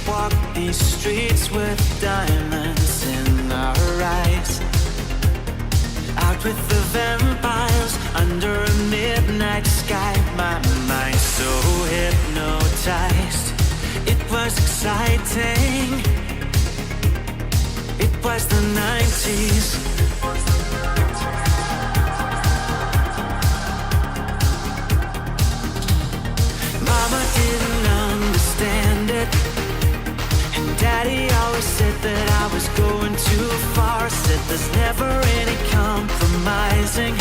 walk these streets with diamonds in our eyes. Out with the vampires under a midnight sky. My mind so hypnotized. It was exciting. It was the 90s. Mama didn't understand it, and Daddy always said that I was going too far. Said there's never any compromising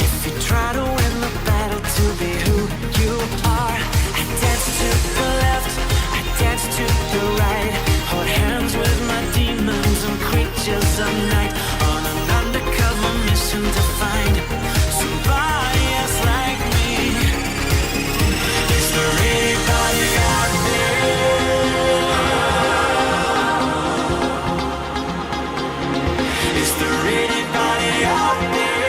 if you try to win the battle to be who you are. I danced to the left, I danced to the right, hold hands with my demons and creatures of night, on an undercover mission to find somebody else like me. Is there anybody out there? Is there anybody out there?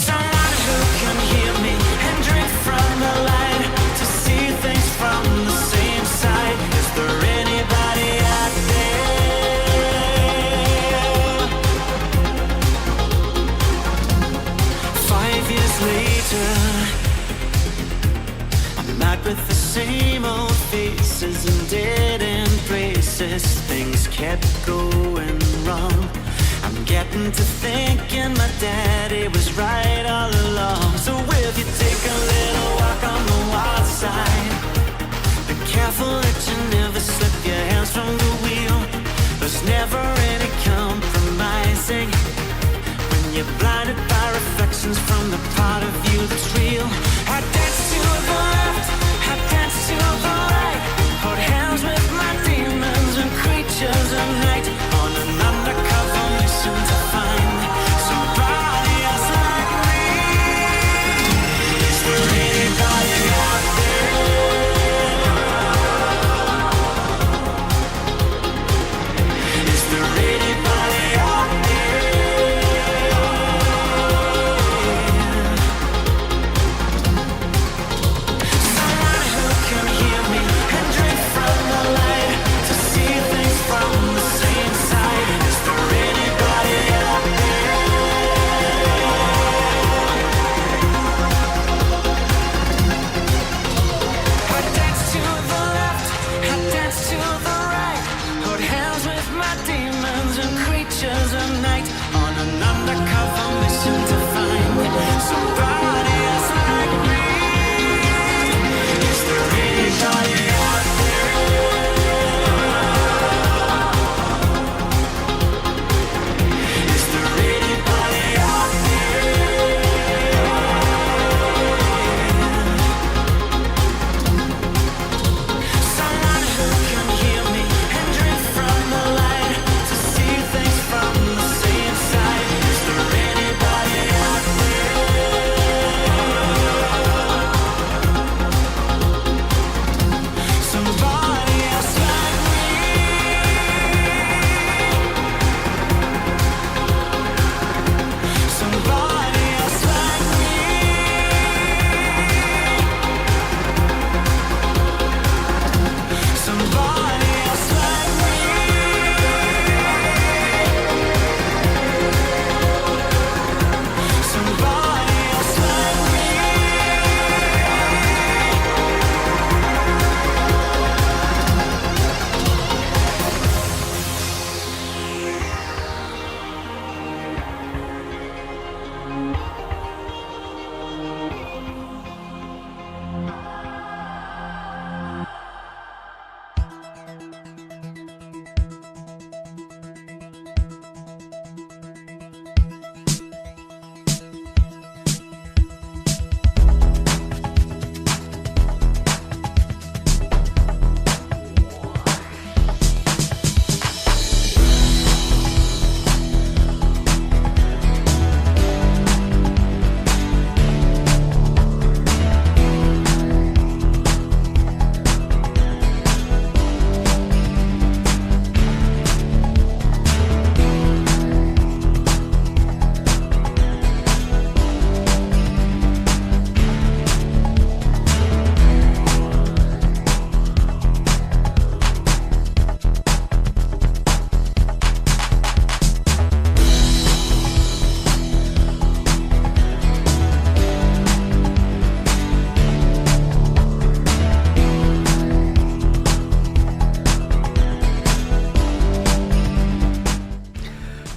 Someone who can hear me and drink from the light, to see things from the same side. Is there anybody out there? 5 years later, I'm out with the same old faces and dead end places. Things kept going wrong. I'm getting to thinking my daddy was right all along. So if you take a little walk on the wild side, be careful that you never slip your hands from the wheel. There's never any compromising when you're blinded by reflections from the part of you that's real. I dance to the left, I dance to the right, hold hands with my demons and creatures of night, on an undercover mission to find somebody else like me. Is there anybody out there? Is there anybody out there?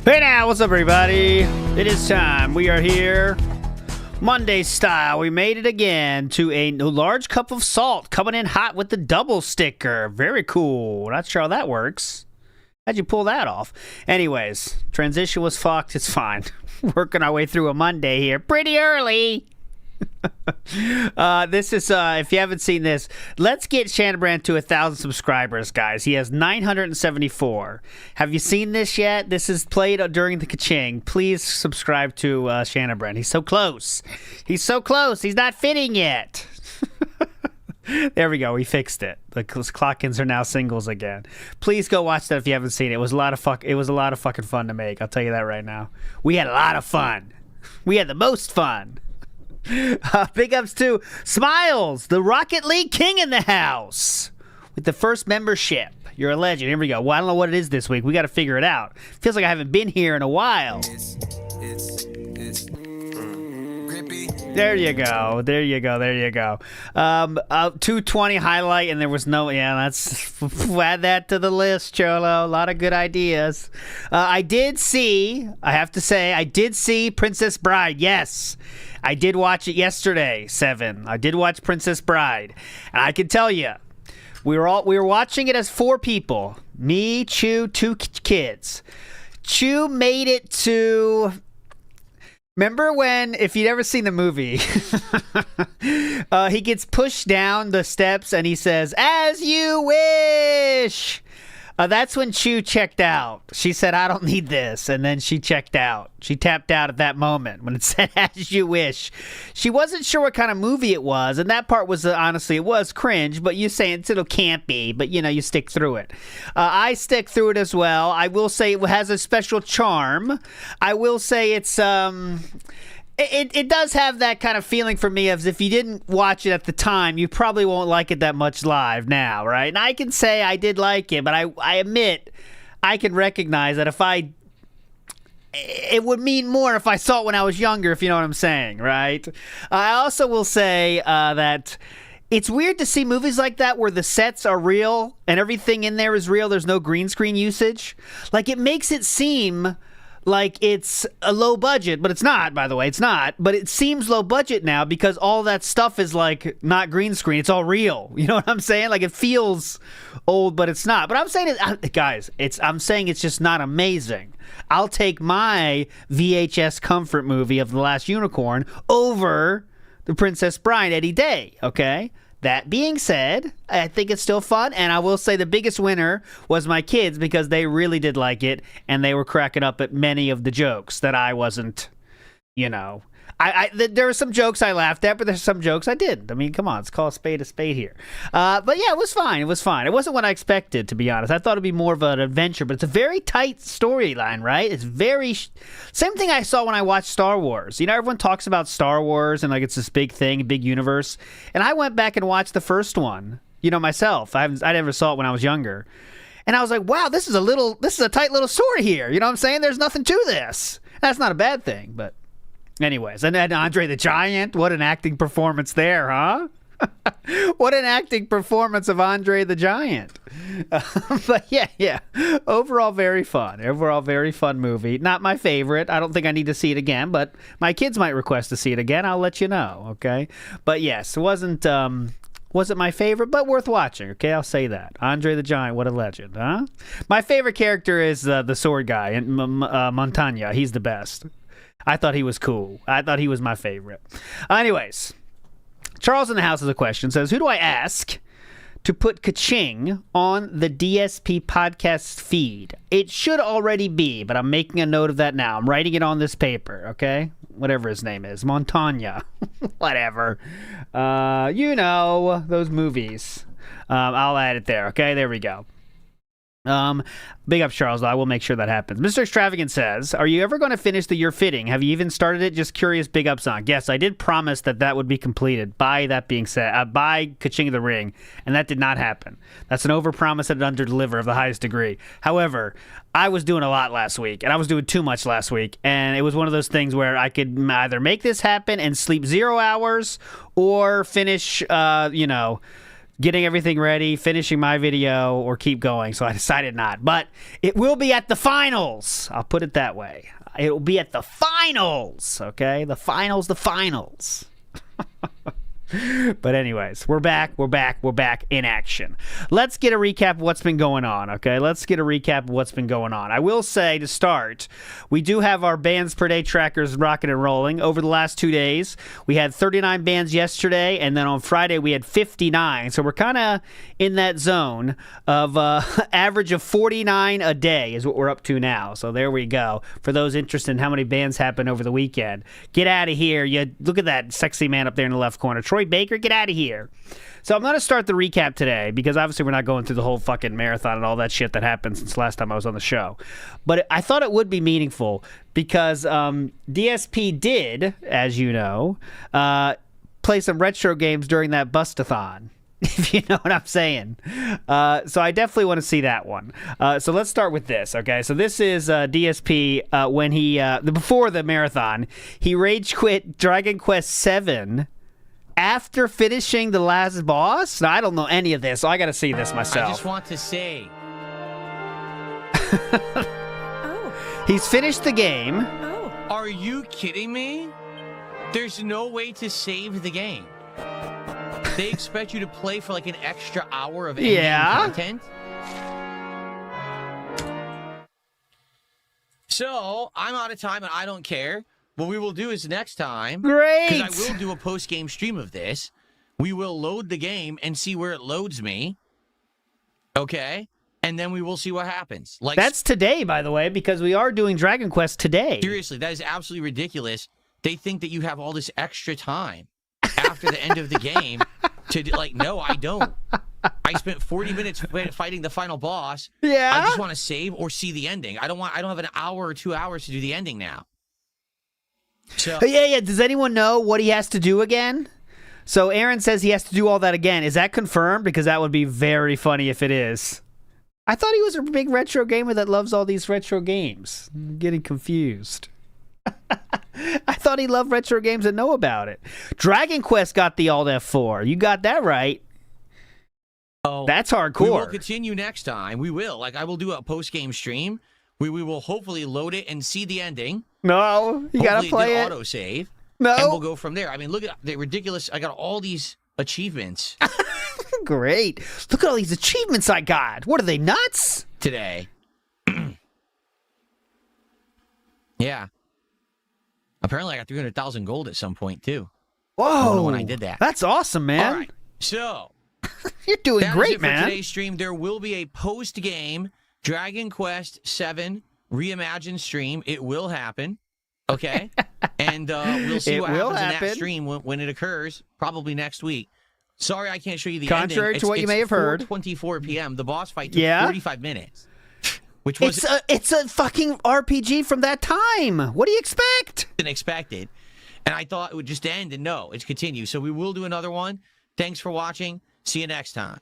Hey now, what's up everybody? It is time. We are here. Monday style. We made it again to a large cup of salt coming in hot with the double sticker. Very cool. Not sure how that works. How'd you pull that off? Anyways, transition was fucked. It's fine. Working our way through a Monday here. Pretty early. This is, if you haven't seen this, let's get Shanabrand to 1,000 subscribers, guys. He has 974. Have you seen this yet? This is played during the Kaching. Please subscribe to Shanabrand. He's so close. He's so close. He's not fitting yet. There we go. We fixed it. The clock-ins are now singles again. Please go watch that if you haven't seen it. It was a lot of fucking fun to make. I'll tell you that right now. We had a lot of fun. We had the most fun. Big ups to Smiles, the Rocket League King in the house, with the first membership. You're a legend. Here we go. Well, I don't know what it is this week. We got to figure it out. Feels like I haven't been here in a while. There you go. There you go. There you go. 220 highlight, and there was no. Yeah, let's add that to the list, Cholo. A lot of good ideas. I have to say, I did see Princess Bride. Yes. I did watch it yesterday, 7. I did watch Princess Bride. And I can tell you, we were watching it as 4 people. Me, Chew, 2 kids. Chew made it to... Remember when, if you'd ever seen the movie, he gets pushed down the steps and he says, "As you wish." That's when Chew checked out. She said, "I don't need this." And then she checked out. She tapped out at that moment when it said, "As you wish." She wasn't sure what kind of movie it was. And that part was, honestly, it was cringe. But you say it's a little campy. But, you stick through it. I stick through it as well. I will say it has a special charm. I will say it's... It does have that kind of feeling for me as if you didn't watch it at the time, you probably won't like it that much live now, right? And I can say I did like it, but I admit, I can recognize that it would mean more if I saw it when I was younger, if you know what I'm saying, right? I also will say that it's weird to see movies like that where the sets are real and everything in there is real. There's no green screen usage. Like, it makes it seem... like it's a low budget, but it's not, by the way. It's not. But it seems low budget now because all that stuff is like not green screen. It's all real. You know what I'm saying? Like, it feels old, but it's not. But I'm saying, guys, I'm saying it's just not amazing. I'll take my VHS comfort movie of The Last Unicorn over The Princess Bride any day, okay? That being said, I think it's still fun, and I will say the biggest winner was my kids because they really did like it, and they were cracking up at many of the jokes that I wasn't, there were some jokes I laughed at, but there's some jokes I didn't. I mean, come on, let's call a spade here. But yeah, it was fine. It was fine. It wasn't what I expected, to be honest. I thought it'd be more of an adventure, but it's a very tight storyline, right? It's very... Same thing I saw when I watched Star Wars. Everyone talks about Star Wars and like it's this big thing, big universe. And I went back and watched the first one, myself. I never saw it when I was younger. And I was like, wow, this is a tight little story here. You know what I'm saying? There's nothing to this. That's not a bad thing, but... Anyways, and then Andre the Giant, what an acting performance there, huh? What an acting performance of Andre the Giant. But yeah. Overall, very fun. Overall, very fun movie. Not my favorite. I don't think I need to see it again, but my kids might request to see it again. I'll let you know, okay? But yes, it wasn't my favorite, but worth watching, okay? I'll say that. Andre the Giant, what a legend, huh? My favorite character is the sword guy, Montagna. He's the best. I thought he was cool. I thought he was my favorite. Anyways, Charles in the house has a question. Says, who do I ask to put Kaching on the DSP podcast feed? It should already be, but I'm making a note of that now. I'm writing it on this paper, okay? Whatever his name is. Montagna. Whatever. Those movies. I'll add it there, okay? There we go. Big up Charles, though. I will make sure that happens. Mr. Extravagant says, are you ever going to finish the You're Fitting? Have you even started it? Just curious. Big ups on. Yes, I did promise that would be completed. By that being said, by Kaching of the Ring, and that did not happen. That's an overpromise and an underdeliver of the highest degree. However, I was doing a lot last week, and I was doing too much last week, and it was one of those things where I could either make this happen and sleep 0 hours, or finish, getting everything ready, finishing my video, or keep going. So I decided not. But it will be at the finals. I'll put it that way. It will be at the finals, okay? The finals. But anyways, we're back in action. Let's get a recap of what's been going on, okay? I will say, to start, we do have our bands per day trackers rocking and rolling. Over the last 2 days, we had 39 bands yesterday, and then on Friday we had 59. So we're kind of in that zone of average of 49 a day is what we're up to now. So there we go. For those interested in how many bands happened over the weekend, get out of here. You look at that sexy man up there in the left corner, Troy Baker, get out of here. So I'm going to start the recap today because obviously we're not going through the whole fucking marathon and all that shit that happened since last time I was on the show. But I thought it would be meaningful because DSP did, as you know, play some retro games during that bustathon. If you know what I'm saying. So I definitely want to see that one. So let's start with this, okay? So this is DSP when he, before the marathon, he rage quit Dragon Quest VII after finishing the last boss. Now, I don't know any of this, so I got to see this myself. I just want to say. He's finished the game. Are you kidding me? There's no way to save the game. They expect you to play for like an extra hour of content. So I'm out of time and I don't care. What we will do is next time, great, because I will do a post-game stream of this, we will load the game and see where it loads me. Okay? And then we will see what happens. Like, that's today, by the way, because we are doing Dragon Quest today. Seriously, that is absolutely ridiculous. They think that you have all this extra time after the end of the game to do, like, no, I don't. I spent 40 minutes fighting the final boss. Yeah. I just want to save or see the ending. I don't have an hour or 2 hours to do the ending now. So yeah. Does anyone know what he has to do again? So Aaron says he has to do all that again. Is that confirmed? Because that would be very funny if it is. I thought he was a big retro gamer that loves all these retro games. I'm getting confused. I thought he loved retro games and know about it. Dragon Quest got the Alt F4. You got that right. Oh, that's hardcore. We will continue next time. We will. Like, I will do a post-game stream. We will hopefully load it and see the ending. No, you got to play it. Auto-save. No. And we'll go from there. I mean, look at the ridiculous. I got all these achievements. Great. Look at all these achievements I got. What are they, nuts? Today. Yeah. Apparently, I got 300,000 gold at some point, too. Whoa. I don't know when I did that. That's awesome, man. All right. So. You're doing great, man. For today's stream, there will be a post-game Dragon Quest VII Reimagined stream. It will happen. Okay? And we'll see what happens in that stream when it occurs, probably next week. Sorry I can't show you the ending. Contrary to what you may have heard. 4:24 p.m. The boss fight took 45 minutes. Which was it's a fucking RPG from that time. What do you expect? Unexpected. And I thought it would just end, and no, it's continued. So we will do another one. Thanks for watching. See you next time.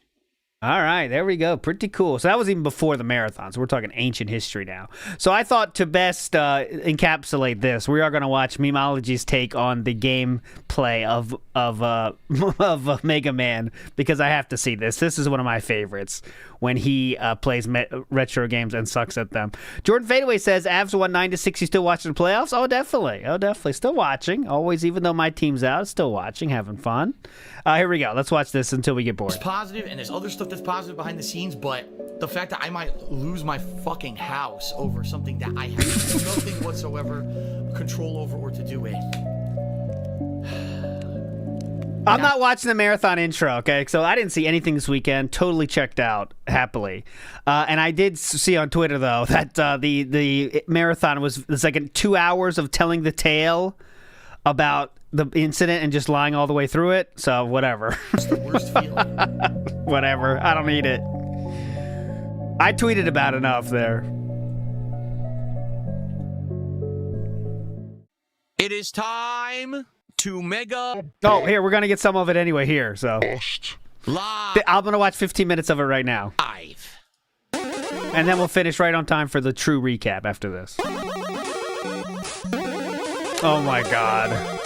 All right, there we go. Pretty cool. So that was even before the marathon. So we're talking ancient history now. So I thought to best encapsulate this, we are going to watch Memology's take on the gameplay of Mega Man, because I have to see this. This is one of my favorites when he plays retro games and sucks at them. Jordan Fadeaway says, Avs won 9-6. You still watching the playoffs? Oh, definitely. Still watching. Always, even though my team's out, still watching, having fun. Here we go. Let's watch this until we get bored. It's positive, and there's other stuff that's positive behind the scenes, but the fact that I might lose my fucking house over something that I have nothing whatsoever control over or to do with. I'm not watching the marathon intro, okay? So I didn't see anything this weekend. Totally checked out, happily. And I did see on Twitter, though, that the marathon was like 2 hours of telling the tale about the incident and just lying all the way through it. So whatever. It's the worst feeling. Whatever. I don't need it. I tweeted about enough there. It is time to mega. Oh, here, we're going to get some of it anyway here. So Live. I'm going to watch 15 minutes of it right now. And then we'll finish right on time for the true recap after this. Oh my God.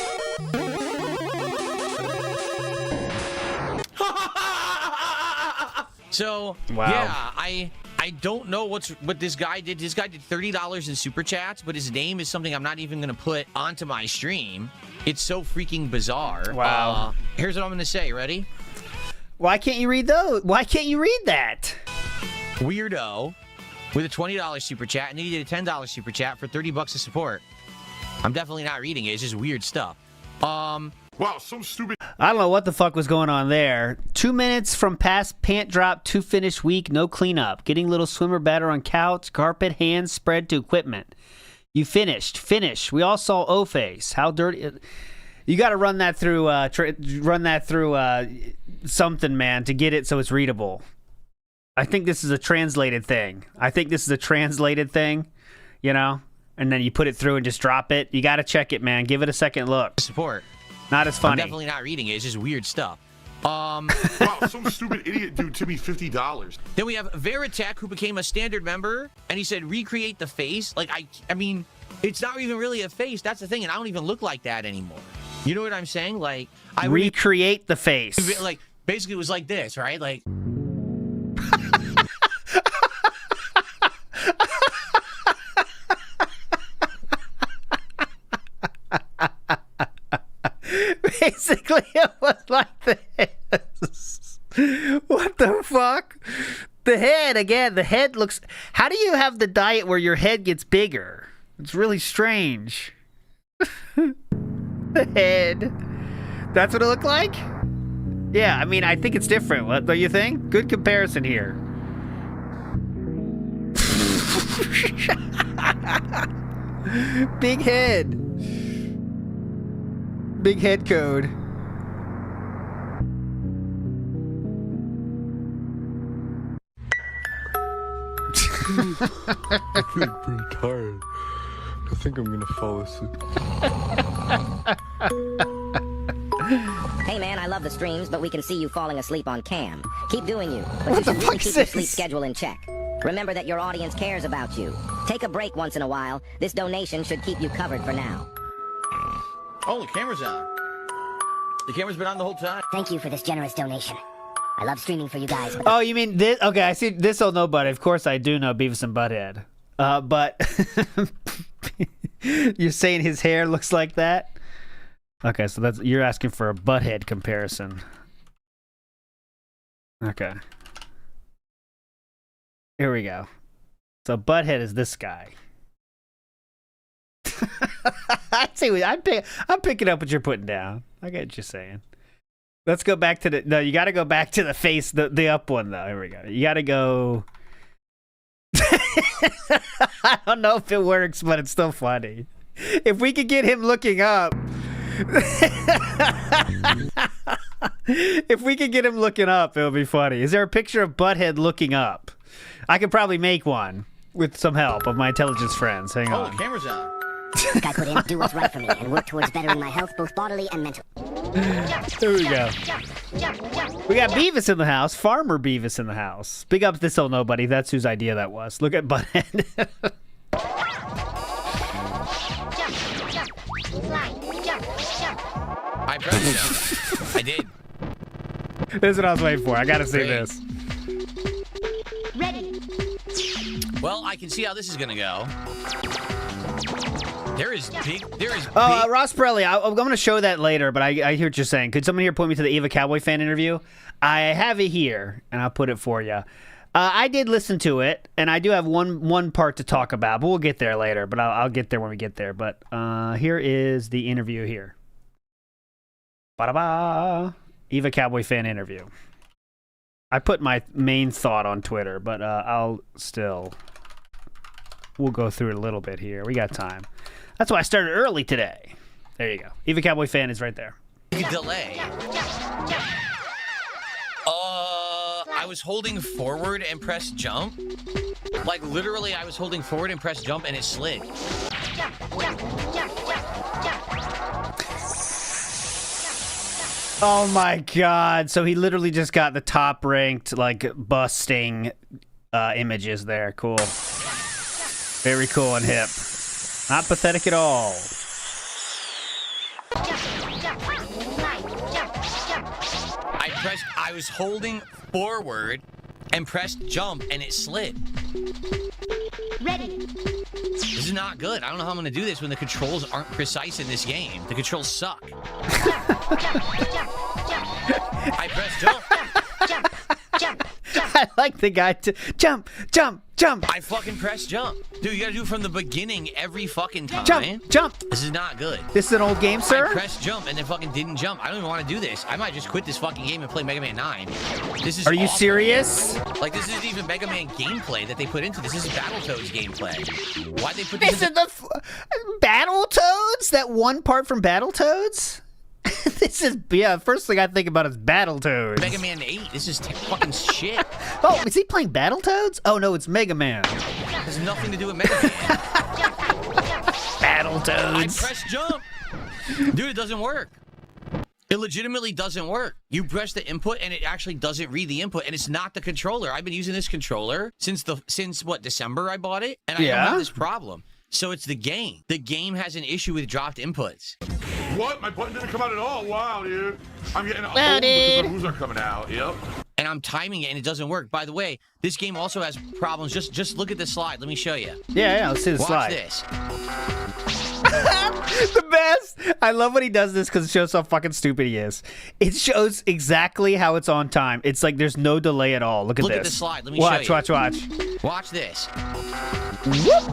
So wow. yeah, I don't know what this guy did. This guy did $30 in super chats, but his name is something I'm not even gonna put onto my stream. It's so freaking bizarre. Wow. Here's what I'm gonna say. Ready? Why can't you read those? Why can't you read that? Weirdo with a $20 super chat, and then he did a $10 super chat for $30 of support. I'm definitely not reading it. It's just weird stuff. Wow, some stupid. I don't know what the fuck was going on there. 2 minutes from past pant drop to finish week, no cleanup. Getting little swimmer batter on couch, carpet, hands spread to equipment. You finished. Finish. We all saw O-face. How dirty. You got to run that through. Something, man, to get it so it's readable. I think this is a translated thing. You know, and then you put it through and just drop it. You got to check it, man. Give it a second look. Support. Not as funny. I'm definitely not reading it. It's just weird stuff. Wow, some stupid idiot dude tipped me $50. Then we have Veritech, who became a standard member, and he said, recreate the face. Like, I mean, it's not even really a face. That's the thing, and I don't even look like that anymore. You know what I'm saying? Like, I recreate the face. Like, basically, it was like this, right? Like. Basically, it was like this. What the fuck? The head, again, the head looks... How do you have the diet where your head gets bigger? It's really strange. The head. That's what it looked like? Yeah, I mean, I think it's different. What do you think? Good comparison here. Big head. Big head code. I'm feeling pretty tired. I think I'm gonna fall asleep. Hey man, I love the streams, but we can see you falling asleep on cam. Keep doing you, but you should really keep your sleep schedule in check. Remember that your audience cares about you. Take a break once in a while. This donation should keep you covered for now. Oh, the camera's on. The camera's been on the whole time. Thank you for this generous donation. I love streaming for you guys. Oh, you mean this? Okay, I see. This will know, but of course I do know Beavis and Butthead. But you're saying his hair looks like that? Okay, so you're asking for a Butthead comparison. Okay. Here we go. So Butthead is this guy. I see. I'm picking up what you're putting down. I get what you're saying. Let's go back to the... No, you got to go back to the face, the up one, though. Here we go. You got to go... I don't know if it works, but it's still funny. If we could get him looking up... If we could get him looking up, it'll be funny. Is there a picture of Butthead looking up? I could probably make one with some help of my intelligence friends. Hang on. Oh, the camera's on. I put in do what's right for me and work towards bettering my health, both bodily and mental. There we go. We got Beavis in the house. Farmer Beavis in the house. Big up This Old Nobody. That's whose idea that was. Look at Butthead. I pressed it. I did. This is what I was waiting for. I gotta see this. Ready. Well, I can see how this is gonna go. There is big. Ross Pirelli, I'm going to show that later, but I hear what you're saying. Could someone here point me to the Eva Cowboy fan interview? I have it here, and I'll put it for you. I did listen to it, and I do have one part to talk about, but we'll get there later. But I'll get there when we get there. But here is the interview here. Ba-da-ba! Eva Cowboy fan interview. I put my main thought on Twitter, but we'll go through it a little bit here. We got time. That's why I started early today. There you go. Eva Cowboy fan is right there. Delay. I was holding forward and pressed jump. Like literally, I was holding forward and pressed jump, and it slid. Oh my god! So he literally just got the top ranked like busting images there. Cool. Very cool and hip. Not pathetic at all. I was holding forward and pressed jump, and it slid. Ready. This is not good. I don't know how I'm going to do this when the controls aren't precise in this game. The controls suck. I pressed jump. I like the guy to jump, jump, jump. I fucking pressed jump. Dude, you got to do it from the beginning every fucking time. Jump, jump. This is not good. This is an old game, sir? I pressed jump and then fucking didn't jump. I don't even want to do this. I might just quit this fucking game and play Mega Man 9. This is Are you awful. serious? Like, this isn't even Mega Man gameplay that they put into this. This is Battletoads gameplay. Why'd they put This this is the Battletoads? That one part from Battletoads? This is, yeah, first thing I think about is Battletoads. Mega Man 8? This is fucking shit. Oh, is he playing Battletoads? Oh, no, it's Mega Man. It has nothing to do with Mega Man. Battletoads. I pressed jump. Dude, it doesn't work. It legitimately doesn't work. You press the input and it actually doesn't read the input, and it's not the controller. I've been using this controller since what, December I bought it, and I don't have this problem. So it's the game. The game has an issue with dropped inputs. What? My button didn't come out at all. Wow, dude. I'm getting old Well, because dude. the moves aren't coming out. Yep. And I'm timing it and it doesn't work. By the way, this game also has problems. Just look at the slide. Let me show you. Yeah, let's see the Watch slide. this. The best. I love when he does this because it shows how fucking stupid he is. It shows exactly how it's on time. It's like there's no delay at all. Look at this. Look at the slide. Let me show you. Watch. Watch this. Whoop.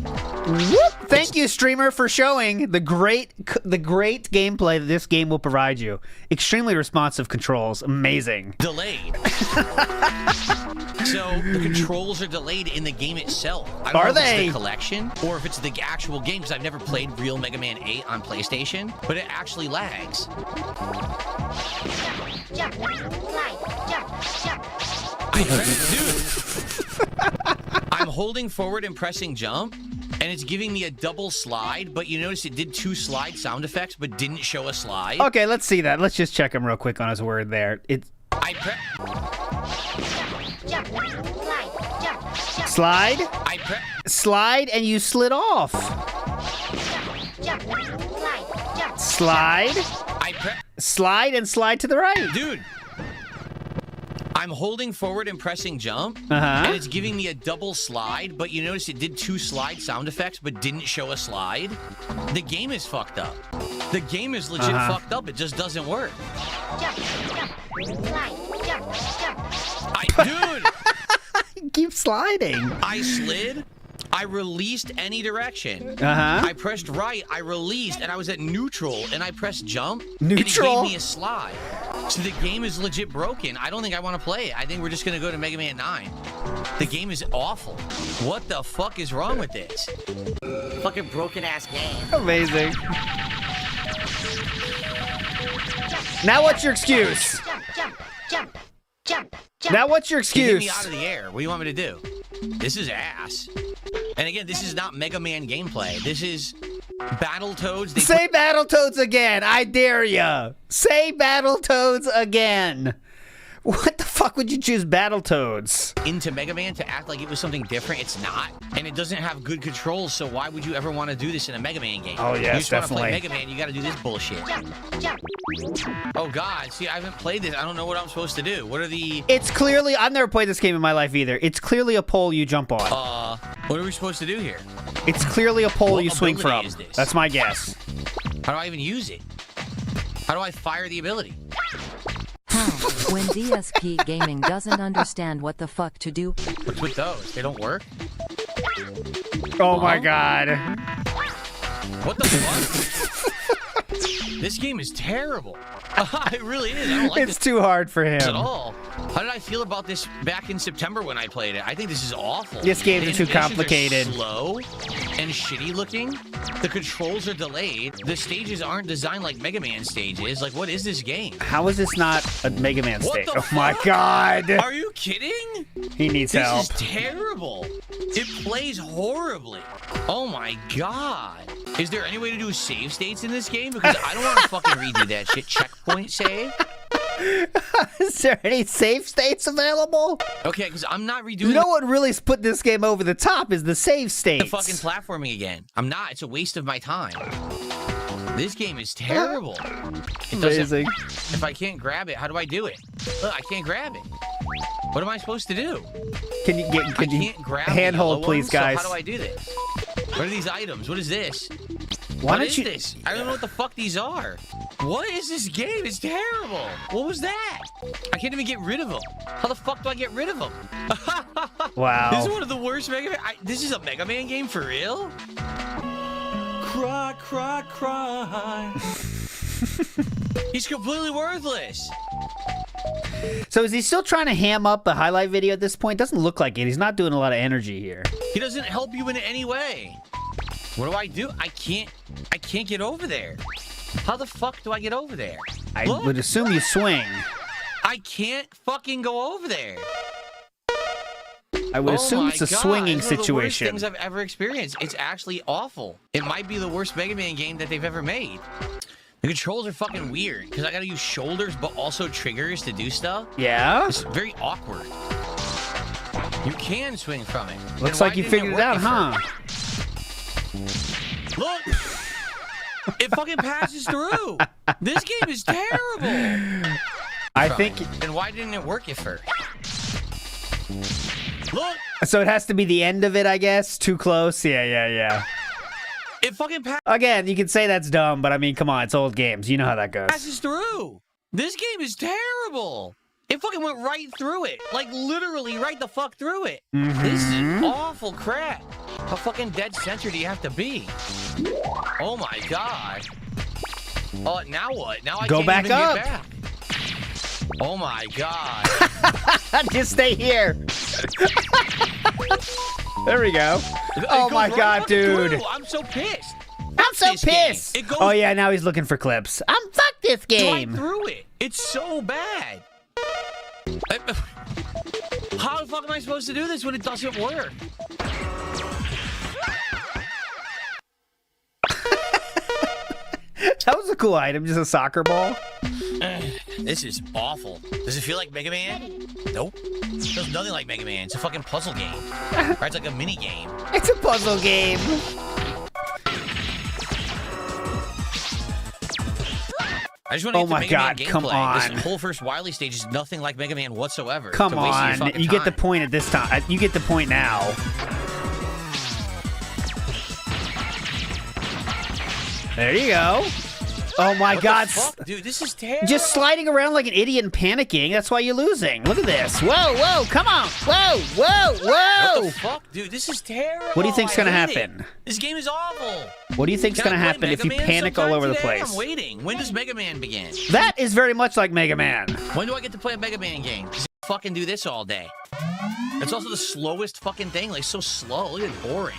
Whoop. Thank you, streamer, for showing the great gameplay that this game will provide you. Extremely responsive controls. Amazing. Delayed. So the controls are delayed in the game itself. I don't Are know if they? it's the collection or if it's the actual game, because I've never played real Mega Man 8 on PlayStation, but it actually lags. Jump, slide, jump, jump. Dude, I'm holding forward and pressing jump, and it's giving me a double slide, but you notice it did 2 slide sound effects, but didn't show a slide. Okay, let's see that. Let's just check him real quick on his word there. Jump, slide, jump, jump. Slide? Slide and you slid off. Jump, slide, jump. Slide? Slide and slide to the right. Dude, I'm holding forward and pressing jump, Uh-huh. and it's giving me a double slide, but you notice it did 2 slide sound effects, but didn't show a slide. The game is fucked up. The game is legit fucked up. It just doesn't work. Jump, jump, slide, jump, jump. Dude, Keep sliding. I slid. I released any direction. Uh-huh. I pressed right, I released, and I was at neutral, and I pressed jump. Neutral? And it gave me a slide. So the game is legit broken. I don't think I want to play it. I think we're just going to go to Mega Man 9. The game is awful. What the fuck is wrong with this? Fucking broken-ass game. Amazing. Now what's your excuse? Jump, jump, jump, jump, jump. Now what's your You get me excuse? out of the air. What do you want me to do? This is ass. And again, this is not Mega Man gameplay. This is Battletoads. Say Battletoads again. I dare ya. Say Battletoads again. What the fuck would you choose Battletoads? Into Mega Man to act like it was something different. It's not. And it doesn't have good controls, so why would you ever want to do this in a Mega Man game? Oh, yes, you just want to definitely. play Mega Man, you got to do this bullshit. Jump, jump. Oh, God. See, I haven't played this. I don't know what I'm supposed to do. What are the... It's clearly, I've never played this game in my life either. It's clearly a pole you jump on. What are we supposed to do here? It's clearly a pole What you swing ability from. is this? That's my guess. How do I even use it? How do I fire the ability? When DSP Gaming doesn't understand what the fuck to do, What's with those? They don't work? Oh my god. What the fuck? This game is terrible. It really is. I don't like It's this too hard for at him. all. How did I feel about this back in September when I played it? I think this is awful. This game's The too animations are complicated. slow and shitty looking. The controls are delayed. The stages aren't designed like Mega Man stages. Like, what is this game? How is this not a Mega Man What stage? the Oh my fuck? god. Are you kidding? He needs This help. is terrible. It plays horribly. Oh my god. Is there any way to do save states in this game? Because I don't want to fucking redo that shit. Checkpoint save? Is there any save states available? Okay, because I'm not redoing You know what really put this game over the top is the save the states. fucking platforming again. I'm not. It's a waste of my time. This game is terrible. It doesn't- Amazing. If I can't grab it, how do I do it? Look, I can't grab it. What am I supposed to do? Can you get? Can you can't grab handhold, please, guys? So how do I do this? What are these items? What is this? Why What don't is you? this? I don't know what the fuck these are. What is this game? It's terrible. What was that? I can't even get rid of them. How the fuck do I get rid of them? Wow. This is one of the worst Mega Man. This is a Mega Man game for real? Cry, cry, cry. He's completely worthless. So is he still trying to ham up the highlight video at this point? Doesn't look like it. He's not doing a lot of energy here. He doesn't help you in any way. What do I do? I can't get over there. How the fuck do I get over there? I Look, would assume you swing. I can't fucking go over there. I would assume my it's a God, swinging it's one of the worst situation. things I've ever experienced. It's actually awful. It might be the worst Mega Man game that they've ever made. The controls are fucking weird because I gotta use shoulders but also triggers to do stuff. Yeah? It's very awkward. You can swing from it. Looks Then like why you didn't figured it work out, huh? first? Look! It fucking passes through. This game is terrible. I think... And why didn't it work at first? Look! So it has to be the end of it, I guess? Too close? Yeah. It fucking Again, you can say that's dumb, but I mean, come on, it's old games. You know how that goes. passes through. This game is terrible. It fucking went right through it. Like, literally right the fuck through it. This is awful crap. How fucking dead center do you have to be? Oh my god. Oh, now what? Now I Go can't back even up. get back. Oh my god. Just stay here. There we go. It Oh goes my right god, fucking dude. through. I'm so pissed. I'm so this game. pissed. It goes Oh yeah, now he's looking for clips. Fuck this right game. through it. It's so bad. How the fuck am I supposed to do this when it doesn't work? That was a cool item, just a soccer ball. This is awful. Does it feel like Mega Man? Nope. It feels nothing like Mega Man. It's a fucking puzzle game. Or it's like a mini game. It's a puzzle game. I just want to Oh get the my Mega God, Man come gameplay. on. This whole first Wily stage is nothing like Mega Man whatsoever. Come It's a waste of your on, fucking you get the time. point at this time. You get the point now. There you go. Oh my What God. the fuck? Dude, this is terrible. Just sliding around like an idiot and panicking. That's why you're losing. Look at this. Whoa, come on. Whoa. What the fuck? Dude, this is terrible. What do you think's I gonna hate happen? it. This game is awful. What do you think's Can gonna I play happen if you Mega Man panic all sometime over the today? place? I'm waiting. When does Mega Man begin? That is very much like Mega Man. When do I get to play a Mega Man game? 'Cause I fucking do this all day. It's also the slowest fucking thing. Like, so slow. Look at it, boring.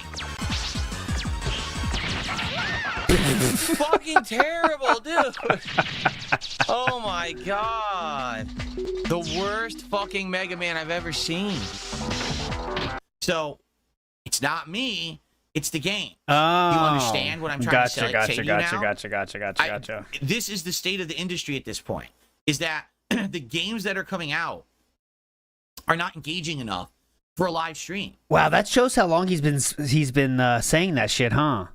Fucking terrible, dude. Oh my god. The worst fucking Mega Man I've ever seen. So, it's not me. It's the game. Oh. You understand what I'm trying to say to you now? Gotcha. This is the state of the industry at this point. Is that the games that are coming out are not engaging enough for a live stream. Wow, that shows how long he's been saying that shit, huh?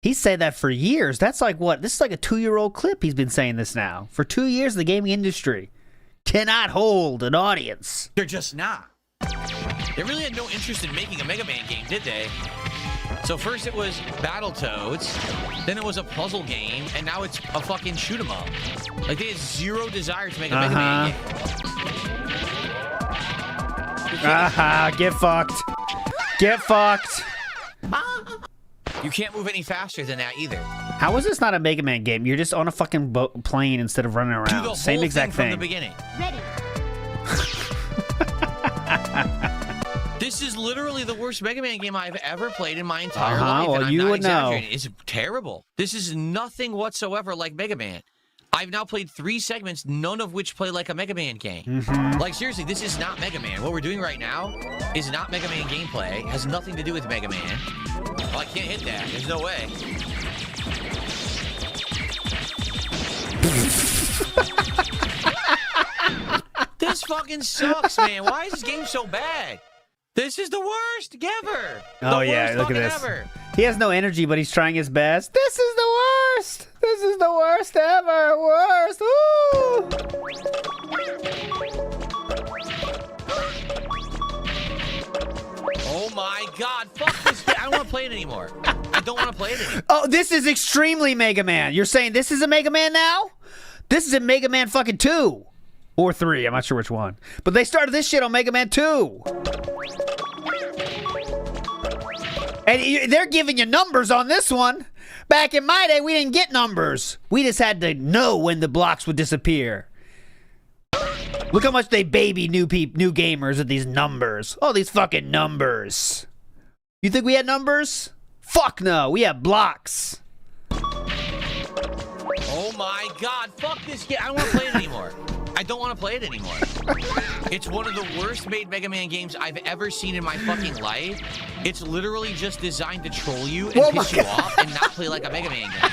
He's said that for years. That's like what? This is like a 2-year-old clip. He's been saying this now for 2 years. The gaming industry cannot hold an audience. They're just not. They really had no interest in making a Mega Man game, did they? So first it was Battletoads, then it was a puzzle game, and now it's a fucking shoot 'em up. Like, they had zero desire to make a Mega Man game. Get fucked. Get fucked. You can't move any faster than that either. How is this not a Mega Man game? You're just on a fucking plane instead of running around. Do the Same whole exact thing thing. from the beginning. Ready. This is literally the worst Mega Man game I've ever played in my entire life. Well, and I'm you not would know. exaggerating. It's terrible. This is nothing whatsoever like Mega Man. I've now played 3 segments, none of which play like a Mega Man game. Like, seriously, this is not Mega Man. What we're doing right now is not Mega Man gameplay. It has nothing to do with Mega Man. Oh, I can't hit that. There's no way. This fucking sucks, man. Why is this game so bad? This is the worst ever. Oh, The yeah, worst look at fucking this. Ever. He has no energy, but he's trying his best. This is the worst. This is the worst ever. Worst. Ooh. God, fuck this game. I don't want to play it anymore. I don't want to play it anymore. Oh, this is extremely Mega Man. You're saying this is a Mega Man now? This is a Mega Man fucking 2. Or 3, I'm not sure which one. But they started this shit on Mega Man 2. And they're giving you numbers on this one. Back in my day, we didn't get numbers. We just had to know when the blocks would disappear. Look how much they baby new gamers with these numbers. Oh, these fucking numbers. You think we had numbers? Fuck no, we have blocks. Oh my God, fuck this game. I don't want to play it anymore. I don't want to play it anymore. It's one of the worst made Mega Man games I've ever seen in my fucking life. It's literally just designed to troll you and piss you off and not play like a Mega Man game.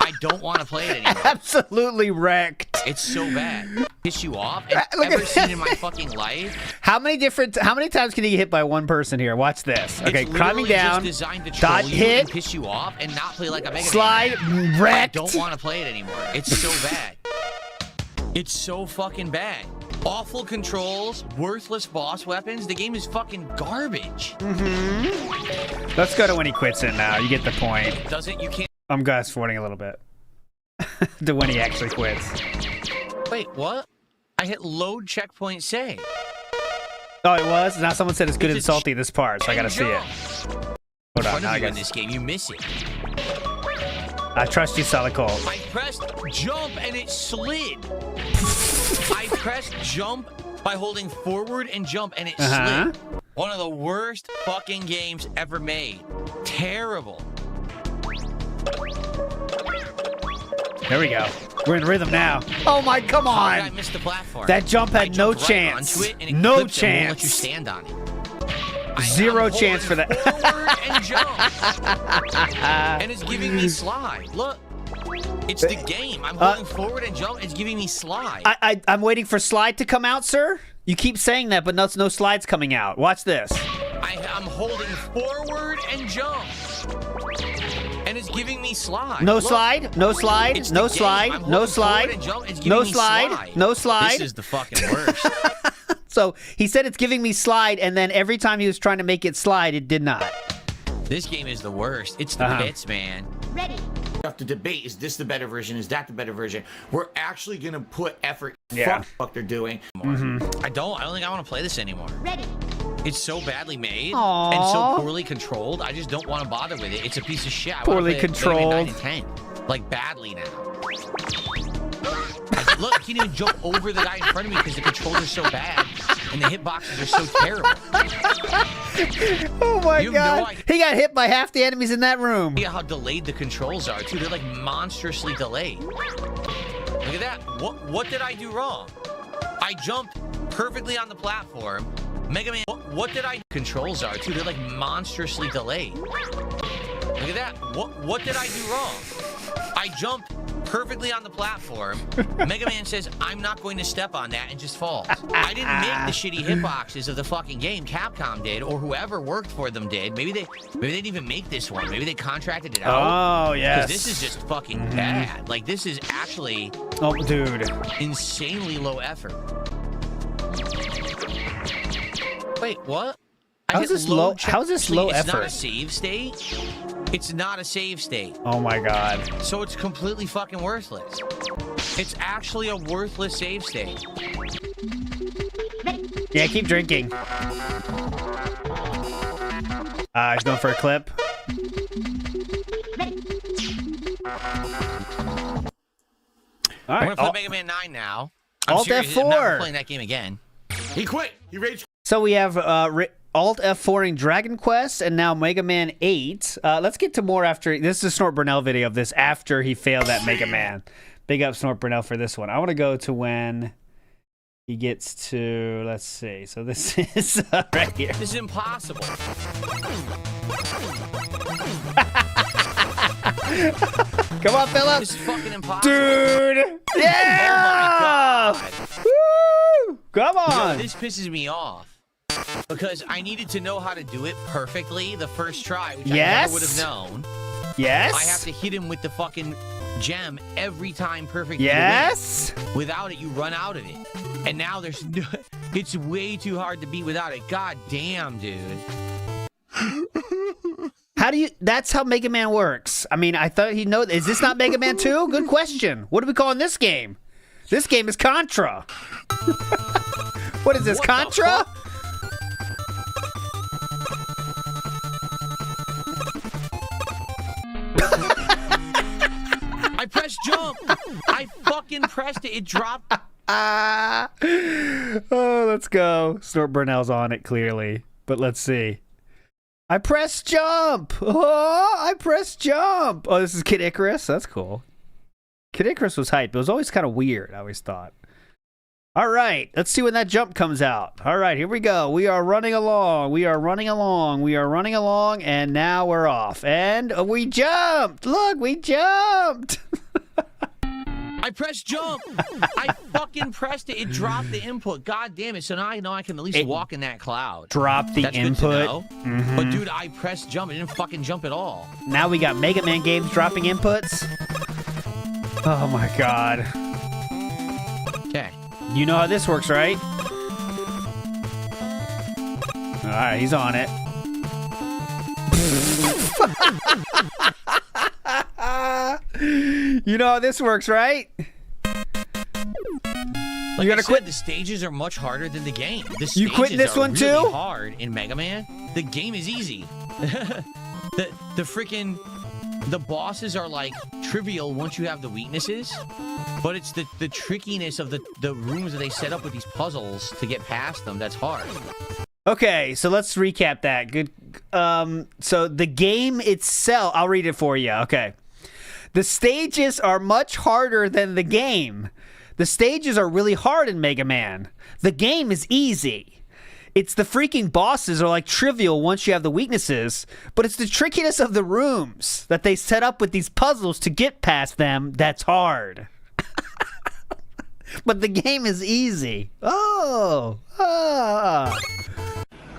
I don't want to play it anymore. Absolutely wrecked. It's so bad. Piss you off. I've ever seen in my fucking life. How many times can you get hit by one person here? Watch this. Okay, climbing down. It's designed to troll you hit, and piss you off and not play like a Mega Man. Slide, wrecked. I don't want to play it anymore. It's so bad. It's so fucking bad. Awful controls, worthless boss weapons. The game is fucking garbage. Let's go to when he quits it now. You get the point. Doesn't you can't. I'm fast forwarding a little bit to when he actually quits. Wait, what? I hit load checkpoint save. Oh, it was? Now someone said it's good and salty this part, so I gotta see it. Hold on, now I in got this game, you miss it. I trust you, Solid Cold. I pressed jump and it slid. I pressed jump by holding forward and jump and it slid. One of the worst fucking games ever made. Terrible. There we go. We're in rhythm now. Oh my, come on! I missed the platform. That jump had no chance. No chance. Let you stand on it. Zero chance for that. Forward and jump. And it's giving me slide. Look. It's the game. I'm holding forward and jump. It's giving me slide. I'm waiting for slide to come out, sir. You keep saying that, but no slide's coming out. Watch this. I'm holding forward and jump. And it's giving me slide. No Look. Slide. No slide. It's No the slide. game. No slide. No slide. No slide. This is the fucking worst. So he said it's giving me slide, and then every time he was trying to make it slide, it did not. This game is the worst. It's the bits, man. Ready. We have to debate, is this the better version? Is that the better version? We're actually going to put effort. Yeah. Fuck what they're doing. I don't think I want to play this anymore. Ready. It's so badly made Aww. and so poorly controlled. I just don't want to bother with it. It's a piece of shit. Poorly I controlled. 9 and 10. Like, badly now. Look, I can't even jump over the guy in front of me because the controls are so bad and the hitboxes are so terrible. Oh my God. No idea. He got hit by half the enemies in that room. How delayed the controls are, too. They're like monstrously delayed. Look at that. What did I do wrong? I jumped perfectly on the platform. Mega Man, what did I... Controls are, too. They're like monstrously delayed. Look at that. What did I do wrong? I jumped perfectly on the platform. Mega Man says, I'm not going to step on that, and just falls. I didn't make the shitty hitboxes of the fucking game. Capcom did, or whoever worked for them did. Maybe they didn't even make this one. Maybe they contracted it out. Oh, yes. Because this is just fucking bad. Like, this is actually... Oh, dude. Insanely low effort. Wait, what? How's this low effort? It's not a save state. It's not a save state. Oh my God. So it's completely fucking worthless. It's actually a worthless save state. Yeah, keep drinking. He's going for a clip. All right. I'm gonna play Mega Man 9 now. I'm Alt serious. F4. I'm never playing that game again. He quit. He raged. So we have Alt F4ing Dragon Quest and now Mega Man 8. Let's get to more after. This is a Snort Burnell video of this after he failed at Mega Man. Big up Snort Burnell for this one. I want to go to when he gets to, let's see. So this is right here. This is impossible. Come on, Philip. This is fucking impossible. Dude. Yeah. Oh my God. Woo. Come on. Yo, this pisses me off. Because I needed to know how to do it perfectly the first try, which I never would have known. Yes. I have to hit him with the fucking gem every time perfectly. Yes. Without it, you run out of it. And now there's no, it's way too hard to beat without it. God damn, dude. do you? That's how Mega Man works. I mean, I thought he'd know. Is this not Mega Man 2? Good question. What are we calling this game? This game is Contra. What is this, Contra? I pressed jump. I fucking pressed it. It dropped. Oh, let's go. Snort Burnell's on it, clearly. But let's see. I pressed jump. Oh, I pressed jump. Oh, this is Kid Icarus. That's cool. Kid Icarus was hype. It was always kind of weird, I always thought. All right, let's see when that jump comes out. All right, here we go. We are running along. We are running along. We are running along, and now we're off. And we jumped. Look, we jumped. I pressed jump. I fucking pressed it. It dropped the input. God damn it. So now I know I can at least walk in that cloud. Drop the That's input. Good to know. Mm-hmm. But dude, I pressed jump. It didn't fucking jump at all. Now we got Mega Man games dropping inputs. Oh my god. Okay. You know how this works, right? All right, he's on it. You know how this works, right? Like you gotta quit. The stages are much harder than the game. The You quitting this one really too? Hard in Mega Man. The game is easy. the freaking bosses are like trivial once you have the weaknesses, but it's the trickiness of the rooms that they set up with these puzzles to get past them that's hard. Okay, so let's recap that. Good. So the game itself, I'll read it for you. Okay. The stages are much harder than the game. The stages are really hard in Mega Man. The game is easy. It's the freaking bosses are like trivial once you have the weaknesses, but it's the trickiness of the rooms that they set up with these puzzles to get past them that's hard. But the game is easy. Oh.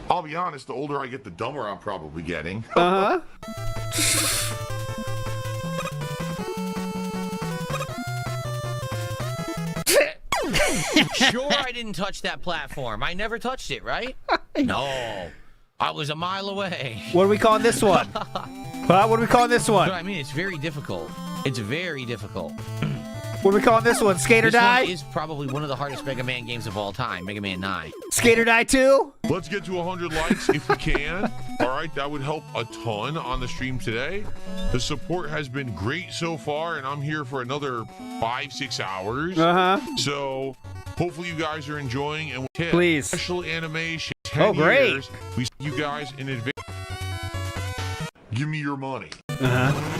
I'll be honest, the older I get, the dumber I'm probably getting. Uh-huh. Sure, I didn't touch that platform. I never touched it, right? No. I was a mile away. What are we calling this one? What are we calling this one? I mean, it's very difficult. It's very difficult. What are we calling this one? Skate or Die? This one is probably one of the hardest Mega Man games of all time, Mega Man 9. Skate or Die 2? Let's get to 100 likes if we can. All right, that would help a ton on the stream today. The support has been great so far, and I'm here for another 5-6 hours. Uh-huh. So hopefully you guys are enjoying, and we'll please. Special animation. 10 great. years. We see you guys in advance. Give me your money. Uh-huh.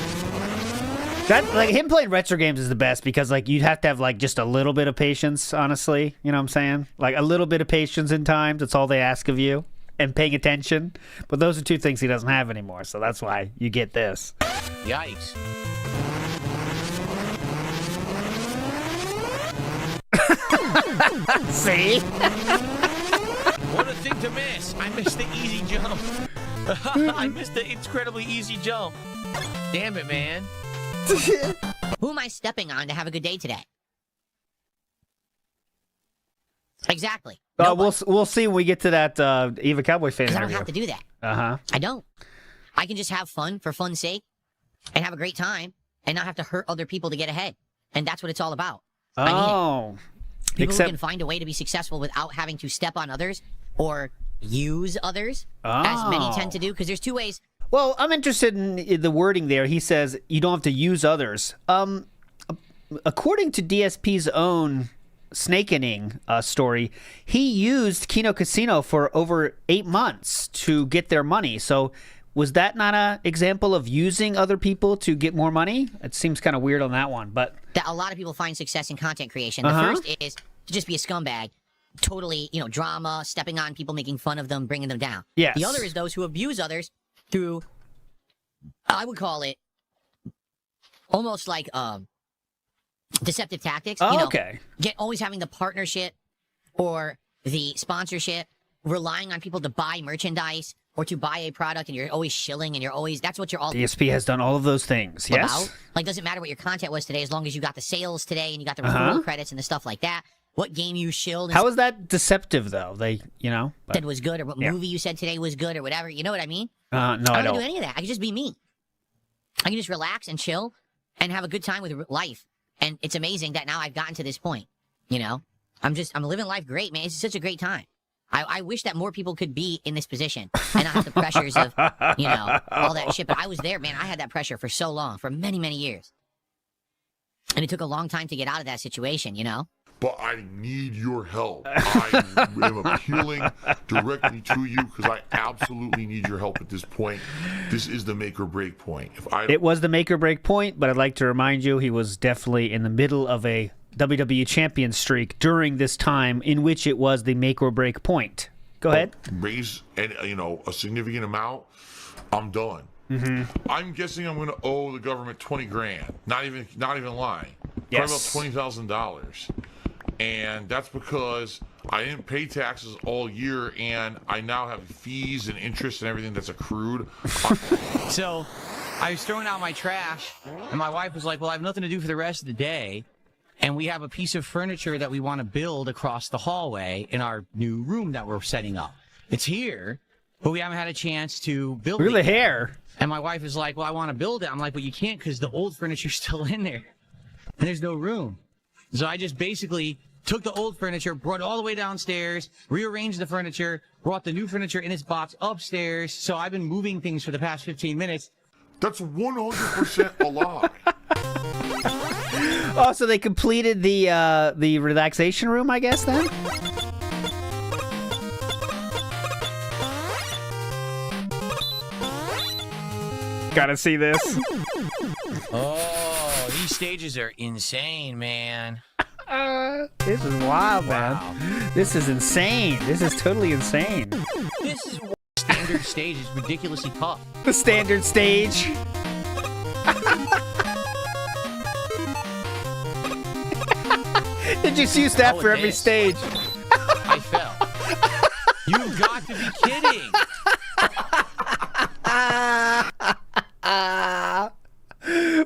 That, like, him playing retro games is the best because, like, you'd have to have, like, just a little bit of patience, honestly. You know what I'm saying? Like, a little bit of patience in times. That's all they ask of you. And paying attention. But those are two things he doesn't have anymore, so that's why you get this. Yikes. See? What a thing to miss. I missed the easy jump. I missed the incredibly easy jump. Damn it, man. Who am I stepping on to have a good day today? Exactly. We'll see when we get to that Eva Cowboy fan Because I interview. don't have to do that. Uh-huh. I don't. I can just have fun for fun's sake and have a great time and not have to hurt other people to get ahead. And that's what it's all about. I need it. People who can find a way to be successful without having to step on others or use others, as many tend to do, because there's two ways. Well, I'm interested in the wording there. He says you don't have to use others. According to DSP's own Snakening story, he used Kino Casino for over 8 months to get their money. So was that not an example of using other people to get more money? It seems kind of weird on that one, but that a lot of people find success in content creation. The first is to just be a scumbag. Totally, drama, stepping on people, making fun of them, bringing them down. Yes. The other is those who abuse others through, I would call it, almost like deceptive tactics. Okay. Always having the partnership or the sponsorship, relying on people to buy merchandise or to buy a product, and you're always shilling, and that's what you're all DSP has done all of those things, yes? about. Like, doesn't matter what your content was today, as long as you got the sales today and you got the referral credits and the stuff like that. What game you shilled. How is that deceptive, though? That was good, or what movie you said today was good, or whatever. You know what I mean? No, I I don't don't. do any of that. I can just be me. I can just relax and chill and have a good time with life. And it's amazing that now I've gotten to this point. You know, I'm living life great, man. It's such a great time. I wish that more people could be in this position and not have the pressures of, you know, all that shit. But I was there, man. I had that pressure for so long, for many, many years. And it took a long time to get out of that situation, you know? But I need your help. I am appealing directly to you because I absolutely need your help at this point. This is the make or break point. It was the make or break point, but I'd like to remind you he was definitely in the middle of a WWE champion streak during this time in which it was the make or break point. Go ahead. Raise a significant amount, I'm done. Mm-hmm. I'm guessing I'm going to owe the government $20,000. Not even lying. Yes. Probably about $20,000. And that's because I didn't pay taxes all year, and I now have fees and interest and everything that's accrued. So I was throwing out my trash, and my wife was like, well, I have nothing to do for the rest of the day, and we have a piece of furniture that we want to build across the hallway in our new room that we're setting up. It's here, but we haven't had a chance to build it. Look at the hair. And my wife is like, well, I want to build it. I'm like, well, you can't because the old furniture's still in there, and there's no room. So I just basically took the old furniture, brought it all the way downstairs, rearranged the furniture, brought the new furniture in its box upstairs. So I've been moving things for the past 15 minutes. That's 100% a lie. Oh, so they completed the relaxation room, I guess, then? Gotta see this. Oh, these stages are insane, man. This is wild, man. This is insane. This is totally insane. This is standard stage. It's ridiculously tough. The standard stage. They just use that for every stage. I fell. You've got to be kidding.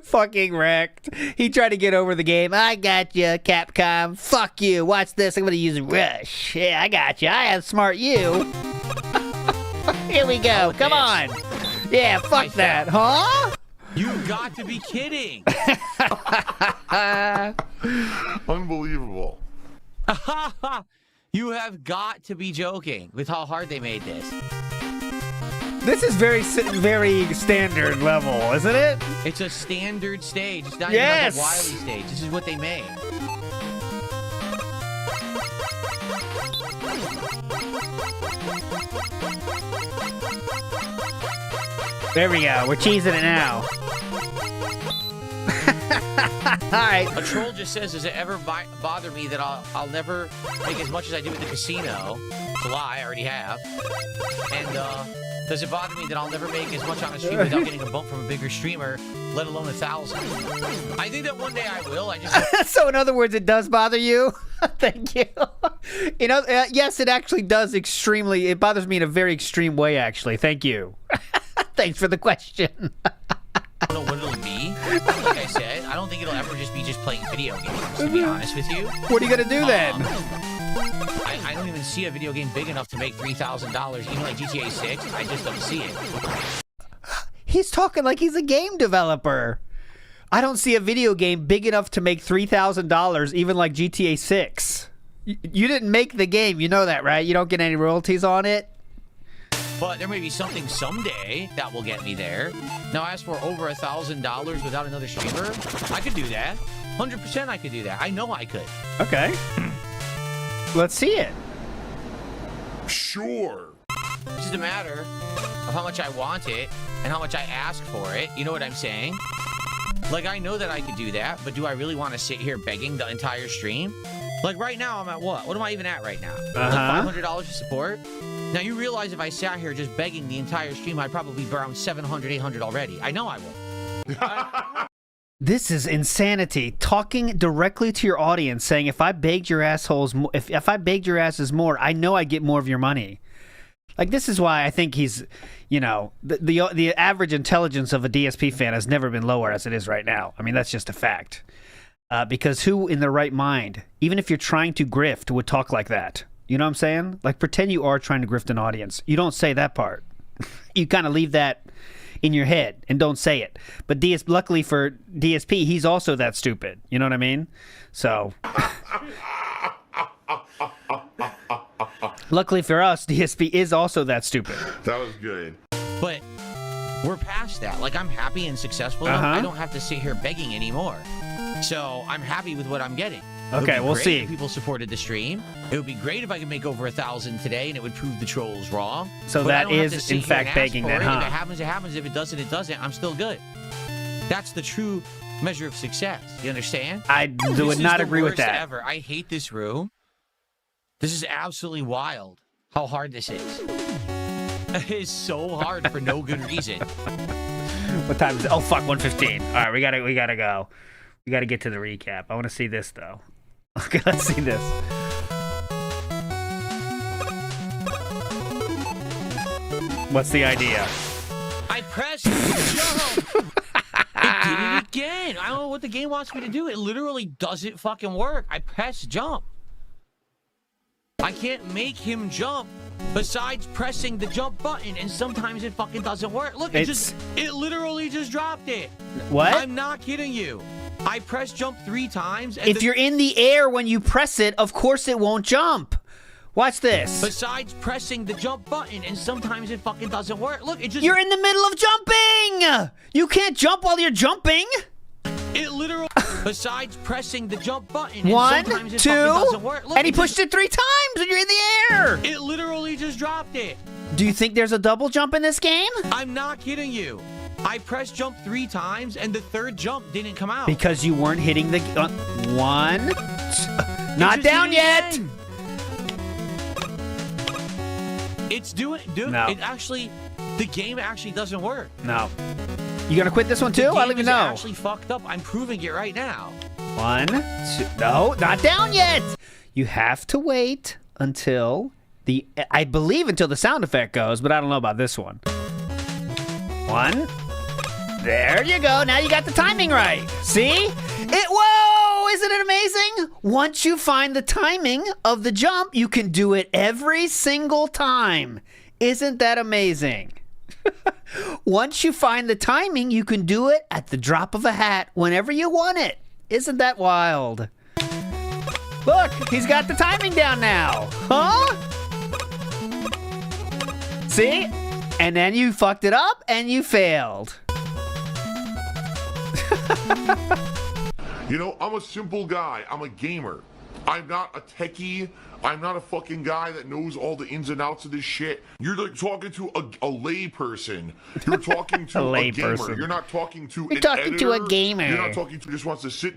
Fucking wrecked. He tried to get over the game. I got you, Capcom. Fuck you. Watch this. I'm going to use Rush. Yeah, I got you. I outsmart you. Here we go. Come on. Yeah, fuck that. Huh? You've got to be kidding. Unbelievable. You have got to be joking with how hard they made this. This is very standard level, isn't it? It's a standard stage. It's not even like a Wily stage. This is what they made. There we go. We're cheesing it now. All right. A troll just says, does it ever bother me that I'll never make as much as I do at the casino? It's a lie. I already have. And does it bother me that I'll never make as much on a stream without getting a bump from a bigger streamer, let alone 1,000? I think that one day I will. I just So in other words, it does bother you? Thank you. You know, yes, it actually does extremely. It bothers me in a very extreme way, actually. Thank you. Thanks for the question. I don't know what it'll be. Like I said, I don't think it'll ever just be playing video games, to be honest with you. What are you going to do then? I don't even see a video game big enough to make $3,000. Even like GTA 6, I just don't see it. He's talking like he's a game developer. I don't see a video game big enough to make $3,000, even like GTA 6. You didn't make the game. You know that, right? You don't get any royalties on it. But there may be something someday that will get me there. Now, as for over $1,000 without another streamer, I could do that. 100% I could do that. I know I could. Okay. Let's see it. Sure. It's just a matter of how much I want it and how much I ask for it. You know what I'm saying? Like, I know that I could do that, but do I really want to sit here begging the entire stream? Like, right now, I'm at what? What am I even at right now? Like $500 of support? Now, you realize if I sat here just begging the entire stream, I'd probably be around 700, 800 already. I know I will. This is insanity. Talking directly to your audience, saying if I begged your assholes, if I begged your asses more, I know I'd get more of your money. Like, this is why I think he's, you know, the average intelligence of a DSP fan has never been lower as it is right now. I mean, that's just a fact. Because who in their right mind, even if you're trying to grift, would talk like that? You know what I'm saying? Like, pretend you are trying to grift an audience. You don't say that part, you kind of leave that in your head and don't say it. But luckily for DSP, he's also that stupid. You know what I mean? So luckily for us, DSP is also that stupid. That was good. But we're past that. Like, I'm happy and successful enough. I don't have to sit here begging anymore. So I'm happy with what I'm getting. Okay, we'll see. If people supported the stream. It would be great if I could make over 1,000 today, and it would prove the trolls wrong. So that is, in fact, begging then, huh? If it happens, it happens. If it doesn't, it doesn't. I'm still good. That's the true measure of success. You understand? I would not agree with that. Ever. I hate this room. This is absolutely wild. How hard this is. It is so hard for no good reason. What time is it? Oh fuck, 1:15. All right, we gotta go. We gotta get to the recap. I want to see this though. Okay, let's see this. What's the idea? I pressed jump. It did it again. I don't know what the game wants me to do. It literally doesn't fucking work. I press jump. I can't make him jump besides pressing the jump button, and sometimes it fucking doesn't work. Look, it literally just dropped it. What? I'm not kidding you. I pressed jump 3 times. And if you're in the air when you press it, of course it won't jump. Watch this. Besides pressing the jump button, and sometimes it fucking doesn't work. Look, it just... You're in the middle of jumping! You can't jump while you're jumping! It literally... Besides pressing the jump button, One, and sometimes it two, fucking doesn't work. Look, and he pushed it 3 times when you're in the air! It literally just dropped it. Do you think there's a double jump in this game? I'm not kidding you. I pressed jump 3 times, and the 3rd jump didn't come out. Because you weren't hitting the... one... Not down yet! It's doing... Dude, no. It actually... The game actually doesn't work. No. You gonna quit this one too? I don't even know. Actually fucked up. I'm proving it right now. 1, 2... No, not down yet! You have to wait until the... I believe until the sound effect goes, but I don't know about this one. 1... There you go. Now you got the timing right. See? Whoa! Isn't it amazing? Once you find the timing of the jump, you can do it every single time. Isn't that amazing? Once you find the timing, you can do it at the drop of a hat whenever you want it. Isn't that wild? Look, he's got the timing down now. Huh? See? And then you fucked it up and you failed. You know, I'm a simple guy. I'm a gamer. I'm not a techie. I'm not a fucking guy that knows all the ins and outs of this shit. You're like talking to a lay person. You're talking to a gamer. Person. You're not talking to You're an talking editor. to a gamer. You're not talking to just wants to sit.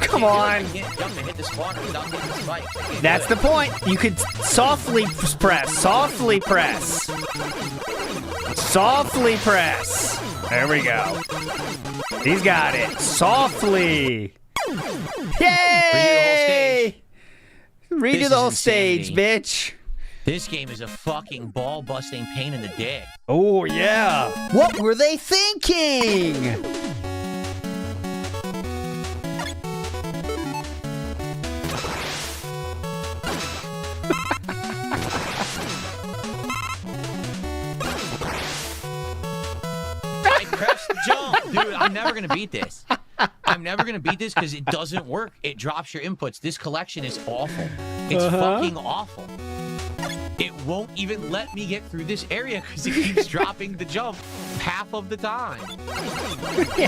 Come on. You can't jump and hit the spawner without hitting the spike. That's the point. You could softly press. Softly press. Softly press. There we go. He's got it. Softly. Yay! Redo the whole stage, bitch. This game is a fucking ball-busting pain in the dick. Oh, yeah. What were they thinking? I pressed jump. Dude, I'm never going to beat this. I'm never going to beat this because it doesn't work. It drops your inputs. This collection is awful. It's fucking awful. It won't even let me get through this area because it keeps dropping the jump half of the time.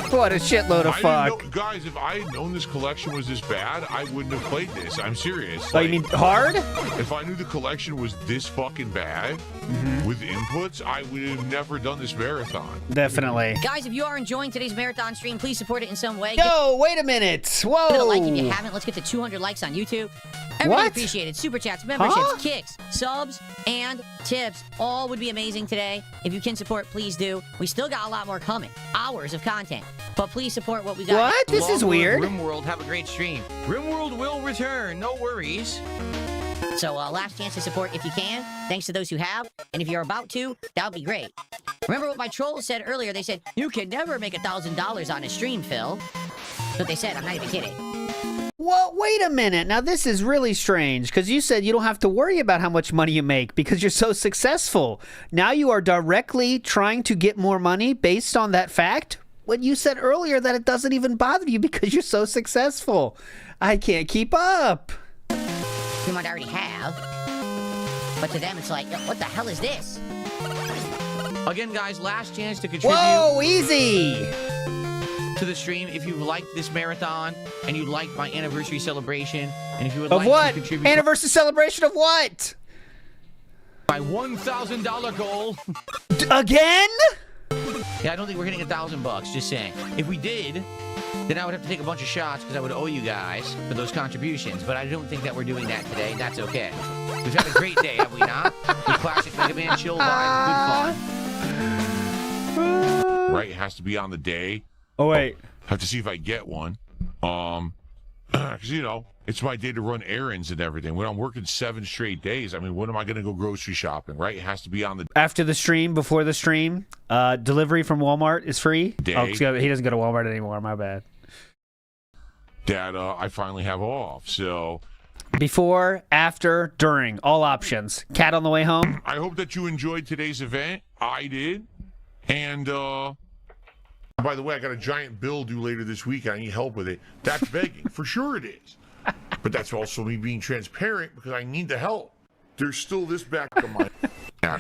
What a shitload of fuck. Guys, if I had known this collection was this bad, I wouldn't have played this. I'm serious. Oh, you mean hard? If I knew the collection was this fucking bad with inputs, I would have never done this marathon. Definitely. Guys, if you are enjoying today's marathon stream, please support it in some way. Yo, wait a minute. Whoa. Give it a like if you haven't. Let's get to 200 likes on YouTube. Everybody appreciate it. Super chats, memberships, kicks, subs, and tips. All would be amazing today. If you can support, please do. We still got a lot more coming. Hours of content. But please support what we got. What? This is weird. RimWorld, have a great stream. RimWorld will return. No worries. So last chance to support if you can. Thanks to those who have. And if you're about to, that would be great. Remember what my trolls said earlier? They said, you can never make $1,000 on a stream, Phil. That's what they said. I'm not even kidding. Well, wait a minute. Now, this is really strange because you said you don't have to worry about how much money you make because you're so successful. Now you are directly trying to get more money based on that fact when you said earlier that it doesn't even bother you because you're so successful. I can't keep up. You might already have. But to them, it's like, what the hell is this? Again, guys, last chance to contribute. Whoa, easy! To the stream if you liked this marathon and you liked my anniversary celebration and if you would of like what? to contribute Anniversary celebration of what? my $1,000 goal. Again? Yeah, I don't think we're hitting $1,000, just saying. If we did, then I would have to take a bunch of shots because I would owe you guys for those contributions, but I don't think that we're doing that today. That's okay. We've had a great day, have we not? With classic Mega Man chill vibe, good fun. Right, it has to be on the day. Oh, wait. Have to see if I get one. Because, you know, it's my day to run errands and everything. When I'm working 7 straight days, I mean, when am I going to go grocery shopping, right? It has to be on the After the stream, before the stream, delivery from Walmart is free. day Oh, he doesn't go to Walmart anymore. My bad. that I finally have off. So Before, after, during, all options. Cat on the way home. I hope that you enjoyed today's event. I did. And, by the way, I got a giant bill due later this week. I need help with it. That's begging. For sure it is. But that's also me being transparent because I need the help. There's still this back of my... All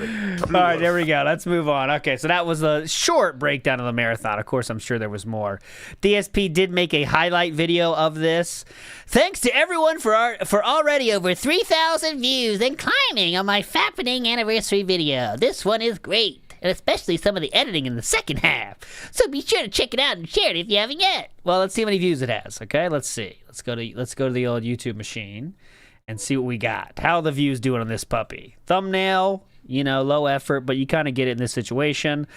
right, there we go. Let's move on. Okay, so that was a short breakdown of the marathon. Of course, I'm sure there was more. DSP did make a highlight video of this. Thanks to everyone for already over 3,000 views and climbing on my fappening anniversary video. This one is great. And especially some of the editing in the second half. So be sure to check it out and share it if you haven't yet. Well, let's see how many views it has, okay? Let's see. Let's go to the old YouTube machine and see what we got. How are the views doing on this puppy? Thumbnail, you know, low effort, but you kind of get it in this situation.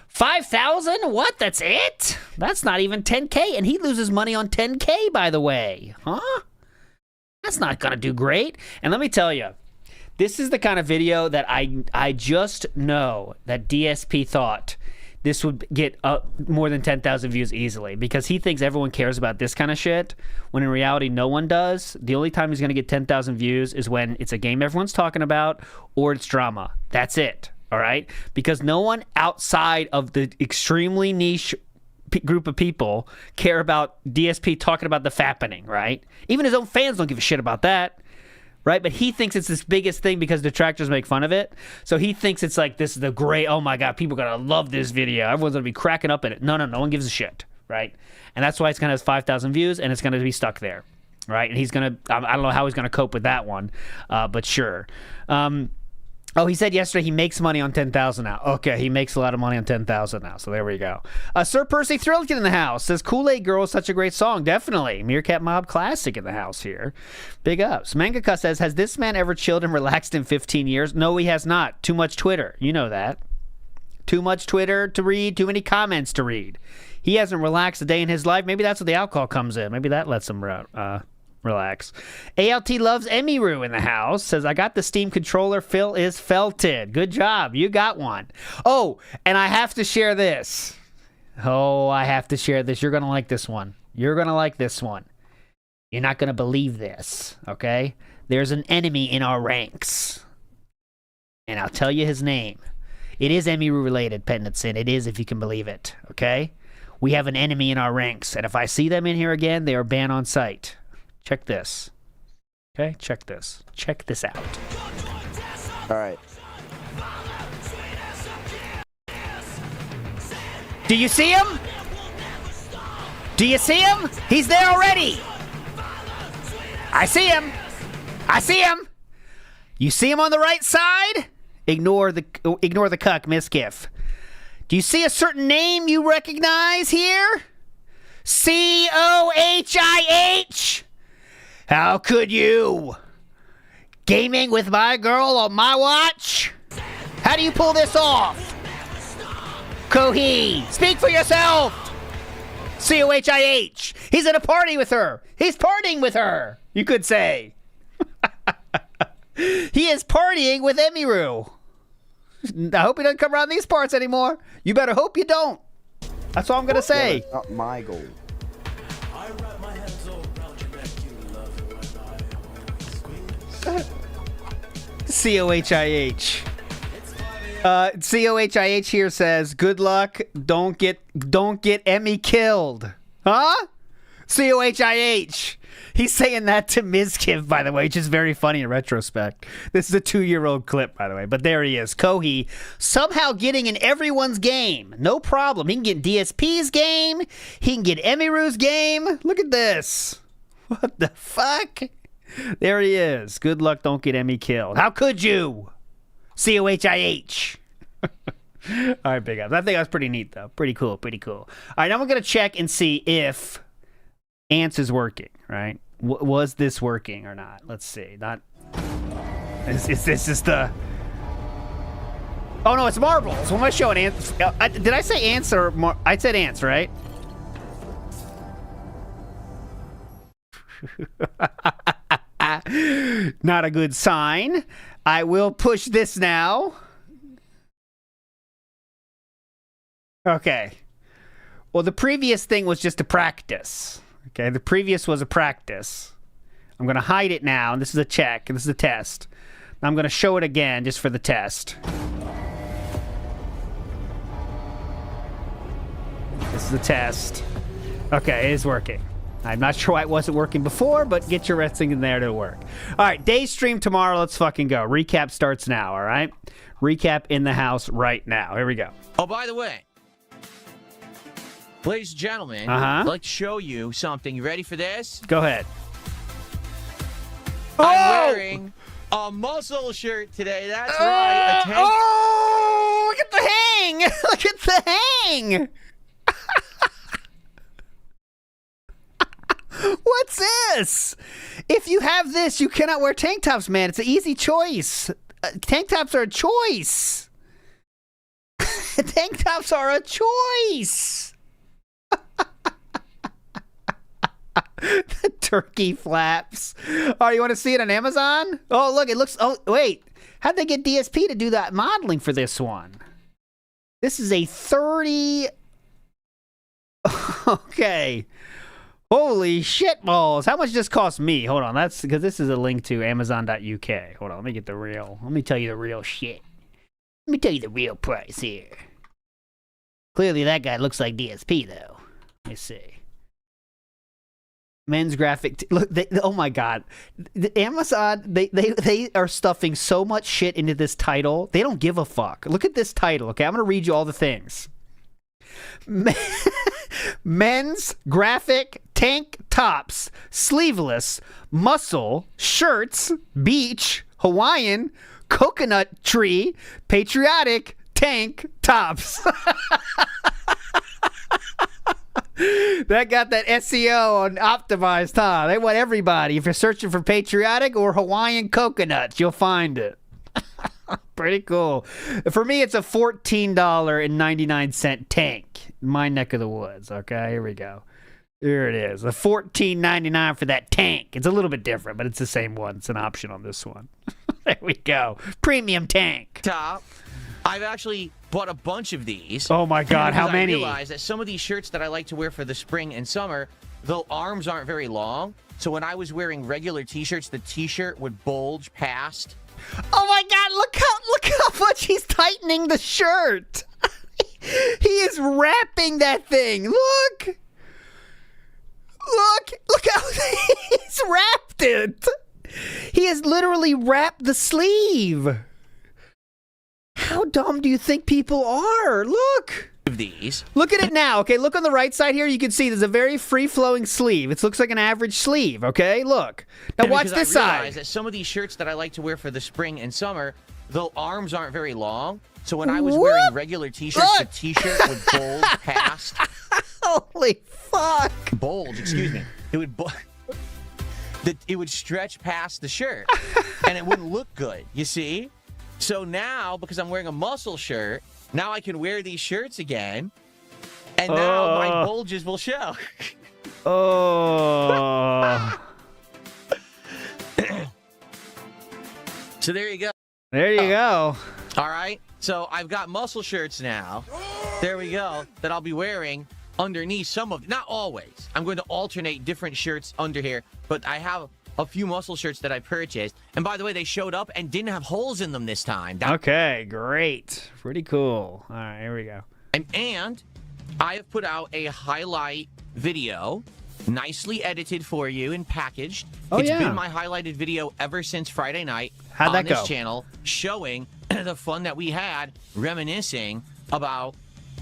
5,000? What? That's it? That's not even 10K, and he loses money on 10K, by the way. Huh? That's not going to do great. And let me tell you, this is the kind of video that I just know that DSP thought this would get more than 10,000 views easily because he thinks everyone cares about this kind of shit when in reality no one does. The only time he's going to get 10,000 views is when it's a game everyone's talking about or it's drama. That's it, all right? Because no one outside of the extremely niche group of people care about DSP talking about the fappening, right? Even his own fans don't give a shit about that. Right, but he thinks it's this biggest thing because detractors make fun of it. So he thinks it's like this is the great. Oh my God, people are gonna love this video. Everyone's gonna be cracking up at it. No one gives a shit, right? And that's why it's gonna have 5,000 views and it's gonna be stuck there, right? And he's gonna. I don't know how he's gonna cope with that one, but sure. Oh, he said yesterday he makes money on 10,000 now. Okay, he makes a lot of money on 10,000 now. So there we go. Sir Percy Thrillkin in the house says Kool-Aid Girl is such a great song. Definitely. Meerkat Mob classic in the house here. Big ups. Mangaka says, has this man ever chilled and relaxed in 15 years? No, he has not. Too much Twitter. You know that. Too much Twitter to read. Too many comments to read. He hasn't relaxed a day in his life. Maybe that's what the alcohol comes in. Maybe that lets him relax. ALT loves Emiru in the house. Says, I got the Steam controller. Phil is felted. Good job. You got one. Oh, and I have to share this. Oh, I have to share this. You're going to like this one. You're going to like this one. You're not going to believe this, okay? There's an enemy in our ranks. And I'll tell you his name. It is Emiru related, Pendleton. It is, if you can believe it, okay? We have an enemy in our ranks. And if I see them in here again, they are banned on sight. Check this. Okay, check this. Check this out. All right. Do you see him? Do you see him? He's there already. I see him. I see him. You see him on the right side? Ignore the cuck, Miskiff. Do you see a certain name you recognize here? COHIH. How could you? Gaming with my girl on my watch? How do you pull this off? Kohi, speak for yourself. COHIH. He's at a party with her. He's partying with her, you could say. He is partying with Emiru. I hope he doesn't come around these parts anymore. You better hope you don't. That's all I'm going to say. That's not my goal. COHIH. COHIH here says, good luck, don't get Emmy killed. Huh? COHIH. He's saying that to Mizkiv, by the way, which is very funny in retrospect. This is a 2-year-old clip, by the way. But there he is. Kohi somehow getting in everyone's game. No problem. He can get DSP's game. He can get Emiru's game. Look at this. What the fuck? There he is. Good luck, don't get Emmy killed. How could you? COHIH. All right, big ups. I think that was pretty neat, though. Pretty cool, pretty cool. All right, now we're going to check and see if Ants is working, right? Was this working or not? Let's see. Not. Is this the... Oh, no, it's marbles. What am I showing? Ants? Did I say ants or... I said ants, right? Not a good sign. I will push this now. Okay. Well, the previous thing was just a practice. Okay, the previous was a practice. I'm going to hide it now, and this is a check, and this is a test. Now I'm going to show it again just for the test. This is a test. Okay, it is working. I'm not sure why it wasn't working before, but get your resting in there to work. All right, day stream tomorrow. Let's fucking go. REECap starts now, all right? REECap in the house right now. Here we go. Oh, by the way, ladies and gentlemen, I'd like to show you something. You ready for this? Go ahead. I'm wearing a muscle shirt today. That's right. Oh, look at the hang. Look at the hang. What's this? If you have this, you cannot wear tank tops, man. It's an easy choice. Tank tops are a choice. Tank tops are a choice. The turkey flaps. Oh, you want to see it on Amazon? Oh, look, it looks... Oh, wait. How'd they get DSP to do that modeling for this one? This is a 30... Okay. Holy shit balls. How much does this cost me? Hold on. That's because this is a link to Amazon.uk. Hold on. Let me get the real... Let me tell you the real shit. Let me tell you the real price here. Clearly that guy looks like DSP, though. Let me see. Men's graphic... Look, oh my god. Amazon, they are stuffing so much shit into this title. They don't give a fuck. Look at this title, okay? I'm going to read you all the things. Men's graphic tank tops, sleeveless, muscle, shirts, beach, Hawaiian, coconut tree, patriotic, tank tops. That got that SEO on optimized, huh? They want everybody. If you're searching for patriotic or Hawaiian coconuts, you'll find it. Pretty cool. For me, it's a $14.99 tank. My neck of the woods. Okay, here we go. Here it is. A $14.99 for that tank. It's a little bit different, but it's the same one. It's an option on this one. There we go. Premium tank. Top. I've actually bought a bunch of these. Oh my god, how many? I realized that some of these shirts that I like to wear for the spring and summer, the arms aren't very long. So when I was wearing regular t-shirts, the t-shirt would bulge past. Oh my god, look how much he's tightening the shirt. He is wrapping that thing. Look how he's wrapped it. He has literally wrapped the sleeve. How dumb do you think people are? Look. These. Look at it now. Okay, look on the right side here. You can see there's a very free-flowing sleeve. It looks like an average sleeve, okay? Look. Now watch this side. That some of these shirts that I like to wear for the spring and summer, the arms aren't very long. So when I was wearing regular t-shirts, the t-shirt would bulge past. Holy fuck. Bulge, excuse me. It would it would stretch past the shirt, and it wouldn't look good, you see? So now, because I'm wearing a muscle shirt, now I can wear these shirts again, and now my bulges will show. Oh. So there you go. There you go. All right. So I've got muscle shirts now. There we go. That I'll be wearing underneath some of, not always. I'm going to alternate different shirts under here, but I have a few muscle shirts that I purchased. And by the way, they showed up and didn't have holes in them this time. Okay, great. Pretty cool. All right, here we go. And I have put out a highlight video, nicely edited for you and packaged. It's been my highlighted video ever since Friday night on this channel, showing the fun that we had, reminiscing about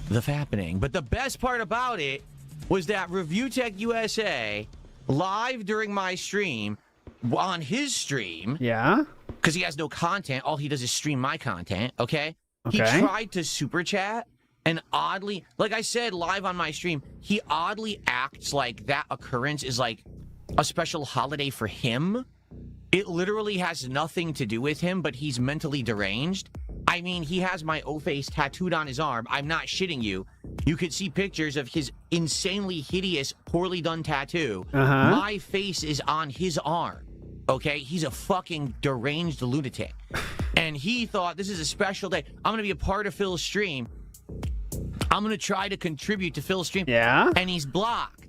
the fappening. But the best part about it was that Review Tech USA, live during my stream, on his stream, because he has no content, all he does is stream my content, okay? He tried to super chat, and oddly, like I said live on my stream, he oddly acts like that occurrence is like a special holiday for him. It literally has nothing to do with him, but he's mentally deranged. I mean, he has my O-face tattooed on his arm. I'm not shitting you. You could see pictures of his insanely hideous, poorly done tattoo. My face is on his arm, okay? He's a fucking deranged lunatic. And he thought, this is a special day. I'm going to be a part of Phil's stream. I'm going to try to contribute to Phil's stream. And he's blocked.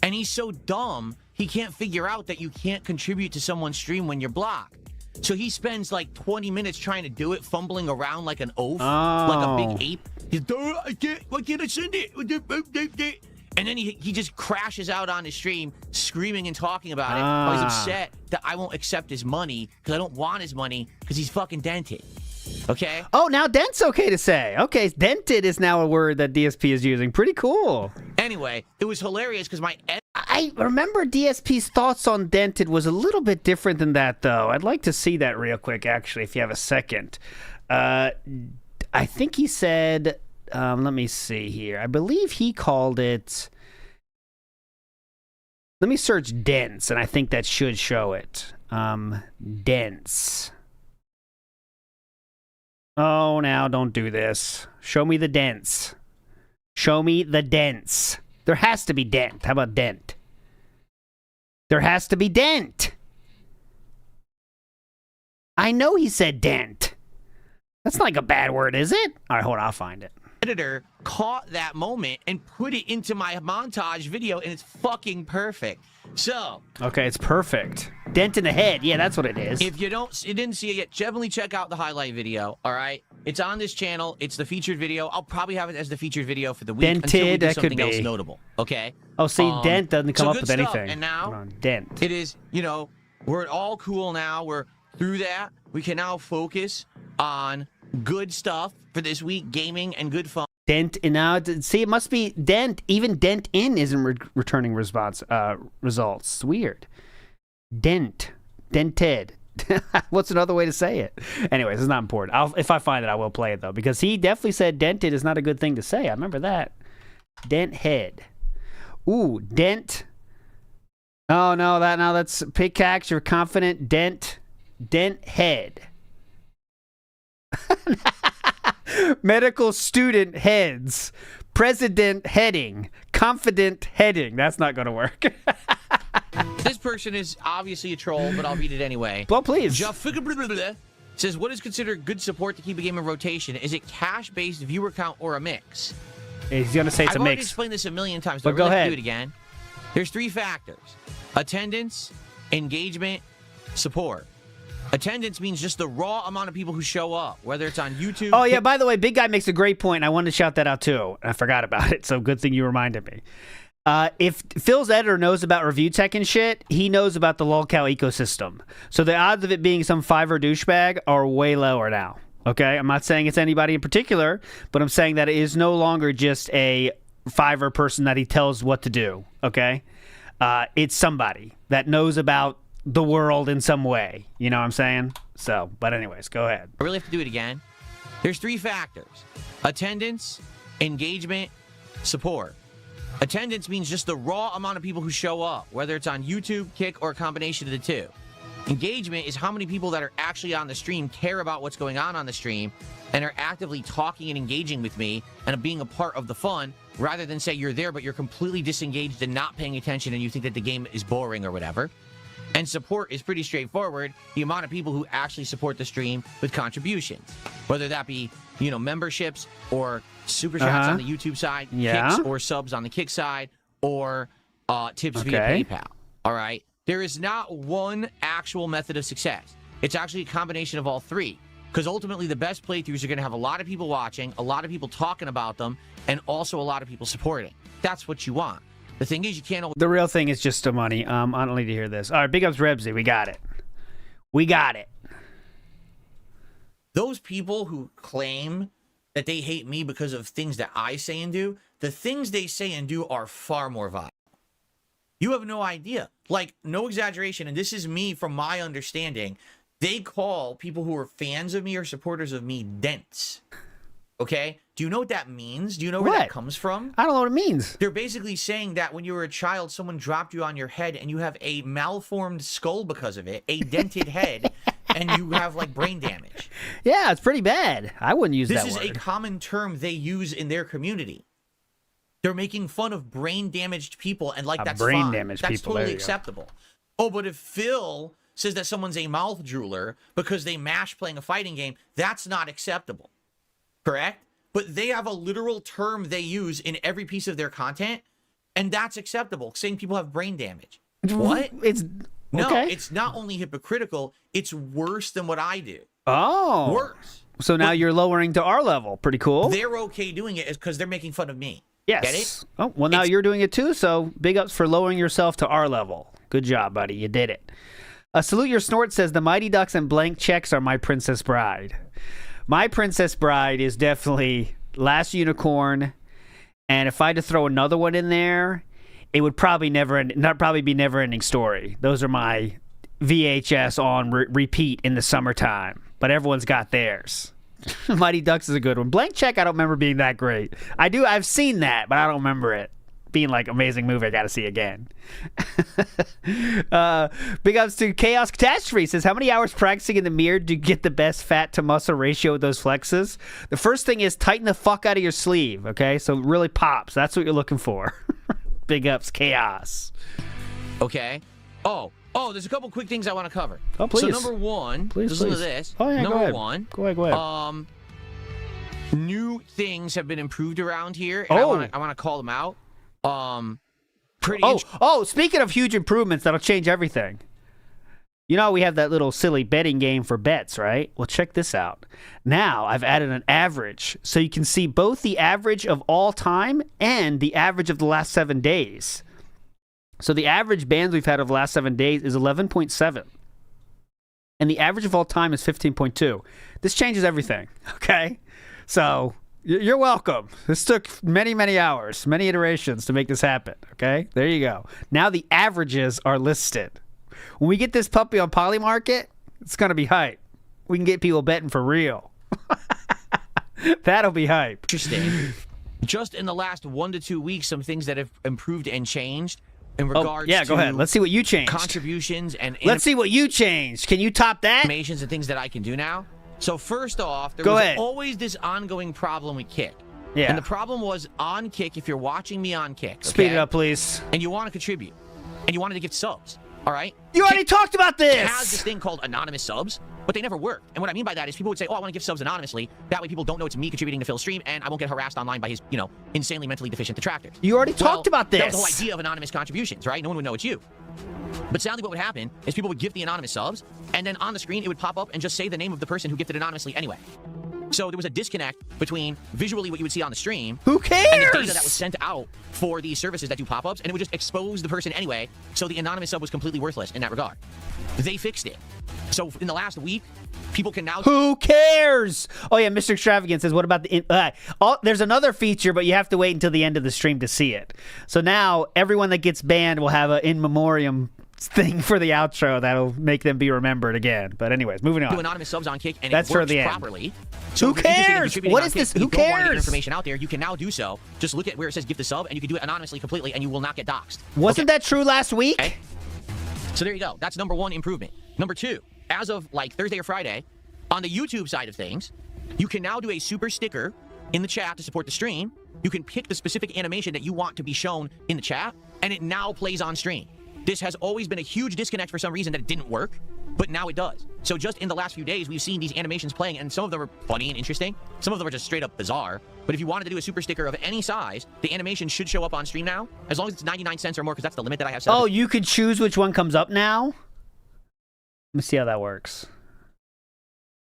And he's so dumb, he can't figure out that you can't contribute to someone's stream when you're blocked. So he spends like 20 minutes trying to do it, fumbling around like an oaf, like a big ape. He's, why can't I send it? And then he just crashes out on his stream, screaming and talking about it. Oh, he's upset that I won't accept his money because I don't want his money because he's fucking dented. Okay? Oh, now dent's okay to say. Okay, dented is now a word that DSP is using. Pretty cool. Anyway, it was hilarious because I remember DSP's thoughts on dented was a little bit different than that, though. I'd like to see that real quick, actually, if you have a second. I think he said, let me see here. I believe he called it, let me search dense, and I think that should show it. Dense. Oh, now don't do this. Show me the dents. Show me the dents. There has to be dent. How about dent? There has to be dent. I know he said dent. That's not like a bad word, is it? All right, hold on. I'll find it. Editor caught that moment and put it into my montage video, and it's fucking perfect. So, okay, it's perfect. Dent in the head. Yeah, that's what it is. If you didn't see it yet, definitely check out the highlight video. All right, it's on this channel. It's the featured video. I'll probably have it as the featured video for the week until we do something else notable. Okay. Oh, see, dent doesn't come up with stuff. anything. And now, dent. It is. You know, we're all cool now. We're through that. We can now focus on good stuff for this week, gaming and good fun. Dent in now. See, it must be dent. Even dent in isn't returning results. It's weird. Dent. Dented. What's another way to say it? Anyways, it's not important. If I find it, I will play it though, because he definitely said dented is not a good thing to say. I remember that. Dent head. Ooh, dent. Oh no, that's pickaxe. You're confident. Dent head. Medical student heads. President heading. Confident heading. That's not going to work. This person is obviously a troll, but I'll read it anyway. Well, please. Says, what is considered good support to keep a game in rotation? Is it cash-based, viewer count, or a mix? He's going to say it's a mix. I've already explained this a million times, but go ahead. Do it again. There's 3 factors. Attendance, engagement, support. Attendance means just the raw amount of people who show up, whether it's on YouTube. Oh, yeah, by the way, Big Guy makes a great point. I wanted to shout that out, too. I forgot about it, so good thing you reminded me. If Phil's editor knows about review tech and shit, he knows about the lolcow ecosystem. So the odds of it being some Fiverr douchebag are way lower now. Okay? I'm not saying it's anybody in particular, but I'm saying that it is no longer just a Fiverr person that he tells what to do. Okay? It's somebody that knows about the world in some way. You know what I'm saying? So, but anyways, go ahead. I really have to do it again. There's 3 factors. Attendance, engagement, support. Attendance means just the raw amount of people who show up, whether it's on YouTube, Kick, or a combination of the 2. Engagement is how many people that are actually on the stream care about what's going on the stream and are actively talking and engaging with me and being a part of the fun, rather than say you're there but you're completely disengaged and not paying attention and you think that the game is boring or whatever. And support is pretty straightforward. The amount of people who actually support the stream with contributions, whether that be, memberships or super chats on the YouTube side, kicks or subs on the Kick side, or tips via PayPal. All right. There is not one actual method of success. It's actually a combination of all three. Because ultimately, the best playthroughs are going to have a lot of people watching, a lot of people talking about them, and also a lot of people supporting. That's what you want. The thing is, you can't... The real thing is just the money. I don't need to hear this. All right, big ups, Rebsy. We got it. We got it. Those people who claim that they hate me because of things that I say and do, the things they say and do are far more vile. You have no idea. Like, no exaggeration, and this is me from my understanding. They call people who are fans of me or supporters of me dense. Okay? Do you know what that means? Do you know where that comes from? I don't know what it means. They're basically saying that when you were a child, someone dropped you on your head and you have a malformed skull because of it, a dented head, and you have, like, brain damage. Yeah, it's pretty bad. I wouldn't use that word. This is a common term they use in their community. They're making fun of brain-damaged people, and, like, that's fine. That's totally acceptable. Oh, but if Phil says that someone's a mouth drooler because they mash playing a fighting game, that's not acceptable. Correct? But they have a literal term they use in every piece of their content, and that's acceptable, saying people have brain damage. What? It's not only hypocritical, it's worse than what I do. Oh. Worse. So now you're lowering to our level. Pretty cool. They're okay doing it because they're making fun of me. Yes. Get it? Oh, well, now you're doing it too, so big ups for lowering yourself to our level. Good job, buddy. You did it. Salute Your Snort says, the Mighty Ducks and blank checks are my Princess Bride. My Princess Bride is definitely Last Unicorn, and if I had to throw another one in there, it would probably be Never Ending Story. Those are my VHS on repeat in the summertime, but everyone's got theirs. Mighty Ducks is a good one. Blank Check, I don't remember being that great. I've seen that, but I don't remember it being like amazing movie I gotta see again. Big ups to Chaos Catastrophe. Says, how many hours practicing in the mirror do you get the best fat to muscle ratio with those flexes? The first thing is tighten the fuck out of your sleeve, okay? So it really pops. That's what you're looking for. Big ups, Chaos. Okay. Oh, there's a couple quick things I want to cover. Oh, please. So number one, listen to this. Oh, yeah, number go ahead. one. Go ahead. New things have been improved around here, and I want to call them out. Speaking of huge improvements that'll change everything. You know, we have that little silly betting game for bets, right? Well, check this out. Now I've added an average, so you can see both the average of all time and the average of the last 7 days. So the average bans we've had over the last 7 days is 11.7. And the average of all time is 15.2. This changes everything, okay? So you're welcome. This took many, many hours, many iterations to make this happen, okay? There you go. Now the averages are listed. When we get this puppy on Polymarket, it's going to be hype. We can get people betting for real. That'll be hype. Interesting. Just in the last 1 to 2 weeks, some things that have improved and changed in regards to... Yeah, go ahead. Let's see what you changed. Contributions and... Let's see what you changed. Can you top that? Animations and things that I can do now. So first off, there was always this ongoing problem with Kick. Yeah. And the problem was on Kick, if you're watching me on Kick, Speed it up, please. And you want to contribute, and you wanted to give subs, all right? You already talked about this! It has this thing called anonymous subs, but they never work. And what I mean by that is people would say, oh, I want to give subs anonymously. That way people don't know it's me contributing to Phil's stream, and I won't get harassed online by his, insanely mentally deficient detractors. You already talked about this. That was the whole idea of anonymous contributions, right? No one would know it's you. But sadly, what would happen is people would gift the anonymous subs, and then on the screen, it would pop up and just say the name of the person who gifted anonymously anyway. So there was a disconnect between visually what you would see on the stream. Who cares? And the data that was sent out for these services that do pop-ups, and it would just expose the person anyway, so the anonymous sub was completely worthless in that regard. They fixed it. So in the last week, people can now... Who cares? Oh, yeah, Mr. Extravagant says, what about the... there's another feature, but you have to wait until the end of the stream to see it. So now, everyone that gets banned will have an in memoriam thing for the outro that'll make them be remembered again. But anyways, moving on. Do anonymous subs on Kick, and that's it works for the properly. End. So who cares? What is this? Who cares? Want to get information out there, you can now do so. Just look at where it says give the sub, and you can do it anonymously completely, and you will not get doxxed. Wasn't that true last week? Okay. So there you go. That's number one improvement. Number two, as of like Thursday or Friday, on the YouTube side of things, you can now do a super sticker in the chat to support the stream. You can pick the specific animation that you want to be shown in the chat, and it now plays on stream. This has always been a huge disconnect for some reason that it didn't work. but now it does. So just in the last few days, we've seen these animations playing, and some of them are funny and interesting. Some of them are just straight up bizarre. But if you wanted to do a super sticker of any size, the animation should show up on stream now, as long as it's 99 cents or more, because that's the limit that I have set up. Oh, you could choose which one comes up now? Let me see how that works.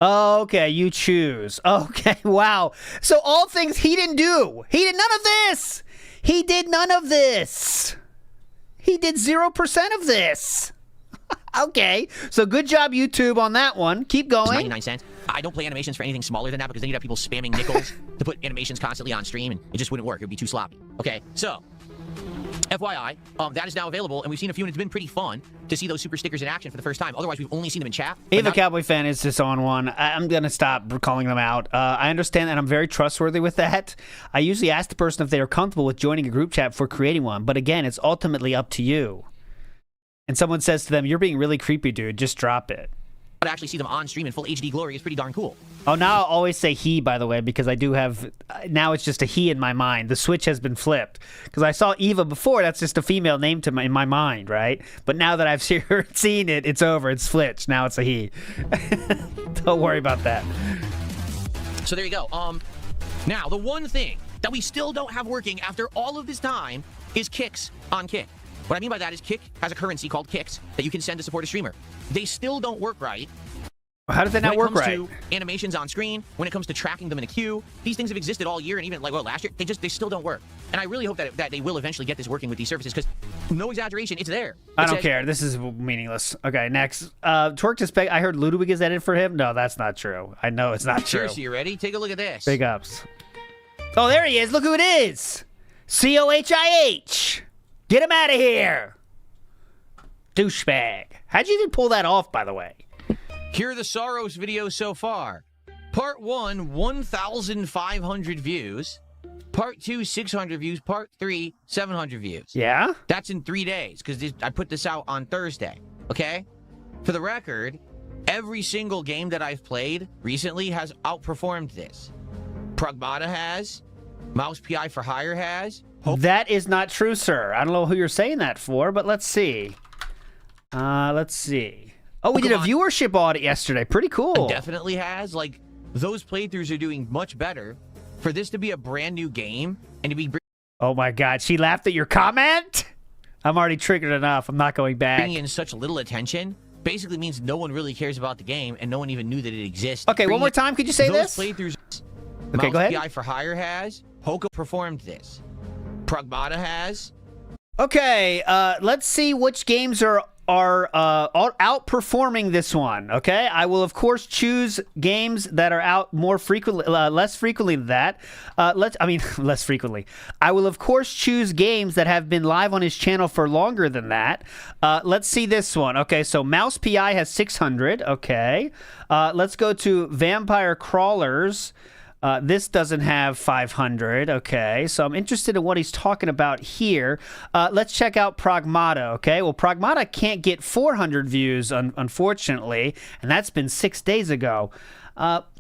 Oh, okay, you choose. Okay, wow. So all things he didn't do. He did none of this. He did none of this. He did 0% of this. Okay, so good job, YouTube, on that one. Keep going. 99 cents. I don't play animations for anything smaller than that because then you'd have people spamming nickels to put animations constantly on stream, and it just wouldn't work. It would be too sloppy. Okay, so FYI, that is now available, and we've seen a few, and it's been pretty fun to see those super stickers in action for the first time. Otherwise, we've only seen them in chat. Eva Cowboy Fan is just on one. I'm going to stop calling them out. I understand that I'm very trustworthy with that. I usually ask the person if they are comfortable with joining a group chat before creating one, but again, it's ultimately up to you. And someone says to them, you're being really creepy, dude. Just drop it. But actually see them on stream in full HD glory is pretty darn cool. Oh, now I'll always say he, by the way, because I do have... Now it's just a he in my mind. The switch has been flipped. Because I saw Eva before, that's just a female name to in my mind, right? But now that I've seen it, it's over. It's flipped. Now it's a he. Don't worry about that. So there you go. Now, the one thing that we still don't have working after all of this time is kicks on Kick. What I mean by that is Kick has a currency called Kicks that you can send to support a streamer. They still don't work right. How does that not work right? When it comes to animations on screen, when it comes to tracking them in a queue, these things have existed all year, and even last year, they still don't work. And I really hope that they will eventually get this working with these services, because no exaggeration, it's there. I don't care. This is meaningless. Okay, next. Twerk to Spec. I heard Ludwig is edited for him. No, that's not true. I know it's not true. Seriously, you ready? Take a look at this. Big ups. Oh, there he is. Look who it is. COHIH. Get him out of here. Douchebag. How'd you even pull that off, by the way? Here are the Soros videos so far. Part 1, 1,500 views. Part 2, 600 views. Part 3, 700 views. Yeah? That's in 3 days, because I put this out on Thursday, okay? For the record, every single game that I've played recently has outperformed this. Pragmata has. Mouse PI for Hire has. That is not true, sir. I don't know who you're saying that for, but let's see. Let's see. Oh, we did a viewership audit yesterday. Pretty cool. It definitely has. Like, those playthroughs are doing much better. For this to be a brand new game and to be... Oh my God, she laughed at your comment? I'm already triggered enough. I'm not going back. Bringing in such little attention basically means no one really cares about the game and no one even knew that it existed. Okay, one more time. Could you say this? Those playthroughs... Okay, go ahead. PI for Hire has. Hoko performed this. Pragmata has. Okay, let's see which games are outperforming this one. Okay, I will of course choose games that are out more frequently, less frequently than that. Less frequently. I will of course choose games that have been live on his channel for longer than that. Let's see this one. Okay, so Mouse PI has 600. Okay, let's go to Vampire Crawlers. This doesn't have 500. Okay, so I'm interested in what he's talking about here. Let's check out Pragmata. Okay, well, Pragmata can't get 400 views, unfortunately, and that's been 6 days ago.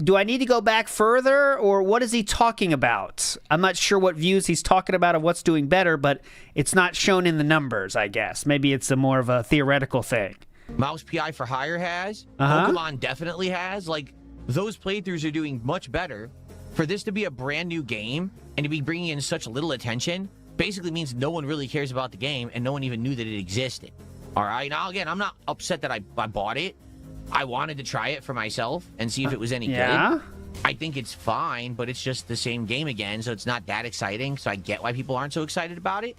Do I need to go back further, or what is he talking about? I'm not sure what views he's talking about of what's doing better, but it's not shown in the numbers, I guess. Maybe it's more of a theoretical thing. Mouse PI for Hire has. Pokemon definitely has. Like, those playthroughs are doing much better. For this to be a brand new game and to be bringing in such little attention basically means no one really cares about the game and no one even knew that it existed. All right. Now, again, I'm not upset that I bought it. I wanted to try it for myself and see if it was any good. I think it's fine, but it's just the same game again, so it's not that exciting. So I get why people aren't so excited about it.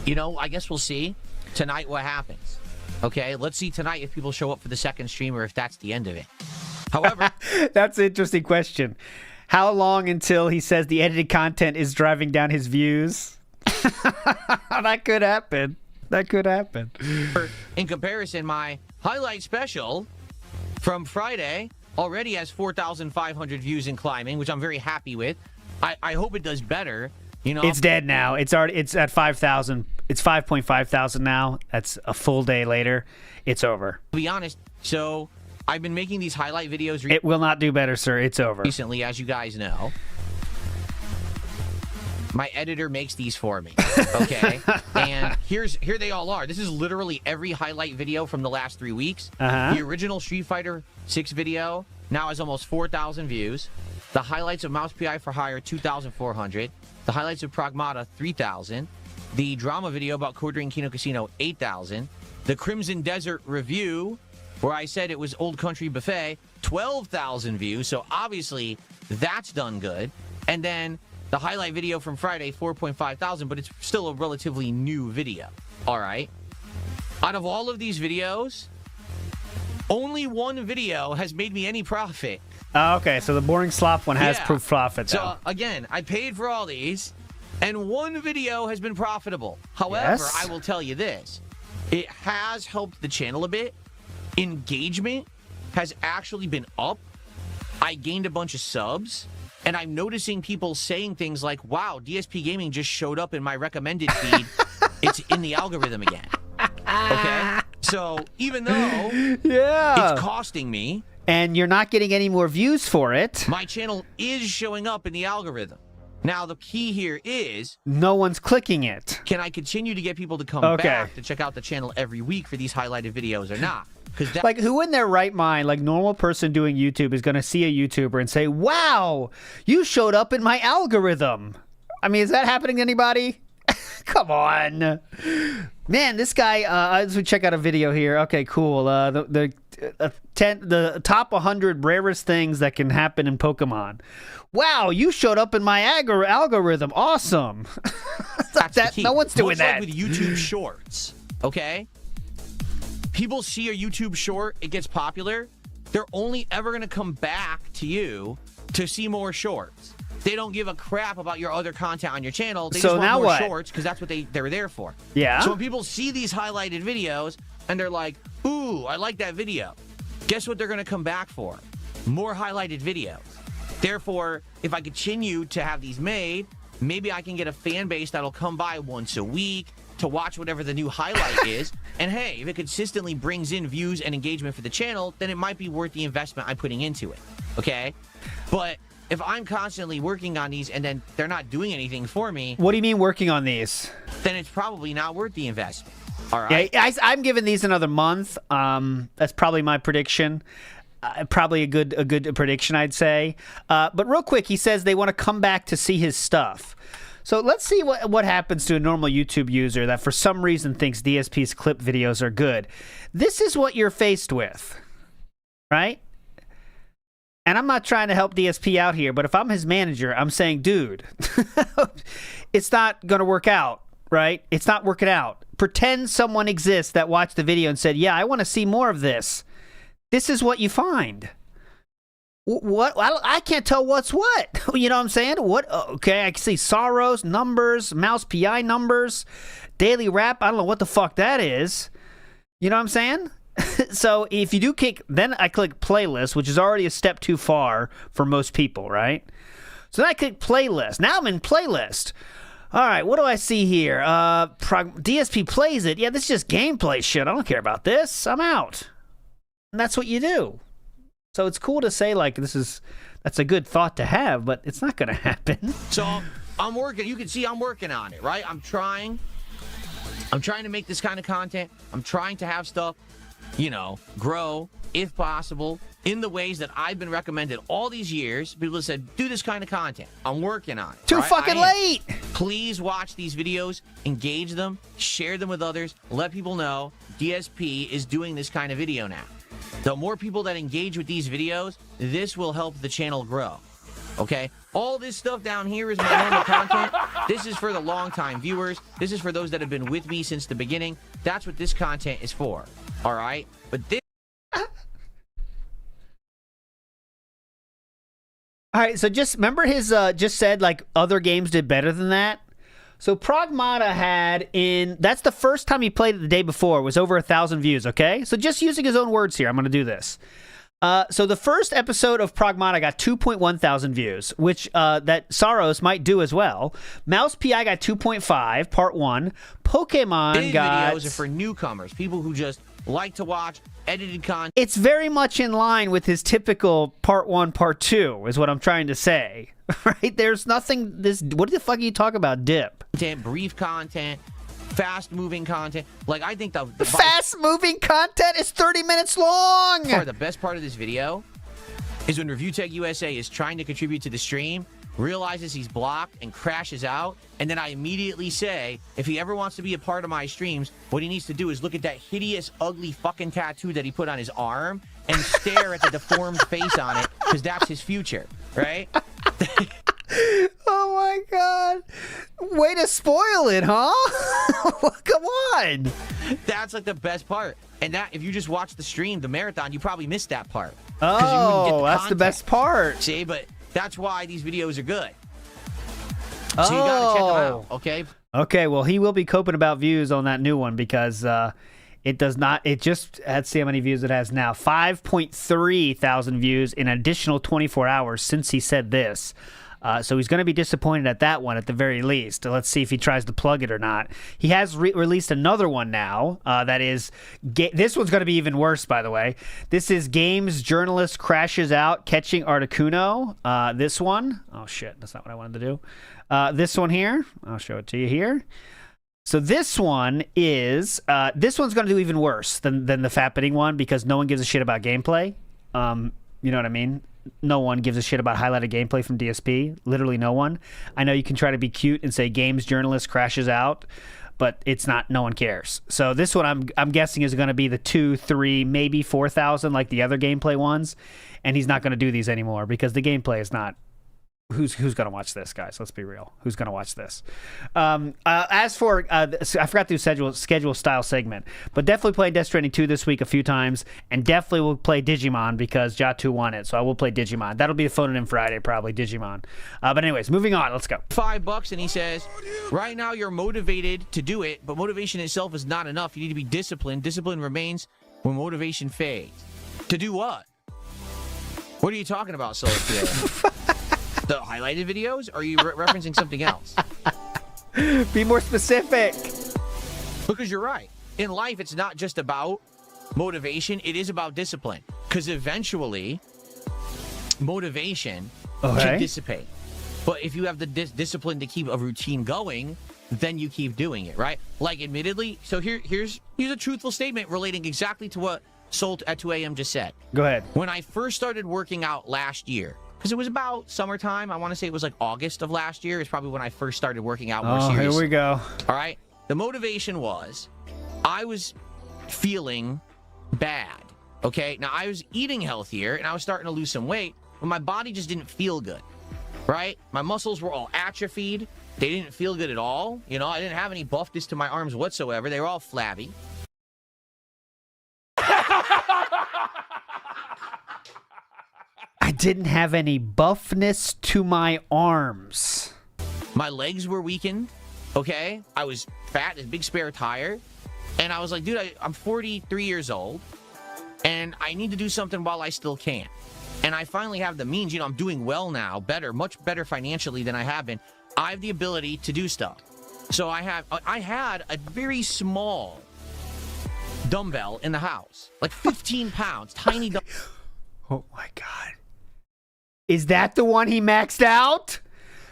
You know, I guess we'll see tonight what happens. Okay, let's see tonight if people show up for the second stream or if that's the end of it. However, that's an interesting question. How long until he says the edited content is driving down his views? That could happen. That could happen. In comparison, my highlight special from Friday already has 4,500 views and climbing, which I'm very happy with. I hope it does better. You know, it's dead now. It's at 5,000. It's 5.5 thousand now. That's a full day later. It's over. To be honest, so I've been making these highlight videos. It will not do better, sir. It's over. Recently, as you guys know. My editor makes these for me, okay? And here they all are. This is literally every highlight video from the last 3 weeks. The original Street Fighter 6 video now has almost 4,000 views. The highlights of Mouse PI for Hire, 2,400. The highlights of Pragmata, 3,000. The drama video about Codering Kino Casino, 8,000. The Crimson Desert review, where I said it was Old Country Buffet, 12,000 views. So obviously that's done good. And then the highlight video from Friday, 4.5 thousand, but it's still a relatively new video. All right. Out of all of these videos, only one video has made me any profit. Okay, so the boring slop one has proof profit, though. So, again, I paid for all these, and one video has been profitable. However, I will tell you this. It has helped the channel a bit. Engagement has actually been up. I gained a bunch of subs. And I'm noticing people saying things like, wow, DSP Gaming just showed up in my recommended feed. It's in the algorithm again. Okay? So even though it's costing me. And you're not getting any more views for it. My channel is showing up in the algorithm. Now, the key here is... no one's clicking it. Can I continue to get people to come back to check out the channel every week for these highlighted videos or not? Like, who in their right mind, like normal person doing YouTube, is going to see a YouTuber and say, wow, you showed up in my algorithm? I mean, is that happening to anybody? Come on. Man, this guy, as we check out a video here. Okay, cool. The top 100 rarest things that can happen in Pokemon. Wow, you showed up in my algorithm. Awesome. That's the key. No one's doing that. Like with YouTube Shorts, okay? People see a YouTube short, it gets popular. They're only ever going to come back to you to see more shorts. They don't give a crap about your other content on your channel. They just want more shorts because that's what they're there for. Yeah. So when people see these highlighted videos and they're like, ooh, I like that video. Guess what they're going to come back for? More highlighted videos. Therefore, if I continue to have these made, maybe I can get a fan base that'll come by once a week to watch whatever the new highlight is. And hey, if it consistently brings in views and engagement for the channel, then it might be worth the investment I'm putting into it. Okay? But if I'm constantly working on these and then they're not doing anything for me... What do you mean working on these? Then it's probably not worth the investment. All right? Yeah, I'm giving these another month. That's probably my prediction. Probably a good prediction, I'd say. But real quick, he says they want to come back to see his stuff. So let's see what happens to a normal YouTube user that for some reason thinks DSP's clip videos are good. This is what you're faced with, right? And I'm not trying to help DSP out here, but if I'm his manager, I'm saying, dude, it's not going to work out, right? It's not working out. Pretend someone exists that watched the video and said, yeah, I want to see more of this. This is what you find. What? I can't tell what's what. You know what I'm saying? What? Okay, I can see Sorrows, numbers, Mouse PI numbers, daily rap. I don't know what the fuck that is. You know what I'm saying? So if you do then I click playlist, which is already a step too far for most people, right? So then I click playlist. Now I'm in playlist. All right, what do I see here? DSP plays it. Yeah, this is just gameplay shit. I don't care about this. I'm out. And that's what you do. So it's cool to say, like, that's a good thought to have, but it's not going to happen. So I'm working. You can see I'm working on it, right? I'm trying to make this kind of content. I'm trying to have stuff, grow, if possible, in the ways that I've been recommended all these years. People have said, do this kind of content. I'm working on it. Too fucking late. Please watch these videos, engage them, share them with others, let people know DSP is doing this kind of video now. The more people that engage with these videos, this will help the channel grow. Okay? All this stuff down here is my normal content. This is for the long-time viewers. This is for those that have been with me since the beginning. That's what this content is for. All right? But this... All right, so just remember his just said, like, other games did better than that? So Pragmata that's the first time he played it the day before, was over 1,000 views, okay? So just using his own words here, I'm going to do this. So the first episode of Pragmata got 2.1 thousand views, which that Sorrows might do as well. Mouse PI got 2.5, part one. Pokemon Big got... videos are for newcomers, people who just like to watch edited content. It's very much in line with his typical part 1, part 2, is what I'm trying to say. Right? There's nothing. What the fuck are you talking about, dip? Brief content, fast-moving content. Like, I think the fast-moving content is 30 minutes long. The best part of this video is when ReviewTech USA is trying to contribute to the stream, realizes he's blocked, and crashes out, and then I immediately say, if he ever wants to be a part of my streams, what he needs to do is look at that hideous, ugly fucking tattoo that he put on his arm and stare at the deformed face on it, because that's his future, right? Oh my god. Way to spoil it, huh? Come on. That's like the best part. And that, if you just watch the stream, the marathon, you probably missed that part. Oh, that's the best part. See, but that's why these videos are good. So you gotta check them out, okay? Okay, well, he will be coping about views on that new one because it does not. It just, let's see how many views it has now. 5.3 thousand views in an additional 24 hours since he said this. So he's going to be disappointed at that one at the very least. Let's see if he tries to plug it or not. He has released another one now. That is, this one's going to be even worse, by the way. This is Games Journalist Crashes Out Catching Articuno. This one. Oh, shit. That's not what I wanted to do. This one here. I'll show it to you here. So this one is, this one's going to do even worse than the fappening one because no one gives a shit about gameplay. You know what I mean? No one gives a shit about highlighted gameplay from DSP. Literally no one. I know you can try to be cute and say Games Journalist Crashes Out, but it's not. No one cares. So this one I'm guessing is going to be the 2, 3, maybe 4,000 like the other gameplay ones, and he's not going to do these anymore because the gameplay is not. Who's going to watch this, guys? Let's be real. Who's going to watch this? As for, I forgot to do schedule style segment, but definitely playing Death Stranding 2 this week a few times, and definitely will play Digimon because Jatu won it, so I will play Digimon. That'll be the phone in Friday, probably, Digimon. But anyways, moving on. Let's go. $5, and he says, right now you're motivated to do it, but motivation itself is not enough. You need to be disciplined. Discipline remains when motivation fades. To do what? What are you talking about, Solar? The highlighted videos? Or are you referencing something else? Be more specific. Because you're right. In life, it's not just about motivation. It is about discipline. Because eventually, motivation can dissipate. But if you have the discipline to keep a routine going, then you keep doing it, right? Like, admittedly, so here's a truthful statement relating exactly to what Solt at 2 a.m. just said. Go ahead. When I first started working out last year, because it was about summertime. I want to say it was like August of last year. It's probably when I first started working out more seriously. Here we go. All right. The motivation was I was feeling bad. Okay. Now, I was eating healthier and I was starting to lose some weight, but my body just didn't feel good. Right? My muscles were all atrophied. They didn't feel good at all. You know, I didn't have any buffness to my arms whatsoever. They were all flabby. I didn't have any buffness to my arms. My legs were weakened, okay? I was fat, this big spare tire. And I was like, dude, I'm 43 years old, and I need to do something while I still can. And I finally have the means. You know, I'm doing well now, much better financially than I have been. I have the ability to do stuff. So I had a very small dumbbell in the house, like 15 pounds, tiny dumbbell. Oh my God. Is that the one he maxed out?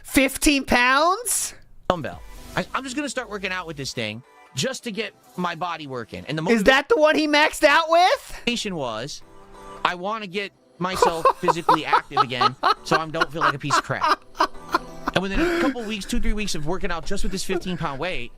15 pounds? Dumbbell. I'm just going to start working out with this thing just to get my body working. And is that the one he maxed out with? Motivation was, I want to get myself physically active again so I don't feel like a piece of crap. And within a couple weeks, 2-3 weeks of working out just with this 15-pound weight,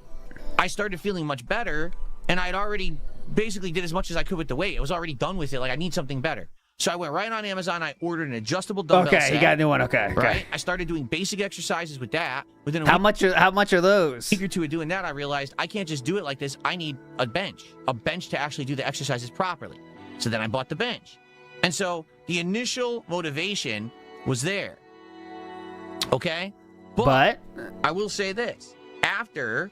I started feeling much better, and I'd already basically did as much as I could with the weight. I was already done with it. Like, I need something better. So I went right on Amazon. I ordered an adjustable dumbbell set. Okay, you got a new one. Okay. Right? I started doing basic exercises with that. Within a how much are those? A week or two of doing that, I realized I can't just do it like this. I need a bench to actually do the exercises properly. So then I bought the bench. And so the initial motivation was there. Okay? But I will say this. After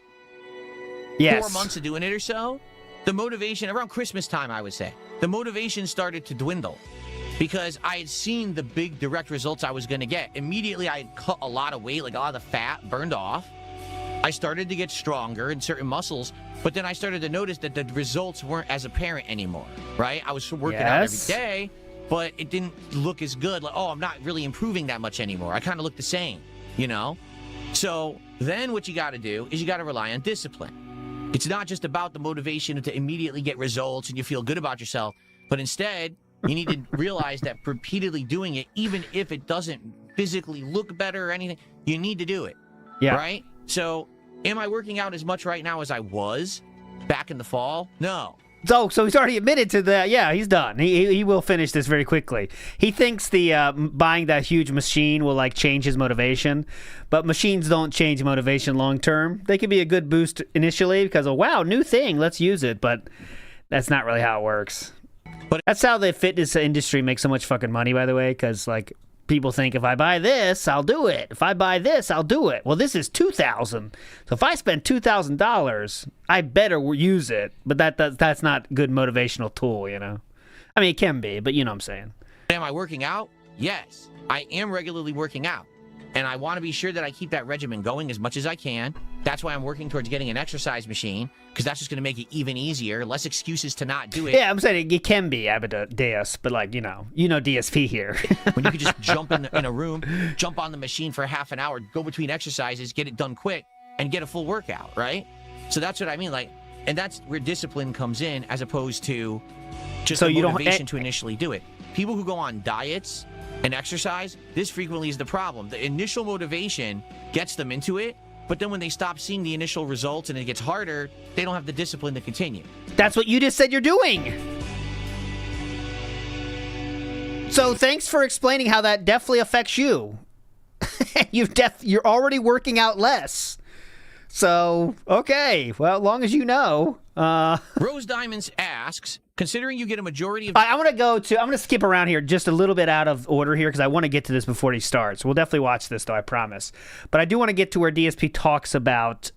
4 months of doing it or so, the motivation, around Christmas time, I would say, the motivation started to dwindle because I had seen the big direct results I was going to get. Immediately, I had cut a lot of weight, like a lot of the fat burned off. I started to get stronger in certain muscles, but then I started to notice that the results weren't as apparent anymore, right? I was working out every day, but it didn't look as good. Like, oh, I'm not really improving that much anymore. I kind of look the same, you know? So then what you got to do is you got to rely on discipline. It's not just about the motivation to immediately get results and you feel good about yourself, but instead, you need to realize that repeatedly doing it, even if it doesn't physically look better or anything, you need to do it, right? So am I working out as much right now as I was back in the fall? No. So he's already admitted to that. Yeah, he's done. He will finish this very quickly. He thinks the buying that huge machine will like change his motivation, but machines don't change motivation long term. They can be a good boost initially because wow, new thing, let's use it. But that's not really how it works. But that's how the fitness industry makes so much fucking money, by the way, because like people think if I buy this, I'll do it. If I buy this, I'll do it. Well, this is $2,000. So if I spend $2,000, I better use it. But that's not a good motivational tool, you know? I mean, it can be, but you know what I'm saying. Am I working out? Yes. I am regularly working out. And I want to be sure that I keep that regimen going as much as I can. That's why I'm working towards getting an exercise machine, because that's just going to make it even easier. Less excuses to not do it. Yeah, I'm saying it can be Amadeus, but like, you know DSP here. When you could just jump in a room, jump on the machine for half an hour, go between exercises, get it done quick, and get a full workout, right? So that's what I mean. Like, and that's where discipline comes in, as opposed to just the motivation to initially do it. People who go on diets and exercise, this frequently is the problem. The initial motivation gets them into it, but then when they stop seeing the initial results and it gets harder, they don't have the discipline to continue. That's what you just said you're doing. So thanks for explaining how that definitely affects you. You're already working out less. So, okay. Well, as long as you know. Rose Diamonds asks, considering you get a majority of... I'm going to skip around here just a little bit out of order here because I want to get to this before he starts. We'll definitely watch this, though, I promise. But I do want to get to where DSP talks about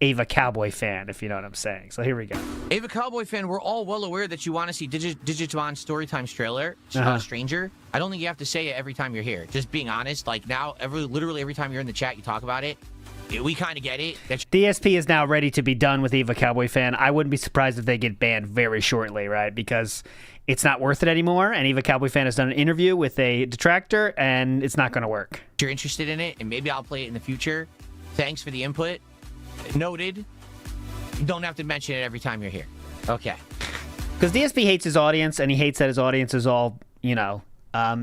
Ava Cowboy Fan, if you know what I'm saying. So here we go. Ava Cowboy Fan, we're all well aware that you want to see Digimon's Storytime's trailer, Stranger. I don't think you have to say it every time you're here. Just being honest, like now, literally every time you're in the chat, you talk about it. We kind of get it. DSP is now ready to be done with Eva Cowboy Fan. I wouldn't be surprised if they get banned very shortly, right? Because it's not worth it anymore, and Eva Cowboy Fan has done an interview with a detractor, and it's not going to work. If you're interested in it, and maybe I'll play it in the future, thanks for the input. Noted. You don't have to mention it every time you're here. Okay. Because DSP hates his audience, and he hates that his audience is all,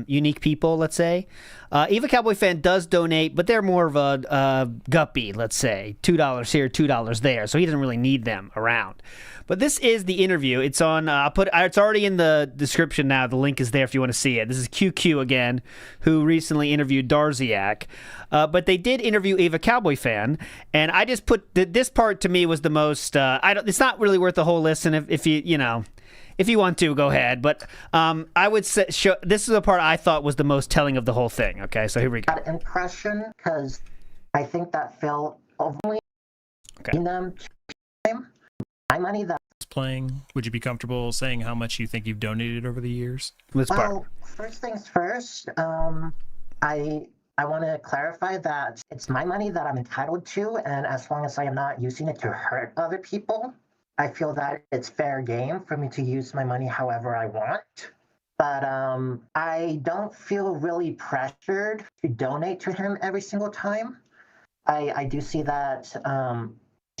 unique people, let's say. Eva Cowboy Fan does donate, but they're more of a guppy, let's say. $2 here, $2 there. So he doesn't really need them around. But this is the interview. It's on, it's already in the description now. The link is there if you want to see it. This is QQ again, who recently interviewed Darziak. But they did interview Eva Cowboy Fan. And I just put, this part to me was the most, it's not really worth the whole listen if you want to, go ahead. But I would say this is the part I thought was the most telling of the whole thing. Okay, so here we go. That impression, because I think that felt overly in them. My money that playing. Would you be comfortable saying how much you think you've donated over the years? First things first. I want to clarify that it's my money that I'm entitled to, and as long as I am not using it to hurt other people, I feel that it's fair game for me to use my money however I want. But I don't feel really pressured to donate to him every single time. I do see that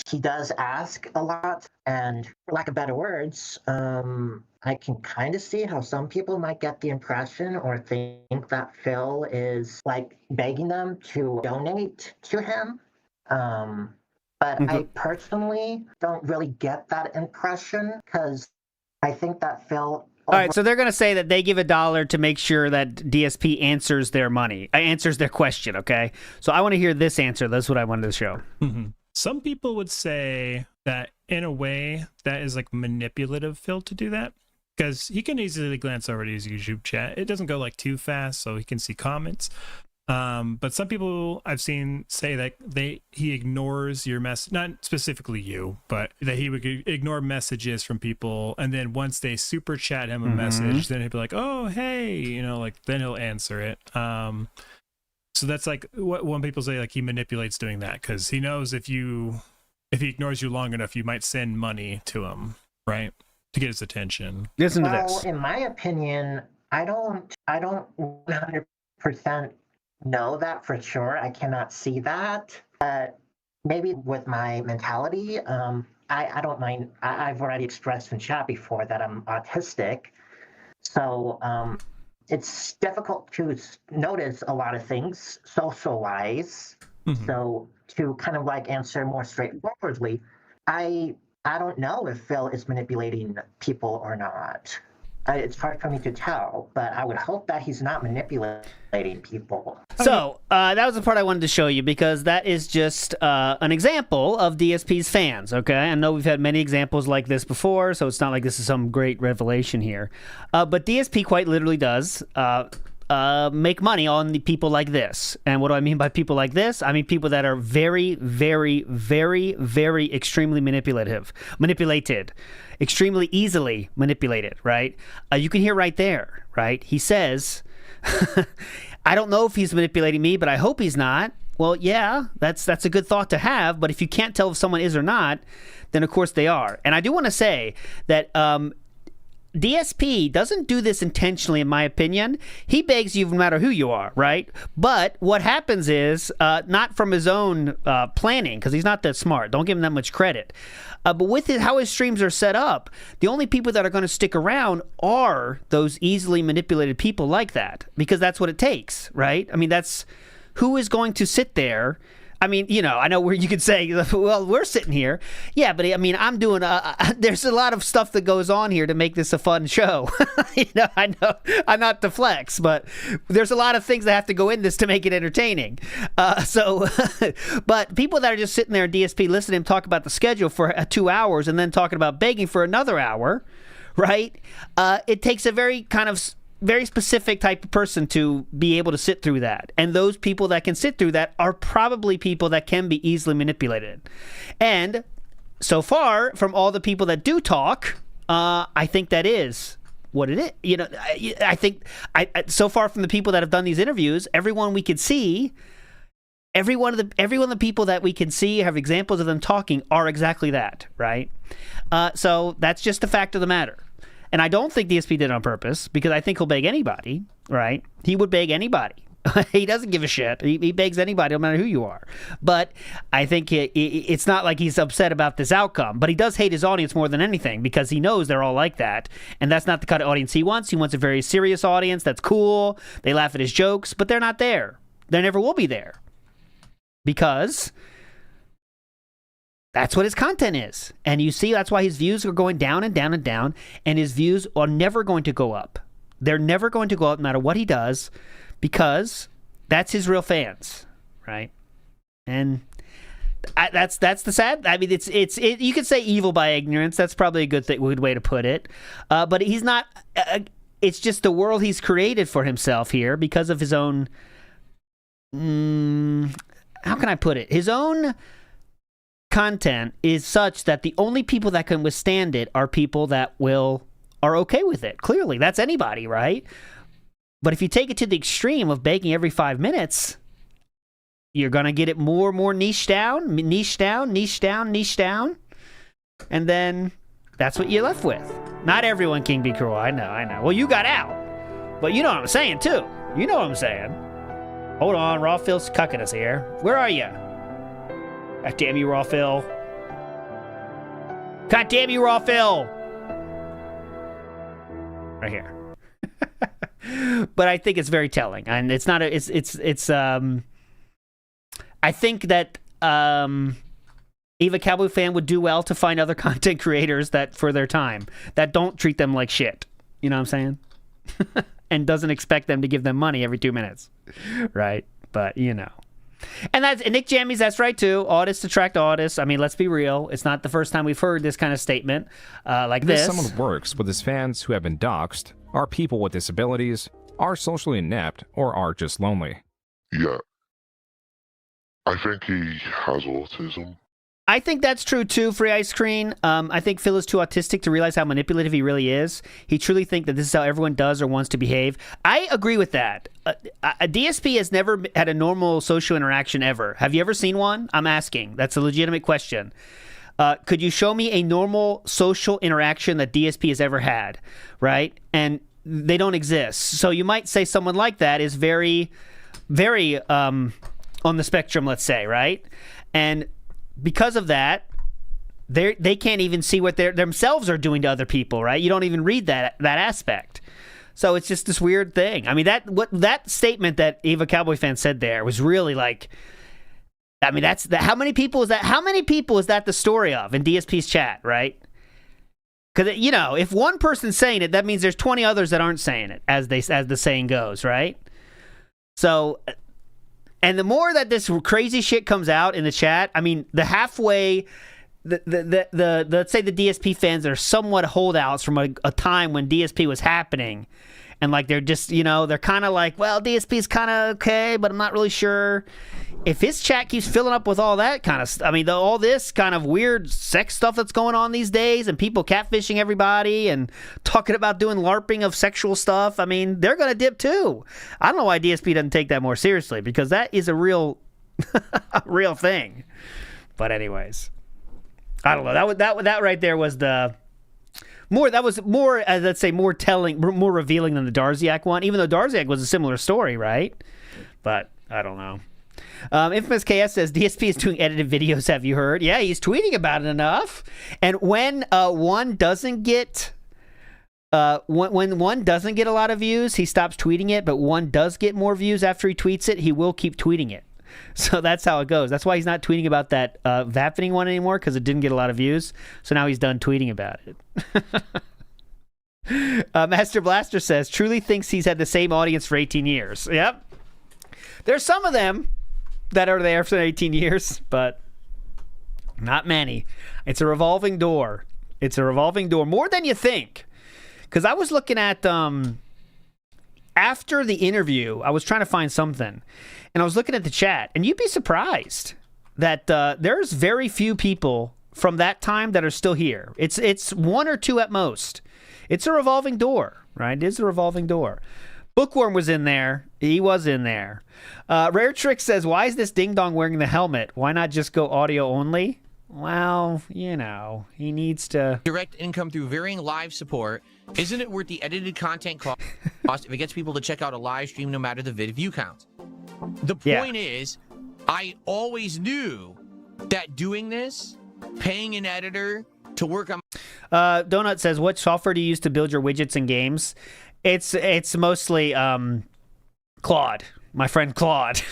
he does ask a lot, and for lack of better words, I can kind of see how some people might get the impression or think that Phil is like begging them to donate to him. But I personally don't really get that impression because I think that Phil... All right, so they're going to say that they give $1 to make sure that DSP answers their answers their question, okay? So I want to hear this answer. That's what I wanted to show. Mm-hmm. Some people would say that in a way that is like manipulative Phil to do that, because he can easily glance over to his YouTube chat. It doesn't go like too fast, so he can see comments. But some people I've seen say that he ignores your message, not specifically you, but that he would ignore messages from people, and then once they super chat him a message, then he'd be like, "Oh, hey," then he'll answer it. So that's like what when people say like he manipulates doing that because he knows if he ignores you long enough, you might send money to him, right, to get his attention. Listen to Well, this. in my opinion, I don't 100% know that for sure. I cannot see that. Maybe with my mentality, I don't mind. I've already expressed in chat before that I'm autistic. So it's difficult to notice a lot of things social-wise. Mm-hmm. So to kind of like answer more straightforwardly, I don't know if Phil is manipulating people or not. It's hard for me to tell, but I would hope that he's not manipulating people. So that was the part I wanted to show you because that is just an example of DSP's fans, okay? I know we've had many examples like this before, so it's not like this is some great revelation here. But DSP quite literally does make money on the people like this. And what do I mean by people like this? I mean people that are very, very, very, very extremely manipulated. Extremely easily manipulated, right? You can hear right there, right? He says, I don't know if he's manipulating me, but I hope he's not. Well, yeah, that's a good thought to have, but if you can't tell if someone is or not, then of course they are. And I do want to say that DSP doesn't do this intentionally, in my opinion. He begs you no matter who you are, right? But what happens is, not from his own planning, because he's not that smart. Don't give him that much credit. But with how his streams are set up, the only people that are going to stick around are those easily manipulated people like that, because that's what it takes, right? I mean, that's who is going to sit there. I mean, you know, I know where you could say, well, we're sitting here. Yeah, but I mean, I'm doing, there's a lot of stuff that goes on here to make this a fun show. You know, I know I'm not to flex, but there's a lot of things that have to go in this to make it entertaining. But people that are just sitting there at DSP listening to him talk about the schedule for 2 hours and then talking about begging for another hour, right? It takes a very very specific type of person to be able to sit through that. And those people that can sit through that are probably people that can be easily manipulated. And so far, from all the people that do talk, I think that is what it is. You know, I think so far from the people that have done these interviews, everyone we could see, every one of the people that we can see have examples of them talking are exactly that, right? So that's just the fact of the matter. And I don't think DSP did it on purpose, because I think he'll beg anybody, right? He would beg anybody. He doesn't give a shit. He begs anybody, no matter who you are. But I think it's not like he's upset about this outcome. But he does hate his audience more than anything, because he knows they're all like that. And that's not the kind of audience he wants. He wants a very serious audience that's cool. They laugh at his jokes, but they're not there. They never will be there. Because that's what his content is. And you see, that's why his views are going down and down and down. And his views are never going to go up. They're never going to go up no matter what he does, because that's his real fans, right? And that's the sad. I mean, it's you could say evil by ignorance. That's probably a good way to put it. But he's not. It's just the world he's created for himself here because of his own. How can I put it? His own content is such that the only people that can withstand it are people that are okay with it. Clearly, that's anybody, right? But if you take it to the extreme of begging every 5 minutes, you're gonna get it more and more niche down, and then that's what you're left with. Not everyone can be cruel. I know. Well, you got out, but you know what I'm saying too. You know what I'm saying. Hold on, Raw Phil's cucking us here. Where are you? God damn you, Raw Phil. God damn you, Raw Phil. Right here. But I think it's very telling. And it's not I think that Eva Cowboy Fan would do well to find other content creators that for their time that don't treat them like shit. You know what I'm saying? And doesn't expect them to give them money every 2 minutes. Right? But you know. And Nick Jammies, that's right too. Autists attract autists. I mean, let's be real. It's not the first time we've heard this kind of statement like this. Someone works with his fans who have been doxxed, are people with disabilities, are socially inept, or are just lonely. Yeah. I think he has autism. I think that's true too, Free Ice Cream. I think Phil is too autistic to realize how manipulative he really is. He truly thinks that this is how everyone does or wants to behave. I agree with that. A DSP has never had a normal social interaction ever. Have you ever seen one? I'm asking. That's a legitimate question. Could you show me a normal social interaction that DSP has ever had, right? And they don't exist. So you might say someone like that is very, very on the spectrum, let's say, right? And because of that, they can't even see what they themselves are doing to other people, right? You don't even read that aspect. So it's just this weird thing. I mean, that statement that Eva Cowboy Fan said there was really like, I mean, how many people is that? How many people is that the story of in DSP's chat, right? Because, you know, if one person's saying it, that means there's 20 others that aren't saying it, as the saying goes, right? So, and the more that this crazy shit comes out in the chat, I mean, let's say the DSP fans that are somewhat holdouts from a time when DSP was happening, and like they're just, you know, they're kind of like, well, DSP's kind of okay, but I'm not really sure. If his chat keeps filling up with all that kind of I mean, all this kind of weird sex stuff that's going on these days, and people catfishing everybody and talking about doing LARPing of sexual stuff, I mean, they're going to dip too. I don't know why DSP doesn't take that more seriously, because that is a real real thing. But anyways, I don't know. That right there was let's say more telling, more revealing than the Darziak one, even though Darziak was a similar story, right? But I don't know. Infamous KS says DSP is doing edited videos. Have you heard? Yeah, he's tweeting about it enough. And when one doesn't get when one doesn't get a lot of views, he stops tweeting it. But one does get more views after he tweets it, he will keep tweeting it. So that's how it goes. That's why he's not tweeting about that Vappening one anymore, because it didn't get a lot of views. So now he's done tweeting about it. Master Blaster says truly thinks he's had the same audience for 18 years. Yep. There's some of them that are there for 18 years, but not many. It's a revolving door. It's a revolving door, more than you think. Because I was looking at, after the interview, I was trying to find something, and I was looking at the chat, and you'd be surprised that there's very few people from that time that are still here. It's one or two at most. It's a revolving door, right? It is a revolving door. Bookworm was in there. He was in there. Rare Trick says, why is this ding dong wearing the helmet? Why not just go audio only? Well, you know, he needs to... Direct income through varying live support. Isn't it worth the edited content cost if it gets people to check out a live stream no matter the vid view count? The point is, I always knew that doing this, paying an editor to work on... Donut says, what software do you use to build your widgets and games? It's mostly Claude, my friend Claude.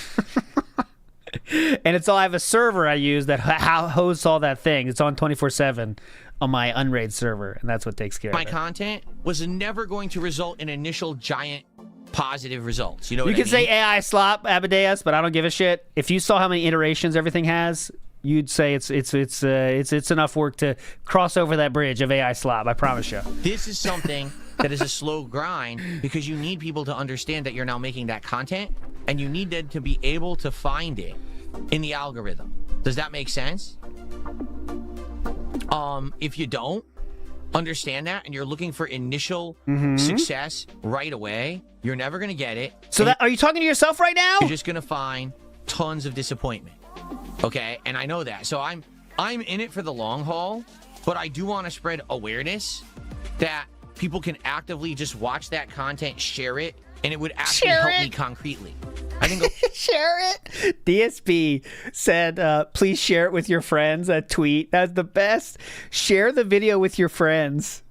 And I have a server I use that hosts all that thing. It's on 24/7 on my Unraid server, and that's what takes care of it. My content was never going to result in initial giant positive results. You know what I mean? You can say AI slop, Abadeus, but I don't give a shit. If you saw how many iterations everything has, you'd say it's enough work to cross over that bridge of AI slop. I promise you. This is something that is a slow grind, because you need people to understand that you're now making that content, and you need them to be able to find it in the algorithm. Does that make sense? If you don't understand that and you're looking for initial success right away, you're never going to get it. So are you talking to yourself right now? You're just going to find tons of disappointment. Okay? And I know that. So I'm in it for the long haul, but I do want to spread awareness that people can actively just watch that content, share it, and it would actually help me concretely. I think share it. DSP said, please share it with your friends. That tweet. That's the best. Share the video with your friends.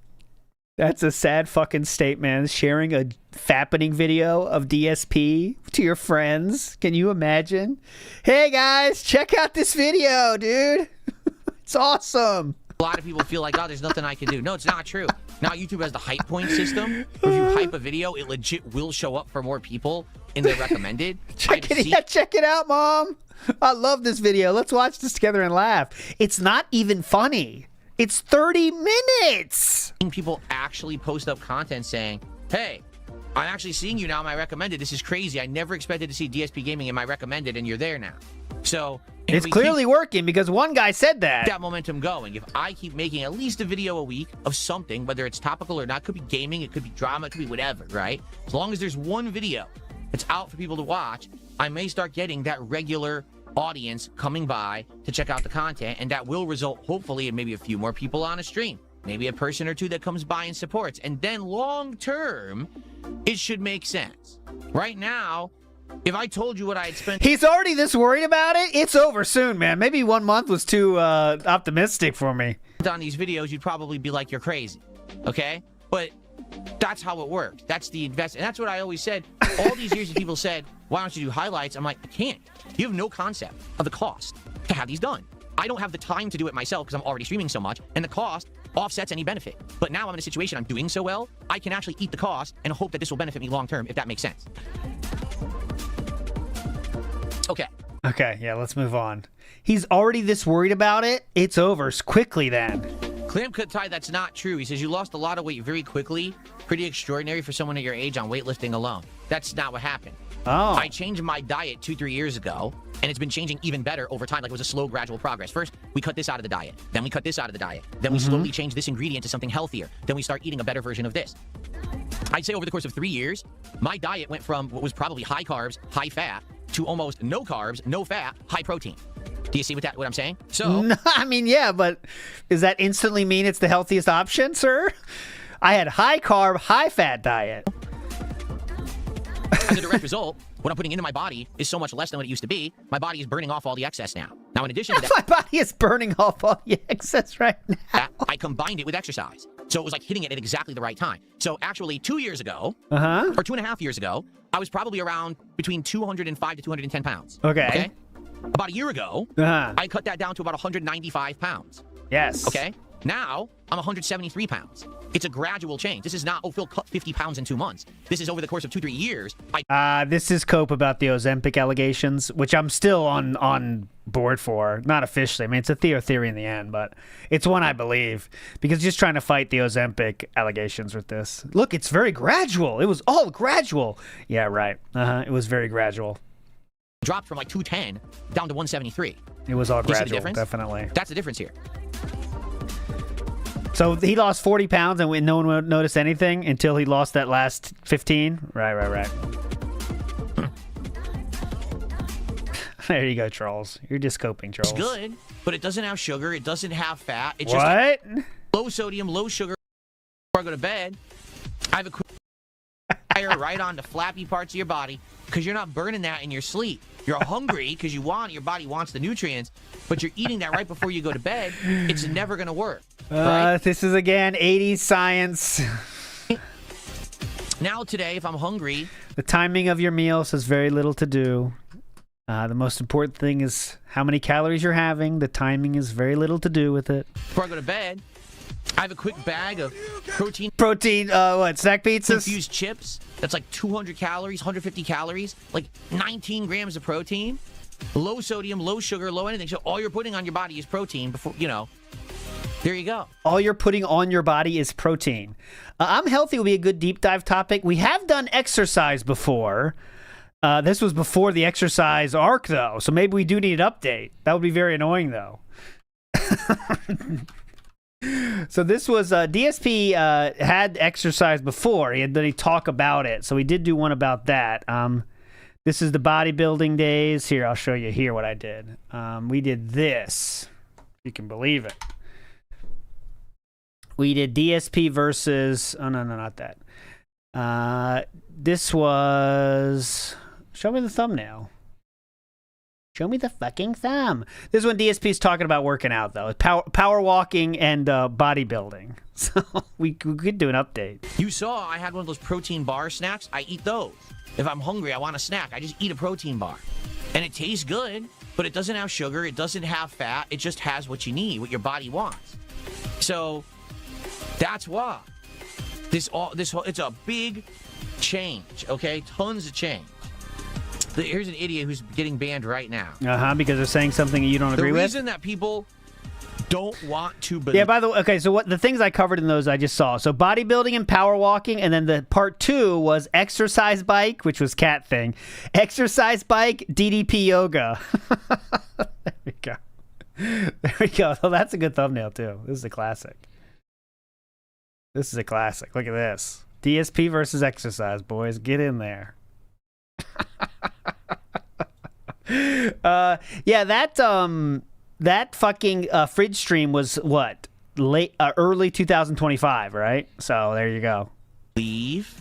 That's a sad fucking state, man. Sharing a fappening video of DSP to your friends. Can you imagine? Hey guys, check out this video, dude. It's awesome. A lot of people feel like, oh, there's nothing I can do. No, it's not true. Now YouTube has the hype point system. If you hype a video, it legit will show up for more people in the recommended. Check it out, Mom. I love this video. Let's watch this together and laugh. It's not even funny. It's 30 minutes. People actually post up content saying, hey, I'm actually seeing you now in my recommended. This is crazy. I never expected to see DSP Gaming in my recommended, and you're there now. So It's clearly working because one guy said that. That momentum going. If I keep making at least a video a week of something, whether it's topical or not, it could be gaming, it could be drama, it could be whatever, right? As long as there's one video that's out for people to watch, I may start getting that regular audience coming by to check out the content, and that will result, hopefully, in maybe a few more people on a stream. Maybe a person or two that comes by and supports. And then long term, it should make sense. Right now, if I told you what I had spent... He's already this worried about it? It's over soon, man. Maybe 1 month was too optimistic for me. On these videos, you'd probably be like, you're crazy. Okay? But that's how it works. That's the investment. And that's what I always said. All these years, people said, why don't you do highlights? I'm like, I can't. You have no concept of the cost to have these done. I don't have the time to do it myself because I'm already streaming so much, and the cost offsets any benefit. But now I'm in a situation I'm doing so well, I can actually eat the cost and hope that this will benefit me long term, if that makes sense. Okay, yeah, let's move on. He's already this worried about it? It's over quickly then. Clam Cut Tie, that's not true. He says you lost a lot of weight very quickly. Pretty extraordinary for someone at your age on weightlifting alone. That's not what happened. Oh. I changed my diet 2-3 years ago, and it's been changing even better over time. Like, it was a slow, gradual progress. First, we cut this out of the diet. Then we cut this out of the diet. Then we slowly change this ingredient to something healthier. Then we start eating a better version of this. I'd say over the course of 3 years, my diet went from what was probably high carbs, high fat, to almost no carbs, no fat, high protein. Do you see what I'm saying? So, no, I mean, yeah, but does that instantly mean it's the healthiest option, sir? I had high carb, high fat diet. As a direct result, what I'm putting into my body is so much less than what it used to be. My body is burning off all the excess now. Now, in addition to that, my body is burning off all the excess right now. I combined it with exercise. So it was like hitting it at exactly the right time. So actually 2 years ago, or 2.5 years ago, I was probably around between 205 to 210 pounds. Okay. About a year ago, I cut that down to about 195 pounds. Yes. Okay. Now, I'm 173 pounds. It's a gradual change. This is not, oh, Phil cut 50 pounds in 2 months. This is over the course of 2-3 years. This is Cope about the Ozempic allegations, which I'm still on board for. Not officially. I mean, it's a theory in the end, but it's one I believe. Because just trying to fight the Ozempic allegations with this. Look, it's very gradual. It was all gradual. Yeah, right. It was very gradual. Dropped from like 210 down to 173. It was all gradual, difference? definitely. That's the difference here. So he lost 40 pounds and no one would notice anything until he lost that last 15? Right. There you go, Trolls. You're just coping, Trolls. It's good, but it doesn't have sugar. It doesn't have fat. It's what? Just like low sodium, low sugar. Before I go to bed, I have a quick fire right on the flappy parts of your body because you're not burning that in your sleep. You're hungry because your body wants the nutrients, but you're eating that right before you go to bed. It's never going to work. Right? This is, again, 80s science. Now today, if I'm hungry... The timing of your meals has very little to do. The most important thing is how many calories you're having. The timing is very little to do with it. Before I go to bed, I have a quick bag of protein. Snack pizzas? Infused chips. That's like 200 calories, 150 calories, like 19 grams of protein. Low sodium, low sugar, low anything. So all you're putting on your body is protein before, there you go. All you're putting on your body is protein. I'm Healthy will be a good deep dive topic. We have done exercise before. This was before the exercise arc, though, so maybe we do need an update. That would be very annoying, though. So this was DSP had exercise before. He talk about it, so we did do one about that. This is the bodybuilding days. Here, I'll show you here what I did. We did this. You can believe it. We did DSP versus... Oh, no, not that. This was... Show me the thumbnail. Show me the fucking thumb. This is when DSP's talking about working out, though. Power walking and bodybuilding. So we could do an update. You saw I had one of those protein bar snacks. I eat those. If I'm hungry, I want a snack. I just eat a protein bar. And it tastes good, but it doesn't have sugar. It doesn't have fat. It just has what you need, what your body wants. So that's why. It's a big change, okay? Tons of change. Here's an idiot who's getting banned right now. Because they're saying something you don't agree with? The reason that people don't want to believe... Yeah, by the way, okay, so the things I covered in those I just saw. So bodybuilding and power walking, and then the part 2 was exercise bike, which was cat thing. Exercise bike, DDP yoga. There we go. Oh, that's a good thumbnail too. This is a classic. This is a classic. Look at this. DSP versus exercise, boys. Get in there. Yeah, that fucking fridge stream was what? Early 2025, right? So there you go. Leave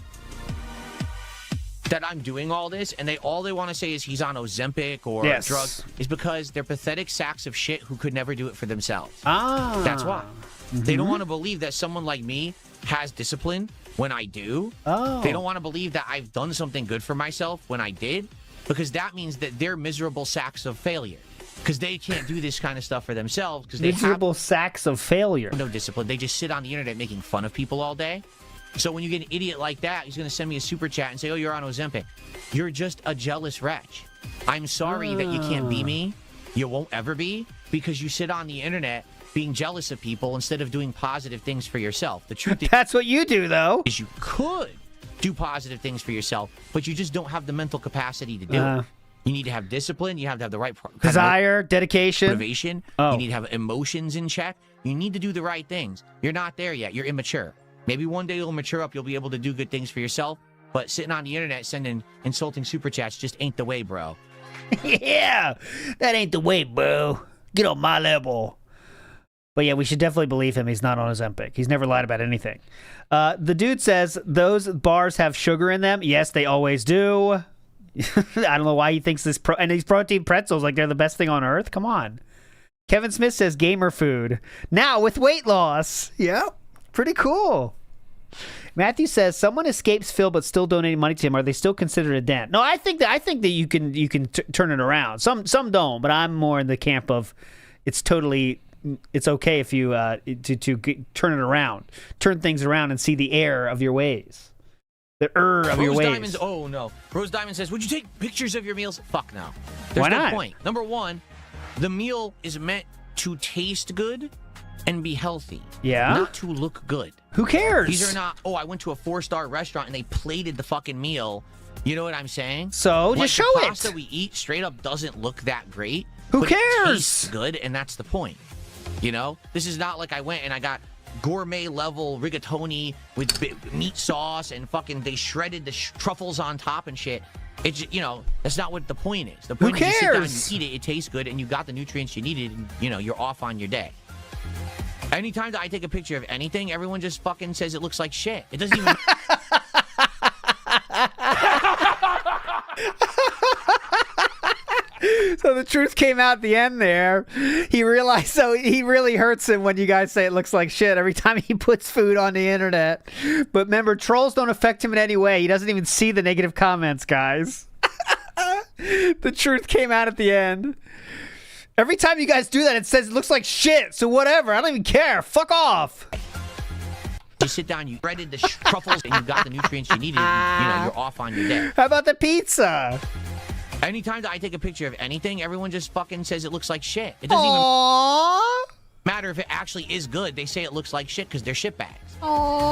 that I'm doing all this, and all they want to say is he's on Ozempic or drugs, is because they're pathetic sacks of shit who could never do it for themselves. That's why. They don't want to believe that someone like me has discipline when I do. They don't want to believe that I've done something good for myself when I did, because that means that they're miserable sacks of failure. Because they can't do this kind of stuff for themselves. Because they miserable sacks of failure. No discipline. They just sit on the internet making fun of people all day. So when you get an idiot like that, he's going to send me a super chat and say, oh, you're on Ozempic. You're just a jealous wretch. I'm sorry that you can't be me. You won't ever be, because you sit on the internet being jealous of people instead of doing positive things for yourself. The truth is, that's what you do, though. Is you could do positive things for yourself, but you just don't have the mental capacity to do it. You need to have discipline. You have to have the right desire, dedication, motivation. You need to have emotions in check. You need to do the right things. You're not there yet. You're immature. Maybe one day you'll mature up. You'll be able to do good things for yourself. But sitting on the internet sending insulting super chats just ain't the way, bro. Yeah, that ain't the way, bro. Get on my level. But yeah, we should definitely believe him. He's not on Ozempic. He's never lied about anything. The dude says those bars have sugar in them. Yes, they always do. I don't know why he thinks this. And these protein pretzels, like they're the best thing on earth. Come on. Kevin Smith says gamer food. Now with weight loss. Yep. Pretty cool. Matthew says someone escapes Phil but still donating money to him. Are they still considered a dent? No, I think that you can turn it around. Some don't, but I'm more in the camp of it's okay if you turn it around, turn things around and see the error of your ways, of your ways. Diamonds. Oh no, Rose Diamond says, would you take pictures of your meals? Fuck no. There's Why no not? point. Number one, the meal is meant to taste good and be healthy. Yeah. Not to look good. Who cares? These are not, I went to a 4-star restaurant and they plated the fucking meal. You know what I'm saying? So just show it. The it. pasta we eat straight up doesn't look that great. Who but cares? It tastes good, and that's the point. You know? This is not like I went and I got gourmet level rigatoni with meat sauce and fucking they shredded the truffles on top and shit. It's, that's not what the point is. The point is you sit down, you eat it, it tastes good, and you got the nutrients you needed, and, you're off on your day. Anytime that I take a picture of anything, everyone just fucking says it looks like shit. It doesn't even... So the truth came out at the end there. He realized, so he really hurts him when you guys say it looks like shit every time he puts food on the internet. But remember, trolls don't affect him in any way. He doesn't even see the negative comments, guys. The truth came out at the end. Every time you guys do that, it says it looks like shit. So whatever. I don't even care. Fuck off. You sit down, you breaded the truffles, and you got the nutrients you needed, and, you're off on your day. How about the pizza? Anytime that I take a picture of anything, everyone just fucking says it looks like shit. It doesn't even matter if it actually is good. They say it looks like shit because they're shitbags.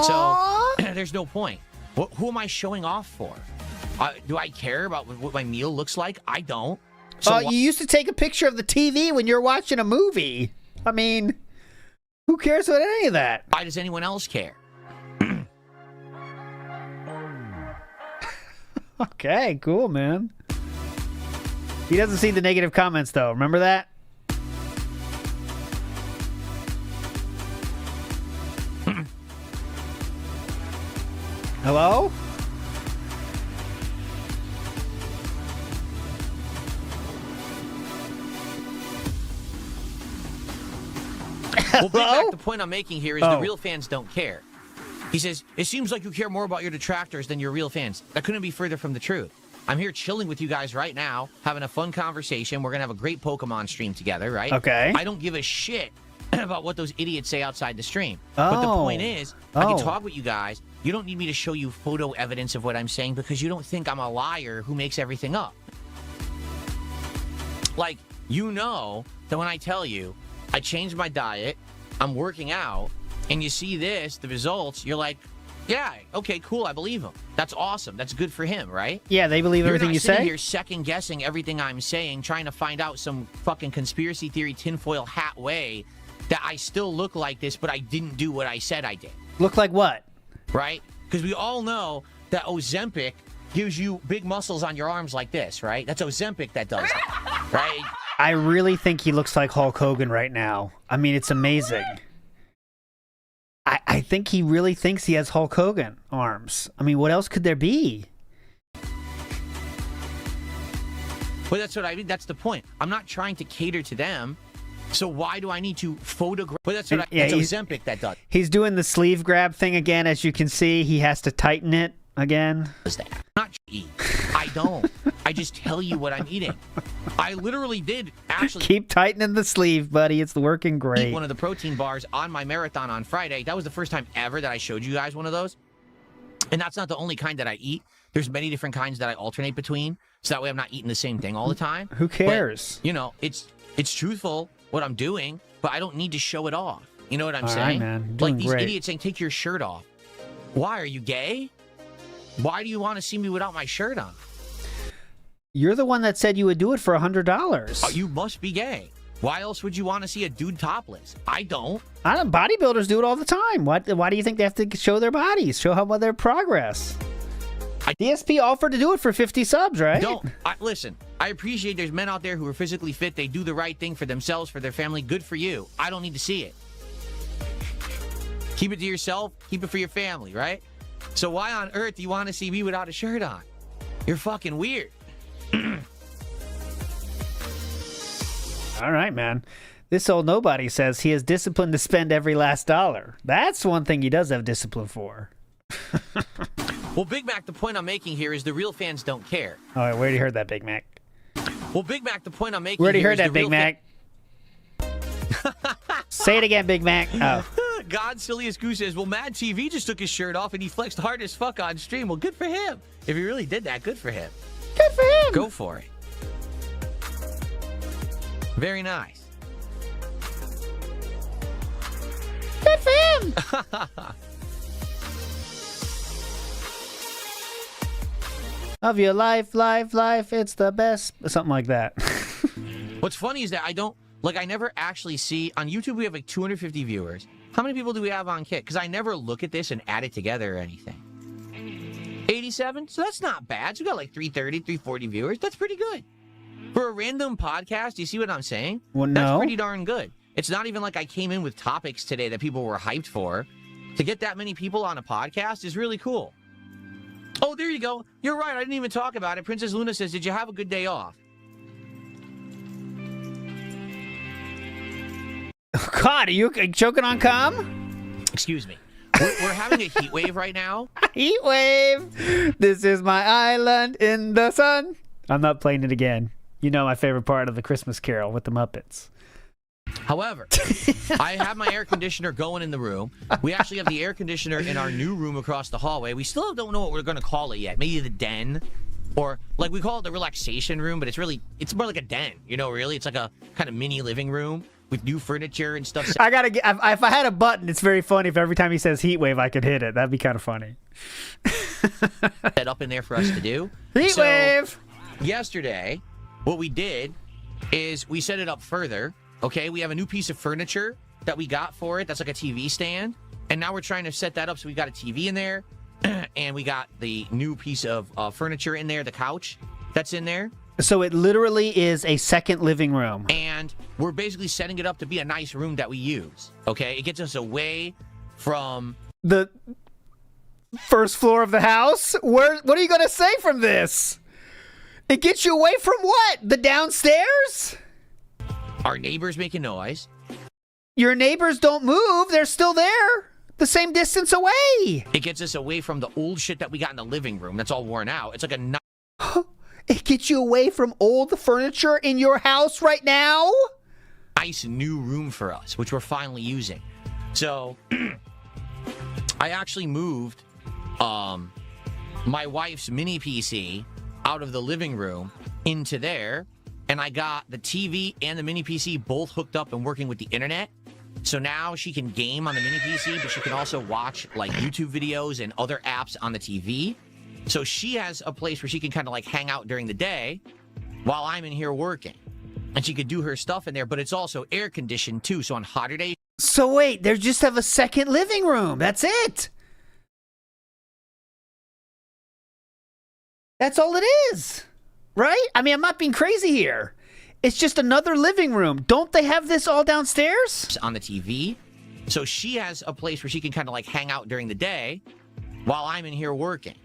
So there's no point. Who am I showing off for? Do I care about what my meal looks like? I don't. So you used to take a picture of the TV when you're watching a movie. I mean, who cares about any of that? Why does anyone else care? Okay, cool, man. He doesn't see the negative comments, though. Remember that? Hello? Well, bring back the point I'm making here is the real fans don't care. He says, it seems like you care more about your detractors than your real fans. That couldn't be further from the truth. I'm here chilling with you guys right now, having a fun conversation. We're going to have a great Pokemon stream together, right? Okay. I don't give a shit about what those idiots say outside the stream. But the point is, I can talk with you guys. You don't need me to show you photo evidence of what I'm saying because you don't think I'm a liar who makes everything up. Like, that when I tell you, I changed my diet, I'm working out, and you see this, the results, you're like, Yeah, okay, cool, I believe him. That's awesome. That's good for him, right? Yeah, they believe everything you say. You're not sitting here second-guessing everything I'm saying, trying to find out some fucking conspiracy theory tinfoil hat way that I still look like this, but I didn't do what I said I did. Look like what? Right? Because we all know that Ozempic gives you big muscles on your arms like this, right? That's Ozempic that does that, right? I really think he looks like Hulk Hogan right now. I mean, it's amazing. I think he really thinks he has Hulk Hogan arms. I mean, what else could there be? Well, that's what I mean. That's the point. I'm not trying to cater to them. So why do I need to photograph? Well, that's what that's Ozempic that does. He's doing the sleeve grab thing again. As you can see, he has to tighten it again. Not eat. I don't. I just tell you what I'm eating. I literally did actually keep tightening the sleeve, buddy. It's working great. Eat one of the protein bars on my marathon on Friday. That was the first time ever that I showed you guys one of those. And that's not the only kind that I eat. There's many different kinds that I alternate between, so that way I'm not eating the same thing all the time. Who cares? But, you know, it's truthful what I'm doing, but I don't need to show it off. You know what I'm all saying? Right, man. Like these idiots saying, take your shirt off. Why? Are you gay? Why do you want to see me without my shirt on? You're the one that said you would do it for $100. Oh, you must be gay. Why else would you want to see a dude topless? I don't. Bodybuilders do it all the time. Why do you think they have to show their bodies? Show how about their progress? DSP offered to do it for 50 subs, right? Listen, I appreciate there's men out there who are physically fit. They do the right thing for themselves, for their family. Good for you. I don't need to see it. Keep it to yourself. Keep it for your family, right? So why on earth do you want to see me without a shirt on? You're fucking weird. All right, man. This old nobody says he has discipline to spend every last dollar. That's one thing he does have discipline for. Well, Big Mac, the point I'm making here is the real fans don't care. All right, we already heard that, Big Mac. Well, Big Mac, the point I'm making we already here heard is that, Big Mac. Say it again, Big Mac. Oh. God Silliest Goose says, well, Mad TV just took his shirt off and he flexed hard as fuck on stream. Well, good for him. If he really did that, good for him. Good for him. Go for it. Very nice. Good for him. Of your life, it's the best. Something like that. What's funny is that I never actually see, on YouTube we have like 250 viewers. How many people do we have on Kit? Because I never look at this and add it together or anything. 87? So that's not bad. So we got like 330, 340 viewers. That's pretty good. For a random podcast, you see what I'm saying? Well, no. That's pretty darn good. It's not even like I came in with topics today that people were hyped for. To get that many people on a podcast is really cool. Oh, there you go. You're right. I didn't even talk about it. Princess Luna says, did you have a good day off? Oh, God, are you choking on cum? Excuse me. We're having a heat wave right now. Heat wave. This is my island in the sun. I'm not playing it again. You know my favorite part of the Christmas Carol with the Muppets. However, I have my air conditioner going in the room. We actually have the air conditioner in our new room across the hallway. We still don't know what we're going to call it yet. Maybe the den, or like we call it the relaxation room, but it's more like a den. You know, really, it's like a kind of mini living room with new furniture and stuff. If I had a button, it's very funny if every time he says heat wave, I could hit it. That'd be kind of funny. Set up in there for us to do. Heat wave! Yesterday, what we did is we set it up further. Okay, we have a new piece of furniture that we got for it. That's like a TV stand. And now we're trying to set that up. So we got a TV in there. And we got the new piece of furniture in there, the couch that's in there. So it literally is a second living room. And we're basically setting it up to be a nice room that we use. Okay, it gets us away from the first floor of the house. What are you going to say from this? It gets you away from what? The downstairs? Our neighbors making noise. Your neighbors don't move. They're still there. The same distance away. It gets us away from the old shit that we got in the living room. That's all worn out. It's like a... It gets you away from old furniture in your house right now? Nice new room for us, which we're finally using. So, I actually moved my wife's mini PC out of the living room into there. And I got the TV and the mini PC both hooked up and working with the internet. So now she can game on the mini PC, but she can also watch like YouTube videos and other apps on the TV. So she has a place where she can kind of like hang out during the day while I'm in here working. And she could do her stuff in there, but it's also air conditioned too. So on hotter days. So wait, they just have a second living room. That's it. That's all it is. Right? I mean, I'm not being crazy here. It's just another living room. Don't they have this all downstairs? On the TV. So she has a place where she can kind of like hang out during the day while I'm in here working.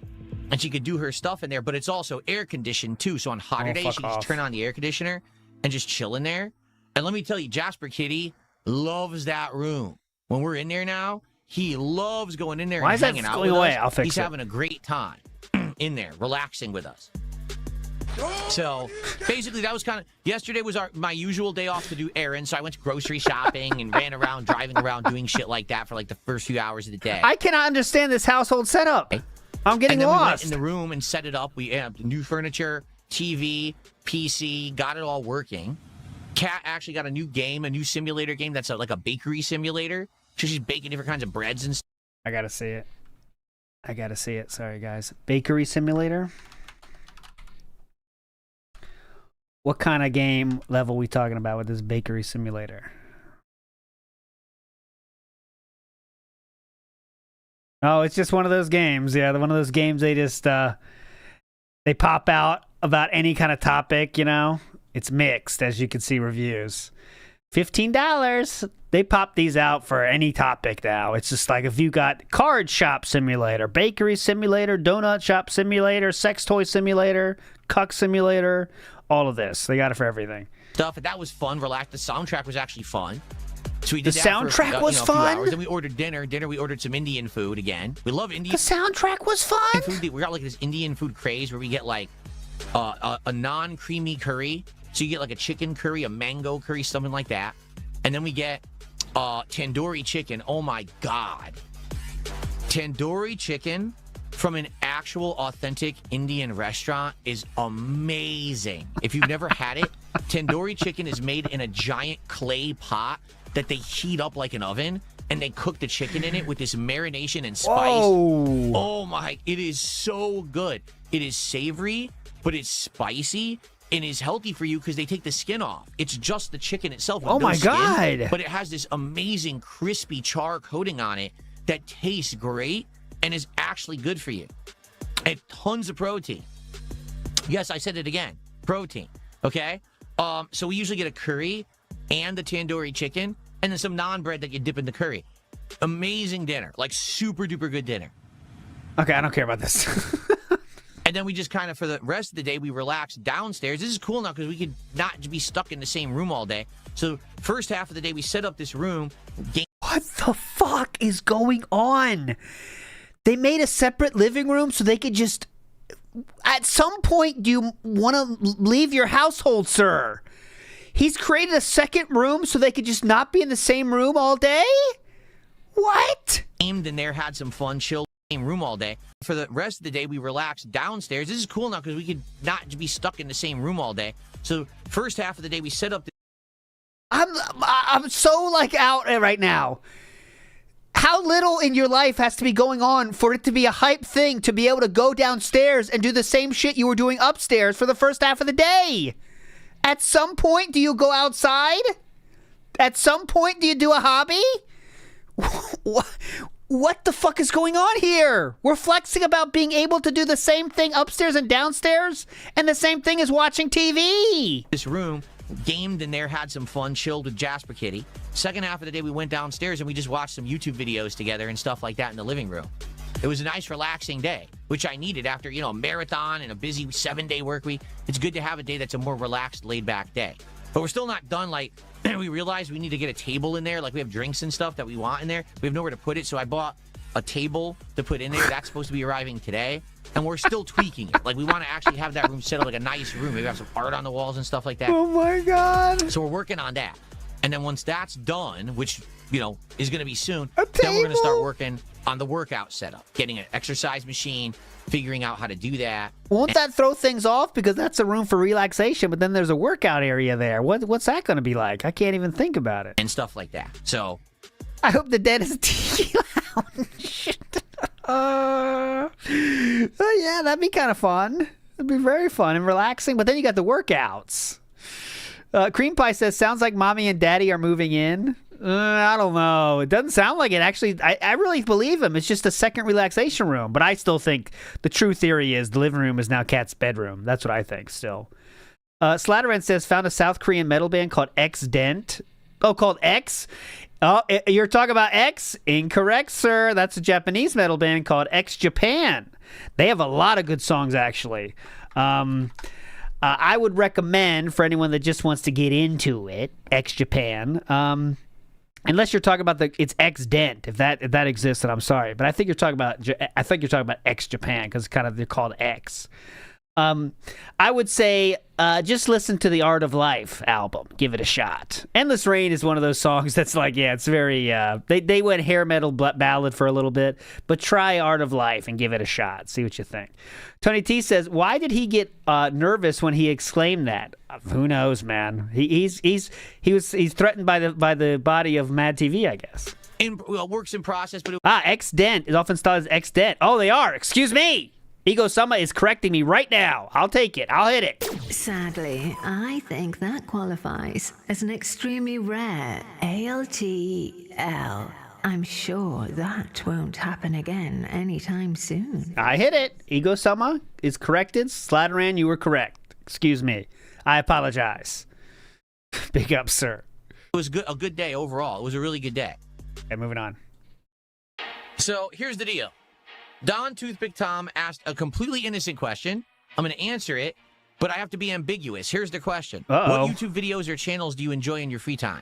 And she could do her stuff in there, but it's also air conditioned too. So on hotter days, she can just turn on the air conditioner and just chill in there. And let me tell you, Jasper Kitty loves that room. When we're in there now, he loves going in there and hanging out with us. He's having a great time in there, relaxing with us. So basically, that was kind of yesterday was my usual day off to do errands. So I went to grocery shopping and ran around, driving around, doing shit like that for like the first few hours of the day. I cannot understand this household setup. I'm getting lost. We went in the room and set it up. We had new furniture, TV, PC, got it all working. Kat actually got a new game, a new simulator game that's like a bakery simulator. So she's baking different kinds of breads and stuff. I gotta see it. I gotta see it. Sorry, guys. Bakery simulator. What kind of game level we talking about with this bakery simulator? Oh, it's just one of those games. Yeah, one of those games they just they pop out about any kind of topic, you know? It's mixed, as you can see reviews. $15. They pop these out for any topic now. It's just like if you got card shop simulator, bakery simulator, donut shop simulator, sex toy simulator, cuck simulator, all of this. They got it for everything. Stuff, and that was fun. Relaxed. The soundtrack was actually fun. So we did the that soundtrack for, was a fun. few hours. Then we ordered dinner. We ordered some Indian food again. We love Indian. The soundtrack was fun. We got like this Indian food craze where we get like a non-creamy curry. So you get like a chicken curry, a mango curry, something like that. And then we get tandoori chicken. Oh my God. Tandoori chicken from an actual authentic Indian restaurant is amazing. If you've never had it, tandoori chicken is made in a giant clay pot that they heat up like an oven, and they cook the chicken in it with this marination and spice. Whoa. Oh my, it is so good. It is savory, but it's spicy and is healthy for you because they take the skin off. It's just the chicken itself with oh no my skin, God. but it has this amazing crispy char coating on it that tastes great and is actually good for you. And tons of protein. Yes, I said it again. Protein. Okay? So we usually get a curry and the tandoori chicken and then some naan bread that you dip in the curry. Amazing dinner. Like super duper good dinner. Okay, I don't care about this. And then we just kind of, for the rest of the day, we relaxed downstairs. This is cool now because we could not be stuck in the same room all day. So first half of the day, we set up this room. What the fuck is going on? They made a separate living room so they could just... At some point, do you want to leave your household, sir? He's created a second room so they could just not be in the same room all day? What? Aimed in there, had some fun, chilled room all day. For the rest of the day, we relaxed downstairs. This is cool now because we could not be stuck in the same room all day. So first half of the day, we set up... I'm so, like, out right now. How little in your life has to be going on for it to be a hype thing to be able to go downstairs and do the same shit you were doing upstairs for the first half of the day? At some point, do you go outside? At some point, do you do a hobby? What the fuck is going on here? We're flexing about being able to do the same thing upstairs and downstairs, and the same thing as watching TV. This room, gamed in there, had some fun, chilled with Jasper Kitty. Second half of the day, we went downstairs and we just watched some YouTube videos together and stuff like that in the living room. It was a nice, relaxing day, which I needed after, you know, a marathon and a busy 7-day work week. It's good to have a day that's a more relaxed, laid-back day. But we're still not done. Like, we realized we need to get a table in there. Like, we have drinks and stuff that we want in there. We have nowhere to put it, so I bought a table to put in there. That's supposed to be arriving today, and we're still tweaking it. Like, we want to actually have that room set up like a nice room. Maybe have some art on the walls and stuff like that. Oh, my God. So we're working on that. And then once that's done, which, you know, is going to be soon, then we're going to start working on the workout setup, getting an exercise machine, figuring out how to do that. Won't that throw things off? Because that's a room for relaxation, but then there's a workout area there. What's that going to be like? I can't even think about it. And stuff like that. So I hope the dead is a tiki lounge. Yeah, that'd be kind of fun. It'd be very fun and relaxing. But then you got the workouts. Cream Pie says, sounds like mommy and daddy are moving in. I don't know. It doesn't sound like it. Actually, I really believe him. It's just a second relaxation room. But I still think the true theory is the living room is now Kat's bedroom. That's what I think still. Slatteran says, found a South Korean metal band called X Dent. Oh, called X? Oh, you're talking about X? Incorrect, sir. That's a Japanese metal band called X Japan. They have a lot of good songs, actually. I would recommend for anyone that just wants to get into it, X Japan. Unless you're talking about it's X Dent, if that exists, then I'm sorry. But I think you're talking about X Japan because they're called X. I would say just listen to the Art of Life album. Give it a shot. Endless Rain is one of those songs that's like, yeah, it's very, they went hair metal ballad for a little bit, but try Art of Life and give it a shot. See what you think. Tony T says, why did he get nervous when he exclaimed that? Who knows, man. He's threatened by the body of Mad TV, I guess. Works in process, but X Dent is often styled as X Dent. Oh, they are. Excuse me. Ego Sama is correcting me right now. I'll take it. I'll hit it. Sadly, I think that qualifies as an extremely rare ALTL. I'm sure that won't happen again anytime soon. I hit it. Ego Sama is corrected. Slatteran, you were correct. Excuse me. I apologize. Big up, sir. It was a good day overall. It was a really good day. Okay, moving on. So here's the deal. Don Toothpick Tom asked a completely innocent question. I'm going to answer it, but I have to be ambiguous. Here's the question. Uh-oh. What YouTube videos or channels do you enjoy in your free time?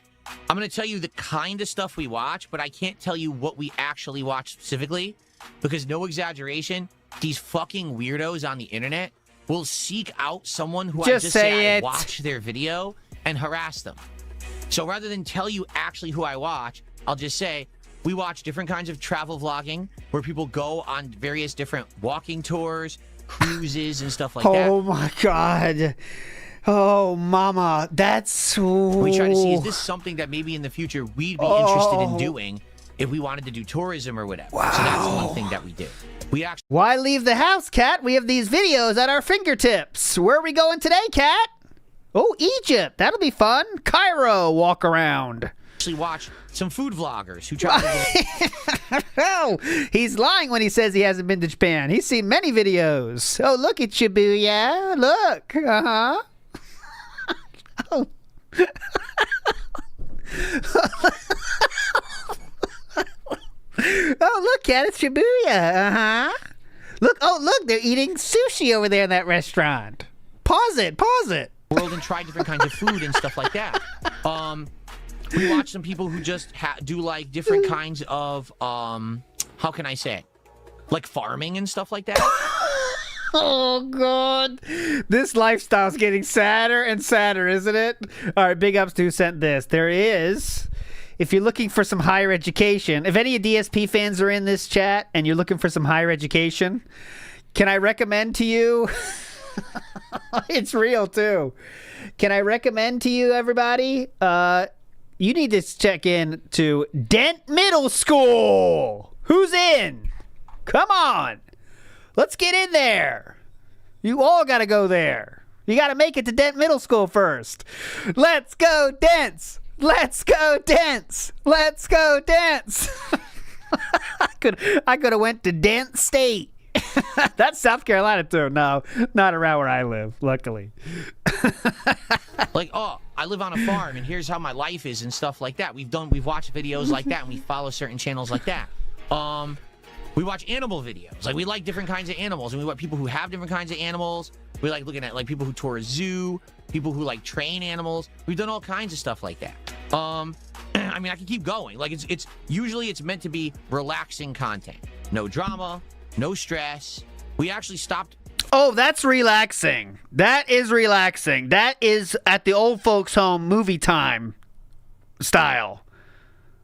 I'm going to tell you the kind of stuff we watch, but I can't tell you what we actually watch specifically because, no exaggeration, these fucking weirdos on the internet will seek out someone who I just say I watch their video and harass them. So rather than tell you actually who I watch, I'll just say, we watch different kinds of travel vlogging where people go on various different walking tours, cruises, and stuff like that. Oh, my God. Oh, mama. That's... We try to see, is this something that maybe in the future we'd be interested in doing if we wanted to do tourism or whatever? Wow. So that's one thing that we do. Why leave the house, Kat? We have these videos at our fingertips. Where are we going today, Kat? Oh, Egypt. That'll be fun. Cairo walk around. Actually watch some food vloggers who try to... Oh, he's lying when he says he hasn't been to Japan. He's seen many videos. Oh, look at Shibuya. Look. Uh-huh. Oh. Oh, look at it, Shibuya. Uh-huh. Look, they're eating sushi over there in that restaurant. Pause it. World and try different kinds of food and stuff like that. We watch some people who just do like different kinds of, how can I say, like farming and stuff like that. Oh, God. This lifestyle's getting sadder and sadder, isn't it? All right, big ups to who sent this. There is, if you're looking for some higher education, if any of DSP fans are in this chat and you're looking for some higher education, can I recommend to you? It's real, too. Can I recommend to you, everybody? You need to check in to Dent Middle School. Who's in? Come on. Let's get in there. You all got to go there. You got to make it to Dent Middle School first. Let's go, Dents. Let's go, Dents. Let's go, Dents. I could have went to Dent State. That's South Carolina, too. No, not around where I live, luckily. Like, oh, I live on a farm, and here's how my life is and stuff like that. We've watched videos like that, and we follow certain channels like that. We watch animal videos. Like, we like different kinds of animals, and we want people who have different kinds of animals. We like looking at, like, people who tour a zoo, people who, like, train animals. We've done all kinds of stuff like that. I mean, I can keep going. Like, it's usually meant to be relaxing content. No drama, no stress. We actually stopped. Oh, that's relaxing. That is relaxing. That is at the old folks' home movie time style.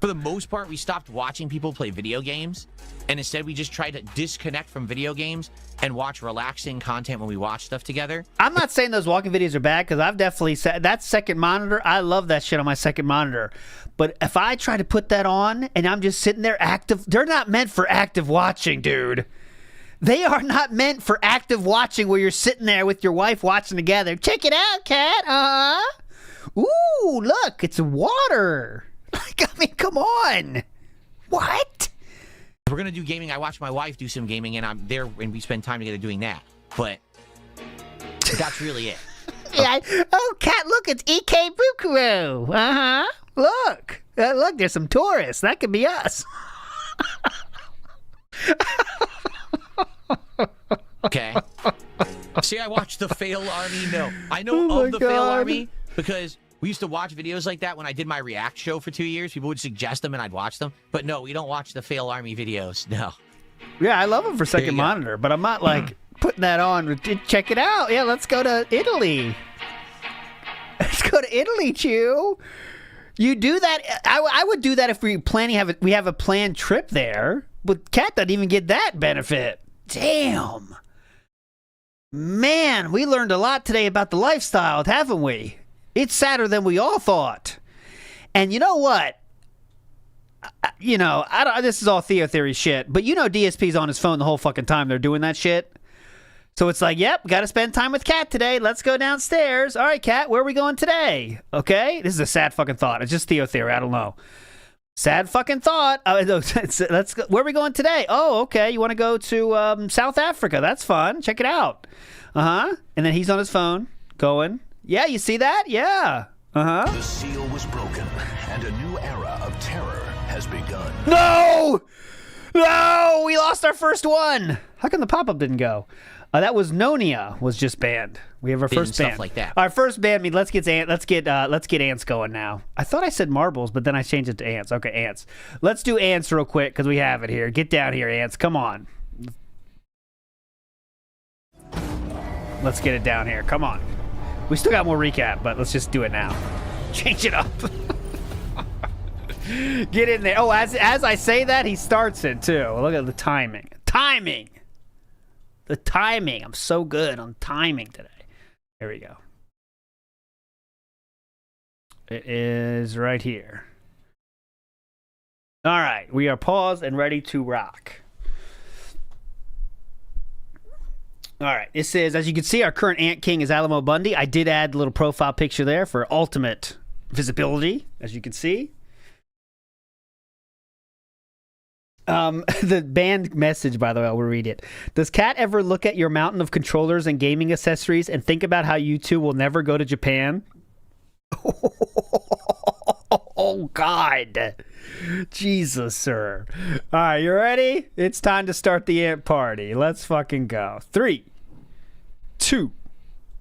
For the most part, we stopped watching people play video games, and instead we just tried to disconnect from video games and watch relaxing content when we watch stuff together. I'm not saying those walking videos are bad, because I've definitely said that second monitor, I love that shit on my second monitor. But if I try to put that on and I'm just sitting there active, they're not meant for active watching, dude. They are not meant for active watching where you're sitting there with your wife watching together. Check it out, cat. Ooh, look, it's water. I mean, come on. What? If we're going to do gaming, I watch my wife do some gaming, and I'm there, and we spend time together doing that. But that's really it. Yeah. Oh, cat, look, it's EK Bukaru. Look. Look, there's some tourists. That could be us. Okay. See, I watched the Fail Army. No, I know of the Fail Army because we used to watch videos like that when I did my React show for 2 years. People would suggest them and I'd watch them. But no, we don't watch the Fail Army videos. No. Yeah, I love them for second monitor, but I'm not like putting that on. Check it out. Yeah, let's go to Italy. Let's go to Italy, Chew. You do that. I would do that if we have a planned trip there. But Cat doesn't even get that benefit. Damn. Man, we learned a lot today about the lifestyle, haven't we? It's sadder than we all thought. And you know what? This is all Theo Theory shit, but DSP's on his phone the whole fucking time they're doing that shit. So it's like, yep, got to spend time with Cat today. Let's go downstairs. All right, Cat, where are we going today? Okay? This is a sad fucking thought. It's just Theo Theory. I don't know. Sad fucking thought. Let's go. Where are we going today? Oh, okay. You want to go to South Africa? That's fun. Check it out. And then he's on his phone going, yeah, you see that? Yeah. The seal was broken, and a new era of terror has begun. No! We lost our first one. How come the pop-up didn't go? That was Nonia was just banned. We have our first band. Stuff like that. Our first band. Let's get ants going now. I thought I said marbles, but then I changed it to ants. Okay, ants. Let's do ants real quick because we have it here. Get down here, ants. Come on. Let's get it down here. Come on. We still got more recap, but let's just do it now. Change it up. Get in there. Oh, as I say that, he starts it too. Look at the timing. The timing. I'm so good on timing today. Here we go. It is right here. All right. We are paused and ready to rock. All right. This is, as you can see, our current Ant King is Alamo Bundy. I did add a little profile picture there for ultimate visibility, as you can see. The band message, by the way, I will read it. Does Cat ever look at your mountain of controllers and gaming accessories and think about how you two will never go to Japan? Oh, God. Jesus, sir. All right, you ready? It's time to start the ant party. Let's fucking go. 3, 2.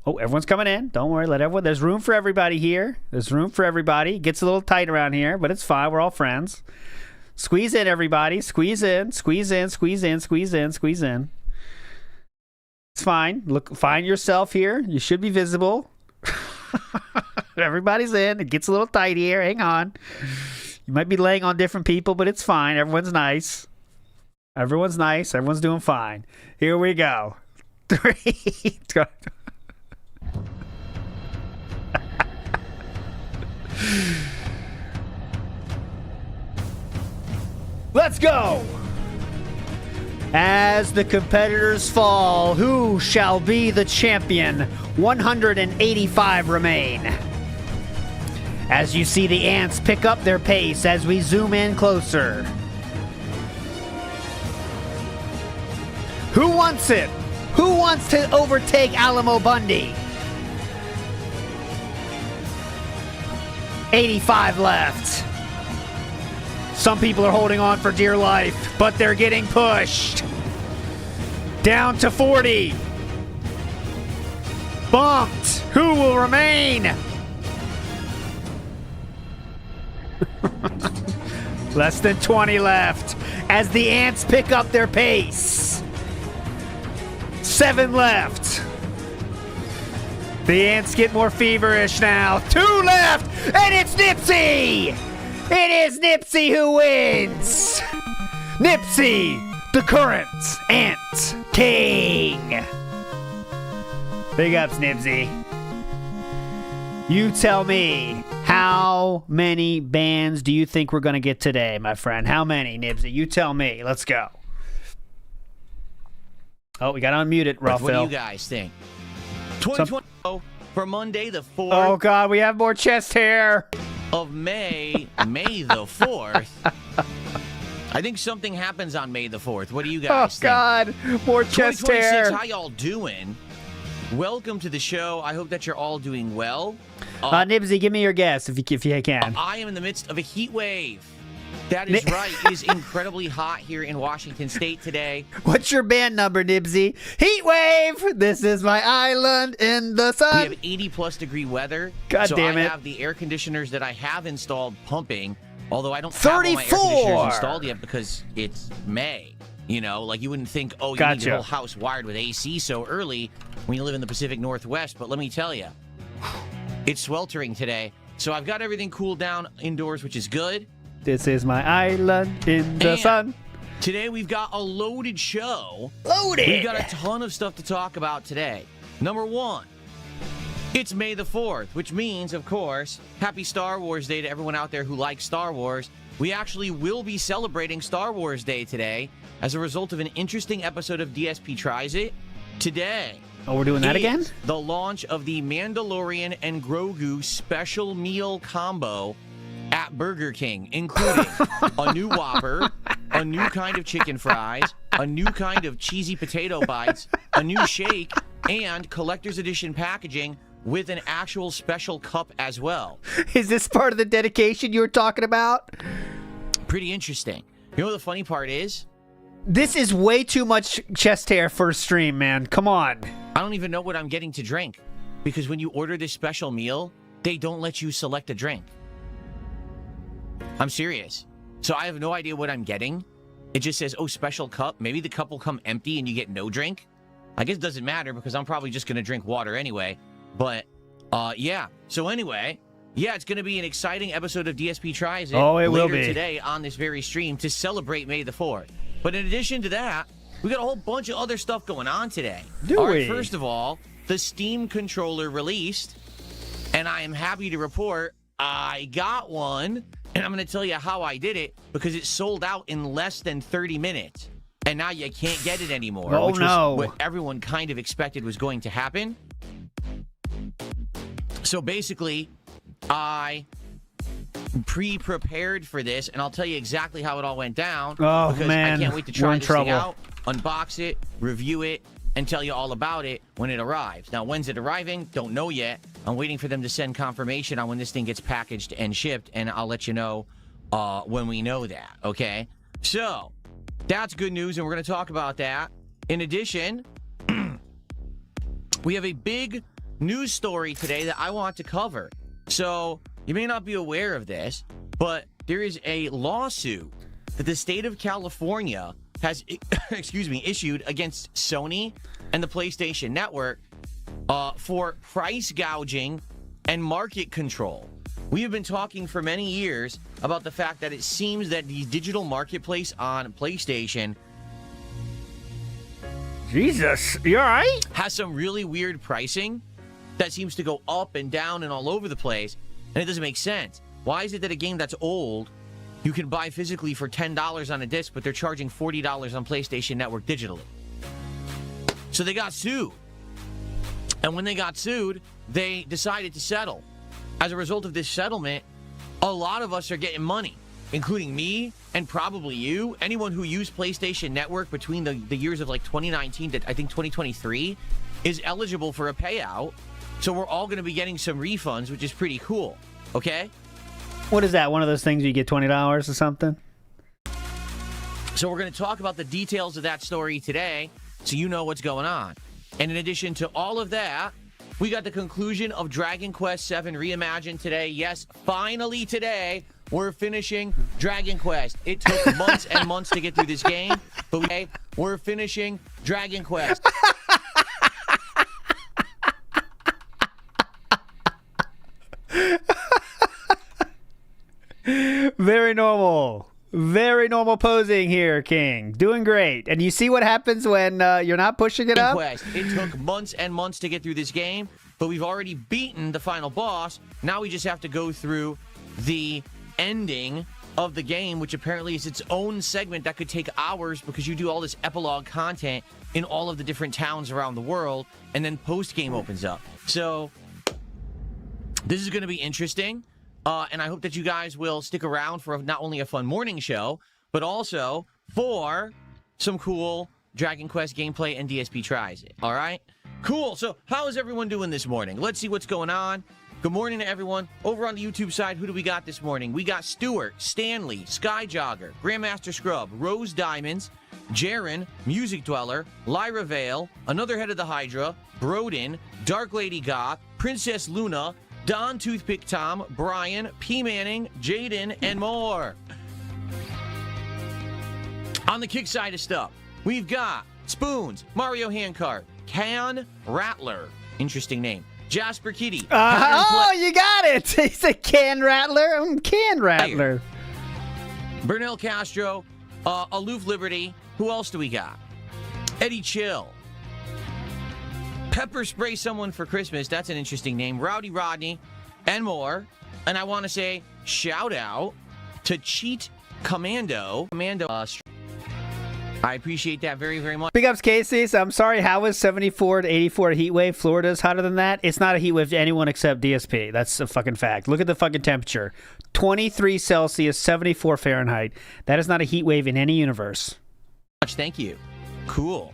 Oh, everyone's coming in. Don't worry. There's room for everybody here. There's room for everybody. Gets a little tight around here, but it's fine. We're all friends. Squeeze in, everybody. Squeeze in. Squeeze in. Squeeze in. Squeeze in. Squeeze in. It's fine. Look, find yourself here. You should be visible. Everybody's in. It gets a little tight here. Hang on. You might be laying on different people, but it's fine. Everyone's nice. Everyone's nice. Everyone's doing fine. Here we go. 3. Let's go! As the competitors fall, who shall be the champion? 185 remain. As you see the ants pick up their pace as we zoom in closer. Who wants it? Who wants to overtake Alamo Bundy? 85 left. Some people are holding on for dear life, but they're getting pushed. Down to 40. Bumped. Who will remain? Less than 20 left as the ants pick up their pace. 7 left. The ants get more feverish now. 2 left, and it's Nipsey! It is Nipsey who wins! Nipsey, the current Ant King. Big ups, Nipsey. You tell me, how many bands do you think we're going to get today, my friend? How many, Nipsey? You tell me. Let's go. Oh, we got to unmute it, Raphael. What do you guys think? 2020 for Monday the 4th. Oh, God, we have more chest hair. Of May the 4th. I think something happens on May the 4th. What do you guys think? Oh, God, more chest hair. How y'all doing? Welcome to the show. I hope that you're all doing well. Nibsy, give me your guess if you can. I am in the midst of a heat wave. That is right. It is incredibly hot here in Washington State today. What's your band number, Nibsy? Heat wave! This is my island in the sun. We have 80-plus degree weather. God damn it. So I have the air conditioners that I have installed pumping, although I don't have all my air conditioners installed yet because it's May. You know, like you wouldn't think, oh, you need your whole house wired with AC so early when you live in the Pacific Northwest. But let me tell you, it's sweltering today. So I've got everything cooled down indoors, which is good. This is my island in the sun. Today we've got a loaded show. Loaded! We've got a ton of stuff to talk about today. Number one, it's May the 4th, which means, of course, happy Star Wars Day to everyone out there who likes Star Wars. We actually will be celebrating Star Wars Day today as a result of an interesting episode of DSP Tries It. Today. Oh, we're doing that again? The launch of the Mandalorian and Grogu special meal combo at Burger King, including a new Whopper, a new kind of chicken fries, a new kind of cheesy potato bites, a new shake, and collector's edition packaging with an actual special cup as well. Is this part of the dedication you were talking about? Pretty interesting. You know what the funny part is? This is way too much chest hair for a stream, man. Come on. I don't even know what I'm getting to drink because when you order this special meal, they don't let you select a drink. I'm serious. So I have no idea what I'm getting. It just says, oh, special cup. Maybe the cup will come empty and you get no drink. I guess it doesn't matter because I'm probably just going to drink water anyway. But, yeah. So anyway, yeah, it's going to be an exciting episode of DSP Tries It. Oh, it will be. Later today on this very stream to celebrate May the 4th. But in addition to that, we got a whole bunch of other stuff going on today. All right, first of all, the Steam controller released. And I am happy to report I got one. And I'm going to tell you how I did it because it sold out in less than 30 minutes. And now you can't get it anymore. Oh, which no. was what everyone kind of expected was going to happen. So basically, I pre-prepared for this, and I'll tell you exactly how it all went down. Oh, because man. I can't wait to try this thing out, unbox it, review it, and tell you all about it when it arrives. Now, when's it arriving? Don't know yet. I'm waiting for them to send confirmation on when this thing gets packaged and shipped, and I'll let you know when we know that, okay? So, that's good news, and we're going to talk about that. In addition, we have a big news story today that I want to cover. So, you may not be aware of this, but there is a lawsuit that the state of California has, issued against Sony and the PlayStation Network for price gouging and market control. We have been talking for many years about the fact that it seems that the digital marketplace on PlayStation, Jesus, you all right? Has some really weird pricing that seems to go up and down and all over the place, and it doesn't make sense. Why is it that a game that's old you can buy physically for $10 on a disc, but they're charging $40 on PlayStation Network digitally? So they got sued. And when they got sued, they decided to settle. As a result of this settlement, a lot of us are getting money, including me and probably you. Anyone who used PlayStation Network between the years of like 2019 to I think 2023 is eligible for a payout. So we're all going to be getting some refunds, which is pretty cool. Okay? What is that? One of those things you get $20 or something? So we're going to talk about the details of that story today so you know what's going on. And in addition to all of that, we got the conclusion of Dragon Quest VII Reimagined today. Yes, finally today, we're finishing Dragon Quest. It took months and months to get through this game, but we're finishing Dragon Quest. Very normal. Very normal posing here, King. Doing great. And you see what happens when you're not pushing it up? It took months and months to get through this game, but we've already beaten the final boss. Now we just have to go through the ending of the game, which apparently is its own segment that could take hours because you do all this epilogue content in all of the different towns around the world, and then post-game opens up. So this is going to be interesting. And I hope that you guys will stick around for not only a fun morning show, but also for some cool Dragon Quest gameplay and DSP tries it. All right? Cool. So how is everyone doing this morning? Let's see what's going on. Good morning to everyone. Over on the YouTube side, who do we got this morning? We got Stuart, Stanley, Skyjogger, Grandmaster Scrub, Rose Diamonds, Jaren, Music Dweller, Lyra Vale, Another Head of the Hydra, Broden, Dark Lady Goth, Princess Luna, Don Toothpick Tom, Brian, P. Manning, Jaden, and more. On the kick side of stuff, we've got Spoons, Mario Handcart, Can Rattler, interesting name, Jasper Kitty. Oh, you got it. He's a Can Rattler. Can Rattler. Burnell Castro, Aloof Liberty. Who else do we got? Eddie Chill. Pepper Spray Someone for Christmas. That's an interesting name. Rowdy Rodney and more. And I want to say shout out to Cheat Commando. I appreciate that very, very much. Big ups, Casey. So I'm sorry. How is 74 to 84 heat wave? Florida's hotter than that. It's not a heat wave to anyone except DSP. That's a fucking fact. Look at the fucking temperature. 23 Celsius, 74 Fahrenheit. That is not a heat wave in any universe. Thank you. Cool.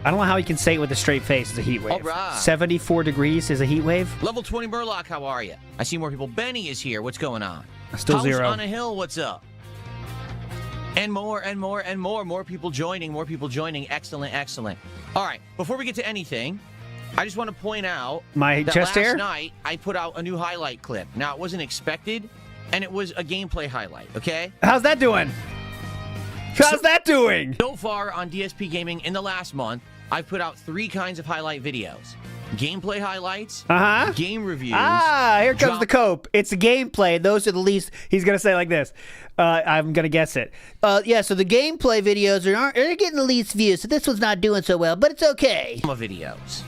I don't know how he can say it with a straight face. It's a heat wave. All right. 74 degrees is a heat wave. Level 20 Murloc, how are you? I see more people. Benny is here. What's going on? Still House zero. on a Hill, what's up? And more and more and more. More people joining. More people joining. Excellent, excellent. All right. Before we get to anything, I just want to point out that last hair? night I put out a new highlight clip. Now, it wasn't expected, and it was a gameplay highlight, okay? How's that doing? How's that doing? So far on DSP Gaming in the last month, I've put out 3 kinds of highlight videos. Gameplay highlights, game reviews. Here comes the cope. It's a gameplay. Those are the least. He's going to say like this. I'm going to guess it. Yeah, so the gameplay videos are getting the least views, so this one's not doing so well, but it's okay. Videos.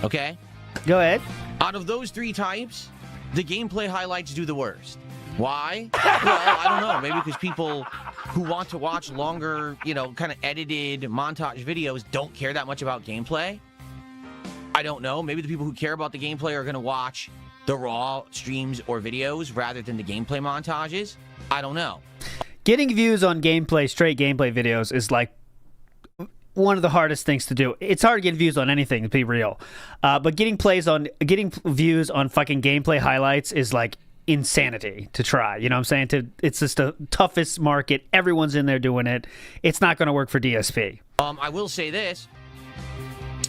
Okay? Go ahead. Out of those 3 types, the gameplay highlights do the worst. Why? Well, I don't know. Maybe because people who want to watch longer, kind of edited montage videos don't care that much about gameplay. I don't know. Maybe the people who care about the gameplay are going to watch the raw streams or videos rather than the gameplay montages. I don't know. Getting views on gameplay, straight gameplay videos is like one of the hardest things to do. It's hard to get views on anything, to be real. But getting views on fucking gameplay highlights is like insanity to try. You know what I'm saying? It's just the toughest market. Everyone's in there doing it. It's not going to work for DSP. I will say this.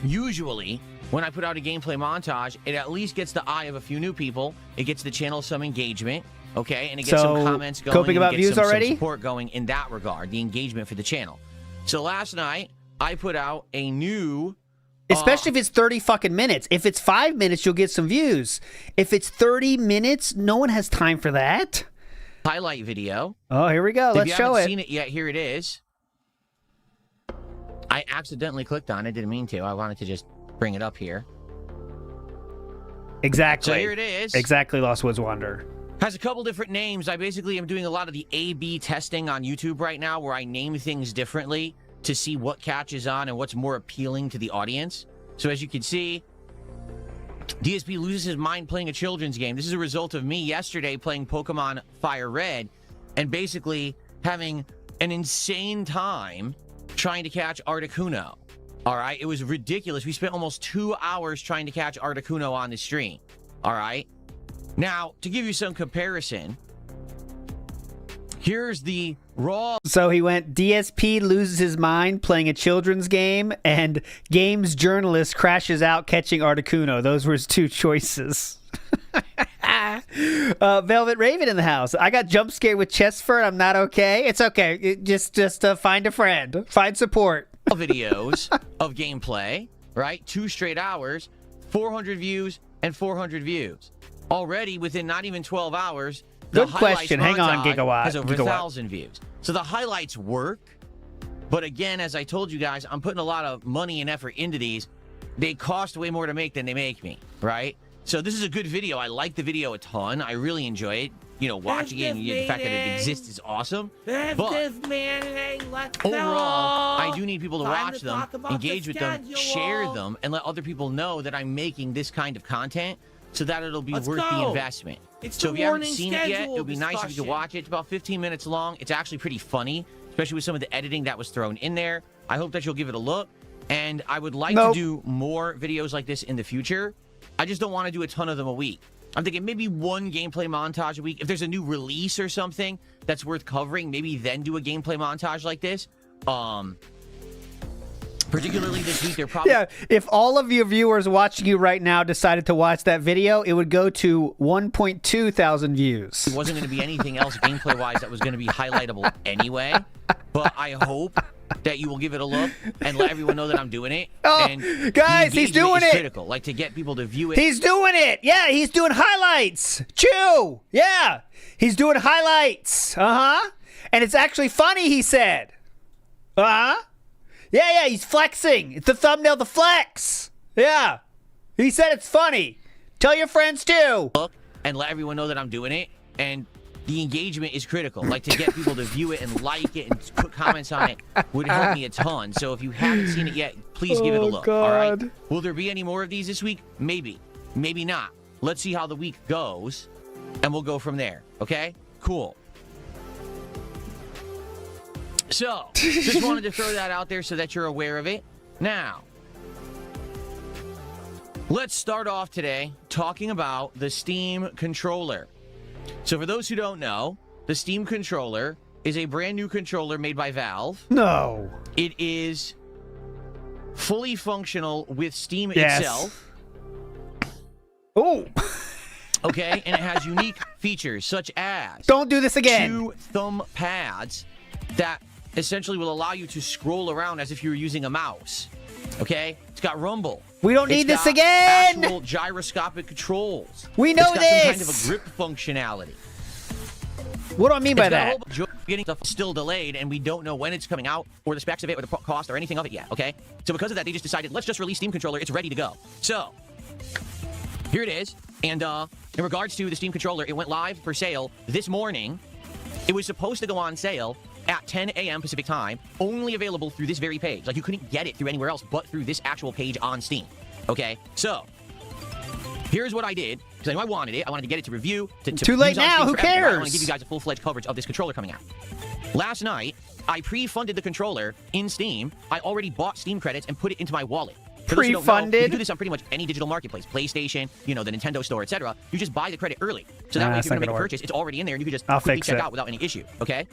Usually, when I put out a gameplay montage, it at least gets the eye of a few new people. It gets the channel some engagement, okay? And it gets some comments going. Coping about views already? Some support going in that regard, the engagement for the channel. So last night, I put out a new... Especially if it's 30 fucking minutes. If it's 5 minutes, you'll get some views. If it's 30 minutes, no one has time for that. Highlight video. Oh, here we go. Let's show it. If you haven't seen it yet, here it is. I accidentally clicked on it. Didn't mean to. I wanted to just bring it up here. Exactly. So here it is. Exactly, Lost Woods Wander. Has a couple different names. I basically am doing a lot of the A/B testing on YouTube right now where I name things differently to see what catches on and what's more appealing to the audience. So as you can see, DSP loses his mind playing a children's game. This is a result of me yesterday playing Pokemon Fire Red and basically having an insane time trying to catch Articuno. All right? It was ridiculous. We spent almost 2 hours trying to catch Articuno on the stream. All right? Now, to give you some comparison, here's the raw... So he went, DSP loses his mind playing a children's game, and games journalist crashes out catching Articuno. Those were his 2 choices. Velvet Raven in the house. I got jump scared with Chestford. I'm not okay. It's okay. Just find a friend. Find support. Videos of gameplay, right? 2 straight hours, 400 views and 400 views. Already within not even 12 hours, Good question. Hang on, montage Gigawatt. has over Gigawatt. 1,000 views. So the highlights work, but again, as I told you guys, I'm putting a lot of money and effort into these. They cost way more to make than they make me, right? So this is a good video. I like the video a ton. I really enjoy it. You know, watching it and the fact that it exists is awesome. But overall, I do need people to watch them, engage with them, share them, and let other people know that I'm making this kind of content so that it'll be worth the investment. So if you haven't seen it yet, it would be nice if you could watch it. It's about 15 minutes long. It's actually pretty funny, especially with some of the editing that was thrown in there. I hope that you'll give it a look. And I would like to do more videos like this in the future. I just don't want to do a ton of them a week. I'm thinking maybe one gameplay montage a week. If there's a new release or something that's worth covering, maybe then do a gameplay montage like this. Particularly this week, they're probably... Yeah, if all of your viewers watching you right now decided to watch that video, it would go to 1.2 thousand views. It wasn't going to be anything else gameplay-wise that was going to be highlightable anyway. But I hope that you will give it a look and let everyone know that I'm doing it. Oh, and guys, he's doing it. Critical, like to get people to view it. He's doing it. Yeah, he's doing highlights. Chew. Yeah, he's doing highlights. Uh-huh. And it's actually funny, he said. Uh-huh. Yeah, he's flexing. It's the thumbnail, the flex. Yeah. He said it's funny. Tell your friends too. Look and let everyone know that I'm doing it. And the engagement is critical. Like to get people to view it and like it and put comments on it would help me a ton. So if you haven't seen it yet, please give it a look. God. All right. Will there be any more of these this week? Maybe. Maybe not. Let's see how the week goes. And we'll go from there. Okay? Cool. So, just wanted to throw that out there so that you're aware of it. Now, let's start off today talking about the Steam controller. So for those who don't know, the Steam controller is a brand new controller made by Valve. No. It is fully functional with Steam itself. Oh. Okay, and it has unique features such as... Don't do this again. 2 thumb pads that essentially will allow you to scroll around as if you were using a mouse. Okay? It's got rumble. We don't need this again. Actual gyroscopic controls. We know it's got this. Some kind of a grip functionality. What do I mean by that? Getting stuff still delayed, and we don't know when it's coming out, or the specs of it, or the cost, or anything of it yet. Okay? So because of that, they just decided, let's just release Steam controller. It's ready to go. So here it is. And in regards to the Steam controller, it went live for sale this morning. It was supposed to go on sale at 10 a.m. Pacific time, only available through this very page. Like, you couldn't get it through anywhere else but through this actual page on Steam. Okay? So, here's what I did, because I knew I wanted it. I wanted to get it to review. Too late now. Who cares? I want to give you guys a full-fledged coverage of this controller coming out. Last night, I pre-funded the controller in Steam. I already bought Steam credits and put it into my wallet. Pre-funded? You do this on pretty much any digital marketplace, PlayStation, you know, the Nintendo Store, etc. You just buy the credit early. So that way, if you're going to make a purchase, it's already in there, and you can just quickly check out without any issue, okay?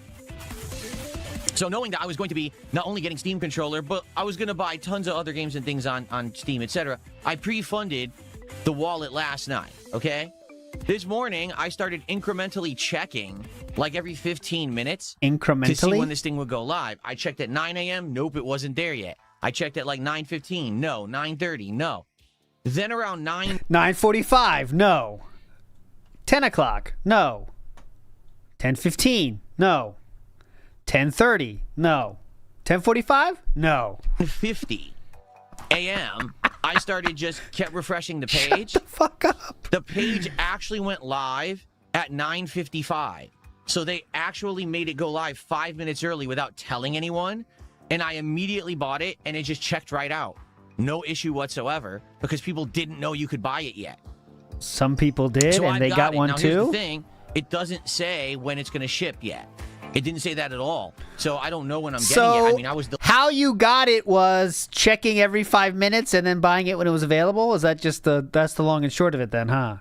So knowing that I was going to be not only getting Steam controller, but I was going to buy tons of other games and things on Steam, etc., I pre-funded the wallet last night, okay? This morning, I started incrementally checking, like every 15 minutes, to see when this thing would go live. I checked at 9 a.m. Nope, it wasn't there yet. I checked at like 9:15. No. 9:30. No. Then around 9:45. No. 10 o'clock. No. 10:15. No. 10:30. No. 10:45. No. 50 a.m. I started kept refreshing the page. Shut the fuck up. The page actually went live at 9:55. So they actually made it go live 5 minutes early without telling anyone. And I immediately bought it, and it just checked right out. No issue whatsoever, because people didn't know you could buy it yet. Some people did, and they got one now, too. Here's the thing. It doesn't say when it's going to ship yet. It didn't say that at all. So I don't know when I'm getting it. I mean, I was... How you got it was checking every 5 minutes and then buying it when it was available? Is that just that's the long and short of it then, huh?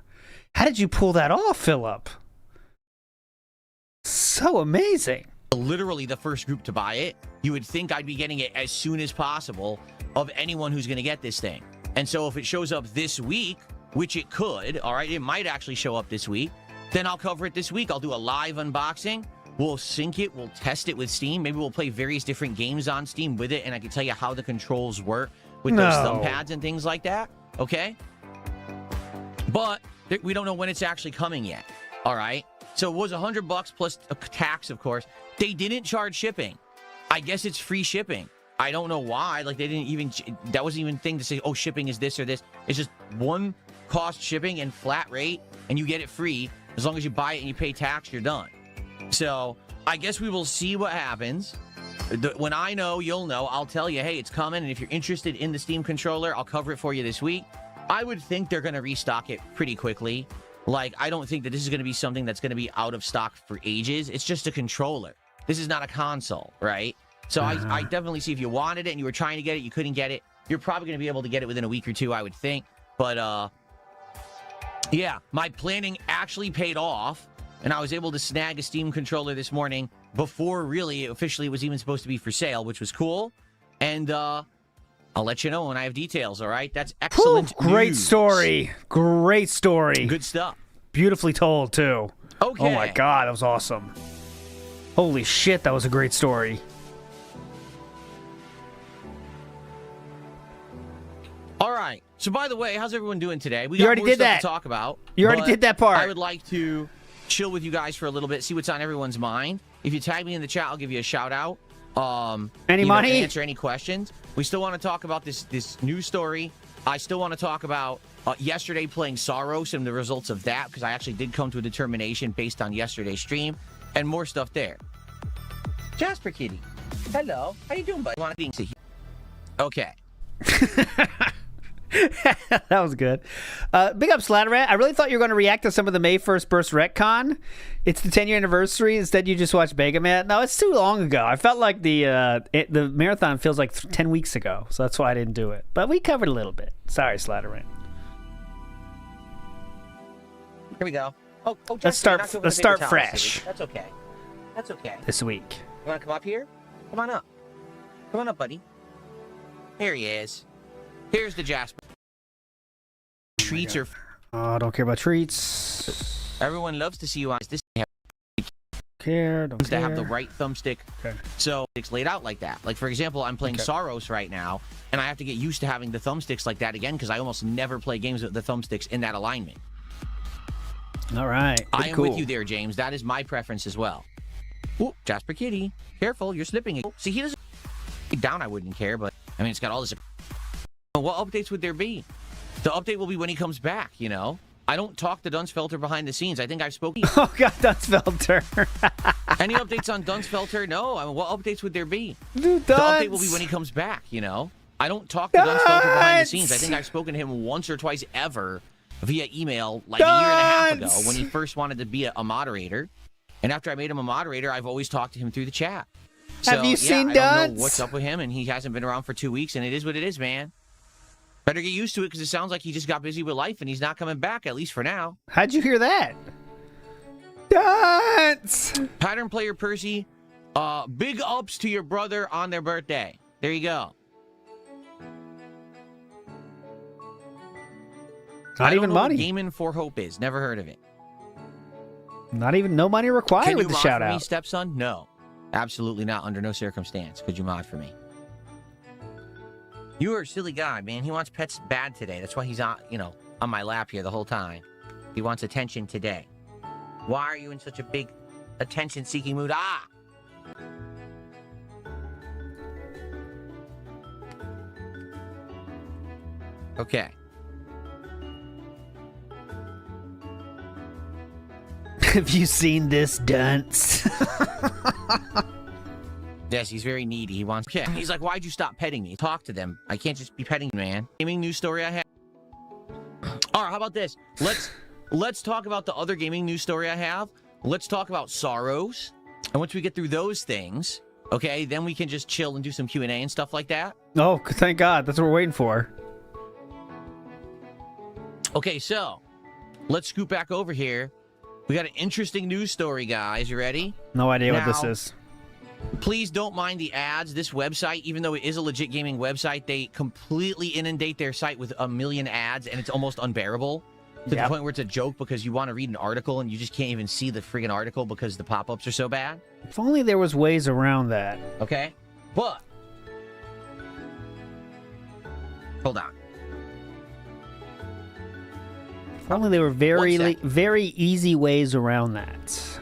How did you pull that off, Philip? So amazing. Literally the first group to buy it. You would think I'd be getting it as soon as possible of anyone who's going to get this thing. And so if it shows up this week, which it could, all right, it might actually show up this week, then I'll cover it this week. I'll do a live unboxing. We'll sync it. We'll test it with Steam. Maybe we'll play various different games on Steam with it, and I can tell you how the controls work with those thumb pads and things like that, okay? But we don't know when it's actually coming yet, all right? So it was $100 plus a tax, of course. They didn't charge shipping. I guess it's free shipping. I don't know why. Like, they didn't even, that wasn't even a thing to say, oh, shipping is this or this. It's just one cost shipping and flat rate, and you get it free. As long as you buy it and you pay tax, you're done. So I guess we will see what happens. When I know, you'll know. I'll tell you, hey, it's coming. And if you're interested in the Steam controller, I'll cover it for you this week. I would think they're going to restock it pretty quickly. Like, I don't think that this is going to be something that's going to be out of stock for ages. It's just a controller. This is not a console, right? So I definitely see if you wanted it and you were trying to get it, you couldn't get it. You're probably going to be able to get it within a week or two, I would think. But, yeah, my planning actually paid off. And I was able to snag a Steam controller this morning before really officially it was even supposed to be for sale, which was cool. And I'll let you know when I have details, all right? That's excellent Great news. story. Great story. Good stuff. Beautifully told, too. Okay. Oh, my God. That was awesome. Holy shit, that was a great story. All right. So, by the way, how's everyone doing today? We You got already more did stuff that. to talk about. You already did that part. I would like to chill with you guys for a little bit, see what's on everyone's mind. If you tag me in the chat, I'll give you a shout out. Any money? Answer any questions. We still want to talk about this news story. I still want to talk about yesterday playing Soros and the results of that, because I actually did come to a determination based on yesterday's stream, and more stuff there. Jasper Kitty, hello. How you doing, buddy? Okay. That was good. Big up Slatterrat. I really thought you were going to react to some of the May 1st Burst retcon. It's the 10-year anniversary. Instead, you just watched Begamat. No, it's too long ago. I felt like the marathon feels like 10 weeks ago, so that's why I didn't do it. But we covered a little bit. Sorry, Slatterrat. Here we go. Oh, Let's start fresh. That's okay. That's okay. This week. You want to come up here? Come on up. Come on up, buddy. Here he is. Here's the Jasper. Treats are. Oh, I don't care about treats. Everyone loves to see you on this. Don't To care. have the right thumbstick. Okay. So it's laid out like that. Like, for example, I'm playing Soros right now, and I have to get used to having the thumbsticks like that again, because I almost never play games with the thumbsticks in that alignment. All right. I am with you there, James. That is my preference as well. Ooh, Jasper Kitty. Careful, you're slipping it. See, he doesn't. Down, I wouldn't care, but I mean, it's got all this. What updates would there be? The update will be when he comes back, you know? I don't talk to Dunsfelter behind the scenes. I think I've spoken. Oh, God, Dunsfelter. Any updates on Dunsfelter? No. I mean, what updates would there be? Dude, the update will be when he comes back, you know? I don't talk to Dunsfelter behind the scenes. I think I've spoken to him once or twice ever via email like a year and a half ago when he first wanted to be a moderator. And after I made him a moderator, I've always talked to him through the chat. Have you seen I don't know what's up with him, and he hasn't been around for 2 weeks, and it is what it is, man. Better get used to it, because it sounds like he just got busy with life, and he's not coming back, at least for now. How'd you hear that? Dance! Pattern player Percy, big ups to your brother on their birthday. There you go. Not even money. I don't know what Gaming for Hope is. Never heard of it. Not even no money required with the shout Can you mod for me, out. stepson? No. Absolutely not. Under no circumstance could you mod for me. You are a silly guy, man. He wants pets bad today. That's why he's on, on my lap here the whole time. He wants attention today. Why are you in such a big attention-seeking mood? Ah! Okay. Have you seen this dunce? Yes, he's very needy. He wants. Okay. He's like, why'd you stop petting me? Talk to them. I can't just be petting you, man. Gaming news story I have. All right, how about this? Let's talk about the other gaming news story I have. Let's talk about Soros. And once we get through those things, okay, then we can just chill and do some Q&A and stuff like that. Oh, thank God. That's what we're waiting for. Okay, so let's scoot back over here. We got an interesting news story, guys. You ready? No idea what this is. Please don't mind the ads. This website, even though it is a legit gaming website, they completely inundate their site with a million ads, and it's almost unbearable to the point where it's a joke, because you want to read an article and you just can't even see the friggin' article because the pop-ups are so bad. If only there was ways around that. Okay? But hold on. If only there were very easy ways around that.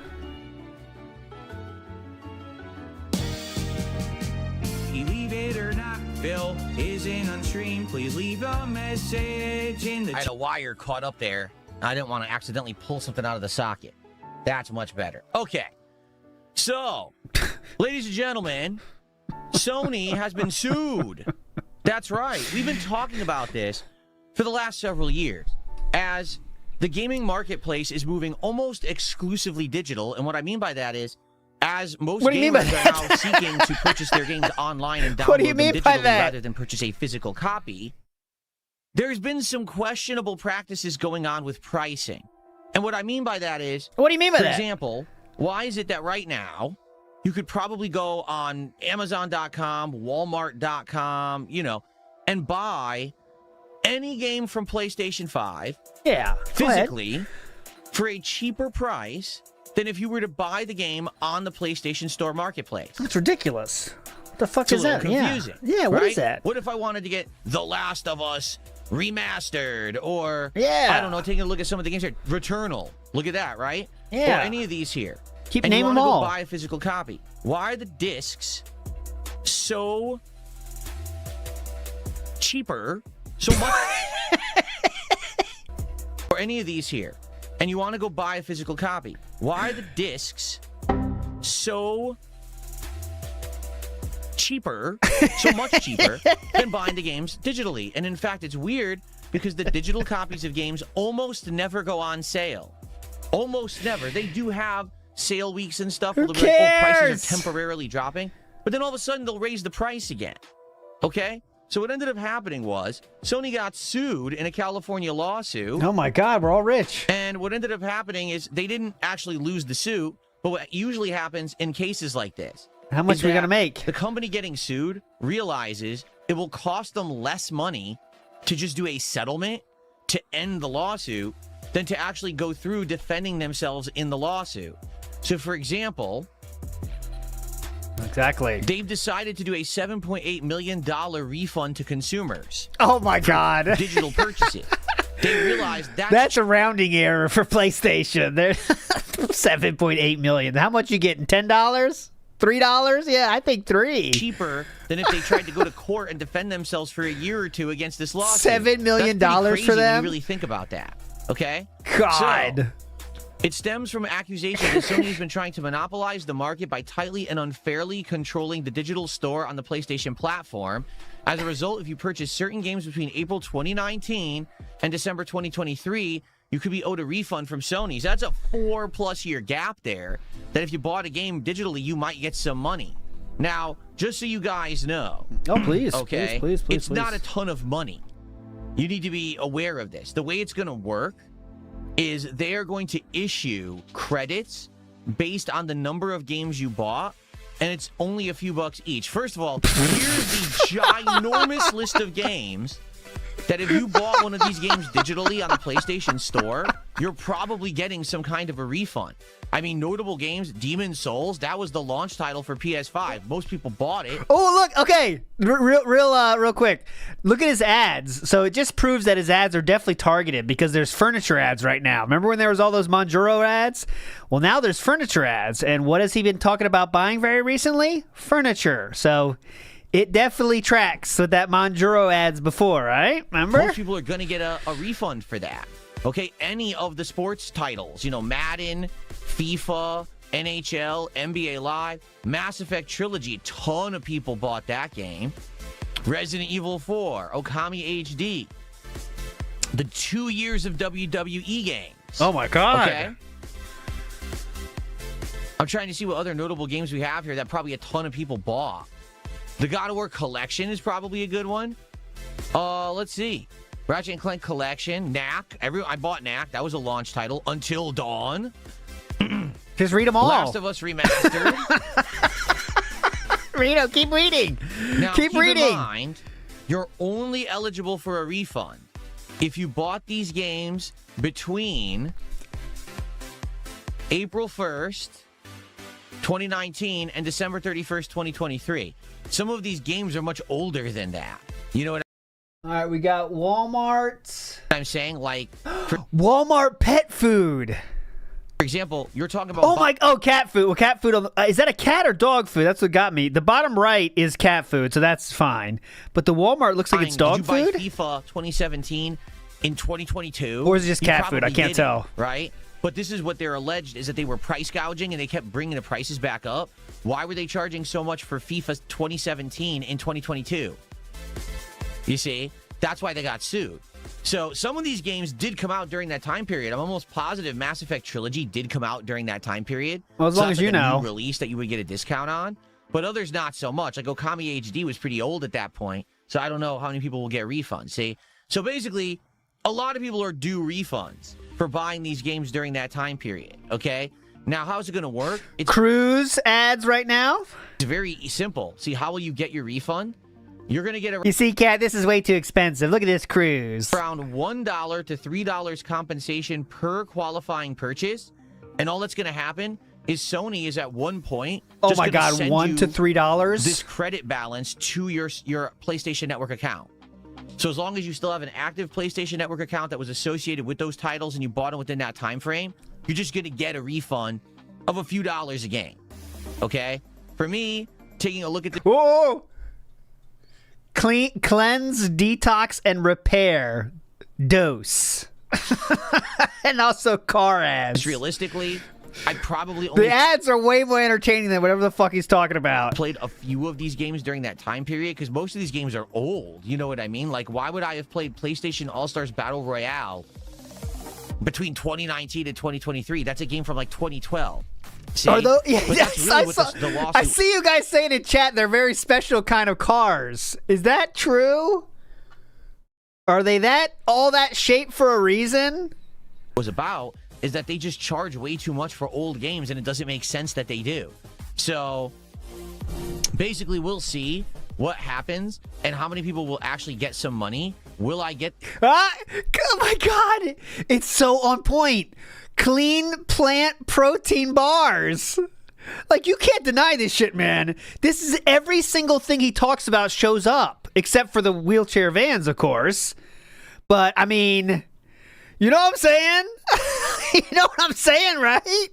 isn't on stream, please leave a message in the... I had a wire caught up there. I didn't want to accidentally pull something out of the socket. That's much better. Okay. So, ladies and gentlemen, Sony has been sued. That's right. We've been talking about this for the last several years as the gaming marketplace is moving almost exclusively digital. And what I mean by that is, as most gamers are now seeking to purchase their games online and download them digitally rather than purchase a physical copy, there's been some questionable practices going on with pricing. And what I mean by that is... What do you mean by that? For example, why is it that right now you could probably go on Amazon.com, Walmart.com, you know, and buy any game from PlayStation 5 physically for a cheaper price than if you were to buy the game on the PlayStation Store Marketplace? That's ridiculous. What the fuck is that? Confusing. Yeah, what is that? What if I wanted to get The Last of Us remastered, or I don't know, taking a look at some of the games here, Returnal. Look at that, right? Yeah. Or any of these here. Keep and naming them you all. Go buy a physical copy. Why are the discs so cheaper, so much? Or any of these here, and you want to go buy a physical copy. Why are the discs so cheaper, so much cheaper than buying the games digitally? And in fact, it's weird because the digital copies of games almost never go on sale. Almost never. They do have sale weeks and stuff where prices are temporarily dropping, but then all of a sudden they'll raise the price again. Okay? So what ended up happening was Sony got sued in a California lawsuit. Oh my God, we're all rich. And what ended up happening is they didn't actually lose the suit, but what usually happens in cases like this, how much are we going to make? The company getting sued realizes it will cost them less money to just do a settlement to end the lawsuit than to actually go through defending themselves in the lawsuit. So, for example, they've decided to do a $7.8 million refund to consumers. Oh my God. Digital purchases. They realized that's a rounding error for PlayStation. They're $7.8 million. How much you getting? $10? $3? Yeah, I think $3. Cheaper than if they tried to go to court and defend themselves for a year or two against this lawsuit. $7 million for them? When you really think about that. Okay? God. So, it stems from accusations that Sony has been trying to monopolize the market by tightly and unfairly controlling the digital store on the PlayStation platform. As a result, if you purchase certain games between April 2019 and December 2023, you could be owed a refund from Sony. So that's a 4+ year gap there, that if you bought a game digitally, you might get some money. Now, just so you guys know. Oh, please. Okay? Please, it's not a ton of money. You need to be aware of this. The way it's going to work is they are going to issue credits based on the number of games you bought, and it's only a few bucks each. First of all, here's the ginormous list of games that if you bought one of these games digitally on the PlayStation Store, you're probably getting some kind of a refund. I mean, notable games, Demon's Souls, that was the launch title for PS5. Most people bought it. Oh, look, okay, real quick. Look at his ads. So it just proves that his ads are definitely targeted because there's furniture ads right now. Remember when there was all those Manjaro ads? Well, now there's furniture ads. And what has he been talking about buying very recently? Furniture. So it definitely tracks with that Manjaro ads before, right? Remember? Most people are going to get a refund for that. Okay, any of the sports titles, you know, Madden, FIFA, NHL, NBA Live, Mass Effect Trilogy, a ton of people bought that game. Resident Evil 4, Okami HD, the 2 years of WWE games. Oh my God. Okay. I'm trying to see what other notable games we have here that probably a ton of people bought. The God of War Collection is probably a good one. Let's see. Ratchet & Clank Collection, Knack. I bought Knack. That was a launch title. Until Dawn. Just read them all. Last of Us Remastered. Reno, keep reading. Now, keep reading. In mind, you're only eligible for a refund if you bought these games between April 1st, 2019 and December 31st, 2023. Some of these games are much older than that. You know what all right, we got Walmart. I'm saying? Like... Walmart pet food. For example, you're talking about... cat food. Well, cat food. Is that a cat or dog food? That's what got me. The bottom right is cat food, so that's fine. But the Walmart looks like it's dog food? Did you buy FIFA 2017 in 2022? Or is it just cat food? I can't tell. Right? But this is what they're alleged, is that they were price gouging and they kept bringing the prices back up. Why were they charging so much for FIFA 2017 in 2022? You see? That's why they got sued. So some of these games did come out during that time period. I'm almost positive Mass Effect Trilogy did come out during that time period. Well, as long as you know. A new release that you would get a discount on. But others not so much. Like Okami HD was pretty old at that point. So I don't know how many people will get refunds. See? So basically, a lot of people are due refunds for buying these games during that time period. Okay? Now, how's it going to work? It's Cruise ads right now? It's very simple. See, how will you get your refund? You're going to get You see, Cat, this is way too expensive. Look at this cruise. Around $1 to $3 compensation per qualifying purchase. And all that's going to happen is Sony is at one point... Oh my God, $1 to $3? This credit balance to your PlayStation Network account. So as long as you still have an active PlayStation Network account that was associated with those titles and you bought them within that time frame, you're just going to get a refund of a few dollars a game. Okay? For me, taking a look at the... Whoa! Cleanse, detox, and repair dose. And also car ads. Realistically, I probably only... The ads are way more entertaining than whatever the fuck he's talking about. Played a few of these games during that time period because most of these games are old. You know what I mean? Like, why would I have played PlayStation All-Stars Battle Royale between 2019 and 2023? That's a game from like 2012. See? Yes, I see you guys saying in chat they're very special kind of cars. Is that true? Are they all that shape for a reason? Was about is that they just charge way too much for old games and it doesn't make sense that they do. So basically we'll see what happens and how many people will actually get some money. Will I get... Oh my God! It's so on point. Clean plant protein bars. Like, you can't deny this shit, man. This is every single thing he talks about shows up, except for the wheelchair vans, of course. But, I mean, you know what I'm saying? You know what I'm saying, right?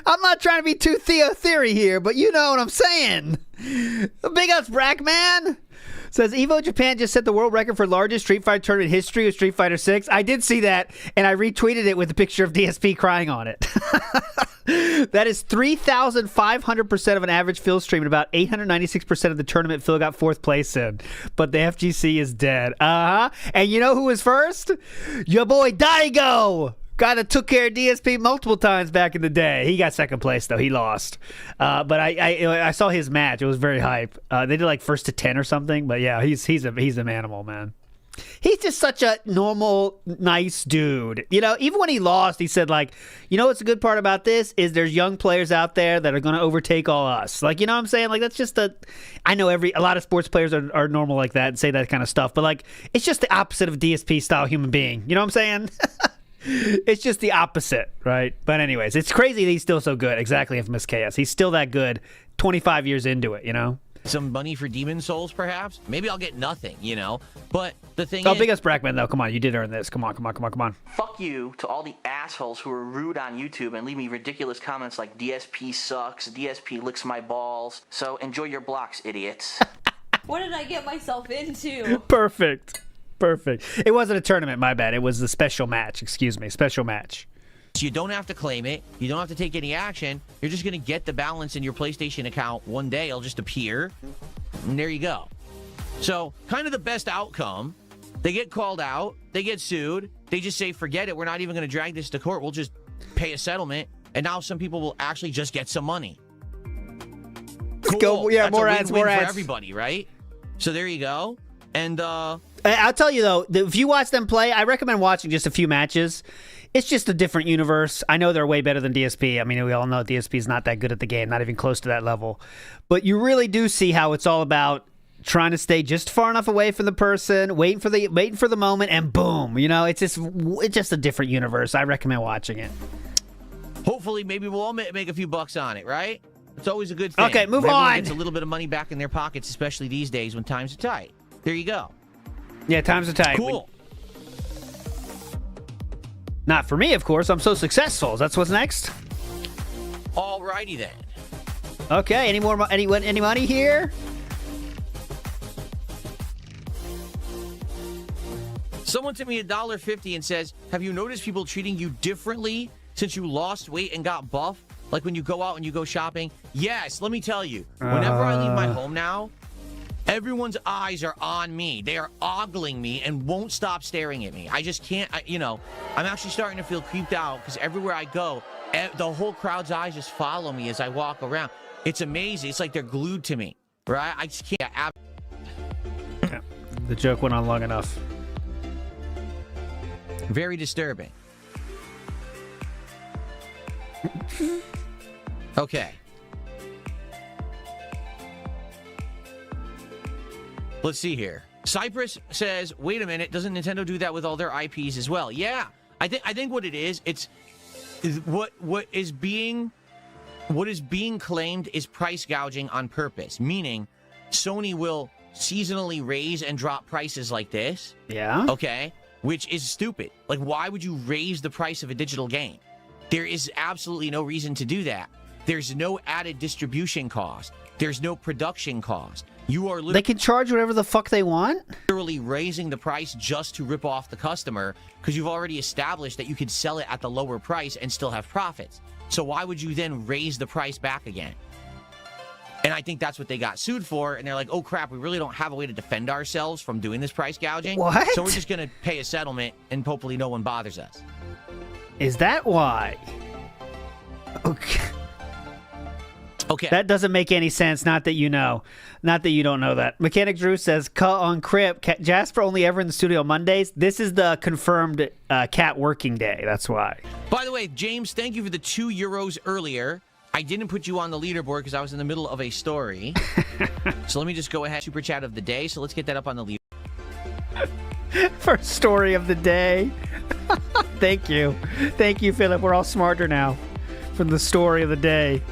I'm not trying to be too Theo Theory here, but you know what I'm saying. Big ups, Brack, man. Says, Evo Japan just set the world record for largest Street Fighter tournament history with Street Fighter 6. I did see that, and I retweeted it with a picture of DSP crying on it. That is 3,500% of an average Phil stream, and about 896% of the tournament Phil got 4th place in. But the FGC is dead. And you know who was first? Your boy Daigo! Guy that took care of DSP multiple times back in the day. He got 2nd place, though. He lost. But I saw his match. It was very hype. They did like 1st to 10 or something. But yeah, he's an animal, man. He's just such a normal, nice dude. You know, even when he lost, he said, like, you know what's the good part about this is there's young players out there that are going to overtake all us. Like, you know what I'm saying? Like, that's just I know a lot of sports players are normal like that and say that kind of stuff. But, like, it's just the opposite of a DSP-style human being. You know what I'm saying? It's just the opposite, right? But anyways, it's crazy that he's still so good. Exactly, Infamous Chaos. He's still that good 25 years into it, you know? Some money for Demon Souls, perhaps? Maybe I'll get nothing, you know? But the thing is... Oh, big ups, Brackman, though. Come on, you did earn this. Come on. Fuck you to all the assholes who are rude on YouTube and leave me ridiculous comments like DSP sucks, DSP licks my balls. So enjoy your blocks, idiots. What did I get myself into? Perfect. It wasn't a tournament, my bad. It was a special match. Special match. So you don't have to claim it. You don't have to take any action. You're just going to get the balance in your PlayStation account one day. It'll just appear. And there you go. So kind of the best outcome. They get called out. They get sued. They just say, forget it. We're not even going to drag this to court. We'll just pay a settlement. And now some people will actually just get some money. Cool. Go. Yeah, That's more a ads, win-win more ads. for everybody, right? So there you go. And I'll tell you, though, if you watch them play, I recommend watching just a few matches. It's just a different universe. I know they're way better than DSP. I mean, we all know DSP is not that good at the game, not even close to that level. But you really do see how it's all about trying to stay just far enough away from the person, waiting for the moment, and boom. You know, it's just a different universe. I recommend watching it. Hopefully, maybe we'll all make a few bucks on it, right? It's always a good thing. Okay, move Everyone on. gets a little bit of money back in their pockets, especially these days when times are tight. There you go. Yeah, times are tight. Cool. Not for me, of course. I'm so successful. That's what's next. Alrighty then. Okay, any money here? Someone sent me $1.50 and says, have you noticed people treating you differently since you lost weight and got buff? Like when you go out and you go shopping? Yes, let me tell you. Whenever I leave my home now, everyone's eyes are on me. They are ogling me and won't stop staring at me. I just can't, I'm actually starting to feel creeped out because everywhere I go, the whole crowd's eyes just follow me as I walk around. It's amazing. It's like they're glued to me, right? I just can't. Yeah, the joke went on long enough. Very disturbing. Okay. Let's see here. Cypress says, wait a minute, doesn't Nintendo do that with all their IPs as well? Yeah. I think what it is, it's what is being claimed is price gouging on purpose, meaning Sony will seasonally raise and drop prices like this. Yeah. Okay. Which is stupid. Like, why would you raise the price of a digital game? There is absolutely no reason to do that. There's no added distribution cost. There's no production cost. You are they can charge whatever the fuck they want? Literally raising the price just to rip off the customer because you've already established that you could sell it at the lower price and still have profits. So why would you then raise the price back again? And I think that's what they got sued for. And they're like, oh, crap, we really don't have a way to defend ourselves from doing this price gouging. What? So we're just going to pay a settlement and hopefully no one bothers us. Is that why? Okay. Okay. That doesn't make any sense. Not that you know. Not that you don't know that. Mechanic Drew says, on Crip, Jasper only ever in the studio Mondays. This is the confirmed cat working day. That's why. By the way, James, thank you for the €2 earlier. I didn't put you on the leaderboard because I was in the middle of a story. So let me just go ahead. Super chat of the day. So let's get that up on the leaderboard. First story of the day. Thank you. Thank you, Philip. We're all smarter now from the story of the day.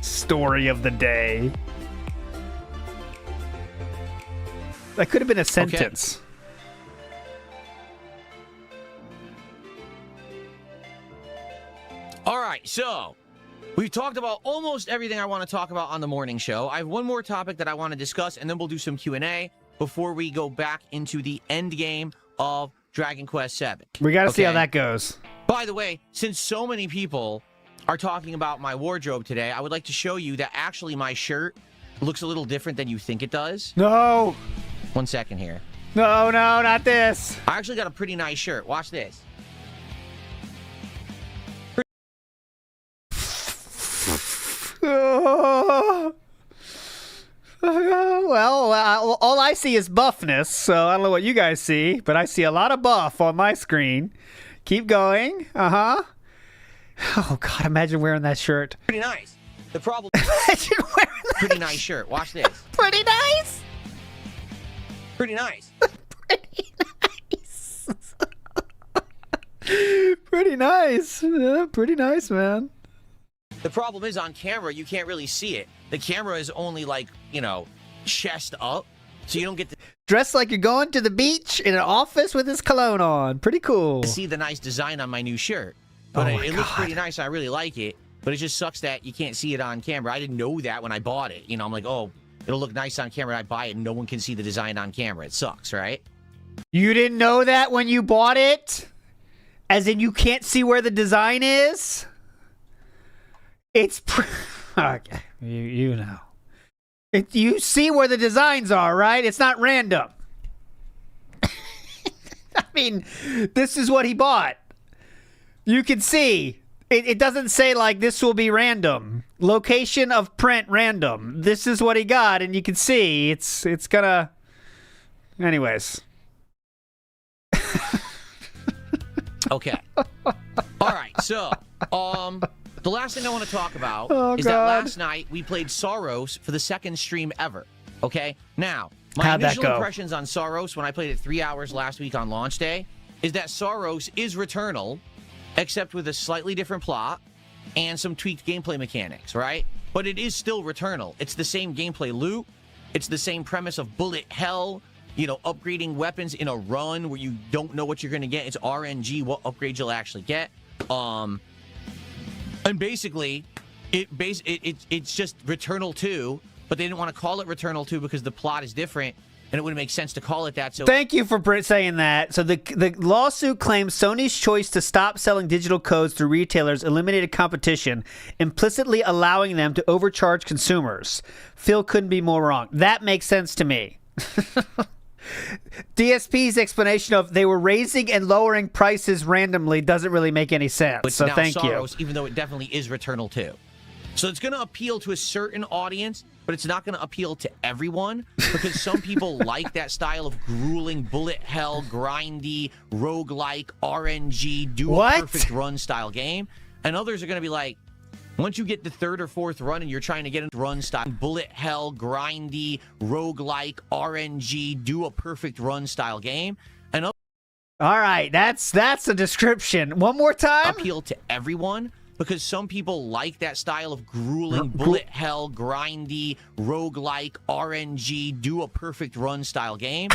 Story of the day. That could have been a sentence. Okay. All right, so we've talked about almost everything I want to talk about on the morning show. I have one more topic that I want to discuss, and then we'll do some Q&A before we go back into the end game of Dragon Quest VII. We got to see how that goes. By the way, since so many people are talking about my wardrobe today, I would like to show you that actually my shirt looks a little different than you think it does. No. 1 second here. No, not this. I actually got a pretty nice shirt. Watch this. Well, all I see is buffness, so I don't know what you guys see, but I see a lot of buff on my screen. Keep going. Uh-huh. Oh, God, imagine wearing that shirt. Pretty nice. The problem imagine wearing that pretty nice shirt. Watch this. Pretty nice? Pretty nice. Pretty nice. Pretty nice. Yeah, pretty nice, man. The problem is on camera, you can't really see it. The camera is only like, chest up, so you don't get to dressed like you're going to the beach in an office with his cologne on. Pretty cool. See the nice design on my new shirt. But it looks pretty nice. I really like it. But it just sucks that you can't see it on camera. I didn't know that when I bought it. I'm like, oh, it'll look nice on camera. I buy it and no one can see the design on camera. It sucks, right? You didn't know that when you bought it? As in you can't see where the design is? It's... okay, you know. You see where the designs are, right? It's not random. I mean, this is what he bought. You can see. It doesn't say, like, this will be random. Location of print random. This is what he got, and you can see. It's gonna... Anyways. Okay. All right, so, the last thing I want to talk about is God. that last night we played Soros for the second stream ever. Okay? Now, my How'd that initial go? impressions on Soros when I played it 3 hours last week on launch day is that Soros is Returnal, except with a slightly different plot and some tweaked gameplay mechanics, right? But it is still Returnal. It's the same gameplay loop. It's the same premise of bullet hell, upgrading weapons in a run where you don't know what you're going to get. It's RNG, what upgrades you'll actually get. And basically, It's just Returnal 2, but they didn't want to call it Returnal 2 because the plot is different, and it wouldn't make sense to call it that. So thank you for saying that. So the lawsuit claims Sony's choice to stop selling digital codes through retailers eliminated competition, implicitly allowing them to overcharge consumers. Phil couldn't be more wrong. That makes sense to me. DSP's explanation of they were raising and lowering prices randomly doesn't really make any sense. It's so now thank Soros, you. Even though it definitely is Returnal 2. So it's going to appeal to a certain audience, but it's not going to appeal to everyone because some people like that style of grueling, bullet hell, grindy, roguelike, RNG, do a perfect run style game. And others are going to be like, once you get the third or fourth run and you're trying to get a run style, bullet hell, grindy, roguelike, RNG, do a perfect run style game. And all right, that's a description. One more time. Appeal to everyone. Because some people like that style of grueling, bullet hell, grindy, roguelike, RNG, do a perfect run style game.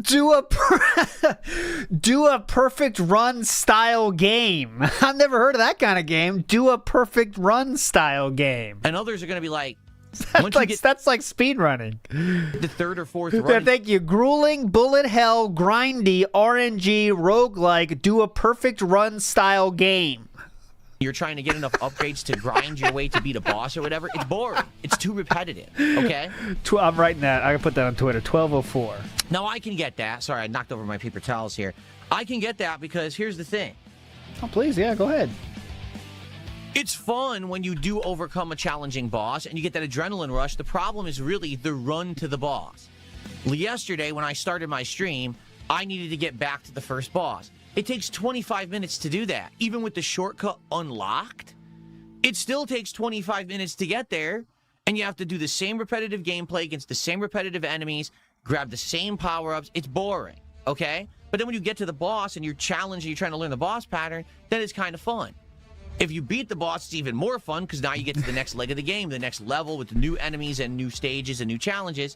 Do a perfect run style game. I've never heard of that kind of game. Do a perfect run style game. And others are going to be like, that's like speedrunning. The third or fourth run. Thank you. Grueling, bullet hell, grindy, RNG, roguelike, do a perfect run style game. You're trying to get enough upgrades to grind your way to beat a boss or whatever. It's boring. It's too repetitive. Okay? I'm writing that. I can put that on Twitter. 1204. Now, I can get that. Sorry, I knocked over my paper towels here. I can get that because here's the thing. Oh, please. Yeah, go ahead. It's fun when you do overcome a challenging boss and you get that adrenaline rush. The problem is really the run to the boss. Yesterday, when I started my stream, I needed to get back to the first boss. It takes 25 minutes to do that. Even with the shortcut unlocked, it still takes 25 minutes to get there. And you have to do the same repetitive gameplay against the same repetitive enemies, grab the same power-ups. It's boring, okay? But then when you get to the boss and you're challenged and you're trying to learn the boss pattern, then it's kind of fun. If you beat the boss, it's even more fun because now you get to the next leg of the game, the next level with new enemies and new stages and new challenges.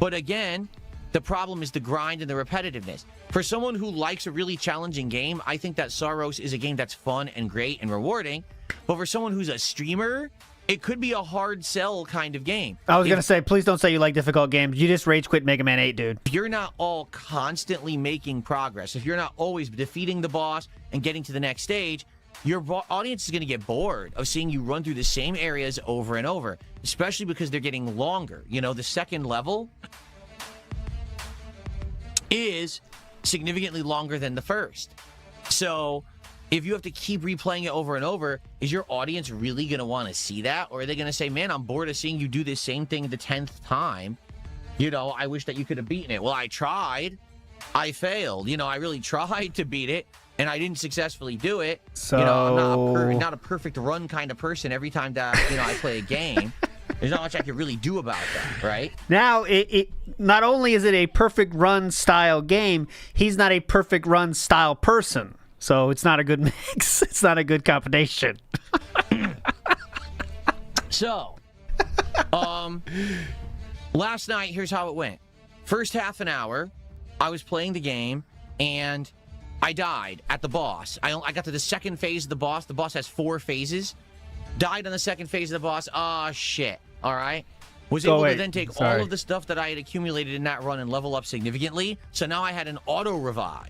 But again, the problem is the grind and the repetitiveness. For someone who likes a really challenging game, I think that Soros is a game that's fun and great and rewarding. But for someone who's a streamer, it could be a hard sell kind of game. I was going to say, please don't say you like difficult games. You just rage quit Mega Man 8, dude. If you're not all constantly making progress, if you're not always defeating the boss and getting to the next stage, your audience is going to get bored of seeing you run through the same areas over and over, especially because they're getting longer. You know, the second level is significantly longer than the first. So if you have to keep replaying it over and over, is your audience really going to want to see that? Or are they going to say, man, I'm bored of seeing you do this same thing the 10th time. You know, I wish that you could have beaten it. Well, I tried. I failed. You know, I really tried to beat it. And I didn't successfully do it. So, you know, I'm not a perfect run kind of person every time that, you know, I play a game. There's not much I can really do about that, right? Now, it not only is it a perfect run style game, he's not a perfect run style person. So it's not a good mix. It's not a good combination. So, last night, here's how it went. First half an hour, I was playing the game, and I died at the boss. I got to the second phase of the boss. The boss has 4 phases. Died on the second phase of the boss. Ah, shit. All right. Was able to then take all of the stuff that I had accumulated in that run and level up significantly. So now I had an auto revive.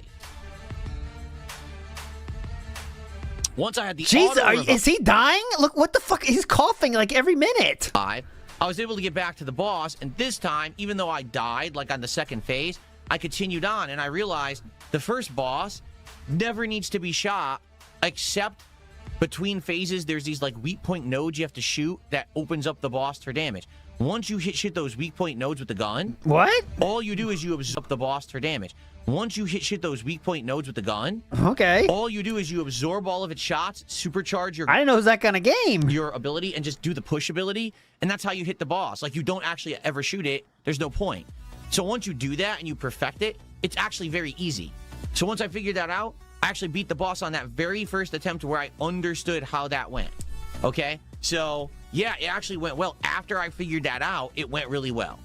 Once I had the auto revive, is he dying? Look, what the fuck? He's coughing like every minute. I was able to get back to the boss, and this time, even though I died like on the second phase, I continued on, and I realized the first boss never needs to be shot, except between phases, there's these like weak point nodes you have to shoot that opens up the boss for damage. Once you hit those weak point nodes with the gun, what? All you do is you absorb the boss for damage. Once you hit those weak point nodes with the gun, okay, all you do is you absorb all of its shots, supercharge your... I didn't know it was that kind of game. ...your ability, and just do the push ability, and that's how you hit the boss. Like, you don't actually ever shoot it. There's no point. So once you do that and you perfect it, it's actually very easy. So once I figured that out, I actually beat the boss on that very first attempt where I understood how that went. Okay? So, yeah, it actually went well. After I figured that out, it went really well.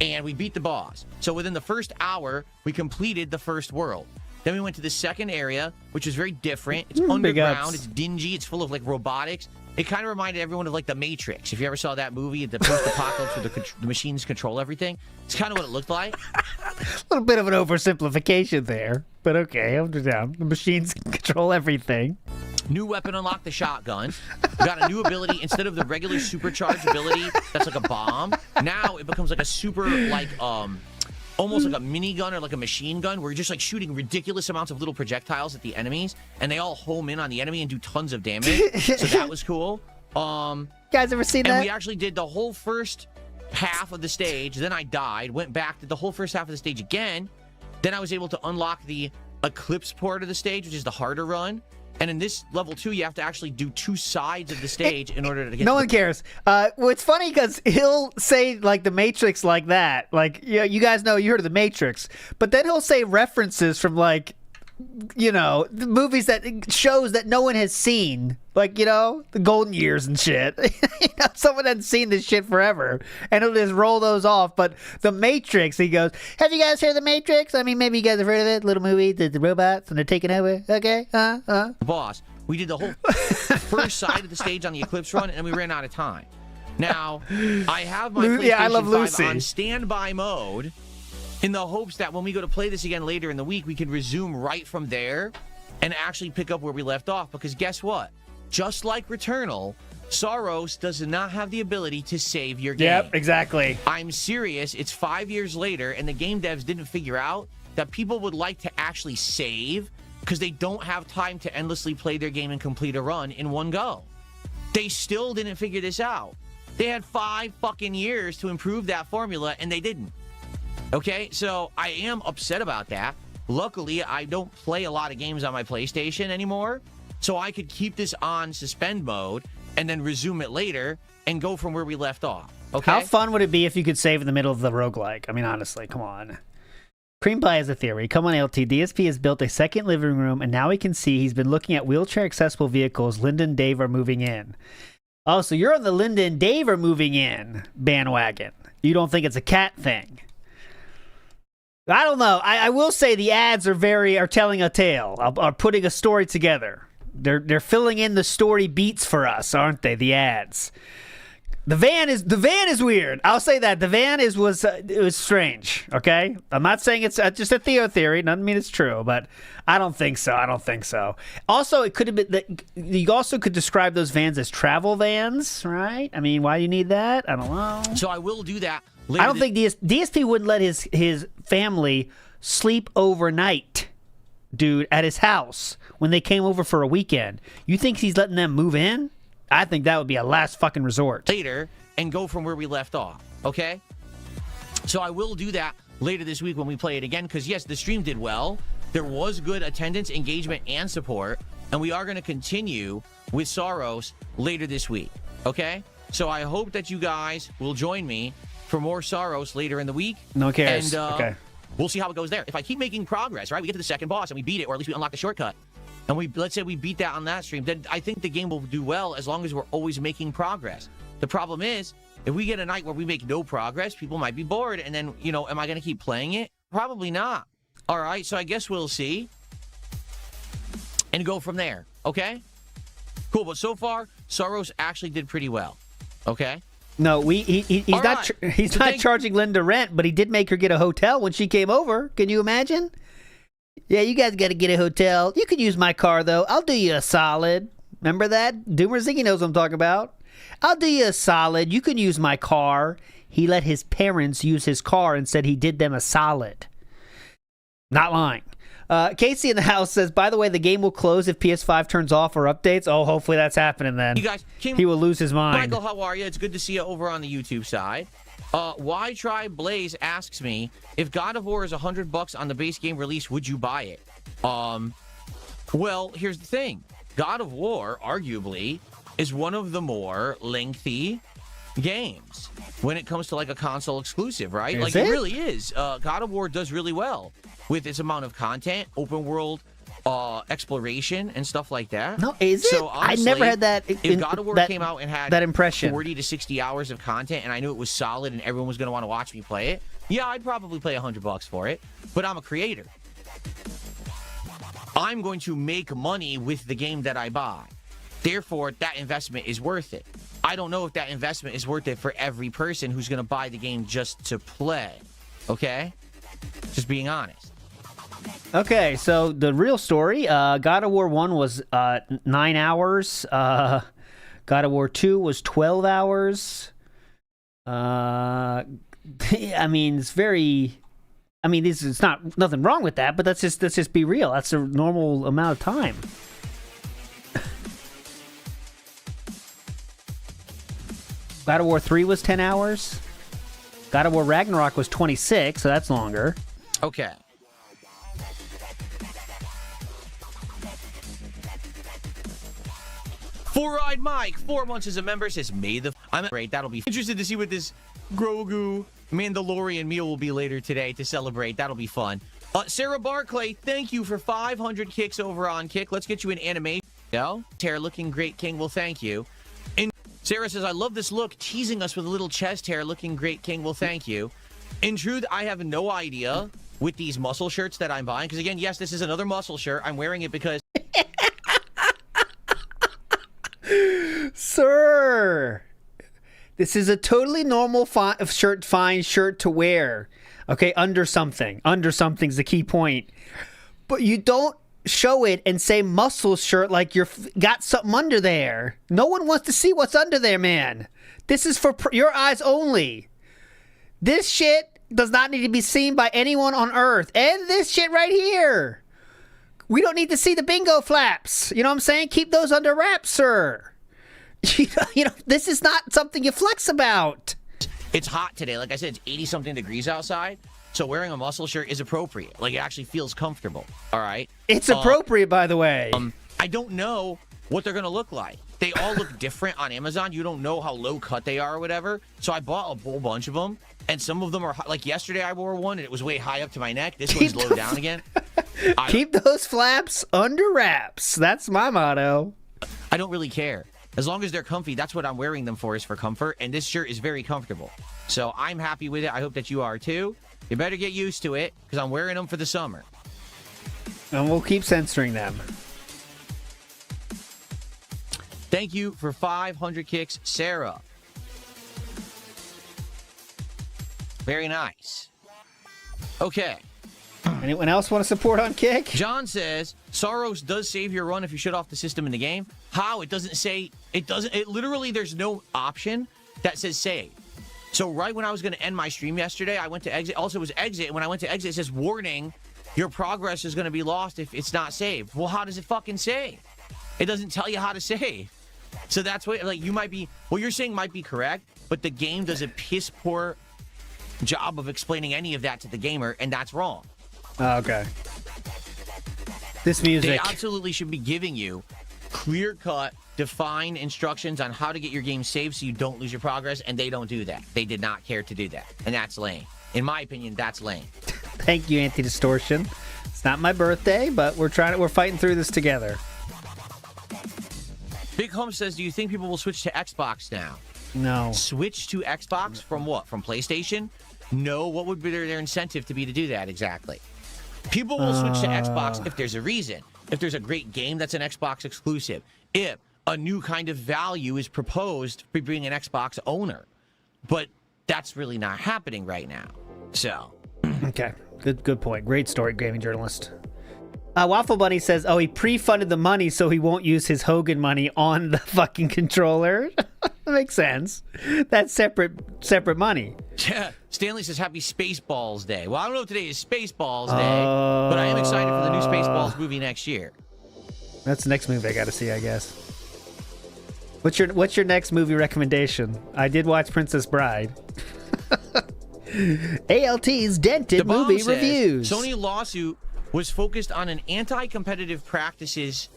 And we beat the boss. So within the first hour, we completed the first world. Then we went to the second area, which is very different. It's underground. It's dingy. It's full of like robotics. It kind of reminded everyone of like The Matrix. If you ever saw that movie, the post-apocalypse where the machines control everything, it's kind of what it looked like. A little bit of an oversimplification there, but okay, I'm down. The machines control everything. New weapon unlocked, the shotgun. We got a new ability. Instead of the regular supercharged ability that's like a bomb, now it becomes like a super like almost like a minigun or like a machine gun where you're just like shooting ridiculous amounts of little projectiles at the enemies and they all home in on the enemy and do tons of damage. So that was cool. Guys ever seen that? And we actually did the whole first half of the stage. Then I died, went back, did the whole first half of the stage again. Then I was able to unlock the Eclipse part of the stage, which is the harder run. And in this level 2, you have to actually do 2 sides of the stage in order to get. No one cares. Well, it's funny because he'll say like The Matrix like that. Like, you guys know, you heard of The Matrix, but then he'll say references from like, the movies shows that no one has seen, like, the golden years and shit. Someone hasn't seen this shit forever, and he'll just roll those off. But The Matrix, he goes, have you guys heard of The Matrix? I mean, maybe you guys have heard of it. Little movie, the robots, and they're taking over. Okay, Boss, we did the whole first side of the stage on the Eclipse run, and we ran out of time. Now, I have my PlayStation 5 on standby mode, in the hopes that when we go to play this again later in the week, we can resume right from there and actually pick up where we left off. Because guess what? Just like Returnal, Soros does not have the ability to save your game. Yep, exactly. I'm serious. It's 5 years later, and the game devs didn't figure out that people would like to actually save because they don't have time to endlessly play their game and complete a run in one go. They still didn't figure this out. They had 5 fucking years to improve that formula, and they didn't. Okay, so I am upset about that. Luckily, I don't play a lot of games on my PlayStation anymore, so I could keep this on suspend mode and then resume it later and go from where we left off. Okay? How fun would it be if you could save in the middle of the roguelike? I mean, honestly, come on. Creampie has a theory. Come on, LT. DSP has built a second living room, and now we can see he's been looking at wheelchair-accessible vehicles. Linda and Dave are moving in. Oh, so you're on the Linda and Dave are moving in bandwagon. You don't think it's a cat thing? I don't know. I will say the ads are telling a tale, are putting a story together. They're filling in the story beats for us, aren't they? The ads. The van is weird. I'll say that the van was strange. Okay, I'm not saying it's just a Theo theory. Doesn't mean it's true, but I don't think so. Also, it could have been that you also could describe those vans as travel vans, right? I mean, why do you need that? I don't know. So I will do that. I don't think DSP wouldn't let his family sleep overnight, dude, at his house when they came over for a weekend. You think he's letting them move in? I think that would be a last fucking resort. Later and go from where we left off, okay? So I will do that later this week when we play it again, because yes, the stream did well. There was good attendance, engagement, and support, and we are going to continue with Soros later this week, okay? So I hope that you guys will join me for more Soros later in the week. No cares. And okay. We'll see how it goes there. If I keep making progress, right, we get to the second boss and we beat it, or at least we unlock the shortcut, and let's say we beat that on that stream, then I think the game will do well as long as we're always making progress. The problem is, if we get a night where we make no progress, people might be bored, and then, am I going to keep playing it? Probably not. All right, so I guess we'll see and go from there, okay? Cool, but so far, Soros actually did pretty well, okay? No, he's not charging Linda rent, but he did make her get a hotel when she came over. Can you imagine? Yeah, you guys got to get a hotel. You could use my car, though. I'll do you a solid. Remember that? Doomer Ziggy knows what I'm talking about. I'll do you a solid. You can use my car. He let his parents use his car and said he did them a solid. Not lying. Casey in the house says, by the way, the game will close if PS5 turns off or updates. Oh, hopefully that's happening then. You guys, he will lose his mind. Michael, how are you? It's good to see you over on the YouTube side. Why Try Blaze asks me, if God of War is $100 on the base game release, would you buy it? Well, here's the thing. God of War, arguably, is one of the more lengthy games when it comes to like a console exclusive, right? Is like it really is. God of War does really well with its amount of content, open world exploration and stuff like that. No, is it? So honestly, I never had that. If God of War came out and had that impression, 40 to 60 hours of content, and I knew it was solid and everyone was going to want to watch me play it, yeah, I'd probably pay $100 for it. But I'm a creator. I'm going to make money with the game that I buy. Therefore, that investment is worth it. I don't know if that investment is worth it for every person who's going to buy the game just to play. Okay? Just being honest. Okay, so the real story, God of War 1 was 9 hours. God of War 2 was 12 hours. I mean, it's very... I mean, it's not nothing wrong with that, but let's just be real. That's a normal amount of time. God of War 3 was 10 hours. God of War Ragnarok was 26, so that's longer. Okay. Four-Eyed Mike, 4 months as a member, says, I'm great. That'll be interested to see what this Grogu Mandalorian meal will be later today to celebrate. That'll be fun. Sarah Barclay, thank you for 500 kicks over on Kick. Let's get you an animation. Hair looking great, King. Well, thank you. And Sarah says, I love this look, teasing us with a little chest hair looking great, King. Well, thank you. In truth, I have no idea with these muscle shirts that I'm buying. Because, again, yes, this is another muscle shirt. I'm wearing it because... Sir, this is a totally normal fine shirt to wear. Okay, under something's the key point. But you don't show it and say muscle shirt like you're got something under there. No one wants to see what's under there, man. This is for your eyes only. This shit does not need to be seen by anyone on Earth. And this shit right here. We don't need to see the bingo flaps. You know what I'm saying? Keep those under wraps, sir. You know, this is not something you flex about. It's hot today. Like I said, it's 80-something degrees outside. So wearing a muscle shirt is appropriate. Like, it actually feels comfortable. All right? It's appropriate, by the way. I don't know what they're going to look like. They all look different on Amazon. You don't know how low cut they are or whatever. So I bought a whole bunch of them. And some of them are, like yesterday I wore one and it was way high up to my neck. This one's low down again. Keep those flaps under wraps. That's my motto. I don't really care. As long as they're comfy, that's what I'm wearing them for, is for comfort. And this shirt is very comfortable. So I'm happy with it. I hope that you are too. You better get used to it because I'm wearing them for the summer. And we'll keep censoring them. Thank you for 500 kicks, Sarah. Very nice. Okay. Anyone else want to support on Kick? John says, Soros does save your run if you shut off the system in the game. How? It doesn't say, it literally, there's no option that says save. So right when I was going to end my stream yesterday, I went to exit. Also, it was exit. And when I went to exit, it says, warning, your progress is going to be lost if it's not saved. Well, how does it fucking save? It doesn't tell you how to save. So that's what, like, you might be, what you're saying might be correct, but the game does a piss poor job of explaining any of that to the gamer, and that's wrong. Okay. This music. They absolutely should be giving you clear-cut, defined instructions on how to get your game saved so you don't lose your progress, and they don't do that. They did not care to do that, and that's lame. In my opinion, that's lame. Thank you, Anti-Distortion. It's not my birthday, but we're fighting through this together. Big Home says, do you think people will switch to Xbox now? No. Switch to Xbox from what? From PlayStation? No. What would be their incentive to be to do that exactly? People will switch to Xbox if there's a reason. If there's a great game that's an Xbox exclusive. If a new kind of value is proposed for being an Xbox owner. But that's really not happening right now. So. Okay. Good point. Great story, gaming journalist. Waffle Bunny says, oh, he pre-funded the money so he won't use his Hogan money on the fucking controller. That makes sense. That's separate money. Yeah. Stanley says, happy Spaceballs Day. Well, I don't know if today is Spaceballs Day, but I am excited for the new Spaceballs movie next year. That's the next movie I got to see, I guess. What's your next movie recommendation? I did watch Princess Bride. ALT's Dented Movie says, Reviews. Sony lawsuit was focused on an anti-competitive practices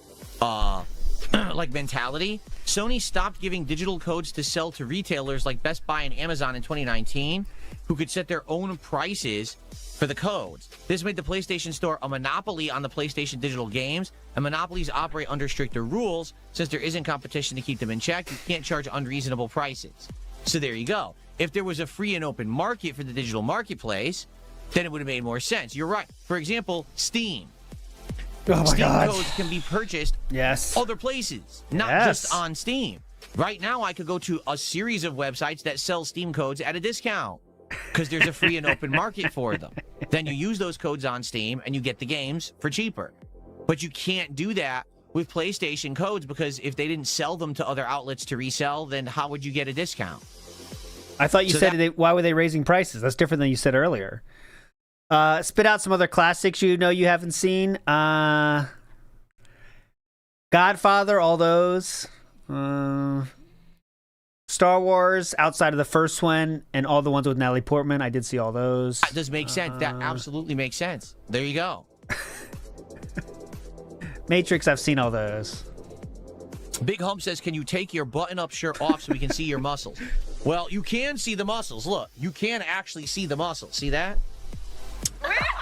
like mentality. Sony stopped giving digital codes to sell to retailers like Best Buy and Amazon in 2019, who could set their own prices for the codes. This made the PlayStation Store a monopoly on the PlayStation digital games, and monopolies operate under stricter rules. Since there isn't competition to keep them in check, you can't charge unreasonable prices. So there you go. If there was a free and open market for the digital marketplace, then it would have made more sense. You're right. For example, Steam. Oh my Steam God. codes can be purchased other places, not just on Steam. Right now, I could go to a series of websites that sell Steam codes at a discount because there's a free and open market for them. Then you use those codes on Steam and you get the games for cheaper. But you can't do that with PlayStation codes because if they didn't sell them to other outlets to resell, then how would you get a discount? I thought you said why were they raising prices? That's different than you said earlier. Spit out some other classics you know you haven't seen. Godfather, all those. Star Wars, outside of the first one, and all the ones with Natalie Portman. I did see all those. That does make sense. That absolutely makes sense. There you go. Matrix, I've seen all those. Big Hump says, can you take your button-up shirt off so we can see your muscles? Well, you can see the muscles. Look, you can actually see the muscles. See that?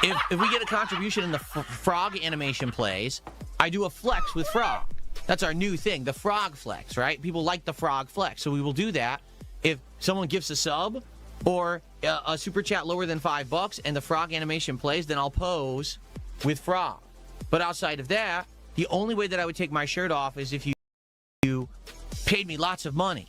If we get a contribution in the frog animation plays, I do a flex with frog. That's our new thing, the frog flex, right? People like the frog flex, so we will do that. If someone gives a sub or a super chat lower than $5 and the frog animation plays, then I'll pose with frog. But outside of that, the only way that I would take my shirt off is if you paid me lots of money.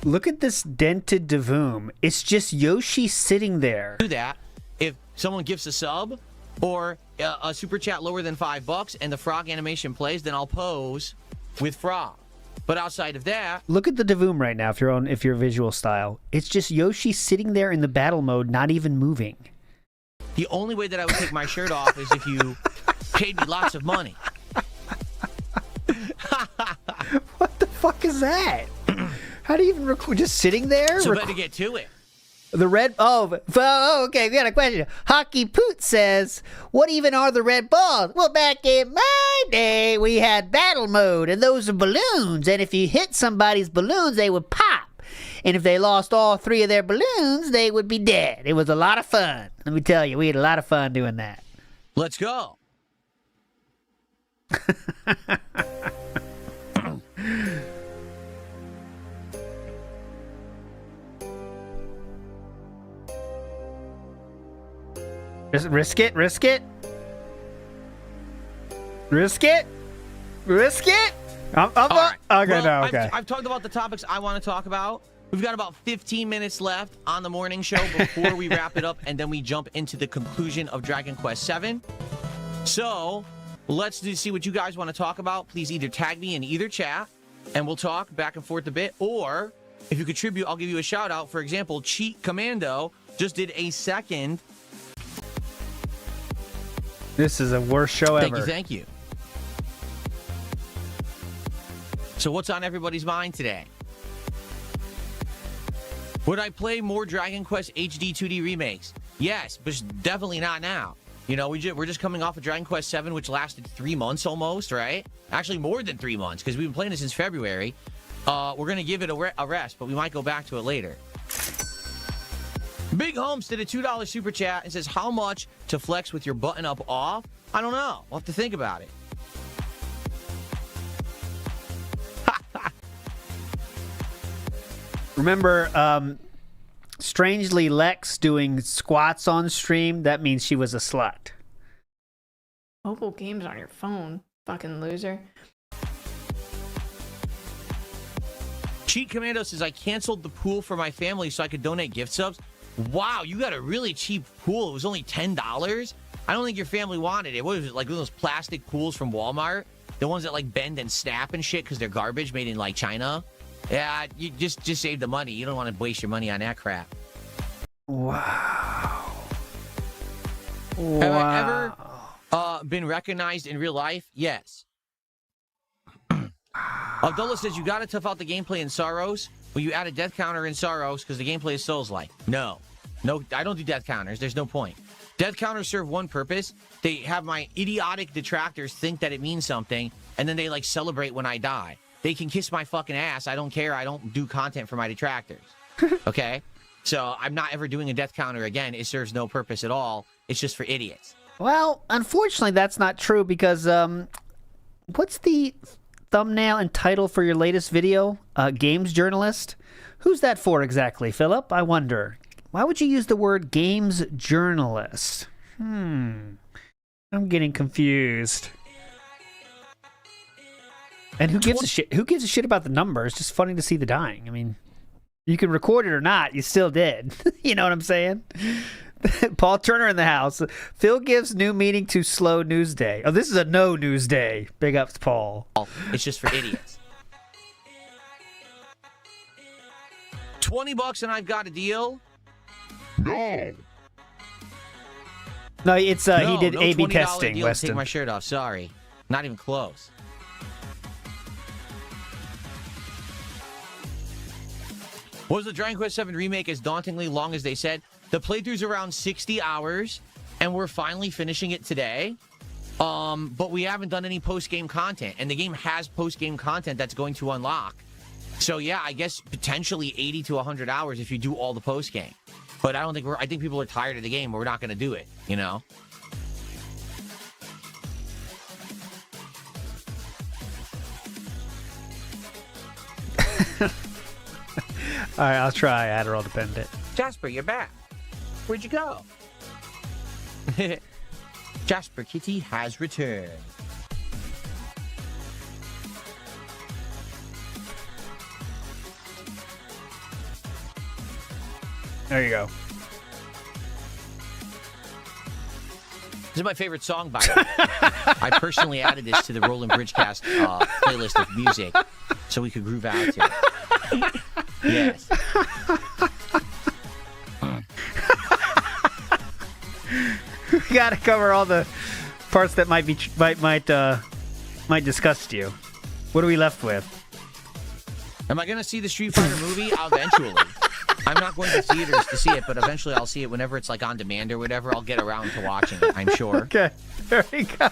Look at this dented Davoom. It's just Yoshi sitting there. Do that. If someone gives a sub or a super chat lower than $5 and the frog animation plays, then I'll pose with frog. But outside of that, look at the Davoom right now. If you're visual style, it's just Yoshi sitting there in the battle mode, not even moving. The only way that I would take my shirt off is if you paid me lots of money. What the fuck is that? How do you even record? Just sitting there? So better get to it. The red... Oh, okay, we got a question. Hockey Poot says, what even are the red balls? Well, back in my day, we had battle mode, and those are balloons. And if you hit somebody's balloons, they would pop. And if they lost all 3 of their balloons, they would be dead. It was a lot of fun. Let me tell you, we had a lot of fun doing that. Let's go. Risk it, risk it. Risk it. Risk it. I'm right. Okay, well, no, okay. I've talked about the topics I want to talk about. We've got about 15 minutes left on the morning show before we wrap it up, and then we jump into the conclusion of Dragon Quest VII. So let's see what you guys want to talk about. Please either tag me in either chat, and we'll talk back and forth a bit, or if you contribute, I'll give you a shout out. For example, Cheat Commando just did a second. This is the worst show ever. Thank you. So what's on everybody's mind today? Would I play more Dragon Quest HD 2D remakes? Yes, but definitely not now. You know, we're just coming off of Dragon Quest VII, which lasted 3 months almost, right? Actually, more than 3 months, because we've been playing it since February. We're going to give it a rest, but we might go back to it later. Big Holmes did a $2 super chat and says, how much to flex with your button up off? I don't know. We'll have to think about it. Remember, strangely, Lex doing squats on stream, that means she was a slut. Mobile games on your phone. Fucking loser. Cheat Commando says, I canceled the pool for my family so I could donate gift subs. Wow, you got a really cheap pool. It was only $10. I don't think your family wanted it. What was it, like those plastic pools from Walmart? The ones that like bend and snap and shit because they're garbage made in like China? Yeah, you just save the money. You don't want to waste your money on that crap. Wow. Have I ever been recognized in real life? Yes. Abdullah says, you got to tough out the gameplay in Sorrows. Will you add a death counter in Sorrows because the gameplay is Souls-like? No, I don't do death counters. There's no point. Death counters serve one purpose. They have my idiotic detractors think that it means something, and then they like celebrate when I die. They can kiss my fucking ass. I don't care. I don't do content for my detractors. Okay? So I'm not ever doing a death counter again. It serves no purpose at all. It's just for idiots. Well, unfortunately, that's not true because what's the thumbnail and title for your latest video? Games journalist? Who's that for exactly, Philip? I wonder. Why would you use the word games journalist? I'm getting confused. And who gives a shit? Who gives a shit about the number? It's just funny to see the dying. I mean, you can record it or not. You still did. You know what I'm saying? Paul Turner in the house. Phil gives new meaning to slow news day. Oh, this is a no news day. Big ups, Paul. It's just for idiots. $20 and I've got a deal. No. No, it's he did no A/B $20 testing. Deal Weston. Take my shirt off. Sorry, not even close. Was the Dragon Quest VII remake as dauntingly long as they said? The playthrough's around 60 hours, and we're finally finishing it today. But we haven't done any post-game content, and the game has post-game content that's going to unlock. So yeah, I guess potentially 80 to 100 hours if you do all the post-game. But I don't think I think people are tired of the game. We're not going to do it, you know? All right, I'll try Adderall dependent. Jasper, you're back. Where'd you go? Jasper Kitty has returned. There you go. This is my favorite song by the way. I personally added this to the Roland Bridgecast playlist of music so we could groove out to it. Yes. We got to cover all the parts that might disgust you. What are we left with? Am I going to see the Street Fighter movie? Eventually. I'm not going to theaters to see it, but eventually I'll see it whenever it's like on demand or whatever. I'll get around to watching it, I'm sure. Okay, there we go.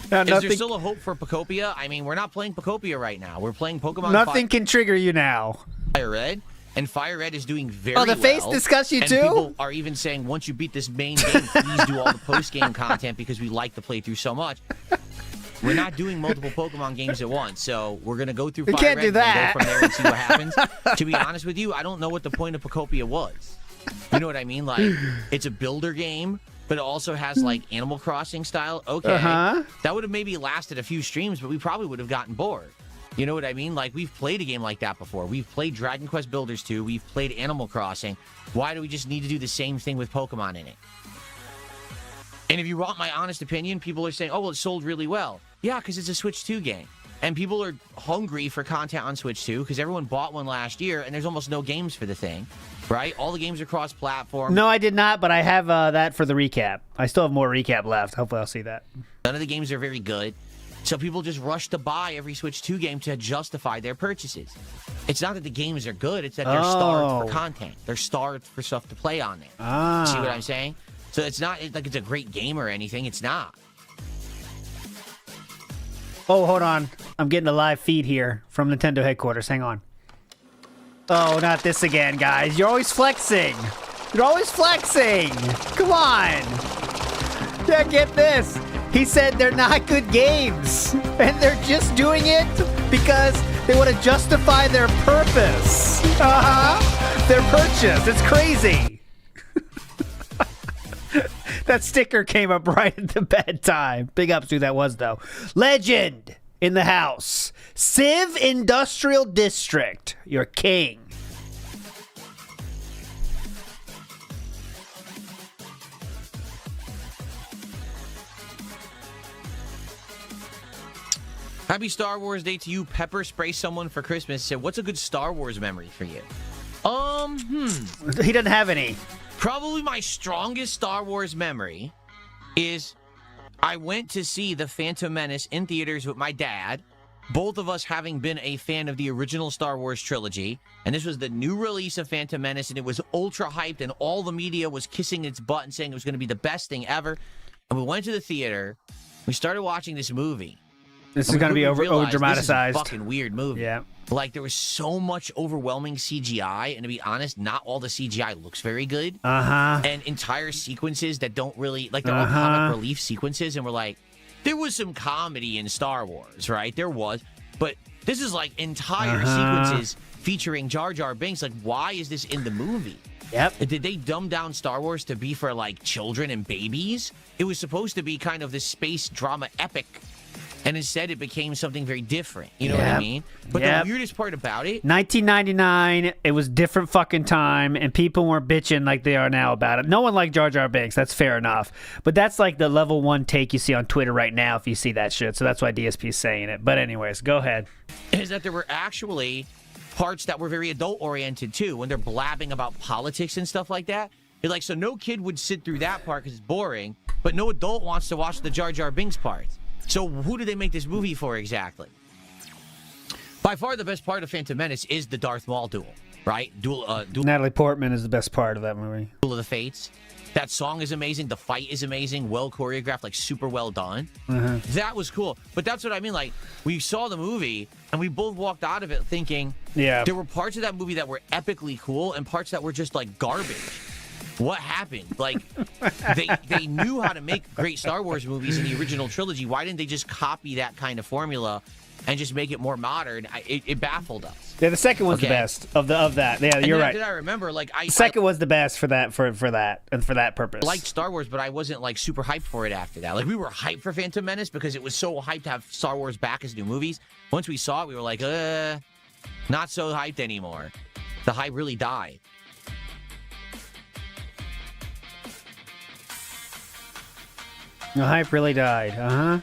Now, Is there still a hope for Pocopia? I mean, we're not playing Pocopia right now. We're playing Pokemon Nothing can trigger you now. Fire Red, and Fire Red is doing very well. Oh, the face disgusts you and too? People are even saying, once you beat this main game, please do all the post-game content because we like the playthrough so much. We're not doing multiple Pokemon games at once, so we're going to go through Fire Red and go from there and see what happens. To be honest with you, I don't know what the point of Pocopia was. You know what I mean? Like, it's a builder game, but it also has, like, Animal Crossing style. Okay, that would have maybe lasted a few streams, but we probably would have gotten bored. You know what I mean? Like, we've played a game like that before. We've played Dragon Quest Builders 2. We've played Animal Crossing. Why do we just need to do the same thing with Pokemon in it? And if you want my honest opinion, people are saying, oh, well, it sold really well. Yeah, because it's a Switch 2 game. And people are hungry for content on Switch 2 because everyone bought one last year, and there's almost no games for the thing, right? All the games are cross-platform. No, I did not, but I have that for the recap. I still have more recap left. Hopefully I'll see that. None of the games are very good. So people just rush to buy every Switch 2 game to justify their purchases. It's not that the games are good, it's that they're starved for content. They're starved for stuff to play on there. See what I'm saying? So it's not like it's a great game or anything. It's not. Oh, hold on. I'm getting a live feed here from Nintendo headquarters. Hang on. Oh, not this again, guys. You're always flexing. You're always flexing. Come on. Yeah, get this. He said they're not good games. And they're just doing it because they want to justify their purpose. Their purchase. It's crazy. That sticker came up right at the bad time. Big ups to who that was, though. Legend in the house. Civ Industrial District. Your king. Happy Star Wars Day to you. Pepper spray someone for Christmas. Said, what's a good Star Wars memory for you? He doesn't have any. Probably my strongest Star Wars memory is I went to see The Phantom Menace in theaters with my dad, both of us having been a fan of the original Star Wars trilogy, and this was the new release of Phantom Menace, and it was ultra hyped, and all the media was kissing its butt and saying it was going to be the best thing ever. And we went to the theater, we started watching this movie. This is going to be over-dramatized. This is a fucking weird movie. Yeah. Like, there was so much overwhelming CGI, and to be honest, not all the CGI looks very good. And entire sequences that don't really, like, they're all comic relief sequences, and we're like, there was some comedy in Star Wars, right? There was. But this is, like, entire sequences featuring Jar Jar Binks. Like, why is this in the movie? Yep. Did they dumb down Star Wars to be for like children and babies? It was supposed to be kind of this space drama epic, and instead it became something very different. You know what I mean? But the weirdest part about it, 1999, it was different fucking time, and people weren't bitching like they are now about it. No one liked Jar Jar Binks. That's fair enough. But that's like the level 1 take you see on Twitter right now if you see that shit. So that's why DSP is saying it. But anyways, go ahead. is that there were actually parts that were very adult-oriented, too, when they're blabbing about politics and stuff like that. You're like, so no kid would sit through that part because it's boring, but no adult wants to watch the Jar Jar Binks parts. So who did they make this movie for exactly? By far the best part of Phantom Menace is the Darth Maul duel, right? Natalie Portman is the best part of that movie. Duel of the Fates. That song is amazing. The fight is amazing. Well choreographed, like super well done. That was cool. But that's what I mean. Like, we saw the movie and we both walked out of it thinking there were parts of that movie that were epically cool and parts that were just like garbage. What happened? Like, they knew how to make great Star Wars movies in the original trilogy. Why didn't they just copy that kind of formula and just make it more modern? It baffled us. Yeah, the second was the best of that. Yeah, you're right. Did I remember? Like, the second was the best for that and for that purpose. I liked Star Wars, but I wasn't like super hyped for it after that. Like, we were hyped for Phantom Menace because it was so hyped to have Star Wars back as new movies. Once we saw it, we were like, not so hyped anymore. The hype really died. The hype really died.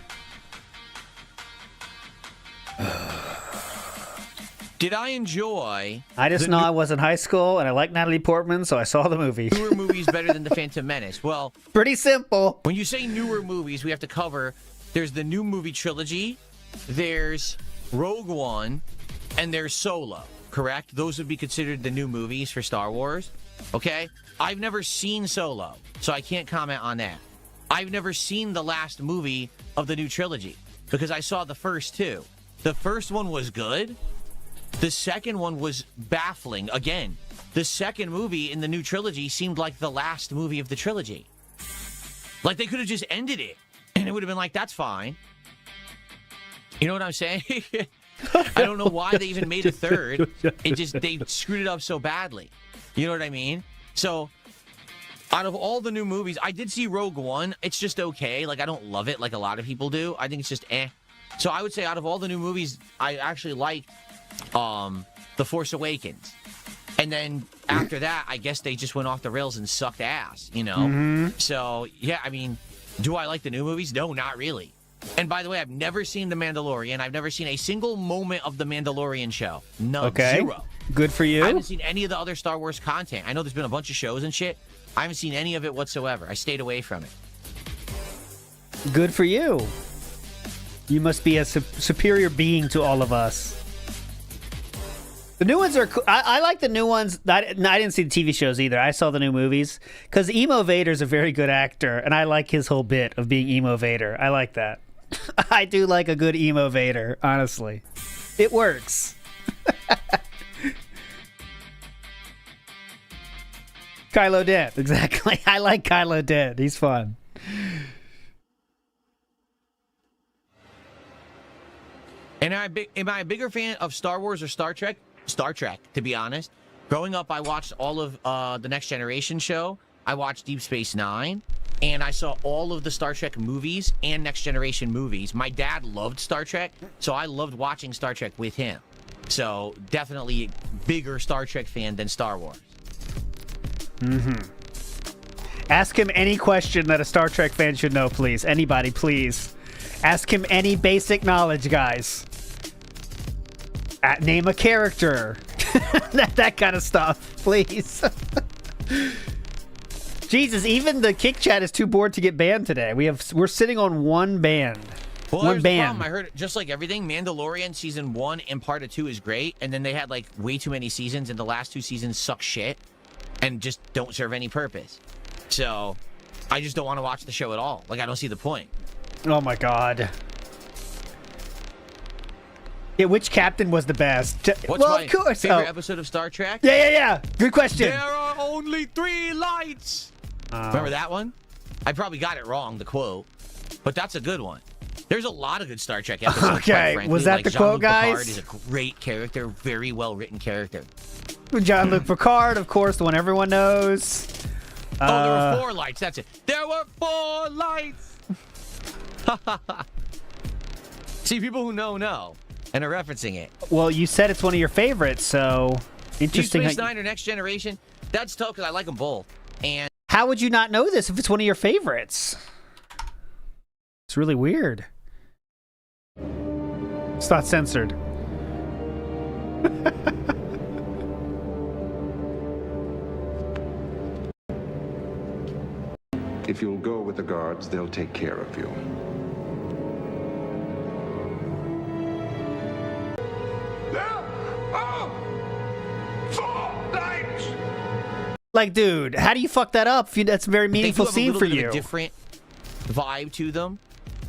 Did I enjoy... I just know I was in high school, and I like Natalie Portman, so I saw the movie. Newer movies better than The Phantom Menace. Well... Pretty simple. When you say newer movies, we have to cover... There's the new movie trilogy, there's Rogue One, and there's Solo, correct? Those would be considered the new movies for Star Wars, okay? I've never seen Solo, so I can't comment on that. I've never seen the last movie of the new trilogy because I saw the first two. The first one was good. The second one was baffling. Again, the second movie in the new trilogy seemed like the last movie of the trilogy. Like they could have just ended it and it would have been like, that's fine. You know what I'm saying? I don't know why they even made a third. They screwed it up so badly. You know what I mean? So... out of all the new movies, I did see Rogue One. It's just okay. Like, I don't love it like a lot of people do. I think it's just eh. So I would say out of all the new movies, I actually liked The Force Awakens. And then after that, I guess they just went off the rails and sucked ass, you know? So, yeah, I mean, do I like the new movies? No, not really. And by the way, I've never seen The Mandalorian. I've never seen a single moment of The Mandalorian show. None. Okay. Zero. Good for you. I haven't seen any of the other Star Wars content. I know there's been a bunch of shows and shit. I haven't seen any of it whatsoever. I stayed away from it. Good for you. You must be a superior being to all of us. The new ones are cool. I like the new ones. I didn't see the TV shows either. I saw the new movies because Emo Vader's a very good actor, and I like his whole bit of being Emo Vader. I like that. I do like a good Emo Vader, honestly. It works. Kylo Den, exactly. I like Kylo Den. He's fun. And am I a bigger fan of Star Wars or Star Trek? Star Trek, to be honest. Growing up, I watched all of the Next Generation show. I watched Deep Space Nine. And I saw all of the Star Trek movies and Next Generation movies. My dad loved Star Trek, so I loved watching Star Trek with him. So definitely bigger Star Trek fan than Star Wars. Ask him any question that a Star Trek fan should know, please. Anybody, please. Ask him any basic knowledge, guys. Name a character. that kind of stuff, please. Jesus, even the Kick Chat is too bored to get banned today. We're sitting on one band. Well, one there's band. The problem. I heard, just like everything, Mandalorian Season 1 and Part of 2 is great, and then they had, like, way too many seasons, and the last 2 seasons suck shit and just don't serve any purpose. So, I just don't want to watch the show at all. Like, I don't see the point. Oh, my God. Yeah, which captain was the best? What's my favorite episode of Star Trek? Yeah. Good question. There are only 3 lights. Remember that one? I probably got it wrong, the quote, but that's a good one. There's a lot of good Star Trek episodes. Okay, frankly. was that like the Jean-Luc quote, guys? Picard is a great character, very well written character. Jean-Luc Picard, of course, the one everyone knows. There were 4 lights. That's it. There were 4 lights. See, people who know, and are referencing it. Well, you said it's one of your favorites, so interesting. Deep Space Nine or Next Generation? That's tough because I like them both. And how would you not know this if it's one of your favorites? It's really weird. It's not censored. If you'll go with the guards, they'll take care of you. Like, dude, how do you fuck that up? That's a very meaningful scene for you. They do have a different vibe to them.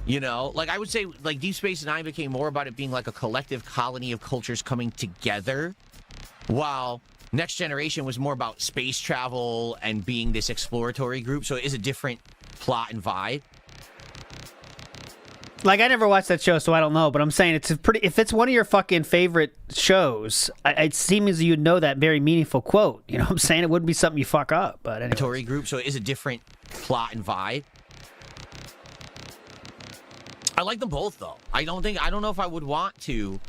You know, like I would say, like Deep Space Nine became more about it being like a collective colony of cultures coming together, while Next Generation was more about space travel and being this exploratory group. So it is a different plot and vibe. Like, I never watched that show, so I don't know. But I'm saying it's a pretty. If it's one of your fucking favorite shows, it seems you'd know that very meaningful quote. You know what I'm saying? It wouldn't be something you fuck up. But anyway. Tory group, so it is a different plot and vibe. I like them both, though. I don't know if I would want to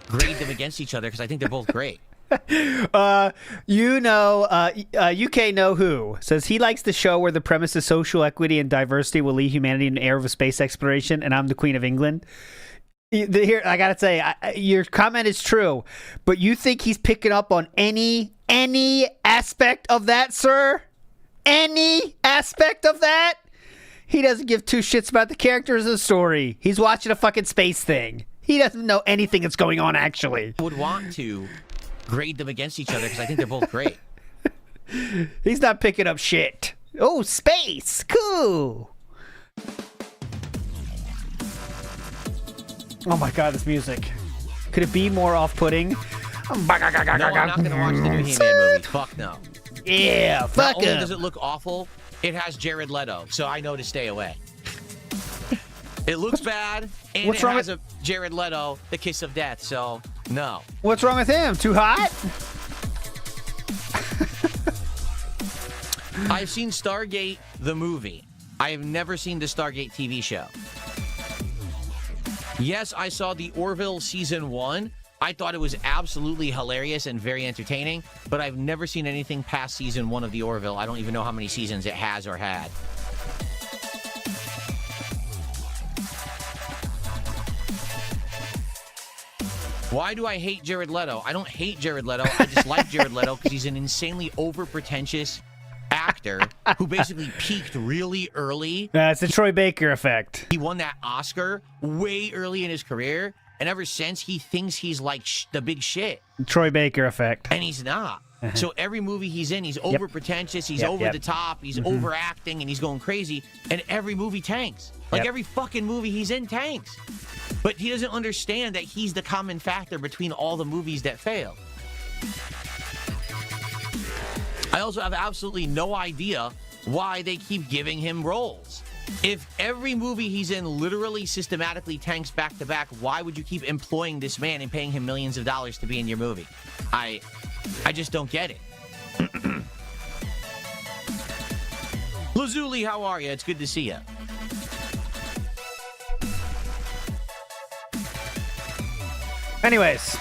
grade them against each other because I think they're both great. UK Know Who says he likes the show where the premise is social equity and diversity will lead humanity in the era of space exploration, and I'm the Queen of England. Here, I gotta say, your comment is true, but you think he's picking up on any aspect of that, sir? Any aspect of that? He doesn't give 2 shits about the characters of the story. He's watching a fucking space thing. He doesn't know anything that's going on, actually. I would want to grade them against each other because I think they're both great. He's not picking up shit. Oh, space. Cool. Oh my god, this music. Could it be more off-putting? No, I'm not going to watch the new He-Man movie. Fuck no. Yeah, fuck Not only him. does it look awful, it has Jared Leto, so I know to stay away. It looks bad, and What's it wrong has a Jared Leto, the kiss of death, so no. What's wrong with him? Too hot? I've seen Stargate, the movie. I have never seen the Stargate TV show. Yes, I saw the Orville Season 1. I thought it was absolutely hilarious and very entertaining, but I've never seen anything past Season 1 of the Orville. I don't even know how many seasons it has or had. Why do I hate Jared Leto? I don't hate Jared Leto. I just like Jared Leto because he's an insanely over-pretentious actor who basically peaked really early. It's the Troy Baker effect. He won that Oscar way early in his career, and ever since, he thinks he's like the big shit. Troy Baker effect. And he's not. So every movie he's in, he's over-pretentious, he's over the top, he's overacting, and he's going crazy, and every movie tanks. Like every fucking movie he's in tanks. But he doesn't understand that he's the common factor between all the movies that fail. I also have absolutely no idea why they keep giving him roles. If every movie he's in literally systematically tanks back to back, why would you keep employing this man and paying him millions of dollars to be in your movie? I just don't get it. Lazuli, how are you? It's good to see you. Anyways.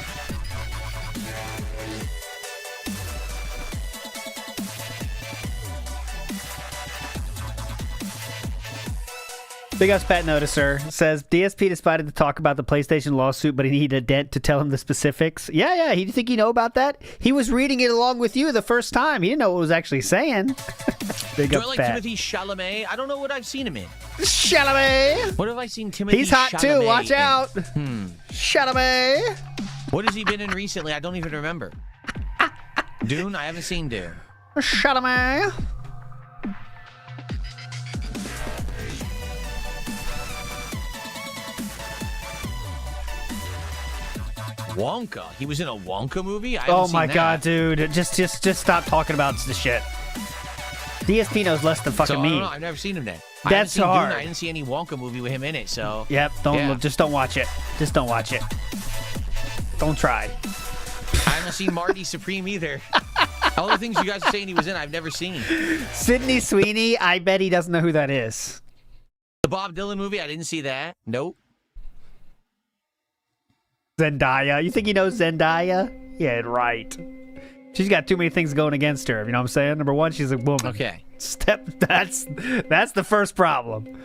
Big Us Pat Noticer says, DSP decided to talk about the PlayStation lawsuit, but he needed a dent to tell him the specifics. Yeah, you think he know about that? He was reading it along with you the first time. He didn't know what it was actually saying. Big Do up I like Pat. Timothée Chalamet? I don't know what I've seen him in. Chalamet! What have I seen Timothée He's hot Chalamet too, watch in? out. Chalamet! What has he been in recently? I don't even remember. Dune? I haven't seen Dune. Chalamet! Wonka. He was in a Wonka movie? I Oh haven't my seen god, that. dude. Just stop talking about the shit. DSP knows less than fucking So, I me. don't know. I've never seen him then. I haven't That's seen hard. Dune. I didn't see any Wonka movie with him in it, so... Yep, just don't watch it. Just don't watch it. Don't try. I haven't seen Marty Supreme either. All the things you guys are saying he was in, I've never seen. Sydney Sweeney, I bet he doesn't know who that is. The Bob Dylan movie, I didn't see that. Nope. Zendaya. You think he knows Zendaya? Yeah, right. She's got too many things going against her. You know what I'm saying? Number one, she's a woman. Okay. That's the first problem.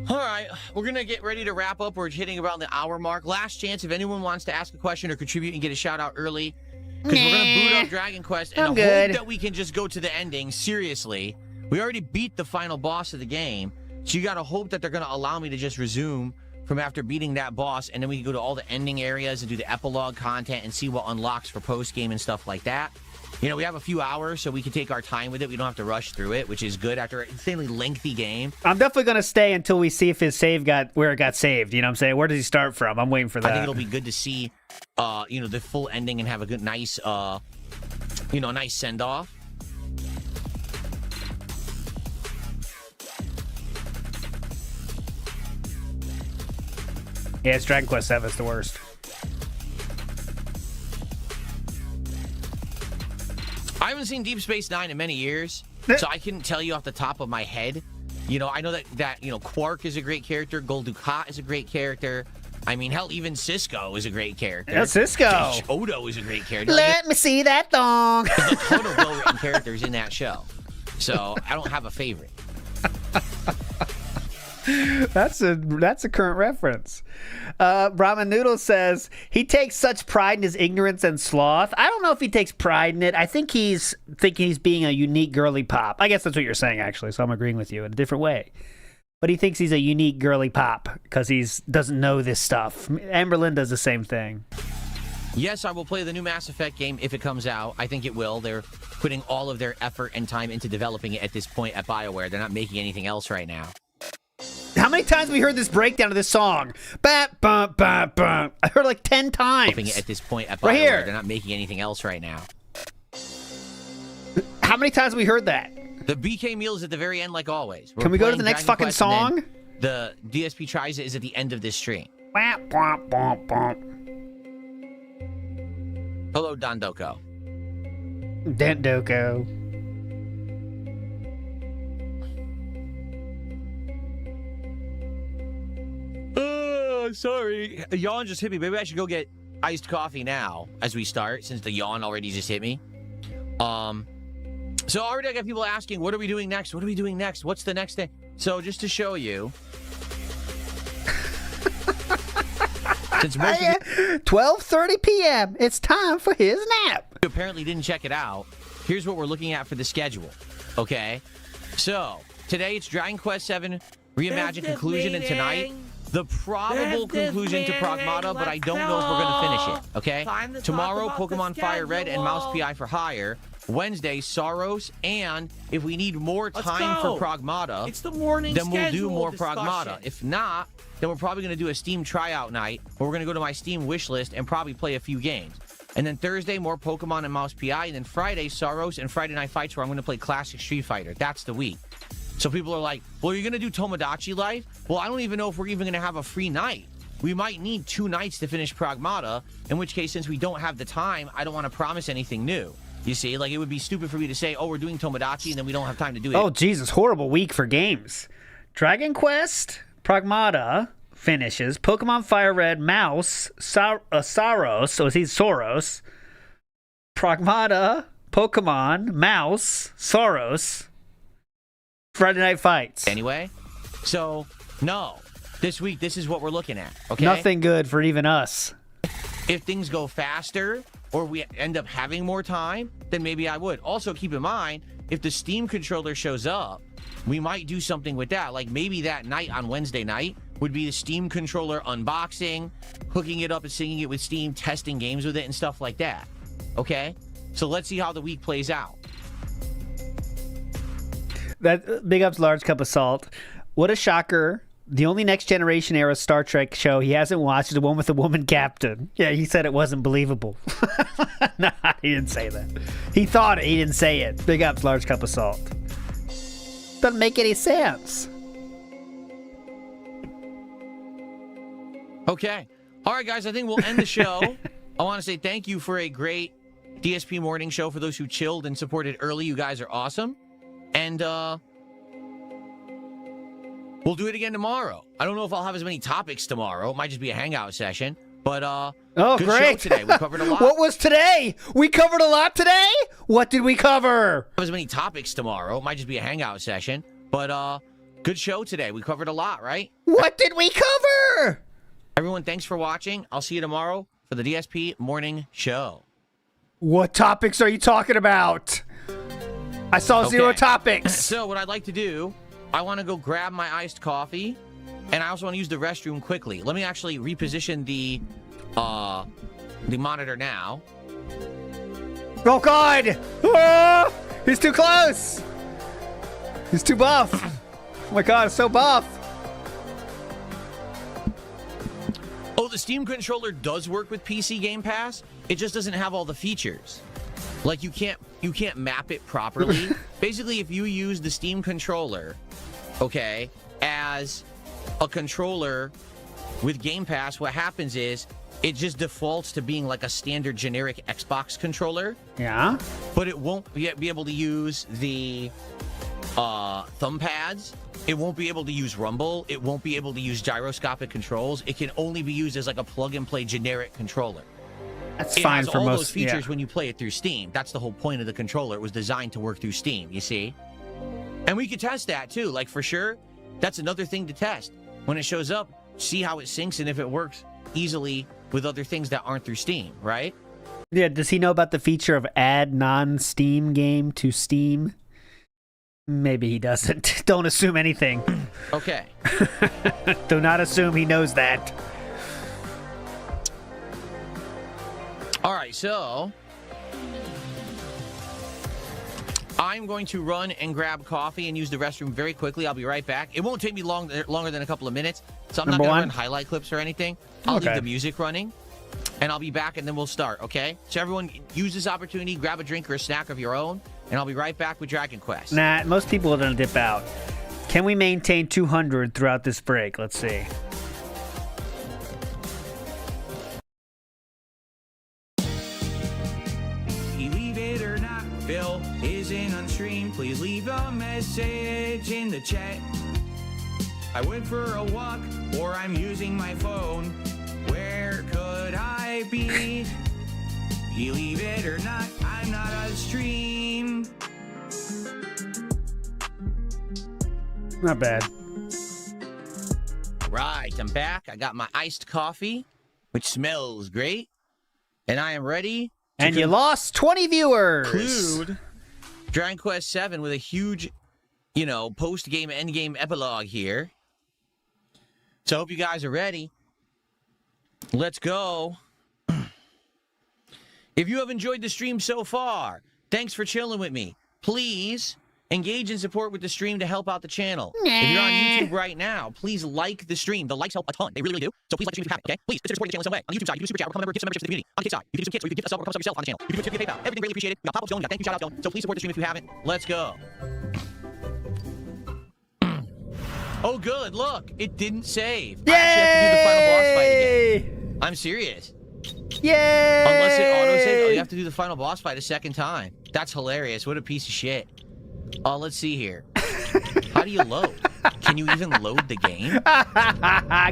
All right, we're going to get ready to wrap up. We're hitting around the hour mark. Last chance if anyone wants to ask a question or contribute and get a shout out early. Because we're going to boot up Dragon Quest and hope that we can just go to the ending. Seriously. We already beat the final boss of the game. So you got to hope that they're going to allow me to just resume from after beating that boss. And then we can go to all the ending areas and do the epilogue content and see what unlocks for post-game and stuff like that. You know, we have a few hours, so we can take our time with it. We don't have to rush through it, which is good after an insanely lengthy game. I'm definitely going to stay until we see if his save got where it got saved. You know what I'm saying? Where does he start from? I'm waiting for that. I think it'll be good to see, the full ending and have a good, nice, nice send-off. Yeah, it's Dragon Quest 7. It's the worst. I haven't seen Deep Space Nine in many years, so I couldn't tell you off the top of my head. You know, I know that Quark is a great character. Gul Dukat is a great character. I mean, hell, even Cisco is a great character. Yeah, Cisco. Odo is a great character. Let me see that thong. There's a ton of well-written characters in that show, so I don't have a favorite. That's a current reference. Ramen Noodle says he takes such pride in his ignorance and sloth. I don't know if he takes pride in it. I think he's thinking he's being a unique girly pop. I guess that's what you're saying, actually. So I'm agreeing with you in a different way. But he thinks he's a unique girly pop because he doesn't know this stuff. Amberlyn does the same thing. Yes, I will play the new Mass Effect game if it comes out. I think it will. They're putting all of their effort and time into developing it at this point at BioWare. They're not making anything else right now. How many times have we heard this breakdown of this song? Bap, bump, bap, bump. I heard like 10 times. It at this point at BioWare. Right here. They're not making anything else right now. How many times have we heard that? The BK meal is at the very end, like always. Can we go to the next fucking song? The DSP Tries It is at the end of this stream. Womp, womp, womp, womp. Hello, Dondoko. Dondoko. Sorry. A yawn just hit me. Maybe I should go get iced coffee now as we start, since the yawn already just hit me. So already I got people asking, what are we doing next? What are we doing next? What's the next thing? So just to show you. Since 12:30 p.m. It's time for his nap. You apparently didn't check it out. Here's what we're looking at for the schedule. Okay? So, today it's Dragon Quest 7 Reimagined Conclusion, and tonight the probable conclusion to Pragmata, but I don't know if we're going to finish it, okay? Tomorrow, Pokemon Fire Red and Mouse PI for Hire. Wednesday, Soros, and if we need more time for Pragmata, it's the morning then we'll do more discussion. Pragmata. If not, then we're probably going to do a Steam tryout night, where we're going to go to my Steam wish list and probably play a few games. And then Thursday, more Pokemon and Mouse PI, and then Friday, Soros, and Friday Night Fights, where I'm going to play Classic Street Fighter. That's the week. So people are like, well, you're going to do Tomodachi Life? Well, I don't even know if we're even going to have a free night. We might need 2 nights to finish Pragmata, in which case, since we don't have the time, I don't want to promise anything new. You see, like, it would be stupid for me to say, oh, we're doing Tomodachi, and then we don't have time to do it. Oh, Jesus, horrible week for games. Dragon Quest, Pragmata finishes, Pokemon Fire Red, Mouse, Saros, so he's Soros, Pragmata, Pokemon, Mouse, Soros, Friday Night Fights. Anyway, so, no. This week, this is what we're looking at, okay? Nothing good for even us. If things go faster, or we end up having more time, then maybe I would. Also, keep in mind, if the Steam controller shows up, we might do something with that. Like, maybe that night on Wednesday night would be the Steam controller unboxing, hooking it up and syncing it with Steam, testing games with it, and stuff like that. Okay? So let's see how the week plays out. That big ups Large Cup of Salt. What a shocker. The only Next Generation era Star Trek show he hasn't watched is the one with the woman captain. Yeah, he said it wasn't believable. Nah, he didn't say that. He thought it. He didn't say it. Big ups, Large Cup of Salt. Doesn't make any sense. Okay. All right, guys, I think we'll end the show. I want to say thank you for a great DSP morning show. For those who chilled and supported early, you guys are awesome. And we'll do it again tomorrow. I don't know if I'll have as many topics tomorrow. It might just be a hangout session. But good great. show today. We covered a lot. What was today? We covered a lot today? What did we cover? Have as many topics tomorrow. It might just be a hangout session. But good show today. We covered a lot, right? What did we cover? Everyone, thanks for watching. I'll see you tomorrow for the DSP morning show. What topics are you talking about? I saw 0 topics. So what I'd like to do, I want to go grab my iced coffee, and I also want to use the restroom quickly. Let me actually reposition the monitor now. Oh, God! Oh, he's too close! He's too buff. Oh, my God, it's so buff. Oh, the Steam controller does work with PC Game Pass. It just doesn't have all the features. Like, you can't map it properly. Basically, if you use the Steam controller, okay, as a controller with Game Pass, what happens is it just defaults to being like a standard generic Xbox controller. Yeah. But it won't be able to use the thumb pads. It won't be able to use rumble. It won't be able to use gyroscopic controls. It can only be used as like a plug-and-play generic controller. That's fine for all most. Those features when you play it through Steam. That's the whole point of the controller. It was designed to work through Steam, you see? And we could test that too. Like, for sure, that's another thing to test. When it shows up, see how it syncs and if it works easily with other things that aren't through Steam, right? Yeah, does he know about the feature of add non-Steam game to Steam? Maybe he doesn't. Don't assume anything. Okay. Do not assume he knows that. All right, so I'm going to run and grab coffee and use the restroom very quickly. I'll be right back. It won't take me longer than a couple of minutes, so I'm not going to run highlight clips or anything. I'll leave the music running, and I'll be back, and then we'll start, okay? So everyone, use this opportunity, grab a drink or a snack of your own, and I'll be right back with Dragon Quest. Nah, most people are going to dip out. Can we maintain 200 throughout this break? Let's see. Believe it or not, Phil isn't on stream. Please leave a message in the chat. I went for a walk, or I'm using my phone. Where could I be? Believe it or not, I'm not on stream. Not bad. Right, I'm back. I got my iced coffee, which smells great, and I am ready. And you lost 20 viewers. Conclude Dragon Quest 7 with a huge, post-game, endgame epilogue here. So I hope you guys are ready. Let's go. If you have enjoyed the stream so far, thanks for chilling with me. Please engage in support with the stream to help out the channel. If you're on YouTube right now, please like the stream. The likes help a ton. They really, really do. So please like the stream if you haven't, okay? Please consider supporting the channel in some way. On the YouTube side, you can do super chat or become a member, give some membership to the community. On the Kick side, you can do some kits or you can give us up or become yourself on the channel. You can do a tip via PayPal. Everything really appreciated. We got pop-ups going, we got thank you shout-outs going. So please support the stream if you haven't. Let's go. Oh, good. Look, it didn't save. Yay! I actually have to do the final boss fight again. I'm serious. Yay! Unless it auto-saves, you have to do the final boss fight a second time. That's hilarious. What a piece of shit. Oh, let's see here. How do you load? Can you even load the game?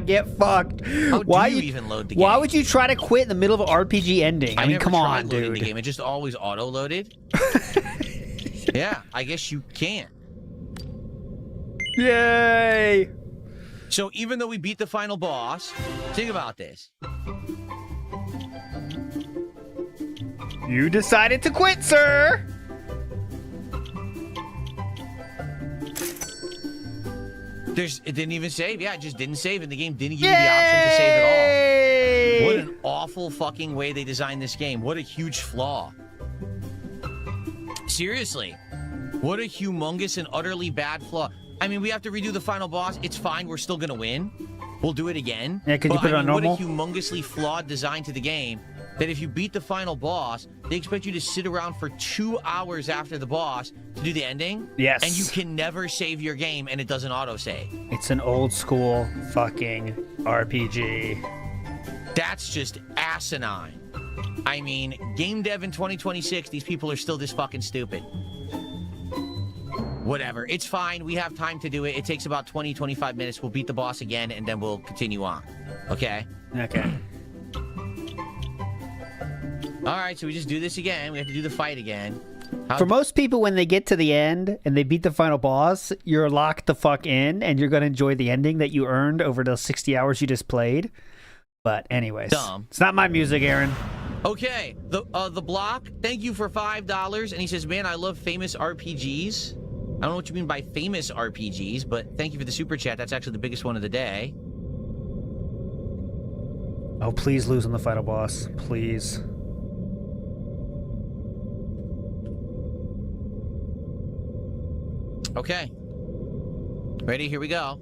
Get fucked. How do you even load the game? Why would you try to quit in the middle of an RPG ending? I mean, never come tried on, loading dude. the game. It just always auto-loaded. Yeah, I guess you can't. Yay! So even though we beat the final boss, think about this. You decided to quit, sir! It didn't even save. Yeah, it just didn't save, and the game didn't give you the option to save at all. What an awful fucking way they designed this game. What a huge flaw. Seriously. What a humongous and utterly bad flaw. I mean, we have to redo the final boss. It's fine. We're still going to win. We'll do it again. Yeah, could you put it on normal? What a humongously flawed design to the game that if you beat the final boss, they expect you to sit around for 2 hours after the boss to do the ending. Yes. And you can never save your game, and it doesn't autosave. It's an old school fucking RPG. That's just asinine. I mean, game dev in 2026, these people are still this fucking stupid. Whatever. It's fine. We have time to do it. It takes about 20, 25 minutes. We'll beat the boss again, and then we'll continue on. Okay? Okay. All right, so we just do this again. We have to do the fight again. For most people, when they get to the end and they beat the final boss, you're locked the fuck in, and you're going to enjoy the ending that you earned over the 60 hours you just played. But anyways, dumb. It's not my music, Aaron. Okay, the block, thank you for $5. And he says, man, I love famous RPGs. I don't know what you mean by famous RPGs, but thank you for the super chat. That's actually the biggest one of the day. Oh, please lose on the final boss. Please. Okay. Ready? Here we go.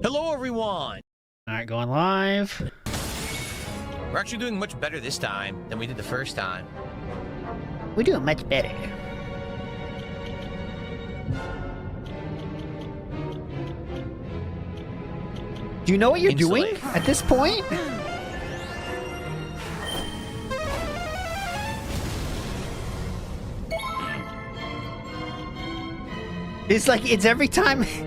Hello, everyone. All right, going live. We're actually doing much better this time than we did the first time. We're doing much better. Do you know what you're doing at this point? It's like, it's every time he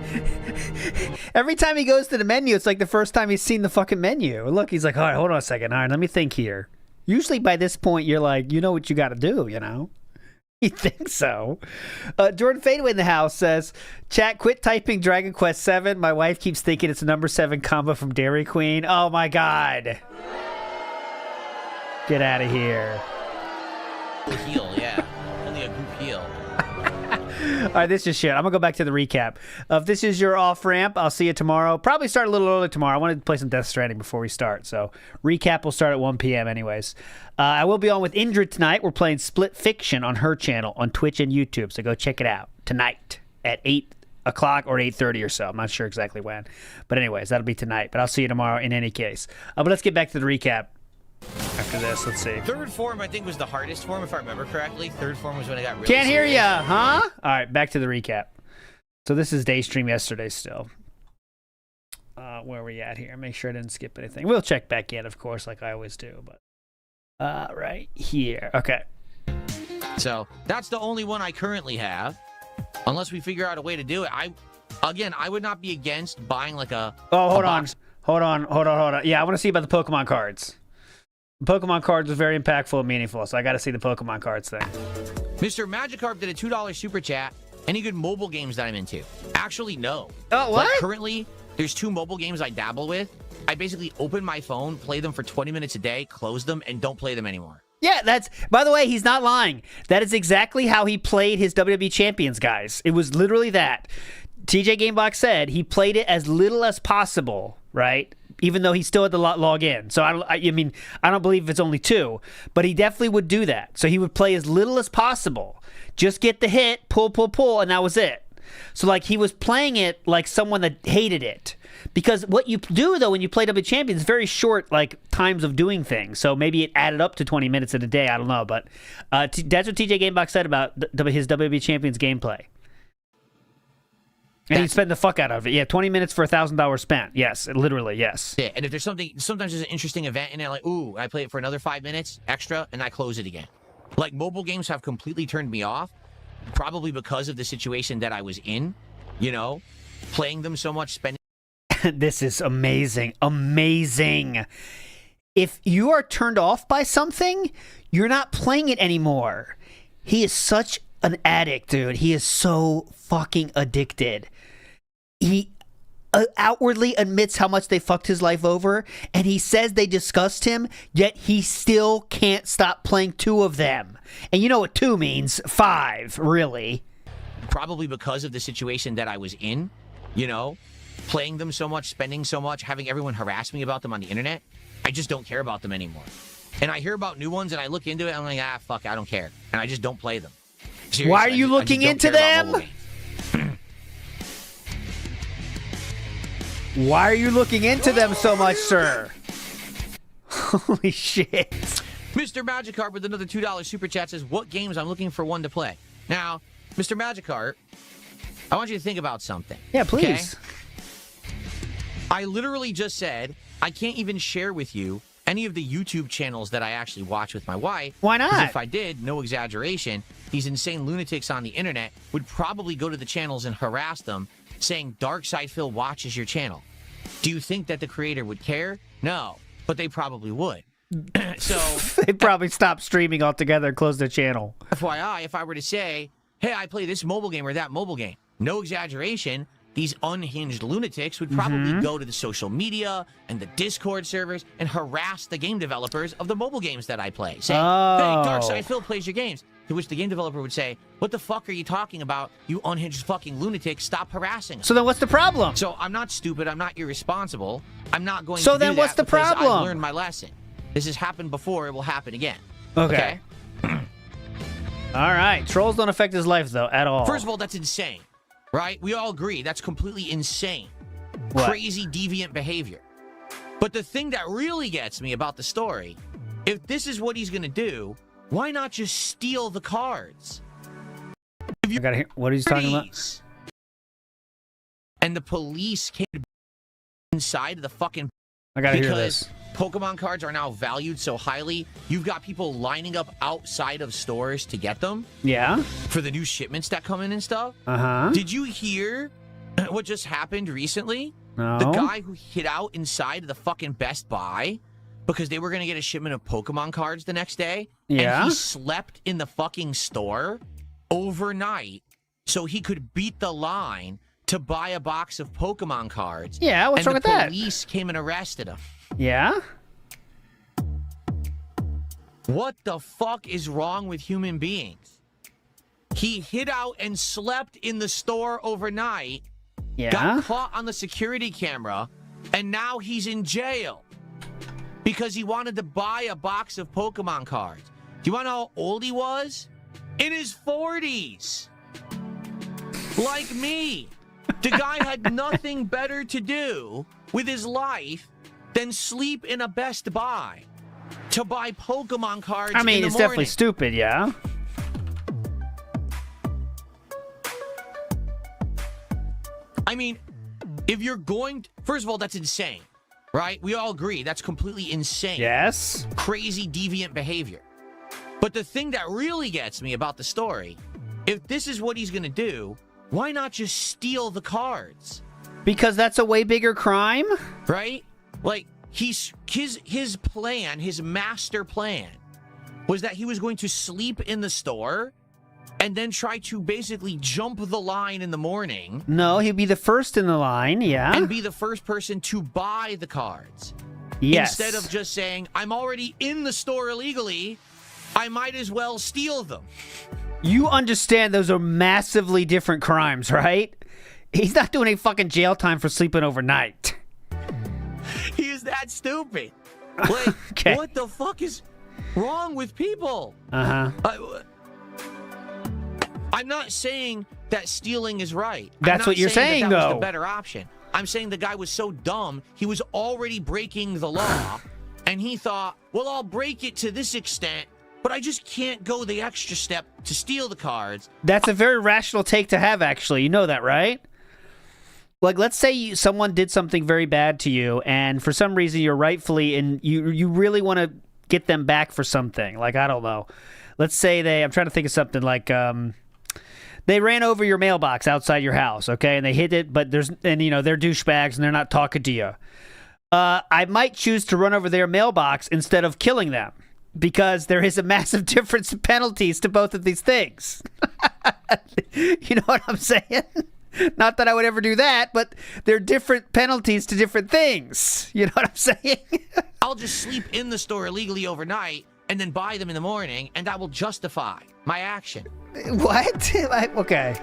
goes to the menu, it's like the first time he's seen the fucking menu. Look, he's like, all right, hold on a second. All right, let me think here. Usually by this point, you're like, you know what you got to do, you know? You think so. Jordan Fadeaway in the house says, chat, quit typing Dragon Quest 7. My wife keeps thinking it's a number 7 combo from Dairy Queen. Oh my God. Get out of here. A heel, yeah. Only a goop heel. All right, this is shit. I'm going to go back to the recap. If this is your off-ramp, I'll see you tomorrow. Probably start a little early tomorrow. I wanted to play some Death Stranding before we start, so recap will start at 1 p.m. anyways. I will be on with Indra tonight. We're playing Split Fiction on her channel on Twitch and YouTube, so go check it out tonight at 8 o'clock or 8:30 or so. I'm not sure exactly when. But anyways, that'll be tonight. But I'll see you tomorrow in any case. But let's get back to the recap. After this, let's see. Third form, I think, was the hardest form, if I remember correctly. Third form was when I got really Can't hear serious. ya, huh? All right, back to the recap. So this is day stream yesterday still. Where are we at here? Make sure I didn't skip anything. We'll check back in, of course, like I always do. But right here. Okay. So that's the only one I currently have, unless we figure out a way to do it. I would not be against buying like a. Oh, hold on. Yeah, I want to see about the Pokemon cards. Pokemon cards was very impactful and meaningful, so I got to see the Pokemon cards thing. Mr. Magikarp did a $2 super chat. Any good mobile games that I'm into? Actually, no. Oh, what? Like, currently, there's 2 mobile games I dabble with. I basically open my phone, play them for 20 minutes a day, close them, and don't play them anymore. Yeah, that's, by the way, he's not lying. That is exactly how he played his WWE Champions, guys. It was literally that. TJ Gamebox said he played it as little as possible, right? Even though he still had to log in. So, I don't believe it's only 2, but he definitely would do that. So he would play as little as possible. Just get the hit, pull, and that was it. So, like, he was playing it like someone that hated it. Because what you do, though, when you play WWE Champions, very short, like, times of doing things. So maybe it added up to 20 minutes in a day. I don't know. But that's what TJ Gamebox said about his WWE Champions gameplay. And he'd spend the fuck out of it. Yeah, 20 minutes for $1,000 spent. Yes, literally, yes. Yeah, and if there's something, sometimes there's an interesting event, and they're like, ooh, I play it for another 5 minutes extra, and I close it again. Like, mobile games have completely turned me off, probably because of the situation that I was in, you know? Playing them so much, spending... This is amazing. Amazing. If you are turned off by something, you're not playing it anymore. He is such an addict, dude. He is so fucking addicted. He outwardly admits how much they fucked his life over, and he says they disgust him, yet he still can't stop playing 2 of them. And you know what 2 means? 5, really. Probably because of the situation that I was in, you know? Playing them so much, spending so much, having everyone harass me about them on the internet. I just don't care about them anymore. And I hear about new ones, and I look into it, and I'm like, fuck, I don't care. And I just don't play them. Seriously, why are you looking into them? Why are you looking into them so much, sir? Holy shit. Mr. Magikarp with another $2 super chat says, what games I'm looking for one to play. Now, Mr. Magikarp, I want you to think about something. Yeah, please. Okay? I literally just said I can't even share with you any of the YouTube channels that I actually watch with my wife. Why not? 'Cause if I did, no exaggeration, these insane lunatics on the internet would probably go to the channels and harass them, saying Darkside Phil watches your channel. Do you think that the creator would care? No, but they probably would. So they probably stop streaming altogether and close their channel. FYI, if I were to say, hey, I play this mobile game or that mobile game, no exaggeration, these unhinged lunatics would probably go to the social media and the Discord servers and harass the game developers of the mobile games that I play, saying, hey, Darkside Phil plays your games. To which the game developer would say, what the fuck are you talking about, you unhinged fucking lunatic? Stop harassing us. So then what's the problem? So I'm not stupid. I'm not irresponsible. I'm not going to So do then what's that the because problem? I've learned my lesson. This has happened before. It will happen again. Okay. All right. Trolls don't affect his life, though, at all. First of all, that's insane, right? We all agree that's completely insane. What? Crazy, deviant behavior. But the thing that really gets me about the story, if this is what he's going to do, why not just steal the cards? If you gotta hear what he's talking about. And the police came inside of the fucking... I gotta hear because this. Pokemon cards are now valued so highly, you've got people lining up outside of stores to get them. Yeah. For the new shipments that come in and stuff. Uh-huh. Did you hear what just happened recently? No. The guy who hid out inside the fucking Best Buy because they were going to get a shipment of Pokemon cards the next day. Yeah. And he slept in the fucking store overnight so he could beat the line to buy a box of Pokemon cards. Yeah, what's wrong with that? And the police came and arrested him. Yeah? What the fuck is wrong with human beings? He hid out and slept in the store overnight. Yeah. Got caught on the security camera, and now he's in jail because he wanted to buy a box of Pokemon cards. Do you want to know how old he was? In his 40s. Like me. The guy had nothing better to do with his life than sleep in a Best Buy to buy Pokemon cards. I mean, it's definitely stupid, yeah. I mean, if you're going to, first of all, that's insane, right? We all agree that's completely insane. Yes. Crazy, deviant behavior. But the thing that really gets me about the story, if this is what he's going to do, why not just steal the cards? Because that's a way bigger crime? Right? Like, his plan, his master plan, was that he was going to sleep in the store and then try to basically jump the line in the morning. No, he'd be the first in the line, yeah. And be the first person to buy the cards. Yes. Instead of just saying, I'm already in the store illegally, I might as well steal them. You understand those are massively different crimes, right? He's not doing any fucking jail time for sleeping overnight. He is that stupid. Like, okay. What the fuck is wrong with people? Uh-huh. I'm not saying that stealing is right. That's what you're saying, that though. Was the better option. I'm saying the guy was so dumb, he was already breaking the law, and he thought, well, I'll break it to this extent, but I just can't go the extra step to steal the cards. That's a very rational take to have, actually. You know that, right? Like, let's say someone did something very bad to you, and for some reason you're rightfully, and you really want to get them back for something. Like, I don't know. Let's say I'm trying to think of something like, they ran over your mailbox outside your house, okay? And they hit it, but they're douchebags and they're not talking to you. I might choose to run over their mailbox instead of killing them because there is a massive difference in penalties to both of these things. You know what I'm saying? Not that I would ever do that, but there are different penalties to different things. You know what I'm saying? I'll just sleep in the store illegally overnight and then buy them in the morning, and that will justify my action. What? Okay.